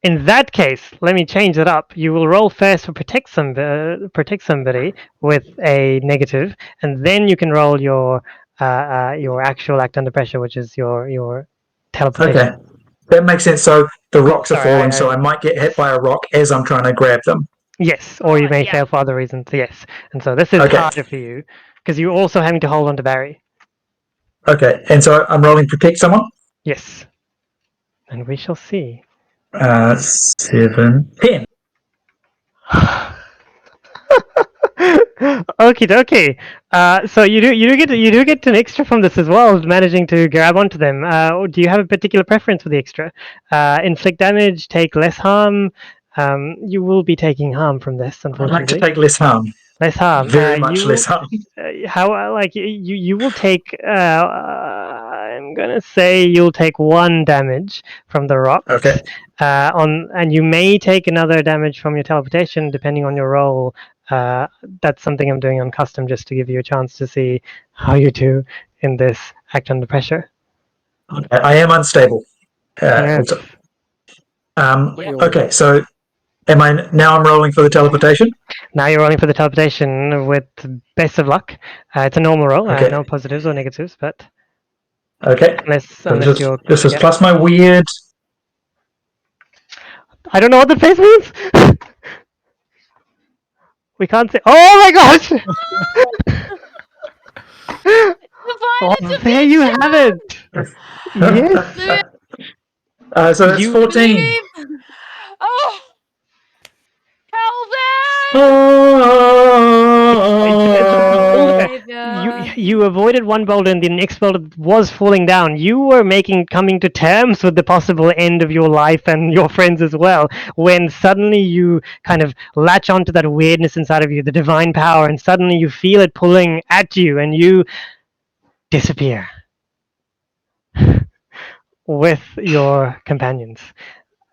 [SPEAKER 4] in that case, let me change it up. You will roll first for protect somebody with a negative, and then you can roll your actual act under pressure, which is your teleportation.
[SPEAKER 8] Okay, that makes sense. So the
[SPEAKER 4] Cool.
[SPEAKER 8] rocks are
[SPEAKER 4] Sorry,
[SPEAKER 8] falling, so I might get hit by a rock as I'm trying to grab them.
[SPEAKER 4] yes, or you may
[SPEAKER 1] yeah.
[SPEAKER 4] fail for other reasons. Yes, and so this is
[SPEAKER 8] Okay.
[SPEAKER 4] harder for you because you're also having to hold on to Barry.
[SPEAKER 8] Okay, and so I'm rolling protect someone.
[SPEAKER 4] Yes, and we shall see.
[SPEAKER 8] 7, 10.
[SPEAKER 4] Okie dokie. So you do get an extra from this as well, managing to grab onto them. Do you have a particular preference for the extra? Inflict damage, take less harm. You will be taking harm from this,
[SPEAKER 8] I'd like to
[SPEAKER 4] unfortunately.
[SPEAKER 8] take less harm.
[SPEAKER 4] Less harm.
[SPEAKER 8] Very much less harm.
[SPEAKER 4] How like you will take? I'm gonna say you'll take 1 damage from the rocks.
[SPEAKER 8] Okay.
[SPEAKER 4] And you may take another damage from your teleportation, depending on your roll. That's something I'm doing on custom just to give you a chance to see how you do in this act under pressure.
[SPEAKER 8] I am unstable.
[SPEAKER 4] Yes.
[SPEAKER 8] Okay, so I'm rolling for the teleportation?
[SPEAKER 4] Now you're rolling for the teleportation with best of luck. It's a normal roll,
[SPEAKER 8] Okay.
[SPEAKER 4] no positives or negatives, but
[SPEAKER 8] Okay.
[SPEAKER 4] unless you're.
[SPEAKER 8] This is plus my weird.
[SPEAKER 4] I don't know what the face means. We can't say. Oh my gosh!
[SPEAKER 1] Divine
[SPEAKER 4] There you have it. Yes.
[SPEAKER 8] So that's
[SPEAKER 4] You-
[SPEAKER 8] 14.
[SPEAKER 1] Oh, Calvin!
[SPEAKER 4] You avoided one boulder and the next boulder was falling down. You were coming to terms with the possible end of your life and your friends as well, when suddenly you kind of latch onto that weirdness inside of you, the divine power, and suddenly you feel it pulling at you and you disappear with your companions.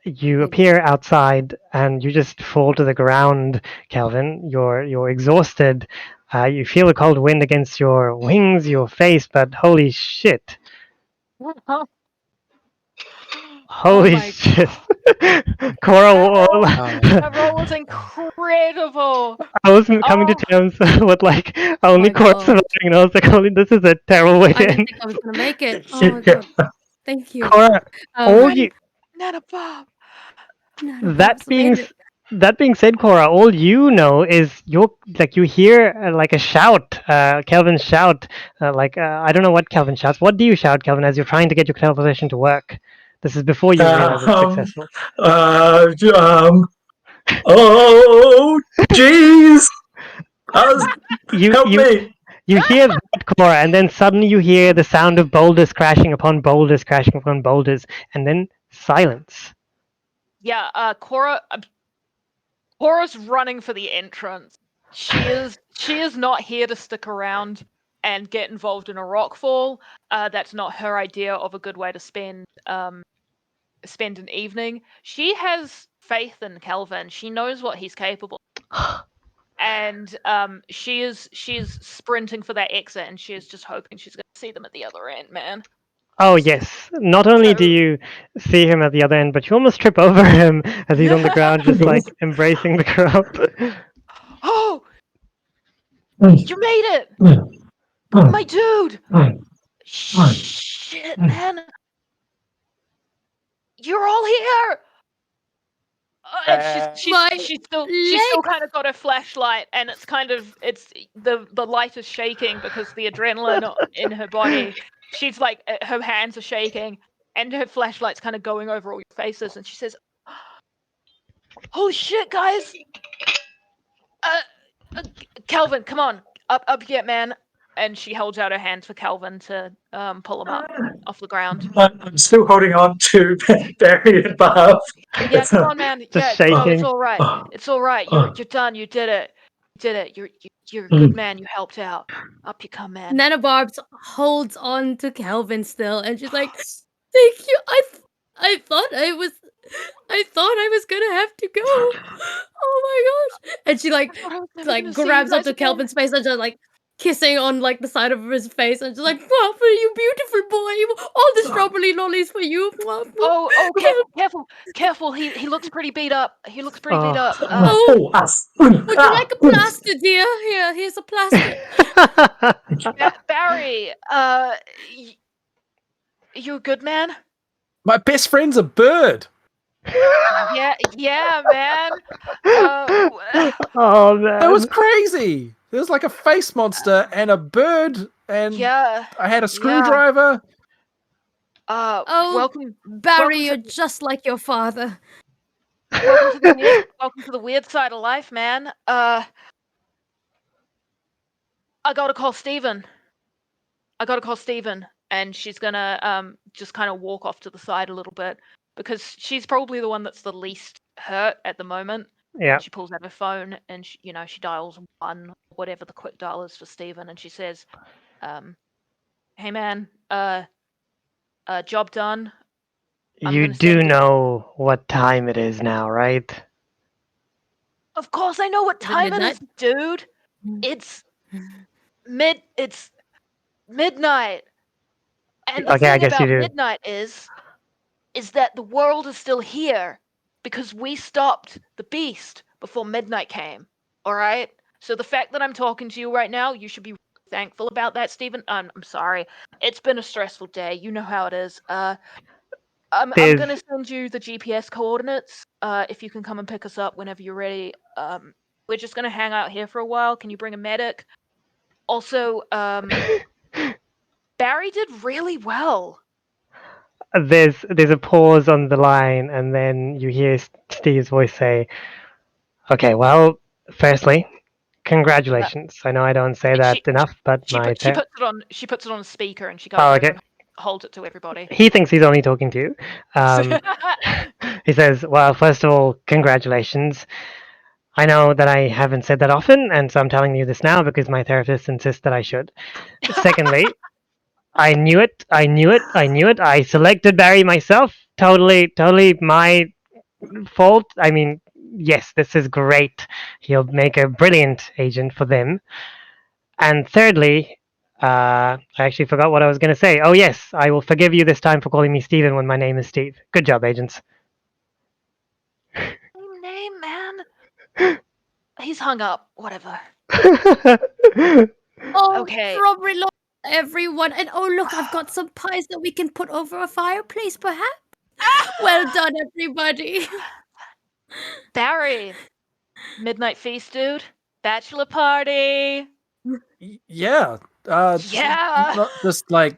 [SPEAKER 4] You appear outside and you just fall to the ground, Calvin. You're exhausted. You feel the cold wind against your wings, your face, but holy shit. Holy
[SPEAKER 1] my
[SPEAKER 4] shit. Cora,
[SPEAKER 1] That roll was incredible.
[SPEAKER 4] I wasn't coming to terms with like only
[SPEAKER 5] my
[SPEAKER 4] Cora
[SPEAKER 5] God.
[SPEAKER 4] surviving, and I was like, holy, this is a terrible way
[SPEAKER 5] I
[SPEAKER 4] to
[SPEAKER 5] didn't
[SPEAKER 4] end.
[SPEAKER 5] think I was gonna make it. Oh my God. Thank you.
[SPEAKER 4] Cora, all you
[SPEAKER 1] Nana Bob.
[SPEAKER 4] that being said, Cora, all you know is you hear like a shout, Kelvin shout, I don't know what Kelvin shouts. What do you shout, Kelvin, as you're trying to get your teleportation to work? This is before you realize it's successful.
[SPEAKER 8] Oh, jeez! Help me!
[SPEAKER 4] You hear that, Cora, and then suddenly you hear the sound of boulders crashing upon boulders, and then silence.
[SPEAKER 1] Yeah, Cora's running for the entrance. She is not here to stick around and get involved in a rockfall. That's not her idea of a good way to spend an evening. She has faith in Calvin. She knows what he's capable of. And she is sprinting for that exit, and she is just hoping she's going to see them at the other end, man.
[SPEAKER 4] Oh yes. Not only do you see him at the other end, but you almost trip over him as he's on the ground, just like embracing the crowd.
[SPEAKER 1] Oh, you made it, my dude. Shit, man, you're all here. And she's still kind of got her flashlight, and it's the light is shaking because the adrenaline in her body. She's like, her hands are shaking, and her flashlight's kind of going over all your faces, and she says, "Holy shit, guys! Calvin, come on, up here, man!" And she holds out her hand for Calvin to pull him up off the ground.
[SPEAKER 8] I'm still holding on to Barry and Bob.
[SPEAKER 1] Yeah, come on, man.
[SPEAKER 4] Just
[SPEAKER 1] Yeah,
[SPEAKER 4] shaking.
[SPEAKER 1] it's all right. It's all right. You're done. You did it. You're a good man. You helped out. Up you come, man.
[SPEAKER 5] Nana Barbs holds on to Calvin still, and she's like, "Thank you. I thought I was gonna have to go. Oh my gosh!" And she grabs onto Calvin's face and just like kissing on like the side of his face, and just like, "Wow, for you, beautiful boy! All the strawberry lollies for you."
[SPEAKER 1] Oh, careful. He looks pretty beat up. Would you
[SPEAKER 5] like a plaster, dear? Here's a plaster.
[SPEAKER 1] Barry, you a good man?
[SPEAKER 3] My best friend's a bird.
[SPEAKER 1] Yeah, man.
[SPEAKER 4] Oh man,
[SPEAKER 3] That was crazy. There was like a face monster and a bird, and
[SPEAKER 1] yeah,
[SPEAKER 3] I had a screwdriver.
[SPEAKER 1] Welcome,
[SPEAKER 5] Barry. You're just like your father.
[SPEAKER 1] welcome to the weird side of life, man. I gotta call Steven. And she's gonna just kind of walk off to the side a little bit, because she's probably the one that's the least hurt at the moment.
[SPEAKER 4] Yeah.
[SPEAKER 1] She pulls out her phone and she dials 1, whatever the quick dial is for Steven, and she says, "Hey man, job done."
[SPEAKER 4] You do know what time it is now, right?
[SPEAKER 1] Of course I know what time it is, dude. It's midnight. And the
[SPEAKER 4] Okay, I
[SPEAKER 1] thing
[SPEAKER 4] guess you
[SPEAKER 1] about
[SPEAKER 4] do.
[SPEAKER 1] midnight is that the world is still here. because we stopped the beast before midnight came. All right? So the fact that I'm talking to you right now, you should be thankful about that, Stephen. I'm sorry. It's been a stressful day. You know how it is. I'm
[SPEAKER 4] There's
[SPEAKER 1] gonna send you the GPS coordinates. If you can come and pick us up whenever you're ready. We're just gonna hang out here for a while. Can you bring a medic? Also, Barry did really well.
[SPEAKER 4] there's a pause on the line, and then you hear Steve's voice say, "Okay, well, firstly, congratulations. I know I don't say that
[SPEAKER 1] She
[SPEAKER 4] enough, but
[SPEAKER 1] she
[SPEAKER 4] my
[SPEAKER 1] put, she puts it on she puts it on a speaker and she goes
[SPEAKER 4] oh,
[SPEAKER 1] over
[SPEAKER 4] okay.
[SPEAKER 1] and holds it to everybody.
[SPEAKER 4] He thinks he's only talking to you. He says, "Well, first of all, congratulations. I know that I haven't said that often, and so I'm telling you this now because my therapist insists that I should. Secondly, I knew it. I knew it. I knew it. I selected Barry myself. Totally my fault. I mean, yes, this is great. He'll make a brilliant agent for them. And thirdly, I actually forgot what I was going to say. Oh, yes, I will forgive you this time for calling me Steven when my name is Steve. Good job, agents."
[SPEAKER 1] Same name, man. He's hung up. Whatever.
[SPEAKER 5] Oh,
[SPEAKER 1] Okay.
[SPEAKER 5] strawberry lord, everyone. And oh, look, I've got some pies that we can put over a fireplace, perhaps. Well done, everybody.
[SPEAKER 1] Barry. Midnight feast, dude. Bachelor party.
[SPEAKER 3] Yeah.
[SPEAKER 1] Yeah.
[SPEAKER 3] Not just like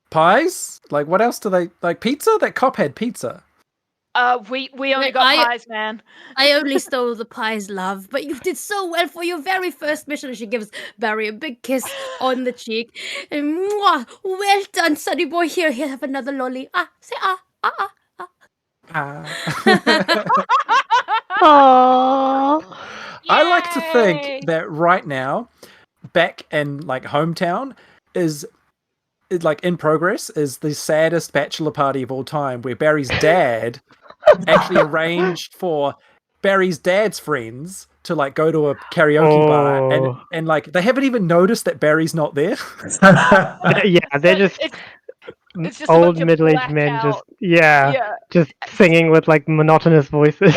[SPEAKER 3] pies. Like what else do they like? Pizza? That cop had pizza.
[SPEAKER 1] We only
[SPEAKER 5] Wait,
[SPEAKER 1] got pies, man.
[SPEAKER 5] I only stole the pie's love, but you did so well for your very first mission. And she gives Barry a big kiss on the cheek. And mwah, well done, sonny boy. Here, have another lolly. Say
[SPEAKER 4] Aww.
[SPEAKER 3] I like to think
[SPEAKER 1] Yay!
[SPEAKER 3] that right now, back in like hometown, is like in progress is the saddest bachelor party of all time, where Barry's dad actually arranged for Barry's dad's friends to like go to a karaoke bar,
[SPEAKER 4] Oh.
[SPEAKER 3] and like they haven't even noticed that Barry's not there.
[SPEAKER 4] Yeah, they're just
[SPEAKER 1] It's just a
[SPEAKER 4] old
[SPEAKER 1] bunch of
[SPEAKER 4] middle-aged
[SPEAKER 1] blacked
[SPEAKER 4] men just
[SPEAKER 1] out.
[SPEAKER 4] yeah,
[SPEAKER 1] Yeah.
[SPEAKER 4] just singing with like monotonous voices.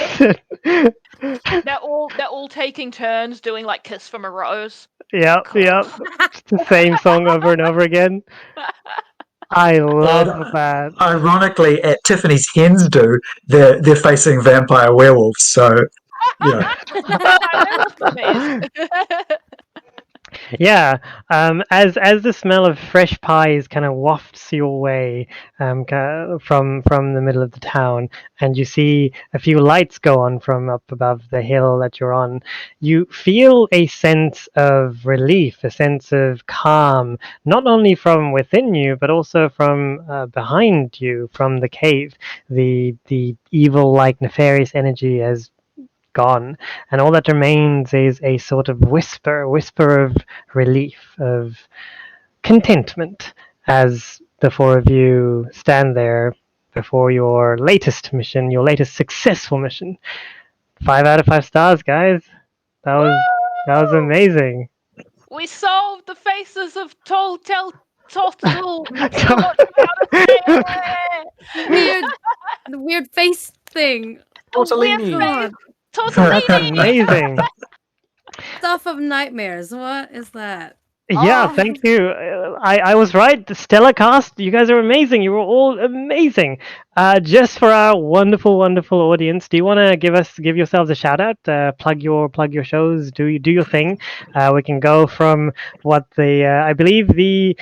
[SPEAKER 1] They're all taking turns doing like Kiss from a Rose.
[SPEAKER 4] Yep. It's the same song over and over again. I love that.
[SPEAKER 8] Ironically, at Tiffany's hens do, they're facing vampire werewolves. So, yeah.
[SPEAKER 1] They're also amazed.
[SPEAKER 4] Yeah, as the smell of fresh pies kind of wafts your way from the middle of the town, and you see a few lights go on from up above the hill that you're on, you feel a sense of relief, a sense of calm, not only from within you, but also from behind you, from the cave. The evil, like nefarious energy has gone, and all that remains is a sort of whisper of relief, of contentment, as the four of you stand there before your latest mission, your latest successful mission. 5 out of 5 stars, guys. That was amazing.
[SPEAKER 1] We solved the faces of TOLTETOTL. I'm still not sure how to say it.
[SPEAKER 5] The weird face thing.
[SPEAKER 3] Tortellini.
[SPEAKER 5] God.
[SPEAKER 1] Tortellini.
[SPEAKER 4] Amazing.
[SPEAKER 5] Stuff of nightmares. What is that?
[SPEAKER 4] Yeah,
[SPEAKER 1] Oh.
[SPEAKER 4] thank you. I was right. The Stellar cast, you guys are amazing. You were all amazing. Just for our wonderful audience, do you want to give yourselves a shout out? Plug your shows. Do your thing. We can go from what the I believe the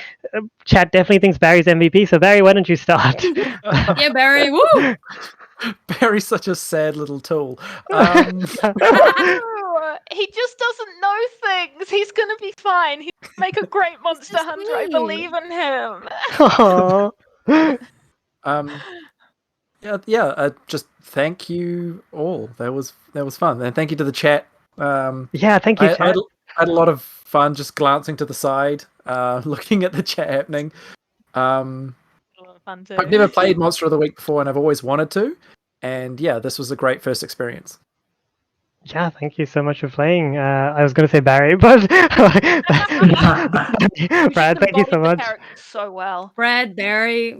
[SPEAKER 4] chat definitely thinks Barry's MVP. So Barry, why don't you start?
[SPEAKER 5] Yeah, Barry. Woo!
[SPEAKER 3] Barry's such a sad little tool.
[SPEAKER 1] Oh, he just doesn't know things. He's gonna be fine. He'll make a great monster
[SPEAKER 5] just
[SPEAKER 1] hunter. I
[SPEAKER 5] me.
[SPEAKER 1] believe in him.
[SPEAKER 4] Aw.
[SPEAKER 3] Just thank you all. That was fun, and thank you to the chat.
[SPEAKER 4] Yeah, thank you,
[SPEAKER 3] I
[SPEAKER 4] chat.
[SPEAKER 3] had a lot of fun just glancing to the side, looking at the chat happening.
[SPEAKER 1] A lot of fun too.
[SPEAKER 3] I've never played Monster of the Week before, and I've always wanted to. And yeah, this was a great first experience.
[SPEAKER 4] Yeah, thank you so much for playing. I was going to say Barry, but
[SPEAKER 1] You
[SPEAKER 4] Brad,
[SPEAKER 1] just
[SPEAKER 4] thank you so
[SPEAKER 1] embodied the
[SPEAKER 4] much.
[SPEAKER 1] character so well.
[SPEAKER 5] Brad, Barry.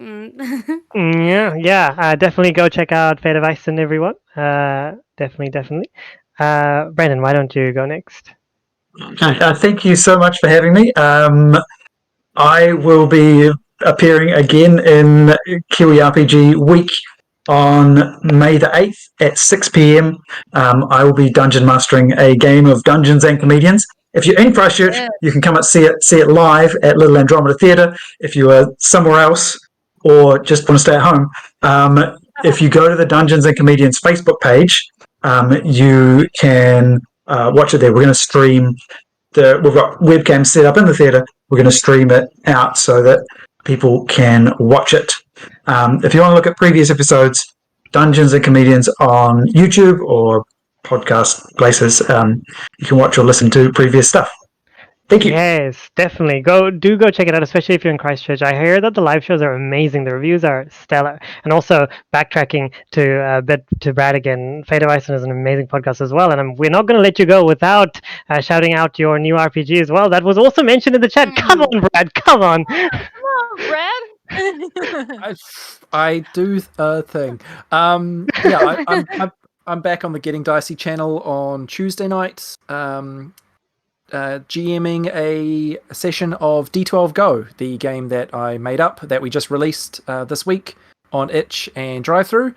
[SPEAKER 4] Yeah. Definitely go check out Fate of Isen, everyone. Definitely. Brandon, why don't you go next?
[SPEAKER 8] Thank you so much for having me. I will be appearing again in Kiwi RPG Week on May the 8th at 6 p.m. I will be dungeon mastering a game of Dungeons and Comedians. If you're in Christchurch,
[SPEAKER 5] Yeah.
[SPEAKER 8] you can come and see it live at Little Andromeda Theatre. If you are somewhere else or just want to stay at home, if you go to the Dungeons and Comedians Facebook page, you can watch it there. We're going to stream we've got webcams set up in the theatre. We're going to stream it out so that people can watch it. If you want to look at previous episodes, Dungeons and Comedians on YouTube or podcast places, you can watch or listen to previous stuff. Thank you.
[SPEAKER 4] Yes, definitely. Go check it out, especially if you're in Christchurch. I hear that the live shows are amazing. The reviews are stellar. And also backtracking to Brad again, Fate of Isen is an amazing podcast as well. And we're not going to let you go without shouting out your new RPG as well. That was also mentioned in the chat. Come on, Brad. Come on.
[SPEAKER 1] Come on, Brad.
[SPEAKER 3] I do a thing. Yeah, I'm back on the Getting Dicey channel on Tuesday nights. GMing a session of D12 Go, the game that I made up that we just released this week on Itch and Drive-Thru,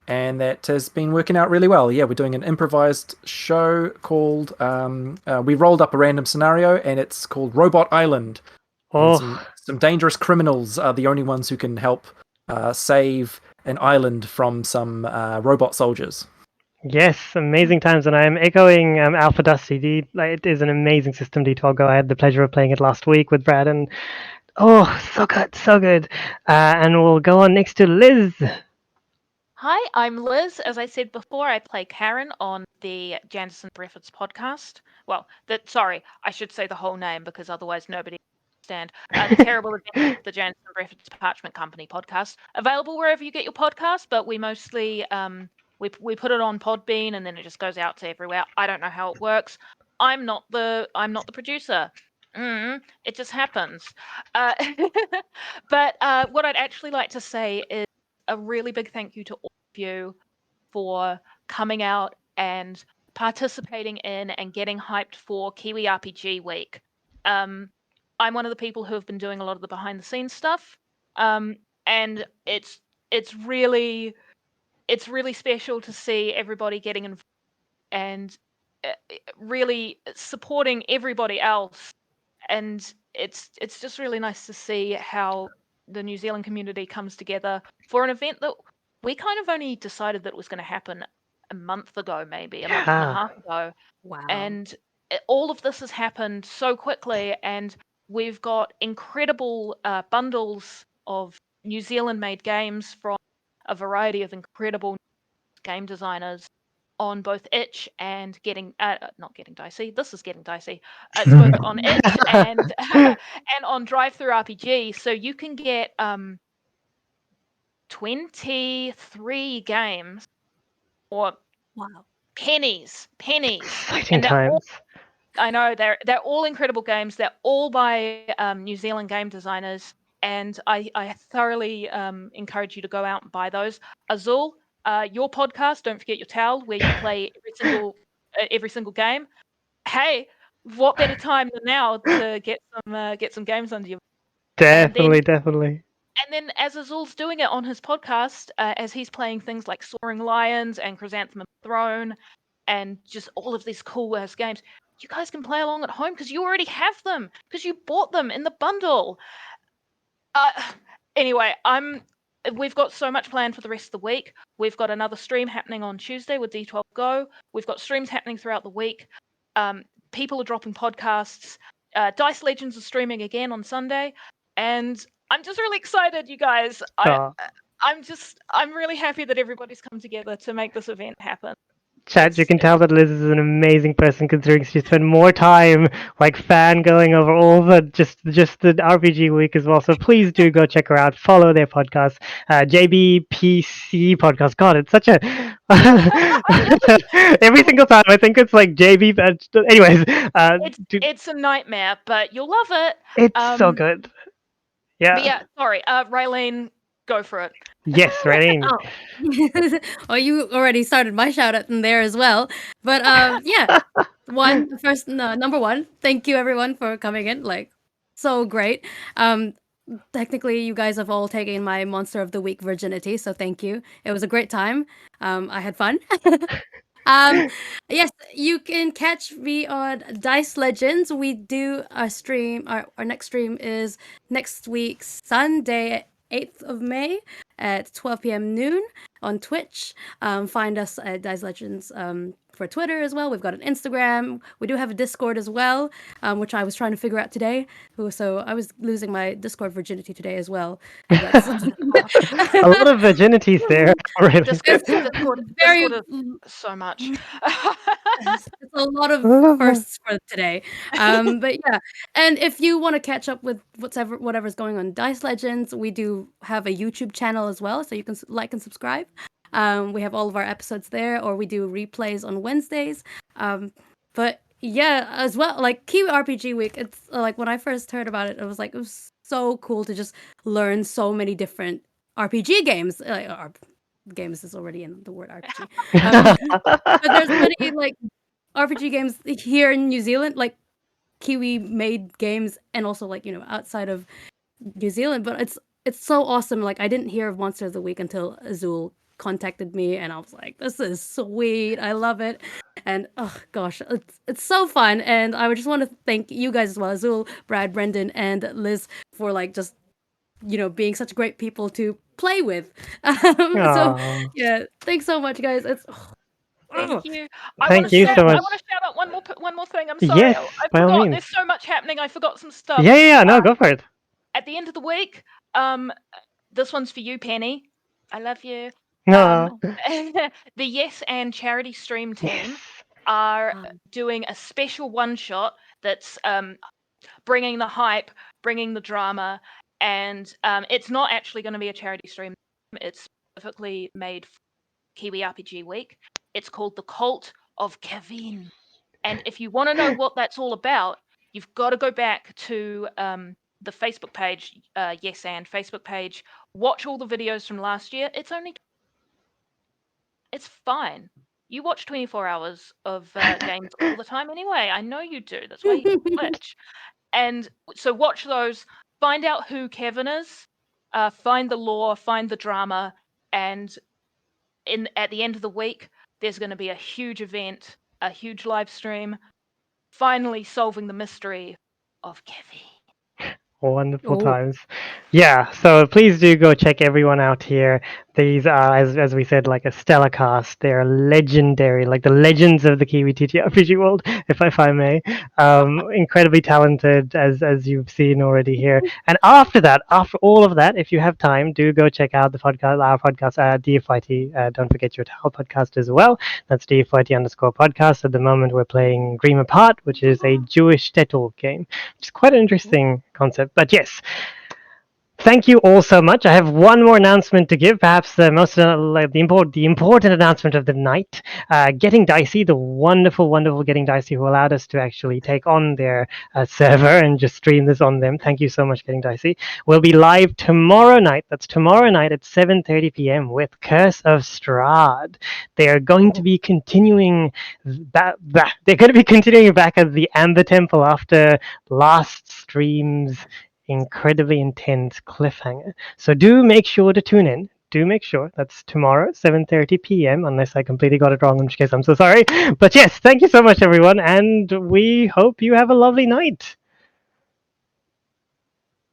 [SPEAKER 3] and that has been working out really well. Yeah, we're doing an improvised show called we rolled up a random scenario, and it's called Robot Island.
[SPEAKER 4] Oh,
[SPEAKER 3] Some dangerous criminals are the only ones who can help save an island from some robot soldiers.
[SPEAKER 4] yes, amazing times, and I'm echoing Alpha Dusty. It is an amazing system, D12 Go. I had the pleasure of playing it last week with Brad, and so good, so good. And we'll go on next to Liz.
[SPEAKER 1] Hi, I'm Liz. As I said before, I play Karen on the Janderson Breffords podcast. Well, sorry, I should say the whole name because otherwise nobody will understand. The Terrible Adventures of the Janderson Breffords Parchment Company podcast. Available wherever you get your podcast, but we mostly we put it on Podbean and then it just goes out to everywhere. I don't know how it works. I'm not the producer. It just happens. But what I'd actually like to say is a really big thank you to all of you for coming out and participating in and getting hyped for Kiwi RPG Week. I'm one of the people who have been doing a lot of the behind the scenes stuff, and it's really special to see everybody getting involved and really supporting everybody else. And it's just really nice to see how the New Zealand community comes together for an event that we kind of only decided that it was going to happen a month ago, maybe a month and a half ago.
[SPEAKER 5] Wow.
[SPEAKER 1] And all of this has happened so quickly, and we've got incredible bundles of New Zealand made games from a variety of incredible game designers on both Itch and not Getting Dicey. This is Getting Dicey. It's both on Itch and and on Drive-Thru RPG. So you can get 23 games or
[SPEAKER 5] Wow.
[SPEAKER 1] pennies.
[SPEAKER 4] Exciting
[SPEAKER 1] And they're all,
[SPEAKER 4] times.
[SPEAKER 1] I know they're all incredible games. They're all by New Zealand game designers, and I thoroughly encourage you to go out and buy those. Azul, your podcast, don't forget your towel, where you play every single game. Hey, what better time than now to get some games under your
[SPEAKER 4] Definitely.
[SPEAKER 1] and then as Azul's doing it on his podcast, as he's playing things like Soaring Lions and Chrysanthemum Throne and just all of these cool ass games, you guys can play along at home because you already have them because you bought them in the bundle. Anyway, we've got so much planned for the rest of the week. We've got another stream happening on Tuesday with D12 Go. We've got streams happening throughout the week. People are dropping podcasts. Dice Legends is streaming again on Sunday, and I'm just really excited, you guys. I'm really happy that everybody's come together to make this event happen.
[SPEAKER 4] Chat, you can tell that Liz is an amazing person considering she spent more time fangirling over all the just the RPG week as well. So please do go check her out. Follow their podcast, JBPC podcast. God, it's such a Every single time, I think it's like JB. But anyways,
[SPEAKER 1] It's a nightmare, but you'll love it.
[SPEAKER 4] it's so good.
[SPEAKER 1] But
[SPEAKER 4] Yeah.
[SPEAKER 1] yeah, sorry, Raylene, go for it.
[SPEAKER 4] Yes, Raylene.
[SPEAKER 5] Oh. Well, you already started my shout out in there as well. But yeah, number one, thank you everyone for coming in. Like, so great. Technically, you guys have all taken my Monster of the Week virginity, so thank you. It was a great time. I had fun. Yes, you can catch me on Dice Legends. We do a stream. Our next stream is next week, Sunday, 8th of May at 12 p.m. noon on Twitch. Find us at Dice Legends for Twitter as well. We've got an Instagram. We do have a Discord as well, which I was trying to figure out today. So I was losing my Discord virginity today as well. And that's
[SPEAKER 4] A lot of virginities there already.
[SPEAKER 1] Discord
[SPEAKER 5] very
[SPEAKER 1] is so much.
[SPEAKER 5] it's a lot of firsts for today. But yeah, and if you want to catch up with whatever's going on Dice Legends, we do have a YouTube channel as well, so you can like and subscribe. We have all of our episodes there, or we do replays on Wednesdays. But yeah, as well, like Kiwi RPG Week, it's like when I first heard about it, it was so cool to just learn so many different RPG games. Games is already in the word RPG. But there's many like RPG games here in New Zealand, like Kiwi made games, and also like outside of New Zealand. But it's so awesome. Like I didn't hear of Monster of the Week until Azul contacted me, and I was like, this is sweet. I love it. And oh gosh, it's so fun. And I would just want to thank you guys as well, Azul, Brad, Brendon, and Liz, for like just being such great people to play with. So yeah, thanks so much, guys.
[SPEAKER 1] Thank you.
[SPEAKER 4] Thank you so much.
[SPEAKER 1] I want to shout out one more thing. I'm sorry.
[SPEAKER 4] Yes,
[SPEAKER 1] I
[SPEAKER 4] by all
[SPEAKER 1] forgot.
[SPEAKER 4] means.
[SPEAKER 1] There's so much happening. I forgot some stuff.
[SPEAKER 4] Yeah. No, go for it.
[SPEAKER 1] At the end of the week, this one's for you, Penny. I love you.
[SPEAKER 4] No.
[SPEAKER 1] The Yes and charity stream team are doing a special one shot that's bringing the hype, bringing the drama, and it's not actually going to be a charity stream. It's specifically made for Kiwi RPG Week. It's called The Cult of Kevin. And if you want to know what that's all about, you've got to go back to the Facebook page, Yes and Facebook page. Watch all the videos from last year. It's fine. You watch 24 hours of games all the time anyway. I know you do. That's why you glitch. And so watch those. Find out who Kevin is. Find the lore. Find the drama. And at the end of the week, there's going to be a huge event, a huge live stream, finally solving the mystery of Kevin.
[SPEAKER 4] Wonderful times. Yeah, so please do go check everyone out here. These are, as we said, like a stellar cast. They're legendary, like the legends of the Kiwi TTRPG world, if I may. Incredibly talented, as you've seen already here. And after all of that, if you have time, do go check out our podcast, DFYT. Don't forget your TAL podcast as well. That's DFYT_podcast. At the moment, we're playing Dream Apart, which is a Jewish TOLTETOTL game, which is quite an interesting concept. But yes, thank you all so much. I have one more announcement to give, perhaps the most the important announcement of the night. Getting Dicey, the wonderful Getting Dicey, who allowed us to actually take on their server and just stream this on them. Thank you so much, Getting Dicey. We'll be live tomorrow night. That's tomorrow night at 7:30 p.m. with Curse of Strahd. They are going to be continuing back. They're going to be continuing back at the Amber Temple after last stream's incredibly intense cliffhanger. So do make sure to tune in. Do make sure. That's tomorrow, 7:30 p.m. Unless I completely got it wrong, in which case I'm so sorry. But yes, thank you so much, everyone, and we hope you have a lovely night.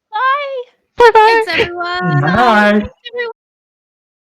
[SPEAKER 1] Bye.
[SPEAKER 4] Bye bye.
[SPEAKER 5] Thanks, everyone.
[SPEAKER 8] Bye.
[SPEAKER 1] Everyone.